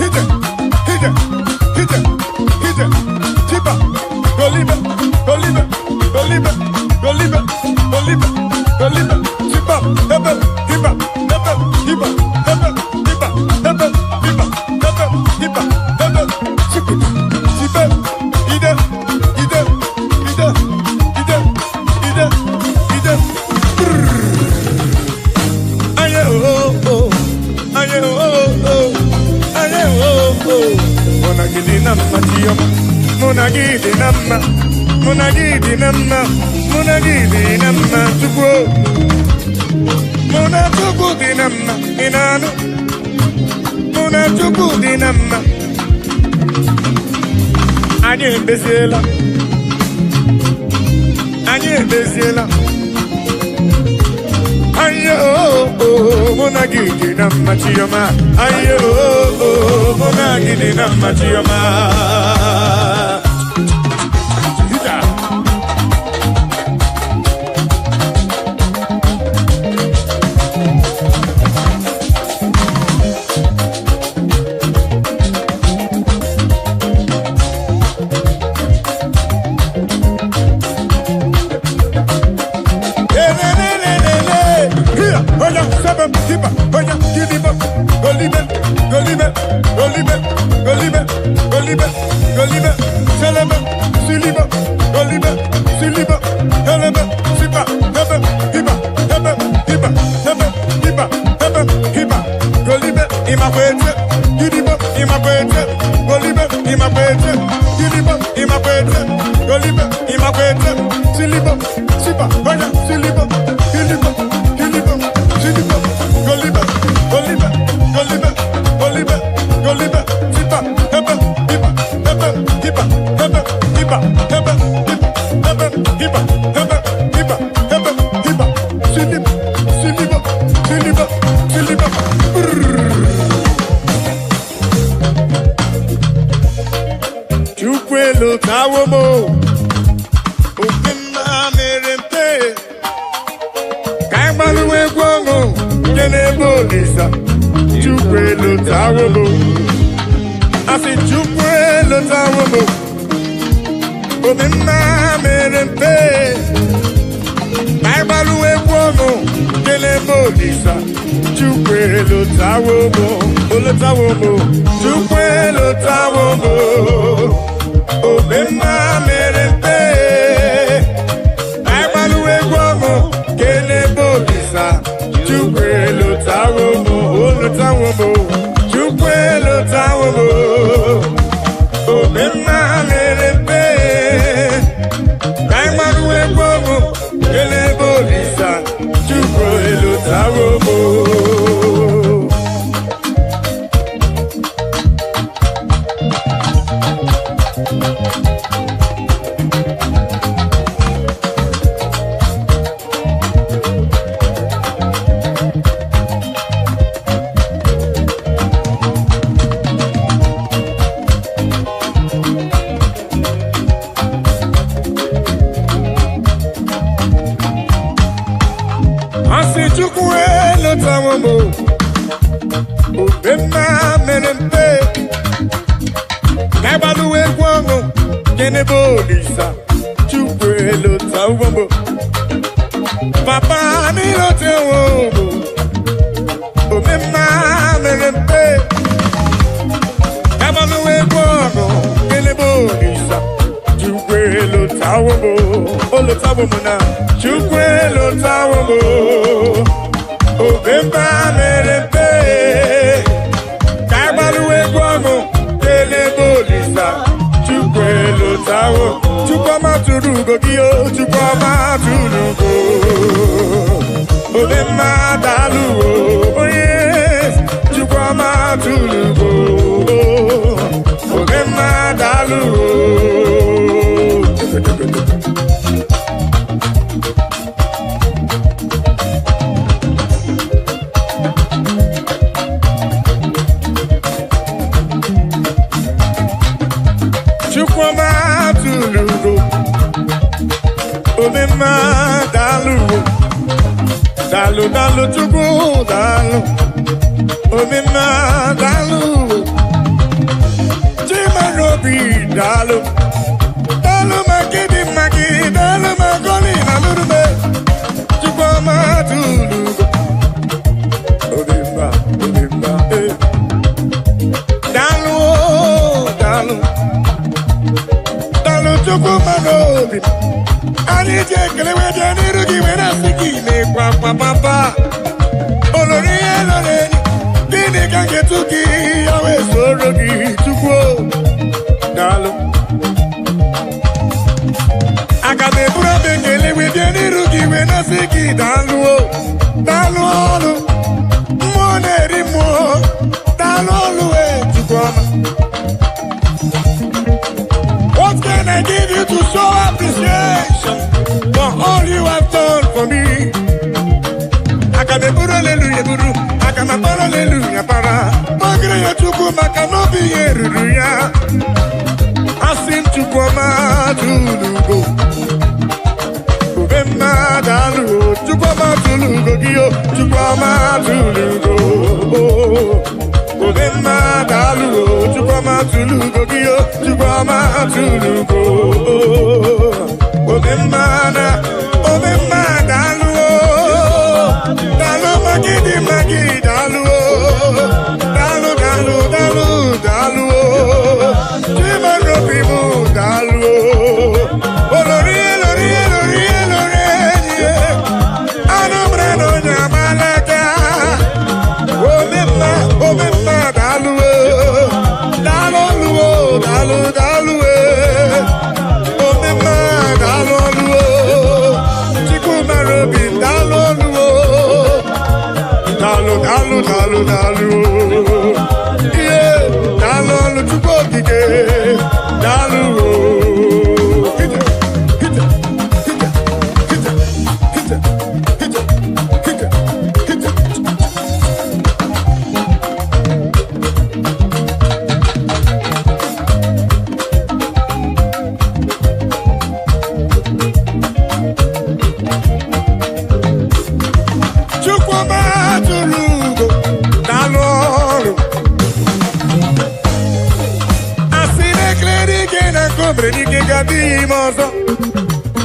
Hija Hija Hija Hija Siba Golibe Golibe Golibe Golibe Golibe Golibe Siba Ebe Iba Ebe Iba Ebe Iba Ebe Iba Ebe Iba Ebe Siba Siba Ide Ide Ide Ide Ide Ide aye oh aye oh aye oh Monagidina Chioma Monagidina Monagidina Monagidina Tukwo Monatugudina inanu Monatugudina anye bezela aye oh Monagidina Chioma aye oh Monagidina Chioma Chukwuelo Tawomo, Obema Menempe, Kabaluwe Guamo, Kenebo Lisa, Chukwuelo Tawomo, Papa Nilo Tawomo, Obema Menempe, Kabaluwe Guamo, Kenebo Lisa, Chukwuelo Tawomo, Olo Tawomo na, Chukwuelo Tawomo. Obemba merepe, Kaibaluwe guamo, Telebolisa, Chukwuelo Tawo, Chukwama Turugo Gio, Chukwama Turugo, Obemba Daluo, oh yes, Chukwama Turugo, Obemba Daluo. Obema dalu, dalu dalu chuku dalu. Obema dalu, chimarobi dalu, dalu magidi magi, dalu magoli nalurube, chukoma tulu. Obema, obema, dalu, dalu, dalu chukumarobi. Ani je kele we je ni rugi we na siki ne kwa papa. Olori elore ni dini kan ke tuki awe sorogi chukwo. Dalo. Akabe bura be kele we je ni rugi we na siki dalu. Dalu olu. Mo ne ri mo. Dalu olu e chukwo. What can I give you to show appreciation for all you have done for me? Akameburu hallelujah buru, akamapara hallelujah para. Magre ya chuku makanobi yeruruya. Asim chukwama tulugo. Ubema dalu, chukwama tulugo giyo, chukwama tulugo. Obema dalu, chukwama tulugo giyo, chukwama tulugo. Obema dalu, dalu magidi magi dalu, dalu dalu dalu dalu, chima robimu dalu. Olori elori elori elori, anobrano nyamalaka. Obema dalu, dalu dalu dalu, Obema dalu, Chikumarobi dalu, dalu dalu dalu, yeah, dalu chukokike dalu.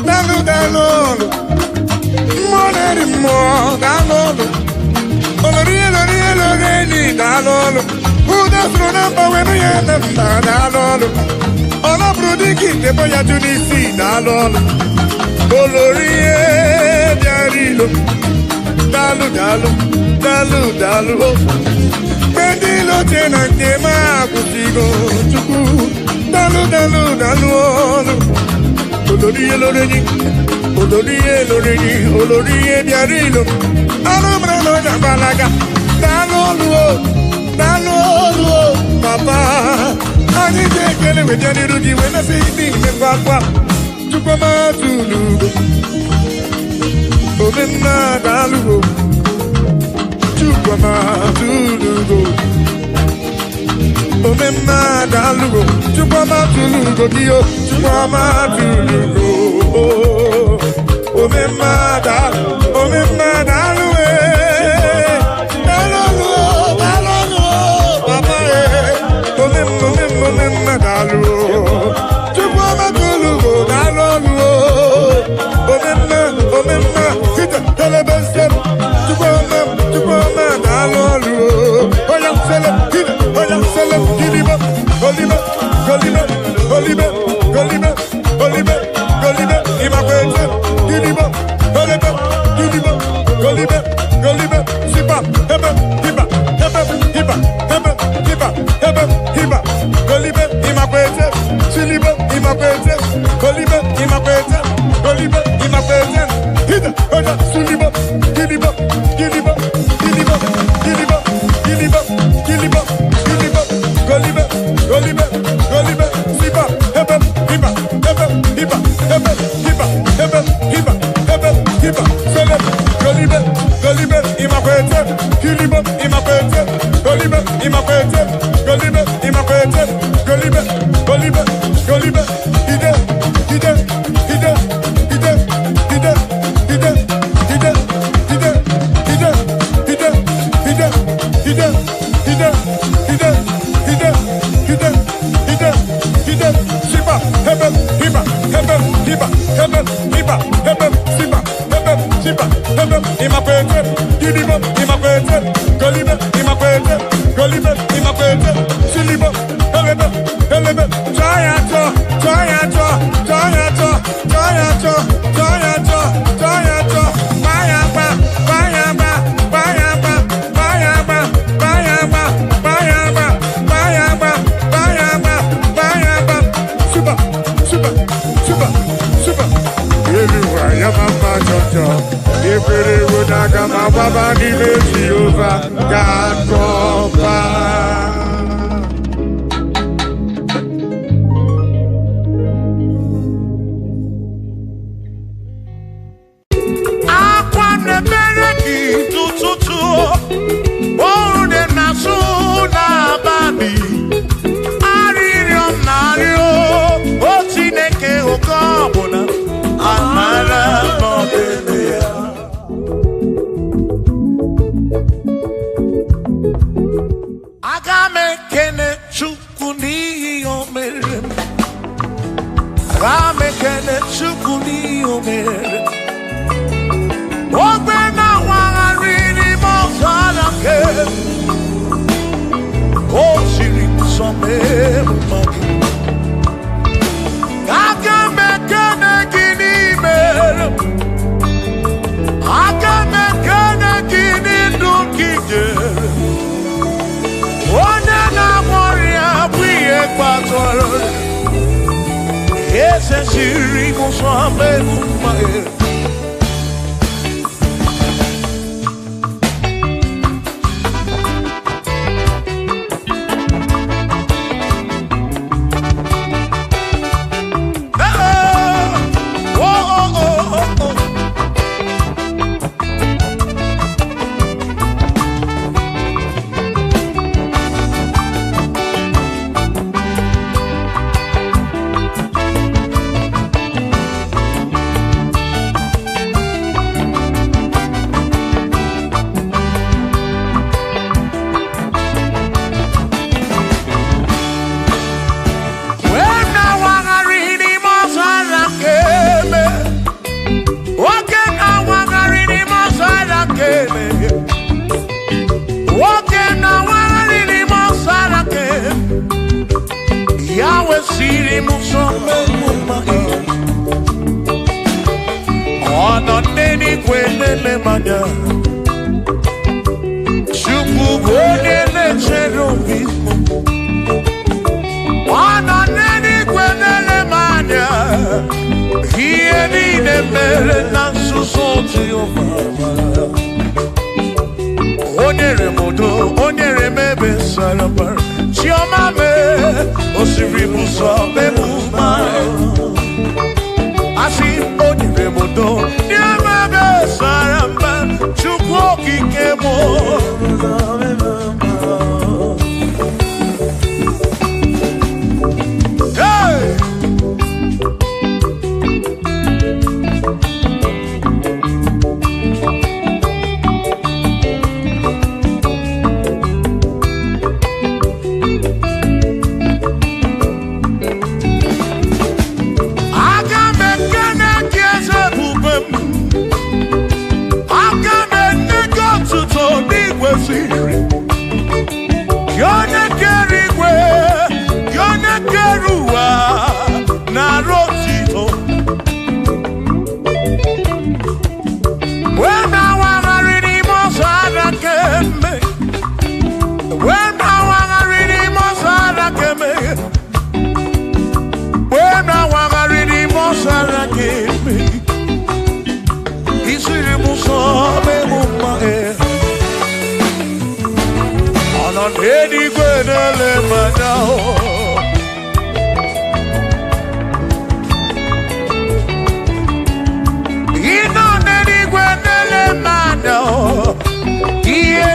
Dalu dalu, moneri mo dalu, olori elori elori ni dalu, uda sronamba wenu yenamba dalu, ola brudiki debo ya junisi dalu, olori ebiarilo, dalu dalu dalu dalu, pendilo tena kema kusigo chuku, dalu dalu dalu. Olori eloreni, olori ebiarilo. Alumra no jambalaga. Dalo, papa. Ani je kele we jani rugi we na sidi me papa. Chukwama tulugo. Obema dalu. Chukwama tulugo. Obema dalu. Chukwama tulugo dio. Chukwama tulugo. Obema dalu, Golibe, in my presence. Hit the Sulibo, Gilibo, Gilibo, Gilibo, Gilibo, Gilibo, Gilibo, Gilibo, Golibe, Golibe, Golibe, Siba, Hebe, Hiba, Hebe, Hiba, Hebe, Hiba, Hebe, Hiba, Hebe, Hiba, Seleb, Golibe, Golibe, in my presence. Gilibo, in my presence. Golibe, in my presence. Golibe, in my presence. Golibe, Golibe, Golibe, Ide, Ide, Ide, Ide, Ide, Ide, Ide, Ide, Ide, Ide, Ide, Ide, Ide, Ide, Ide, Ide, Ide, Ide, Siba, Hebe, Hiba, Hebe, Hiba, Hebe, Hiba, Hebe, Siba, Hebe, Siba, Hebe, in my presence. Gilibo, in my presence. Golibe, in my presence. Golibe, in my presence. Silibo, Helebe, Helebe, Gianto, Gianto, Gianto, Gianto, Gianto, Gianto, Bayaba, Bayaba, Bayaba, Bayaba, Bayaba, Bayaba, Bayaba, Bayaba, Bayaba, Super, Super, Super, Super. Everywhere, Yamama Jojo. If it would not come up, Baba, give it to you, God, Papa.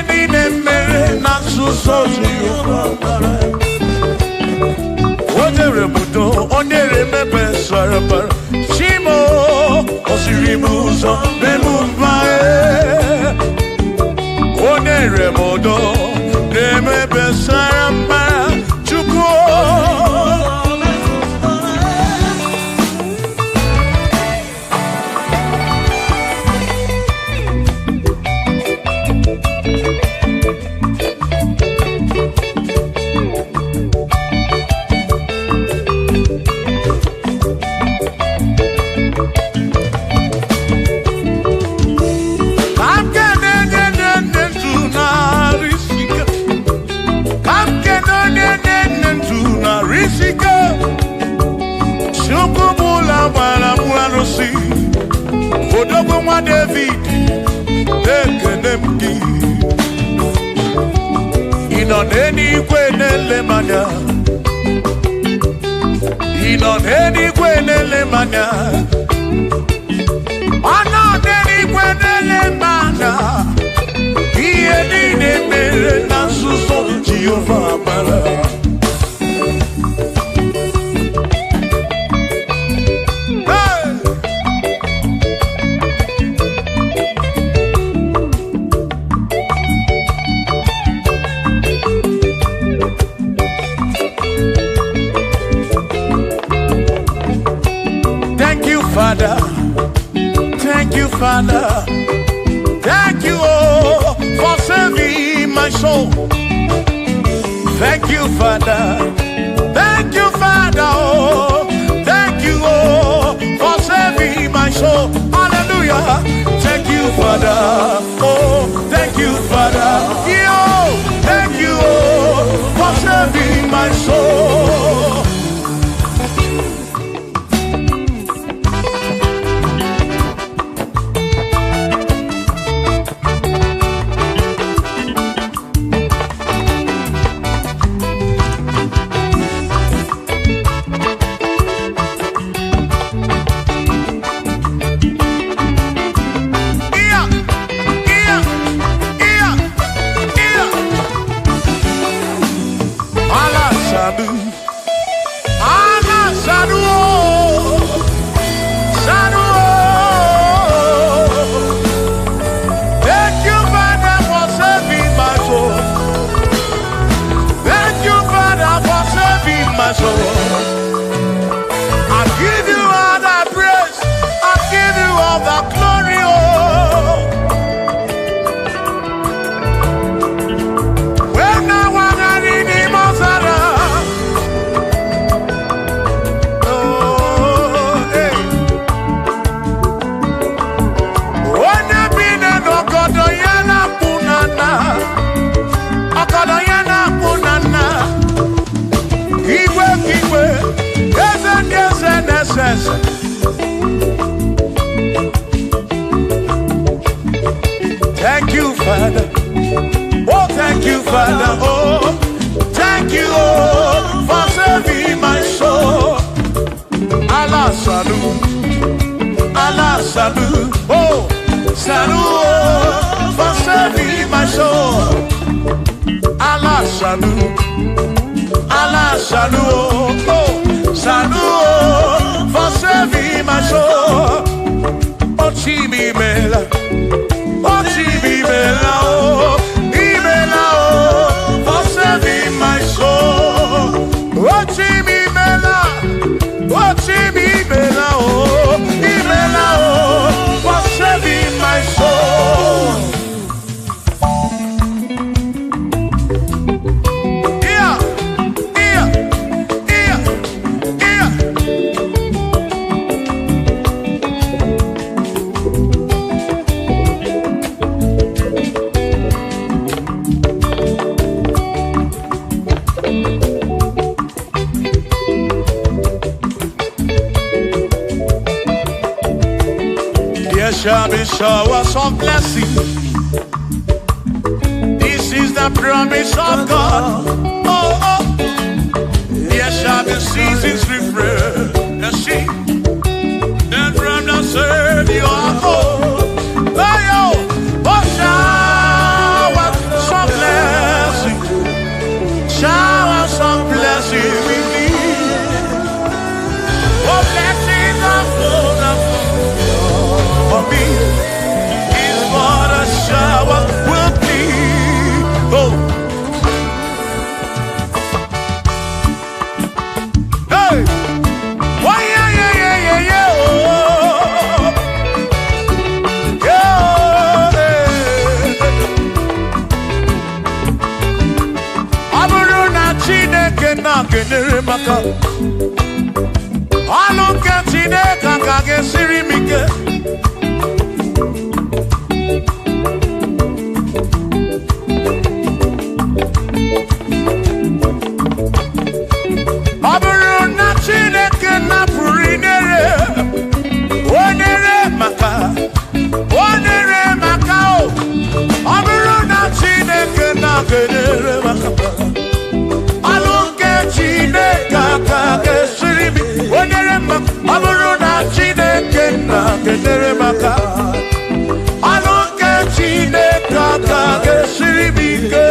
niile mere na nzuzo Jehova bara. O nyere m udo, o nyere m ebe sara mbara. Chimo, o siri m ụzọ n'elu mba. O nyere m udo, n'elu ebe sara mbara. Chukwu. Odogwu nwa David ekene m gị. Ị nọ n'eluigwe na-ele m anya. Ị nọ n'eluigwe na-ele m anya. Ọ nọ n'eluigwe na-ele m anya. Ihe niile mere na nzuzo Jehova bara. Father, thank you, Father, thank you, oh, for saving my soul. Thank you, Father, thank you, Father, oh, thank you, oh, for saving my soul. Hallelujah. Thank you, Father, oh, thank you, Father, yo, thank you, oh, for saving my soul. Thank you, Father. Oh, thank you, Father. Oh, thank you, oh, for saving my soul. Allah salut, Allah salut. Oh, salut, oh, for saving my soul. Allah salut, Allah salut. Oh, salut, oh, for saving my soul. Oh, Chimimela. Oh, Chimimela, oh, Chimimela, oh, for saving my soul. Oh, Chimimela, oh, Chimimela, oh, Chimimela, oh, for saving my soul. Yeah, yeah, yeah, yeah. There shall be showers of blessing. This is the promise of God. Oh, oh. There shall be seasons refreshing. Then from the Savior, oh, oh, oh, shower, maka ọnụ nke Chineke ka ga-esiri m ike. Ọ bụrụ na Chineke napụrụ inere onere maka o. Ọ bụrụ na Chineke na-enere maka ọnụ nke Chineke ka ga-esiri m onere maka. Ọ bụrụ na Chineke na-enere maka ọnụ nke Chineke ka ga-esiri m ike.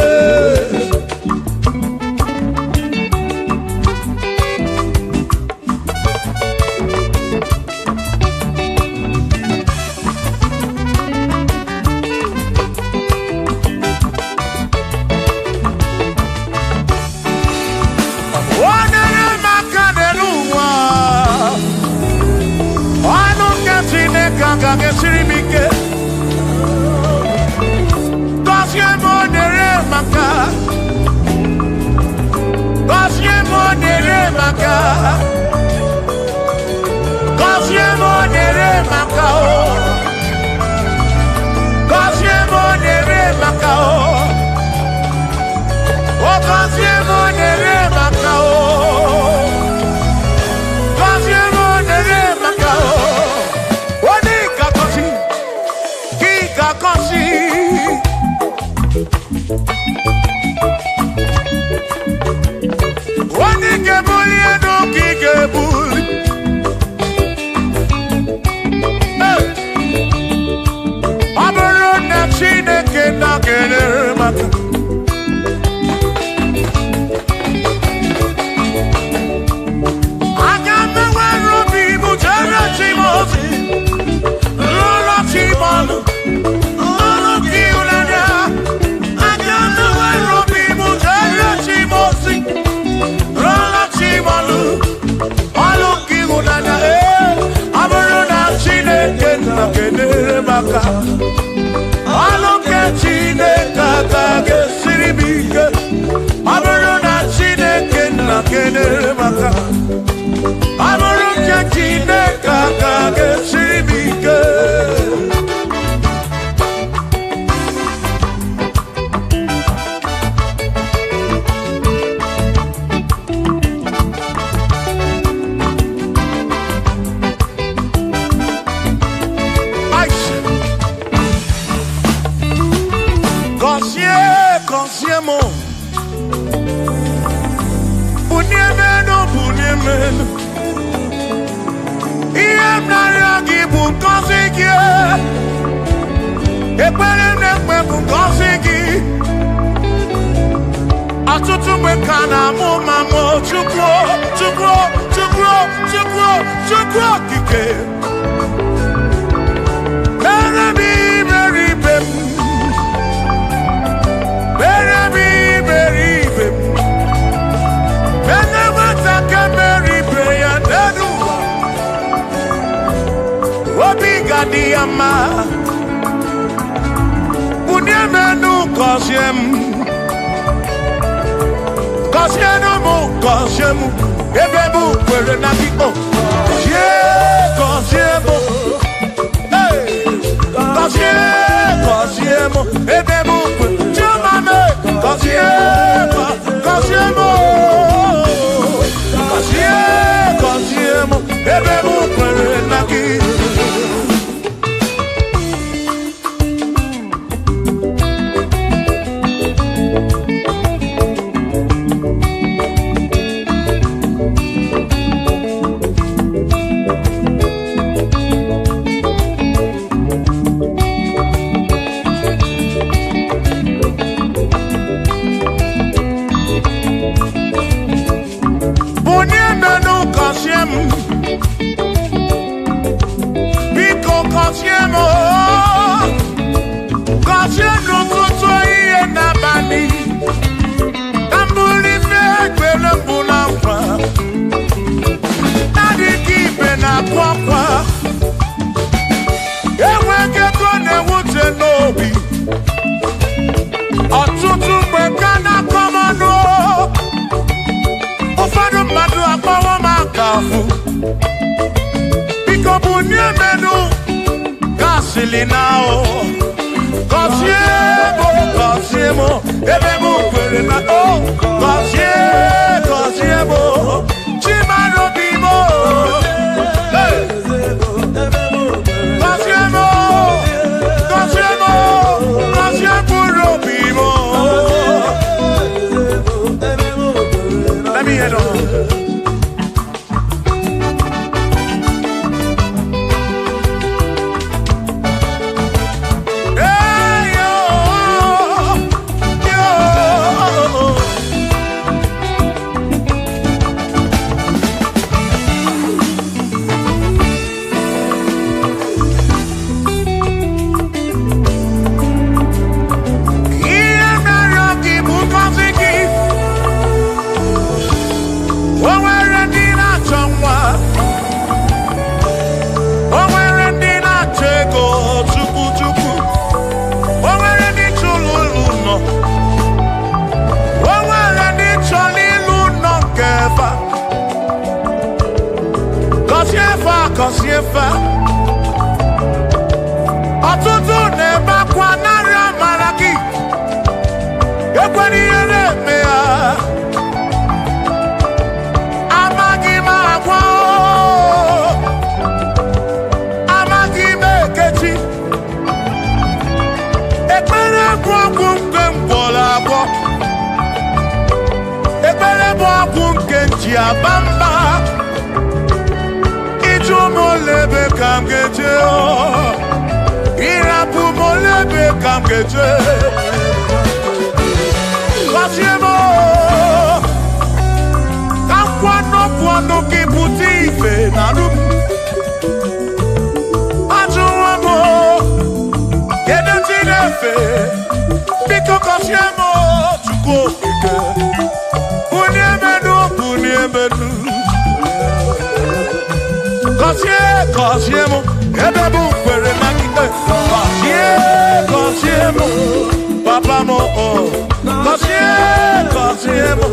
Ọtụtụ mgbe ka na-akọmanụ ụfọdụ mmadụ fu Biko bunye menu Gasili now Kosiemo Ebe mu kwere na o Kosiemo Chimano bimo Let me head on. Kosiefa Ọtụtụ na-ebe akwa narị amara gị ekwere ihe na-eme ya amaghị m agwa amaghị m ekechi ekpere bụ ọgwụ nke mgbọrọ agwọ ekpere bụ ọgwụ nke nji aba mba Molebe kam geje o Irapu molebe kam geje Kosiemo Kam kwano ki puti ife naru Ajuwamo Gede tinefe Biko kosiemo Chuko ike Uniemenu Kosiemo, ebebu kwere makite. Kosiemo, papa mo. Kosiemo,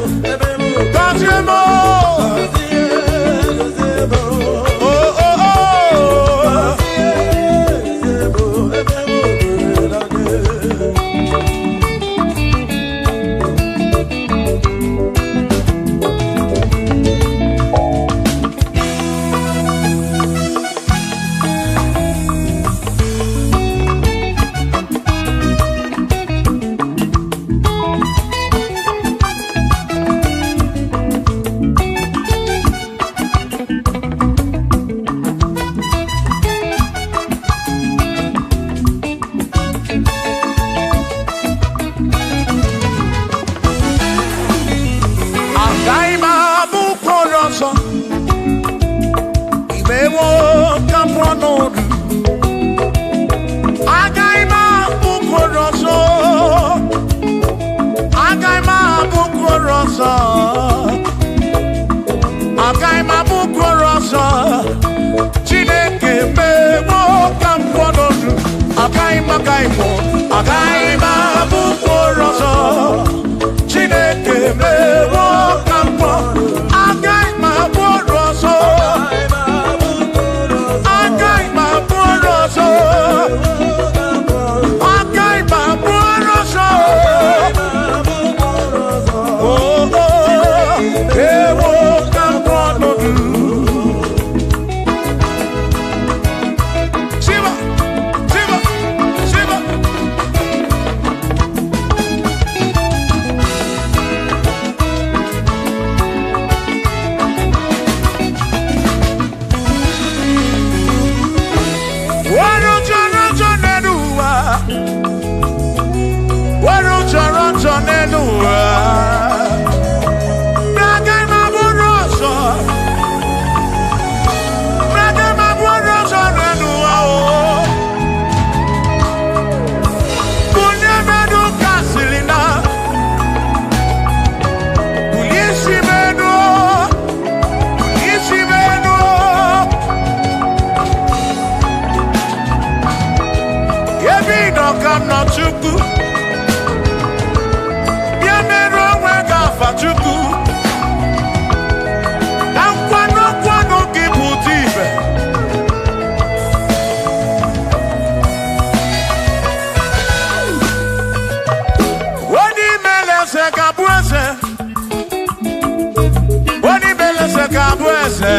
gabuese.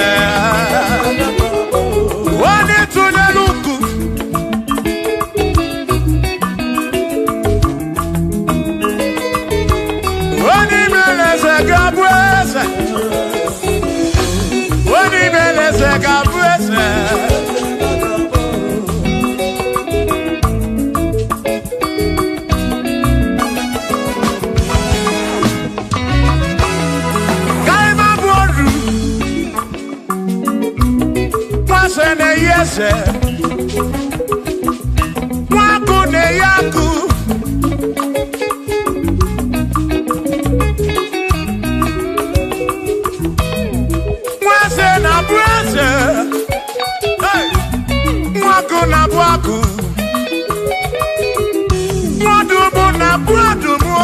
Wani tuneluku. Wani meleze gabuese. Wani meleze gabuese. Ne yese waku ne yaku mwase na brase hey waku na bwaku mwadubu na bwadubu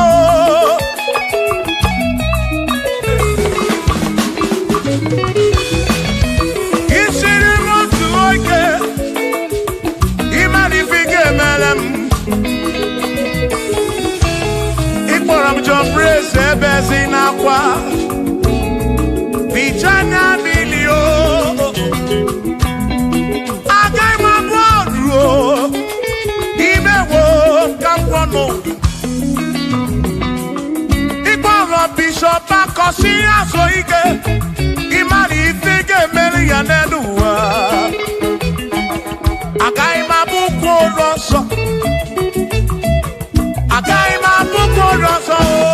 Bezinakwa Vijana milio Agai mabodro Imewo kampono Igboro bishop akosi asoike Imari ifige meli yanenuwa Agai mabuko roso Agai mabuko roso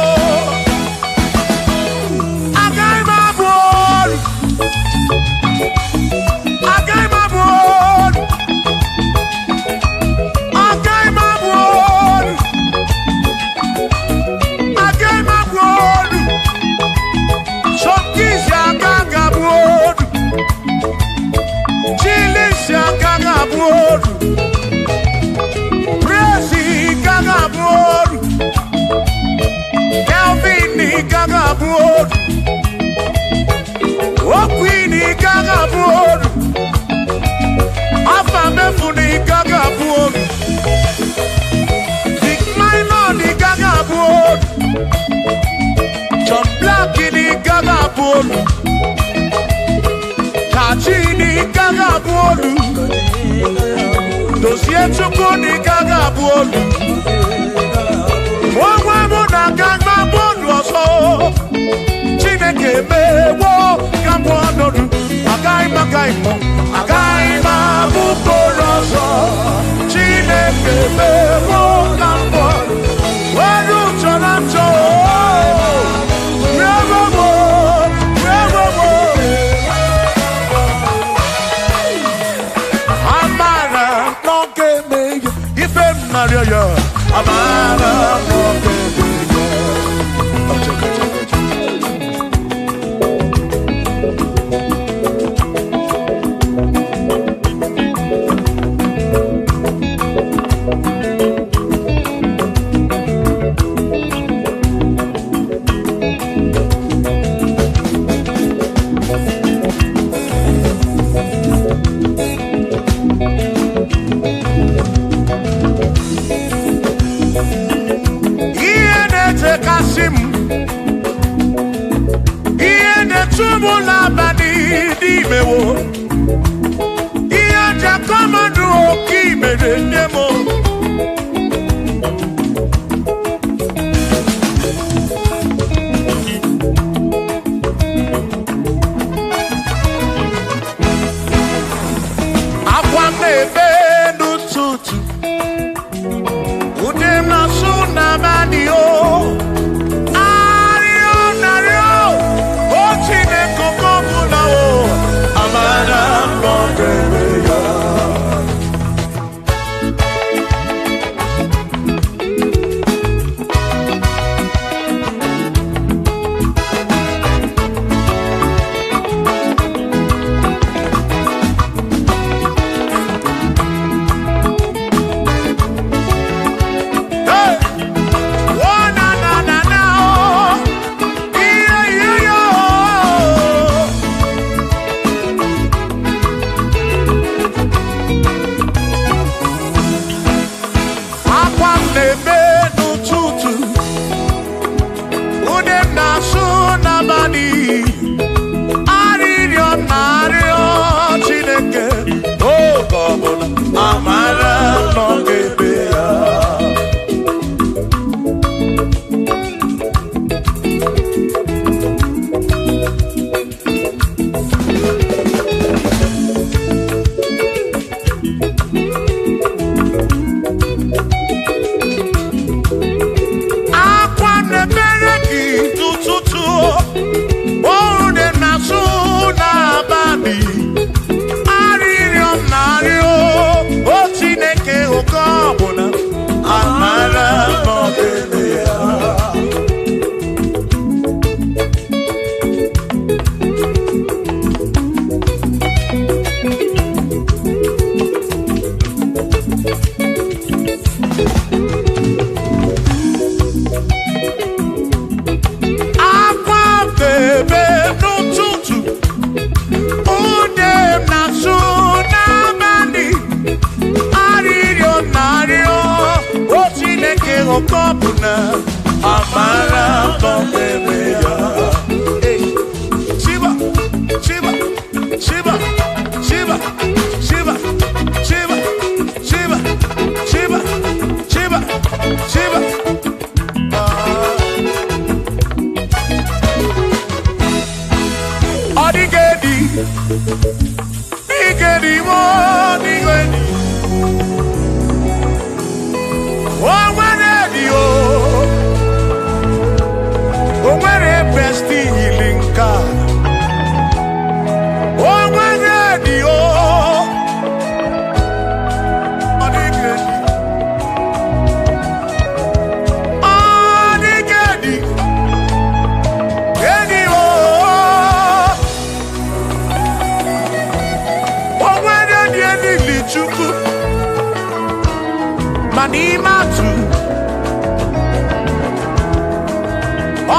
Dossier chukuni gaga bolu. Mwa muna ganga bolu oso. Chineke me wo gambo anodu. Agai mo. Agai mabu koroso. Chineke me wo gambo. Waru chonacho. Amara nario o Chineke okopuna amara komeya. Shiva Shiva Shiva Shiva Shiva Shiva Shiva Shiva Shiva Shiva Adigedi Igedi mo Igedi O nwere besti healing God. O nwere dio. Adigedi. Edi o. O nwere edi lichuku. Manimatu.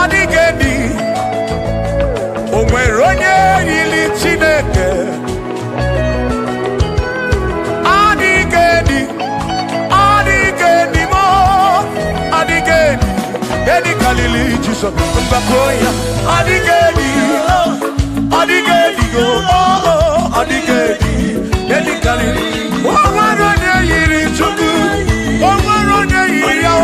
Adigedi, o nwere onye yiri Chineke. Adigedi, adigedi mo, adigedi, edi kalili Jesus mbakoya. Adigedi, adigedi go, adigedi, edi kalili. O nwere onye yiri Chukwu, o nwere onye yiri ya.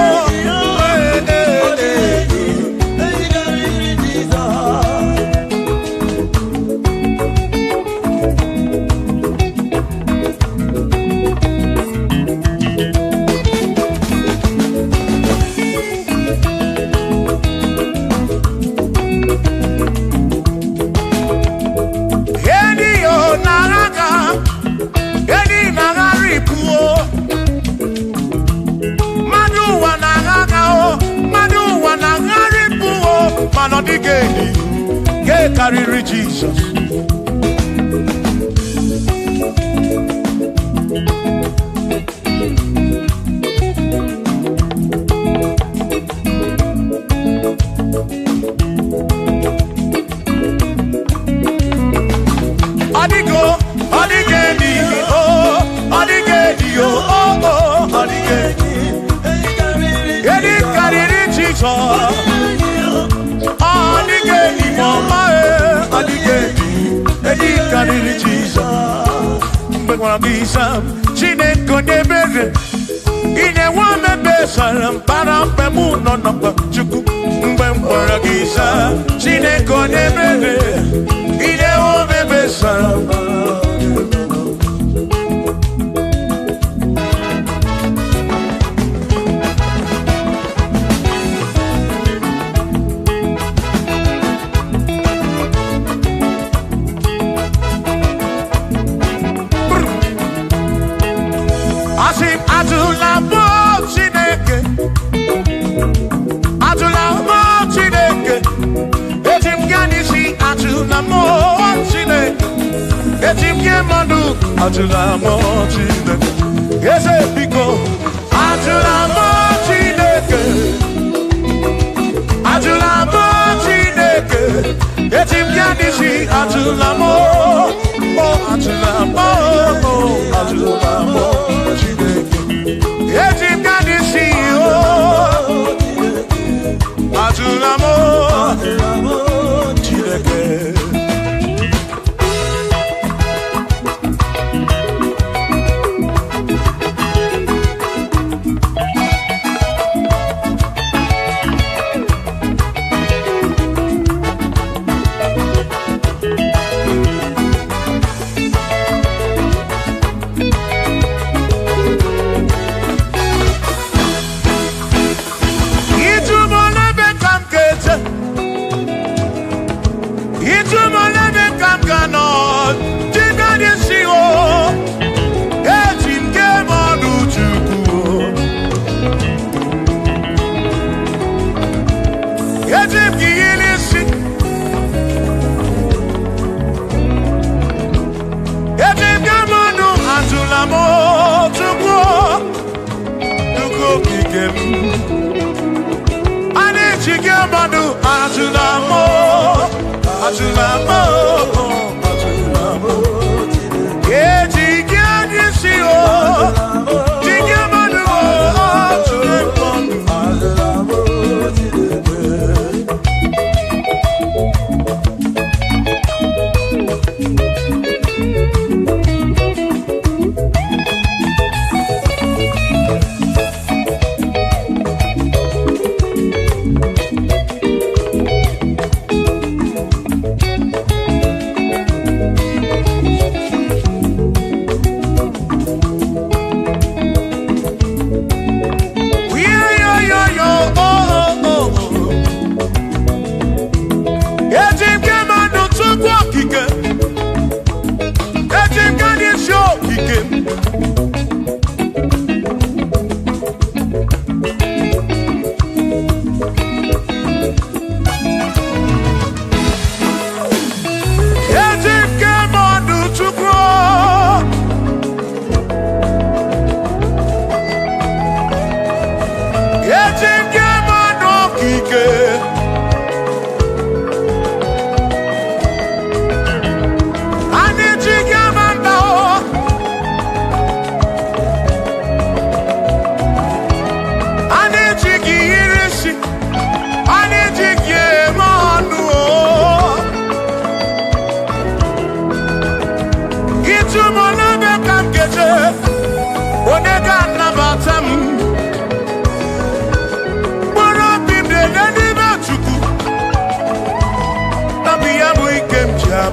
Adigedi, get carry Jesus. Adigo, adigedi, oh, adigedi, oh, adigedi, get carry Jesus. Adigedi mama adigedi edi kaniri Jesus mbekwa bisa Chineke nebere ine wa mebe salam para pemu no no chuku mbekwa bisa Chineke nebere ine wa mebe salam. Adulamo Chineke, yes, biko. Adulamo Chineke, Adulamo Chineke, etim yanisi Adulamo, oh Adulamo, oh Adulamo Chineke, etim yanisi oh Adulamo Chineke.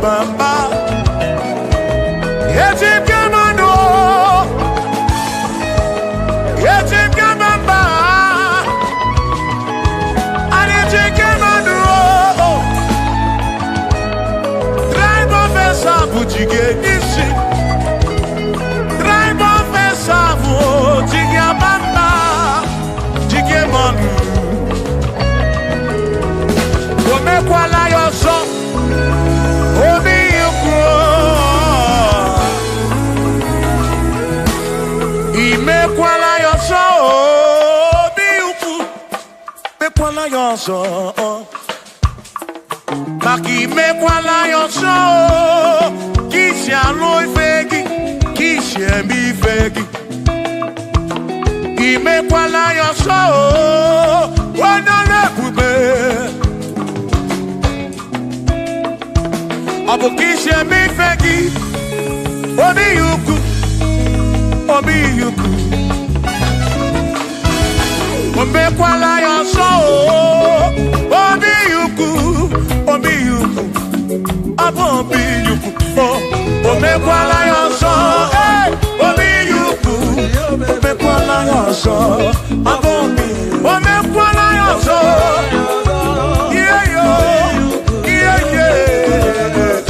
bamba. Ejim kamano. Ejim kamamba. Ejim kamano. Drive off a sabu jige nishi. Drive off a sabu jige bamba. Jige manu. Omekwala yoso. Obi yukro. Imekwala yoso. Obi yukro. Mekwala yoso. Maki mekwala yoso. Kishi aloi fegi. Kishi emi fegi. Imekwala yoso. Wana bube. Abukishe mi fegi. Obi yuku. Obi yuku. Omekwala yoso. Obi yuku. Obi yuku. Obi yuku. Omekwala yoso. Obi yuku. Omekwala yoso. Obi. Omekwala yoso. Yeah yo. Yeah yeah.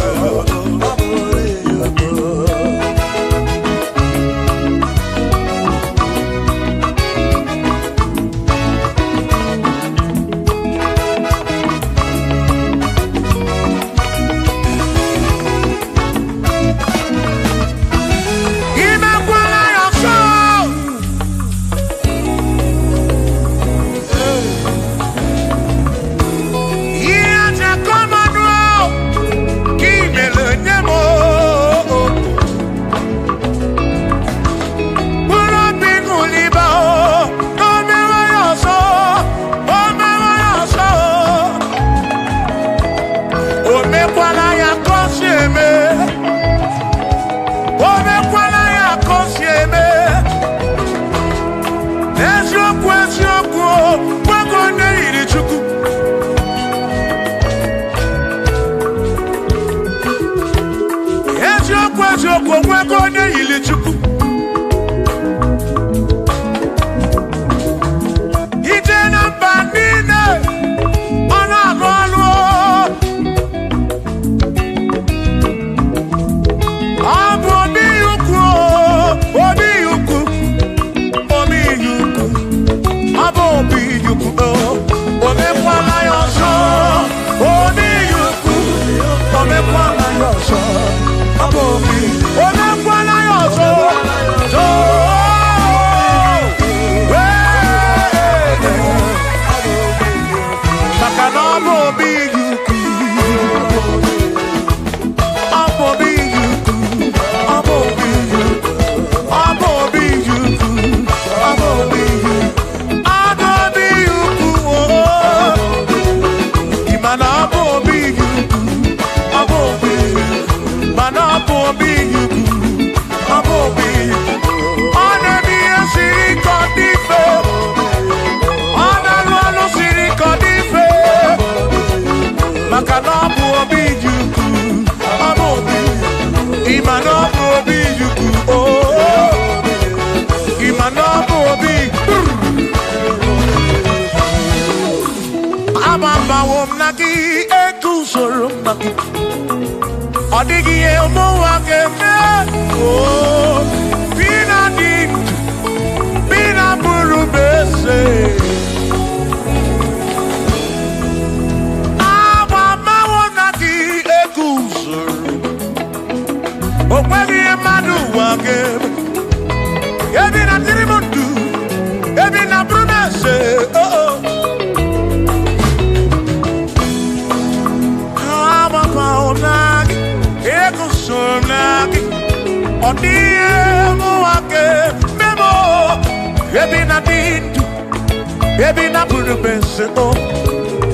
Baby na puru bense o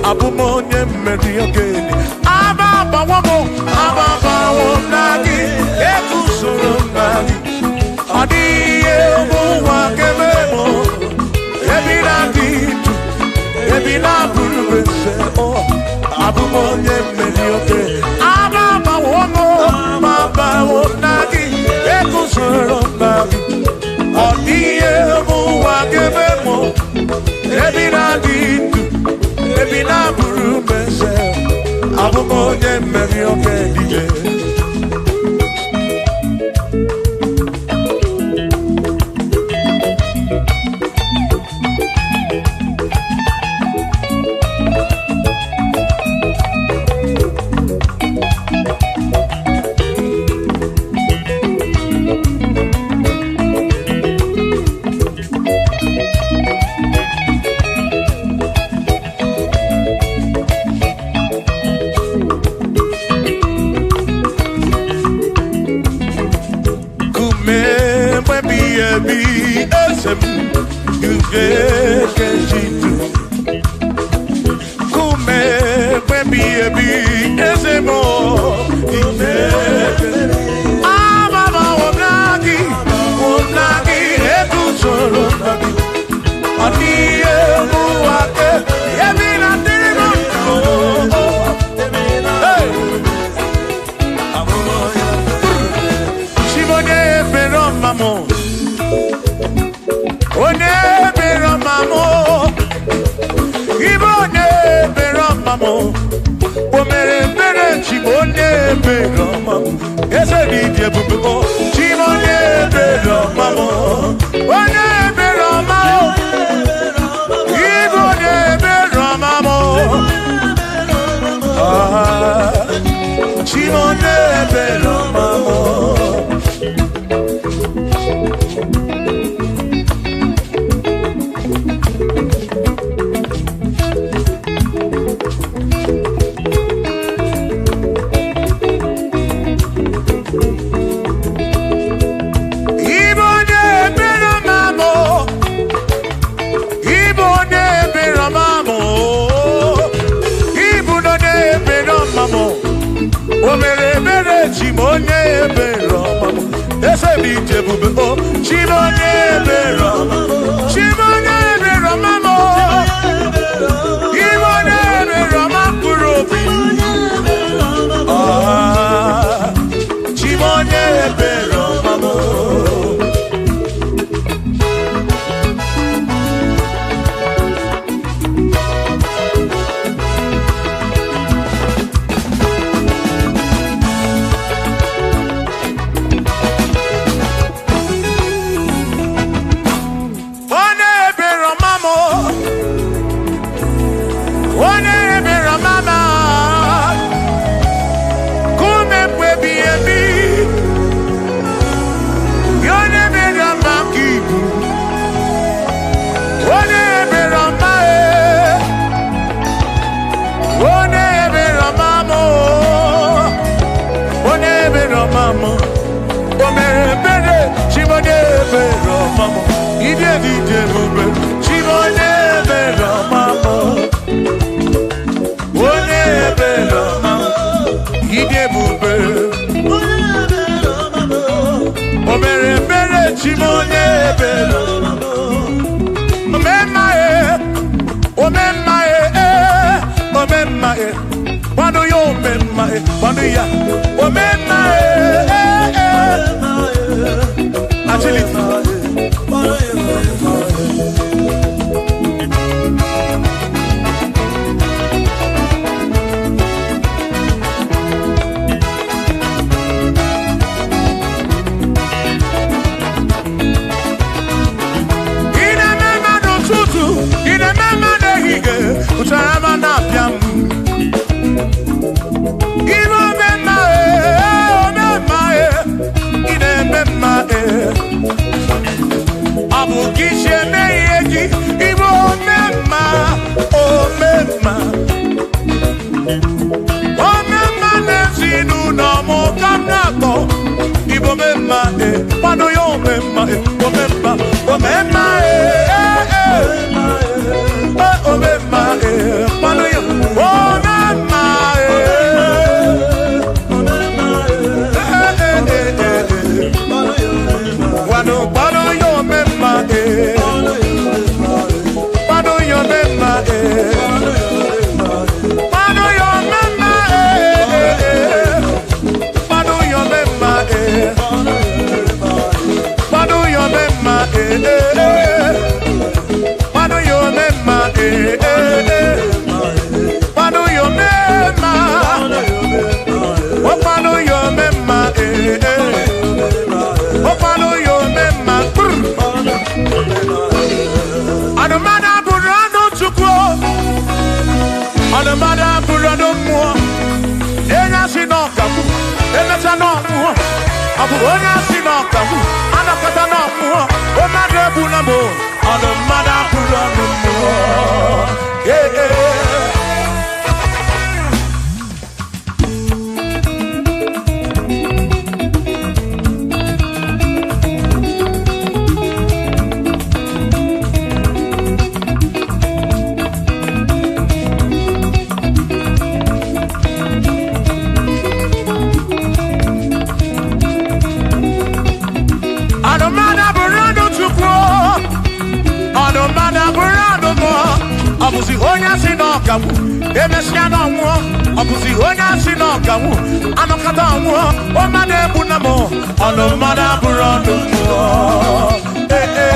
abumonye mmeri ogeni ababa wo nagi ekusoro nagi adiye mo wa kememo baby na puru bense o abumonye mmeri ogeni ababa wo Abumonye meri oke dije. Abu onya sino kamu, anakata na muo, omade bunamo, ono mada bulano muo. Yeah, yeah. Abuzi onya sinokamu, emesiana muo. Abuzi onya sinokamu, anokata muo. Omade bunamo, anomada burando muo. Eh eh.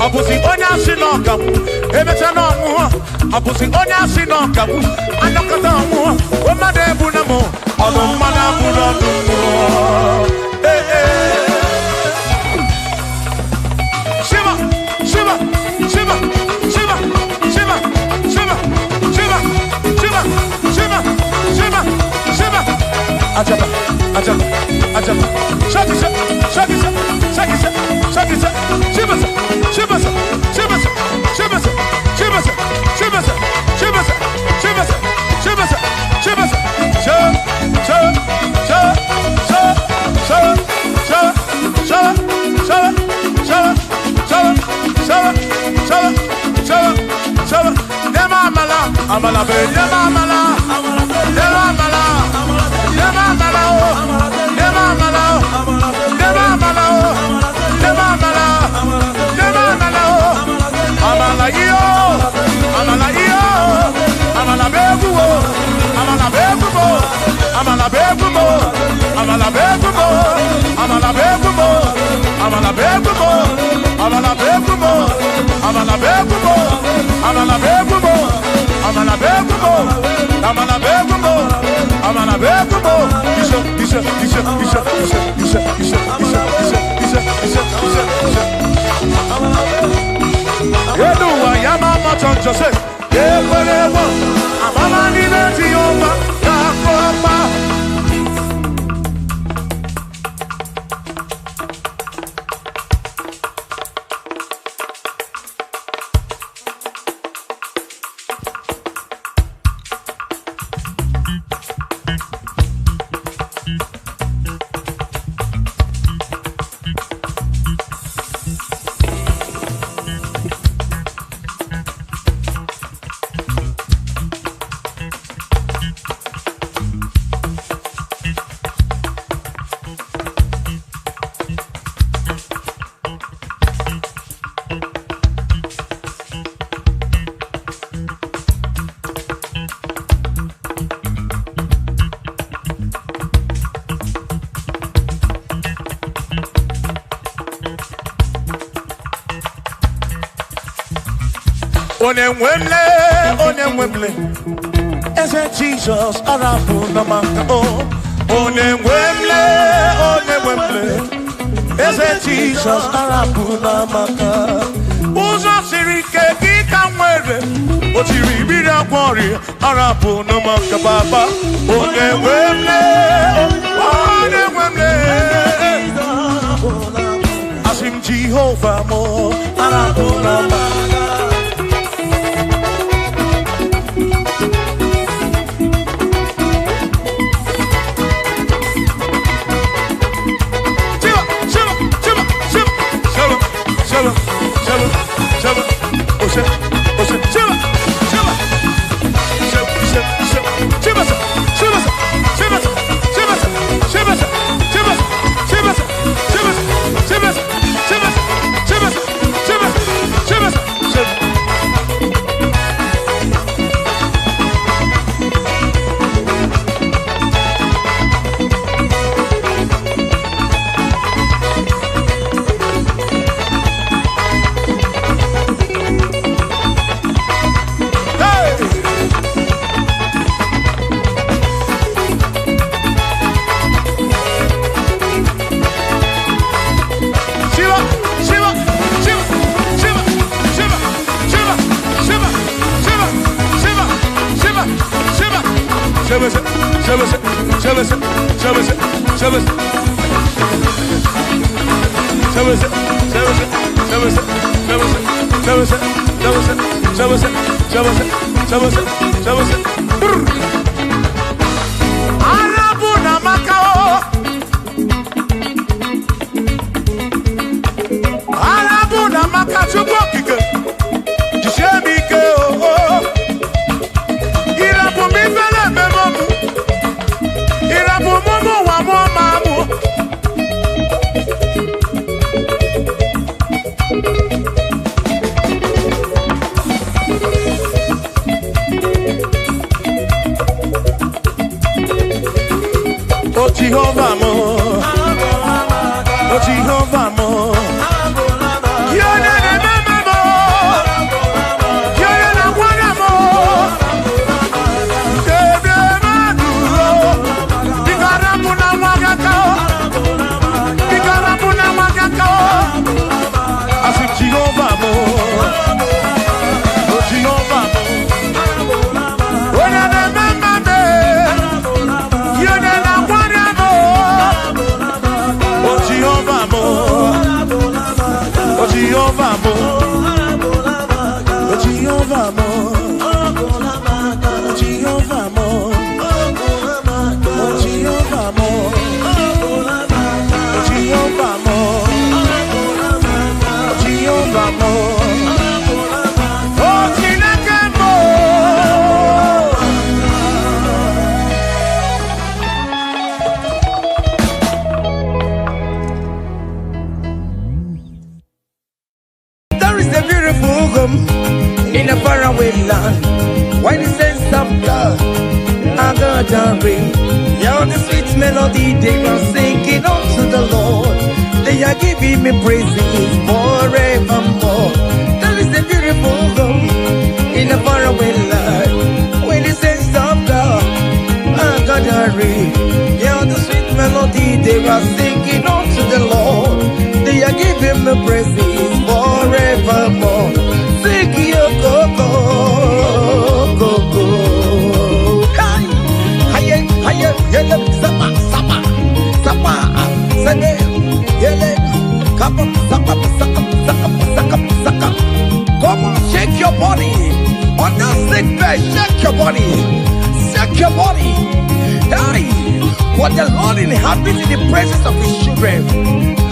Abusi onya sinokamu, emechana muo. Abusi onya sinokamu, anakata muo. Omade bunamo, anomada bunamo muo. Eh eh. Shiva, Shiva, Shiva, Shiva, Shiva, Shiva, Shiva, Shiva, Shiva, Shiva, Shiva. Ajaba, ajaba, ajaba. Shakisa, shakisa, shakisa, shakisa. Shiva, Shiva, Shiva, Shiva, Shiva, Shiva, Shiva, Shiva, Shiva, Shiva, Amala be, never amala, never amala, never amala, never amala, never amala, never amala, never amala, amala yo, amala yo, amala begumo, amala begumo, amala begumo, amala begumo, amala begumo, amala begumo, amala begumo, amala begumo, amala begumo. Amana begumo, amana begumo, amana begumo. Isha. Yedu wa yama matan jose. Yekolewa, amama ni beti yoma, yakoma. Onemwemle, ese Jesus arafu na maka oh. Onemwemle, ese Jesus arafu na maka. Uzo sirike kika mwere, otiri bira kwori arafu na maka baba. Onemwemle, asim Jehovah mo arafu na maka. Jehovah mo, oh Jehovah mo, you're the remember mo, you're the one mo, Dede Maduro, Ikarabuna Wakako, Ikarabuna Wakako, I said Jehovah mo, oh Jehovah mo, oh the remember me, you're the Jehovah mo, Jehovah mo, Jehovah mo, Jehovah mo, Jehovah mo, Jehovah mo, oh Chineke mo. In a faraway land, why the sense of God, I got a ring. Yeah, the sweet melody they are singing unto the Lord. They are giving me praises forevermore. There is a beautiful home in a faraway land, where the sense of God, I got a ring. Yeah, the sweet melody they are singing unto the Lord. They are giving me praises forevermore. Yo go go go go. Hey, hey, hey, yele, sapa, sapa, sapa, sene, yele, kapa, sapa, sapa, sapa, sapa, sapa. Come on, shake your body on that sick bed. Shake your body, shake your body. Hey, what the Lord inhabits in the presence of His children.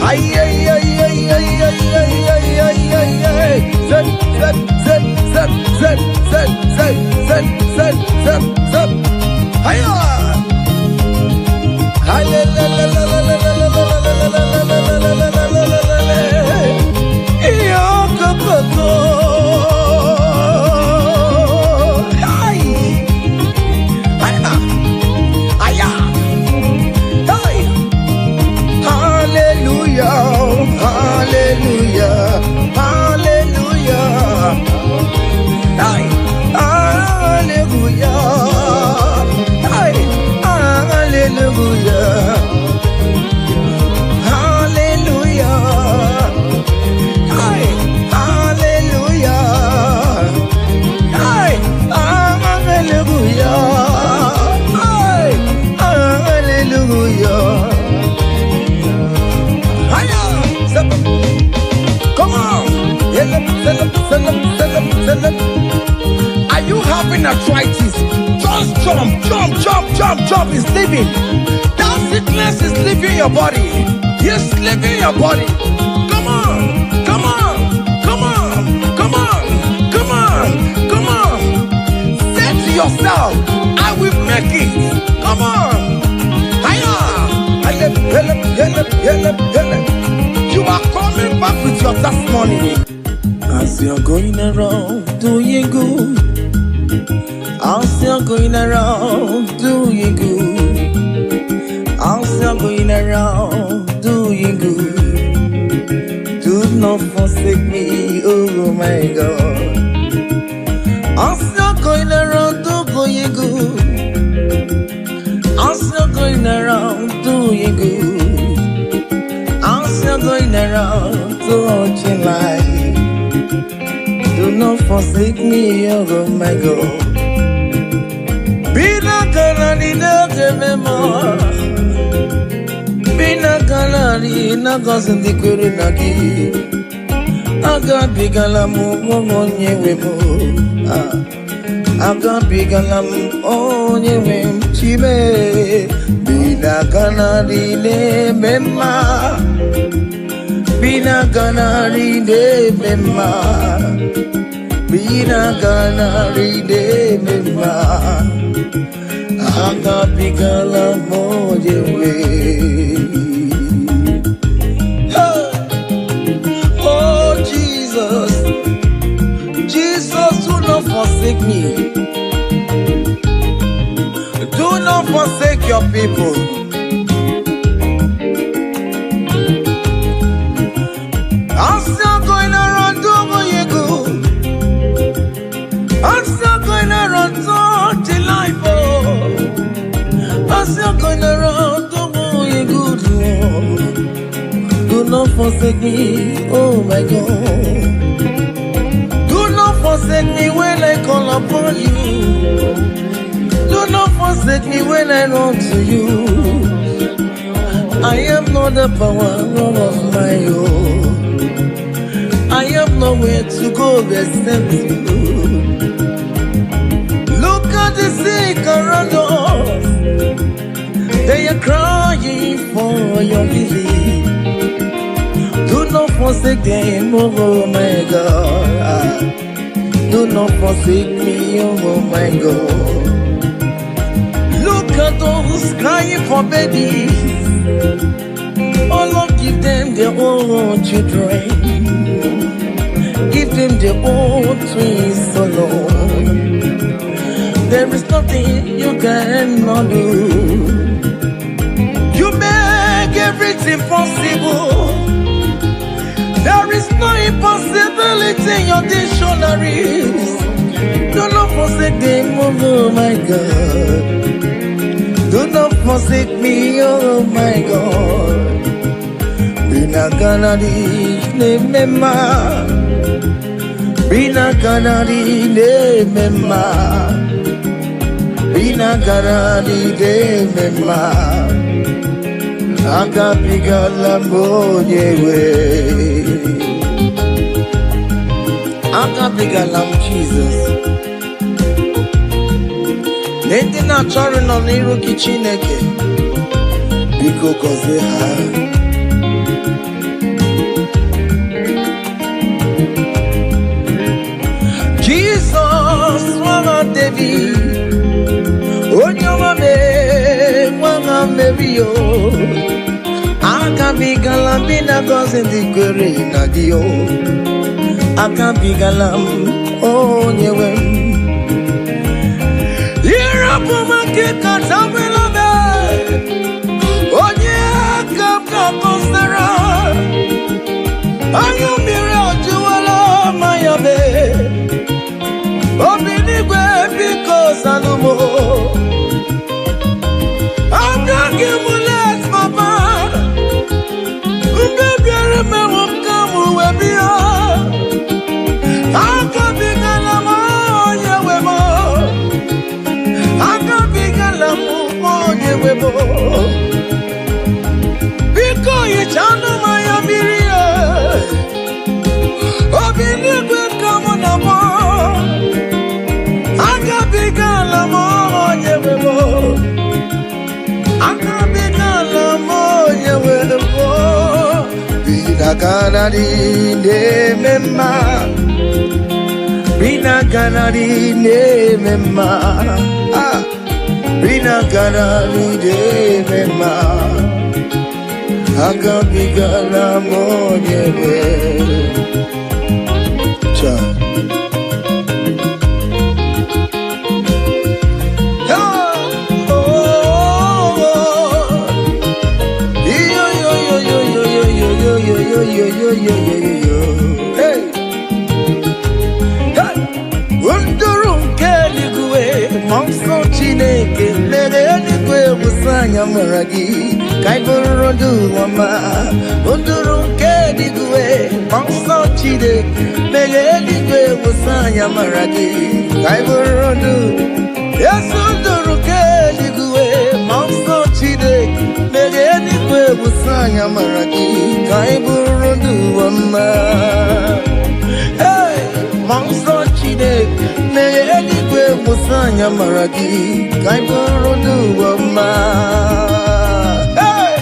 Hey, hey, hey, hey, hey, hey, hey, hey, hey, hey. Zed, zed, zed, zed, zed, zed, zed, zed, zed, zed, zed. Hiya! Hi, la la la la la la la la la la la la la la la la. Yo go go go. Hi. Hiya. Hiya. Hi. Hallelujah. Hallelujah. Hallelujah. Ay, hallelujah. Ay, hallelujah. Hallelujah. Ay, hallelujah. Ay, hallelujah. Ay, hallelujah. Come on. Are you having arthritis? Just jump, jump, jump, jump, jump. It's leaving. That sickness is leaving your body. It's leaving your body. Come on, come on, come on, come on, come on, come on. Say to yourself, I will make it. Come on. Hiya. You are coming back with your testimony. As you're going around doing good, as you're going around doing good, as you're going around doing good, do not forsake me, oh my God. As you're going around doing good, as you're going around doing good, as you're going around touching life, do not forsake me, oh my God. Be not gonna nina kemema bina kanari na gozi ndi kwere na gi aga bigala mu onye wemo aga bigala mu onye wem chime bina kanari ne mema bina kanari ne mema bina kanari ne mema aga bigala mu onye wem. Jesus, do not forsake me. Do not forsake your people. I'm still going around doing you good. I'm still going around to life. I'm still going around doing you good. Do not forsake me, oh my God. Forsake me when I call upon you. Do not forsake me when I run to you. I have not the power of my own. I have nowhere to go except you. Look at the sick around us. They are crying for your healing. Do not forsake them, oh my God. Do not forsake me, oh my God. Look at those crying for babies. Oh Lord, give them their own children. Give them their own twins, oh Lord. There is nothing you cannot do. You make everything possible. There is no impossibility in your dictionaries. Do not forsake them, oh my God. Do not forsake me, oh my God. Bina kanari ne mema. Bina kanari ne mema. Bina kanari ne mema. Aga bigala monyewe. Aga bigala Jesus. Nende na chori no niru kichineke. Biko koze ha. Jesus wanga David. Onyoma me wanga merio. Akabigala bina gozi ndi kwere na dio. Akabigala onyewe. Irapo makika tabela be. Onye akabka kosera. Ayumire ojuwala mayabe. Obinigwe biko salumo. Agagimulet mama. Biko yichano maya miria. Obinigwe kamo na mo. Akabigala mo nyewebo. Akabigala mo nyewebo. Bina kanari ne mema. Bina kanari ne mema. Bina kanari ne mema. Akabigala mo nyewe. Cha. Hey, unduru keligwe, monso chineke, leligwe musanya maragi, kaiborodu wama. Unduru keligwe, monso chineke, leligwe musanya maragi, kaiborodu. Yes, unduru keligwe. musanya maragi kai buru ma. Hey!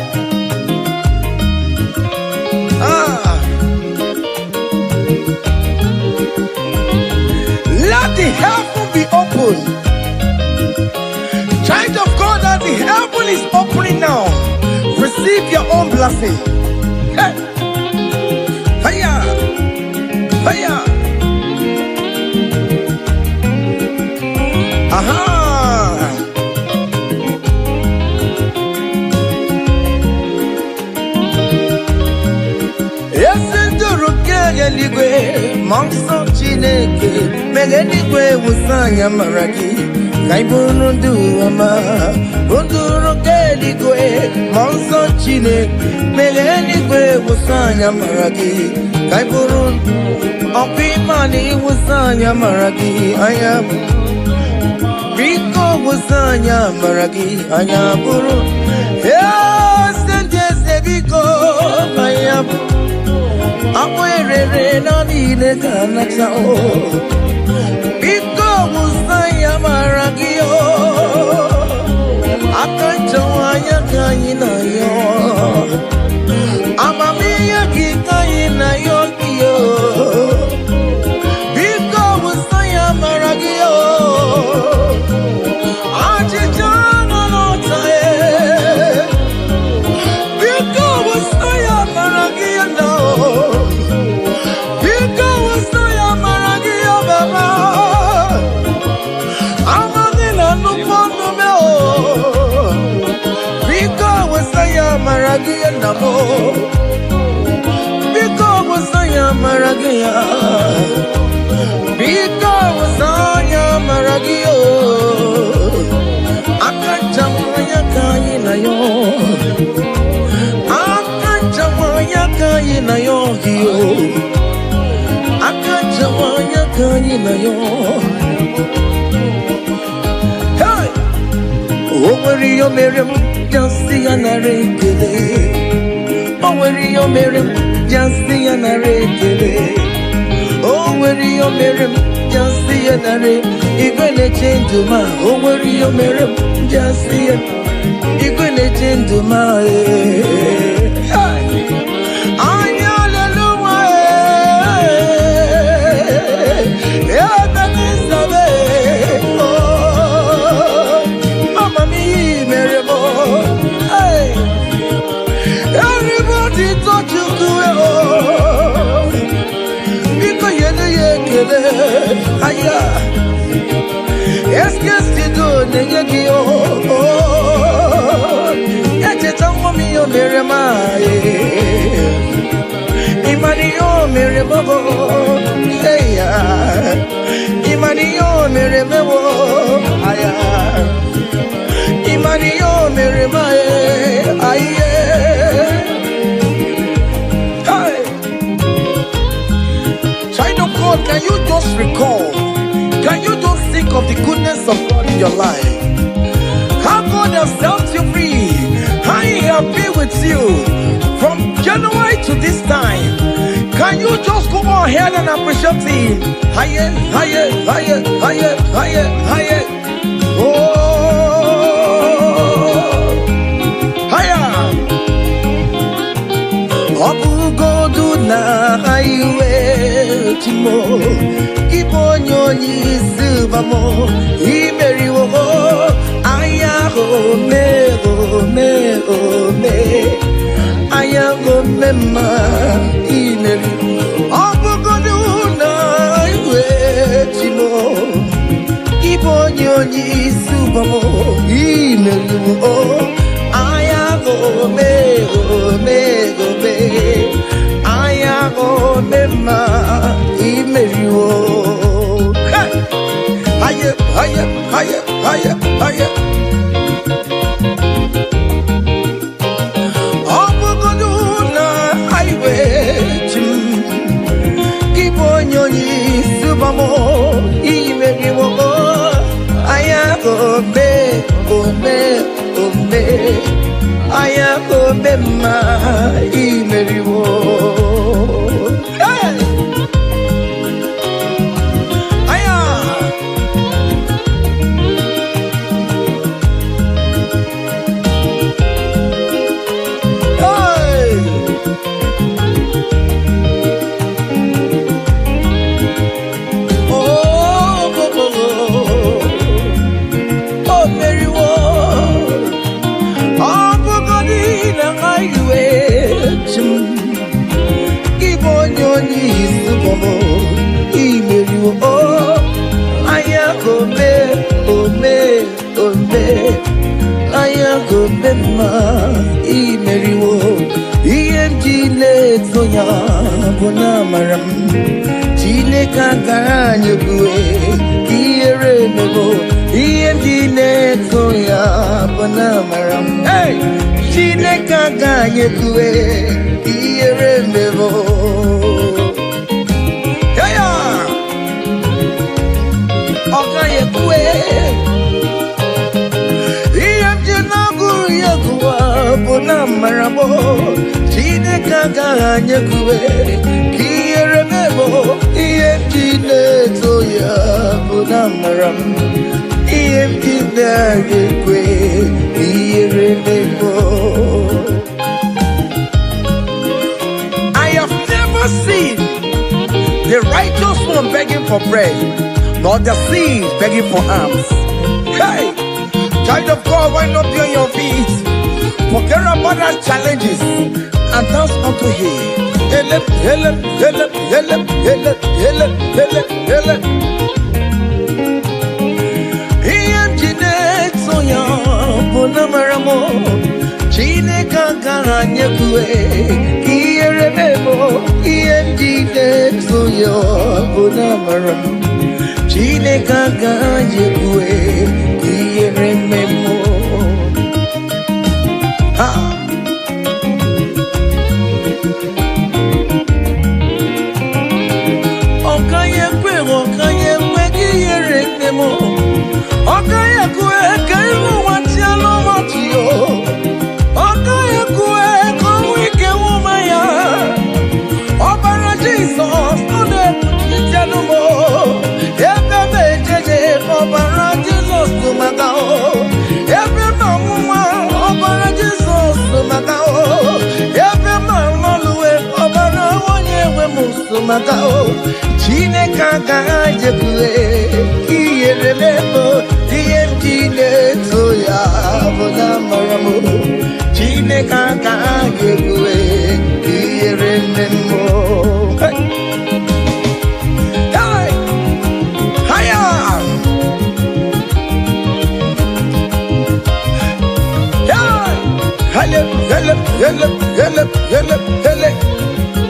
Let the heaven be open. Child of God, that the heaven is opening now. Receive your own blessing. Hey! Hiya! Hiya! Aha! Eligwe monso chineke megeligwe musanya maragi kaibunu duama unduro keligwe monso chineke megeligwe musanya maragi kaibunu opimani musanya maragi ayam biko musanya maragi ayaburu sende sebiko ayam Akwere na nile kana chao Biko musaya maragio Akachawanya kanyina yo Amamiya kikayina yo kiyo Biko musaya maragio Achichana notae Biko musaya maragio no Maragia namo Biko wasanya maragia Biko wasanya maragio Akachamaya kaina yo Akachamaya kaina yo hiyo Akachamaya kaina yo Hey! Oh, where you marry just see an regular. Oh, where you marry, just see an regular. Oh, where you marry, just see an array. You're gonna change my. Oh, where you marry, just see it. You're gonna change my. Aya, esqueci do negio. Echetango mio meremae, imanio meremavo. Eya, imanio meremavo. Aya, imanio meremae. Aye. Can you just recall? Can you just think of the goodness of God in your life? How God has helped you free? How He has been with you from January to this time? Can you just go ahead and appreciate Him? Higher, higher, higher, higher, higher, higher. Oh, higher. Obu godu na highway timo Ibonyo ni silvamo Imeri wo Aya ho me Aya ho mema Imeri Obu godu na highway timo Ibonyo ni silvamo Imeri wo Aya ho me Ayago mema imeriwo. Higher, higher, higher, higher, higher. Obuguduna highway chim. Ibonyoni subamo imeriwo. Ayago me. Ayago mema imeriwo. gome, aya gome ma imeriwo. Iyemjine toya bona maram. Chine kakanye kue iyere mebo. Iyemjine toya bona maram. Hey, chine kakanye kue iyere mebo. Okaye kue Iyamjina guru yakuwa Bona marabo Chine kakanye kue Kiyere mebo Iyamjine toya Bona maram Iyamjina kue Kiyere mebo. I have never seen the righteous one begging for bread, nor the seed begging for alms. Hey, child of God, why not be on your feet? Forget about our challenges and dance unto Him. Help, help, help, help, help, help, help, help. Iyamjine toya bona maramo. Chine kakanye kue kiyere mebo. Iyamjine toya bona maram. Chine kakanye kue kiyere mebo. Okaye kue kiyere mebo. Okaye kue kaimu watialo watio. Okaye kue komwike umaya. Obara Jesus ode itanumo. Ebebe jeje obara Jesus tumagao. Ebe mamuma obara Jesus tumagao. Ebe mamalue obara wanyewe musumagao. Chine kakanye kue kiyere mebo. Iyemjine toya bona maramo. Chine kakanye kue kiyere mebo. Hey, hiya.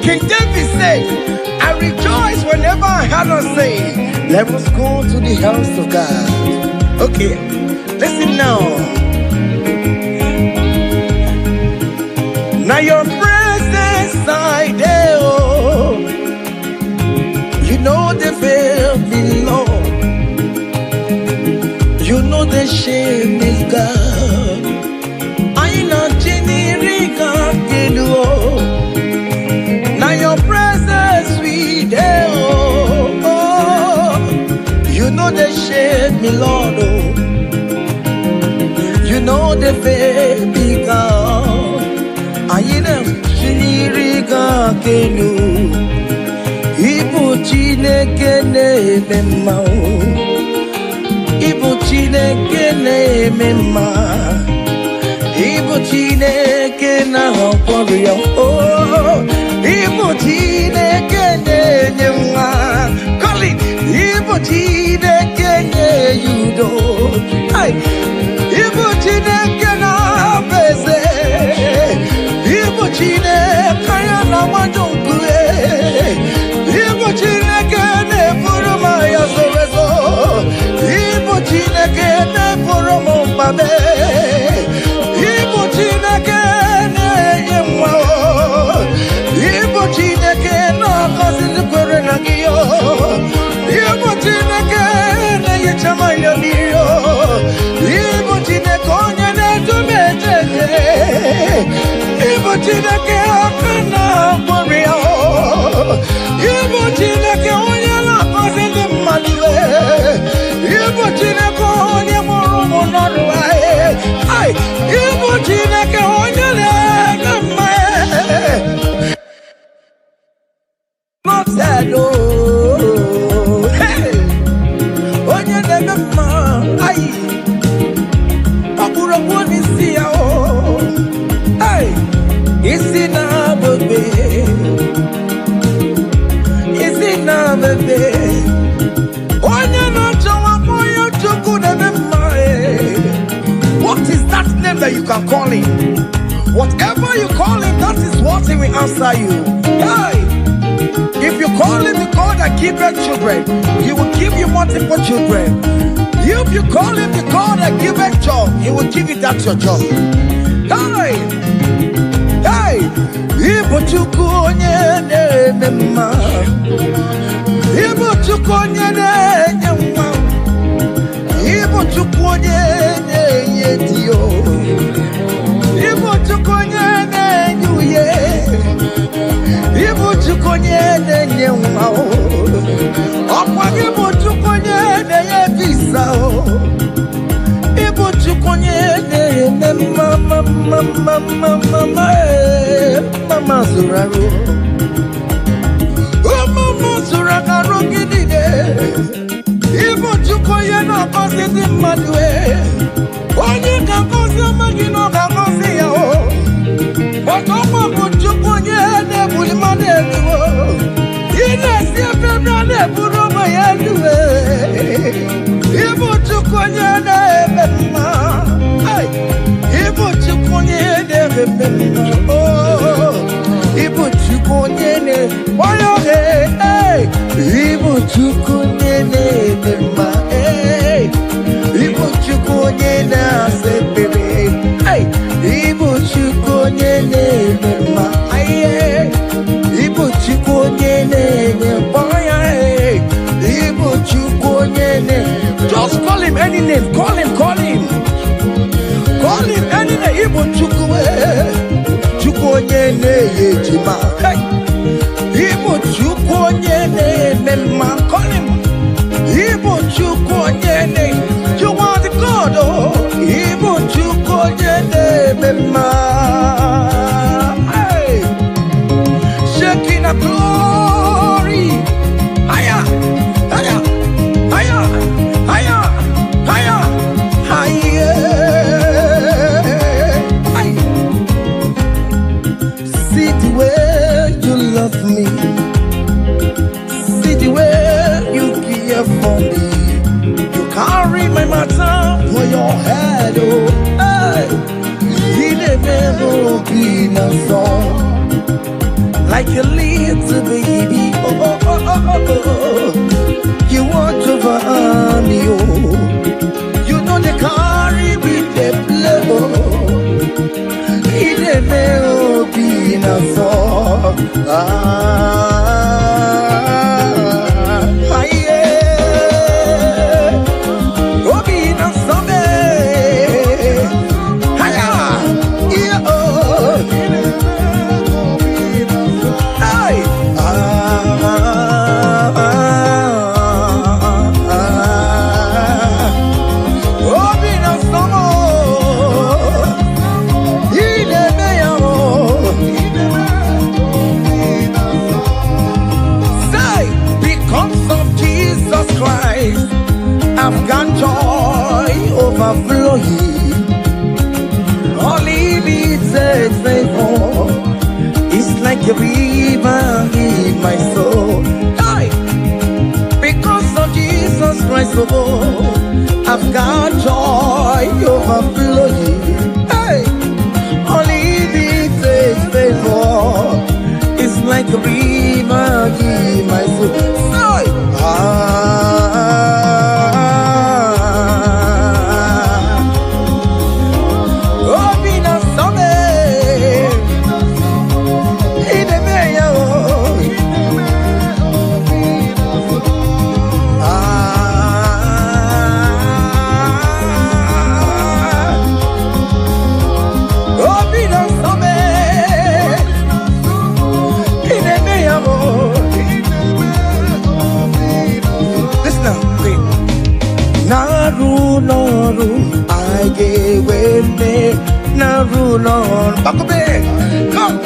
King David said, I rejoice whenever I hear us say, let us go to the house of God. Okay, listen now. Now your presence I there, oh. You know the fear me, Lord. You know the shame is God. I know Jenny now your presence we there, oh. You know the shame me, Lord, oh. You know the baby God. I know Jenny kenu. Ibu Chineke na-eme Ibu Chineke na-eme Ibu Chineke na-akwọrọ ya. Oh, Ibu Chineke na-enye nwa. Call it. Ibu Chineke na-enye udo. Ibu Chineke na-aba eze. Ibu Chineke ya na-agbado nkue. Ibu Chineke na-eburu m ya zorezo. Ibu Chineke na-eburu m mbabe. Ibu Chineke na-enye nwa. Ibu Chineke na-agọzi ndị kwere na gị. Ibu Chineke na-enyecha m ya mmiri. Ibu Chineke onye na-edu m ejeje. Ibu Chineke aka na-agbọrọ ya. Ibu Chineke onye na-agọzi ndị mmadụ. Ibu Chineke onye mụrụ ụmụ n'ọrụ anyị. Ibu Chineke onye na-enye mma. Not sad, oh. Hey, onye na-enye mma. Ọkpụrụ ọkpụ n'isi ya, oh. Hey, isi na-abebe. Isi na-abebe. Onye na-achọwa can call him. Whatever you call him, that is what he will answer you. Hey! If you call him the God that giveth children, he will give you multiple children. If you call him the God that giveth job, he will give you that your job. Hey! Hey! Ibu chuku onye na-eme mma. Ibu chuku onye na-enye nwa. Ibu chuku onye na-enye dio. Ibu chuku onye na-enye uye. Ibu chuku onye na-enye nwa. Ọkwa ibu chuku onye na-enye visa. Ibu chuku onye na-eme mama zuraro. Mama zuraro gidide. Ibu chuku onye na-akọzi ndị mmadụ. Onye ga-akọzi amaghị na ọ ga-akọzi ya. Maka ọkwa bụ chuku onye na-ebuli mmadụ elu. Ị na-esi ebe na-eburu ụmụ ya elu. Ibu chuku onye na-eme mma. Ibu chuku onye na-eme mma. Ibu chuku onye na-eme. Ibu chuku onye na-eme mma. Ibu chuku onye na-asa ekpere. Ibu chuku onye na-eme mma. Ibu chuku onye na-enye mkpọya. Ibu chuku onye na-enye. Just call him any name. Call him, call him. Call him any name. Ibu chuku chuku onye na-enye jima. Ibu chuku onye na-eme mma. Call him. Ibu chuku onye na-enye. You are the God, oh. Ibu chuku onye na-eme mma. Hey. Shaking a glory. Higher, higher, higher, higher, higher, higher. See the way you love me. See the way you care for me. You carry my matter for your head, oh. Hey. You never be no song. Like a little baby, oh, oh, oh, oh, oh, oh. You want over me, oh. You know they carry with the blow. It may be enough for yeah. Oh, be enough someday. Hiya, yeah, oh. I've got joy overflowing. All it needs is favor. It's like a river in my soul. Hey! Because of Jesus Christ, oh, I've got joy overflowing. Hey! All it needs is favor. It's like a river in my soul. Hey! Noru, I gave me Naru Lord. Bakobe, come.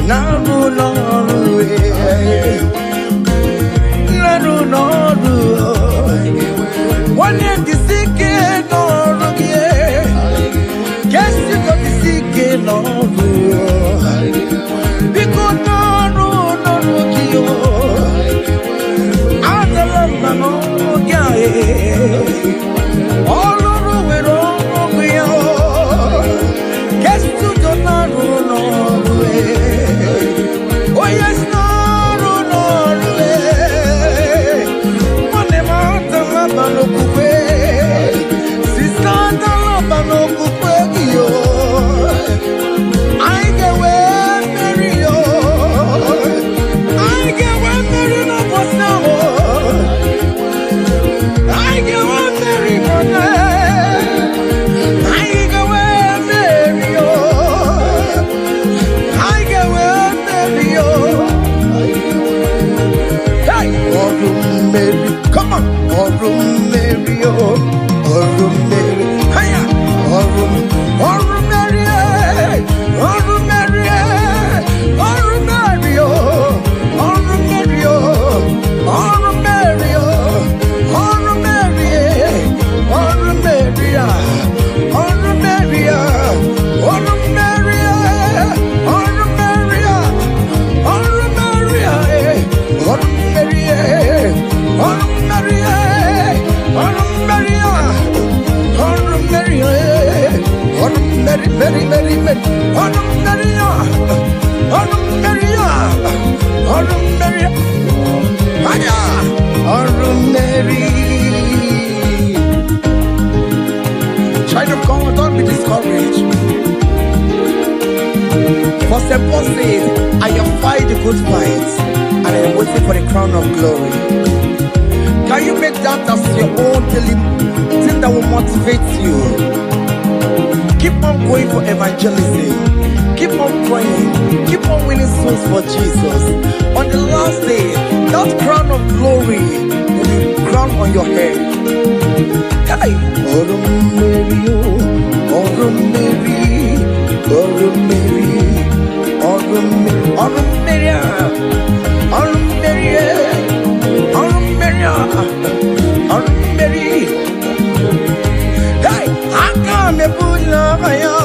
Naru Lord, Naru Lord. One day the sick Lord, guess you got the sick Lord. Because Naru Lord, Adalamba no guy. All over with all we are. Mary, oh Mary, hiya, oh Mary, oh Mary, oh Mary, oh Mary, oh Mary, oh Mary, oh Mary, oh Child of God, don't be discouraged. For St. Paul says, I have fight the good fight, and I am waiting for the crown of glory. Can you make that as your own daily thing that will motivate you? Keep on going for evangelism. Keep on praying. Keep on winning souls for Jesus. On the last day, that crown of glory will be crowned on your head. Hey! Oh Mary, oh Mary, oh Mary, oh Mary, oh Mary, oh Mary, oh Mary. Hey! I come to put love on you.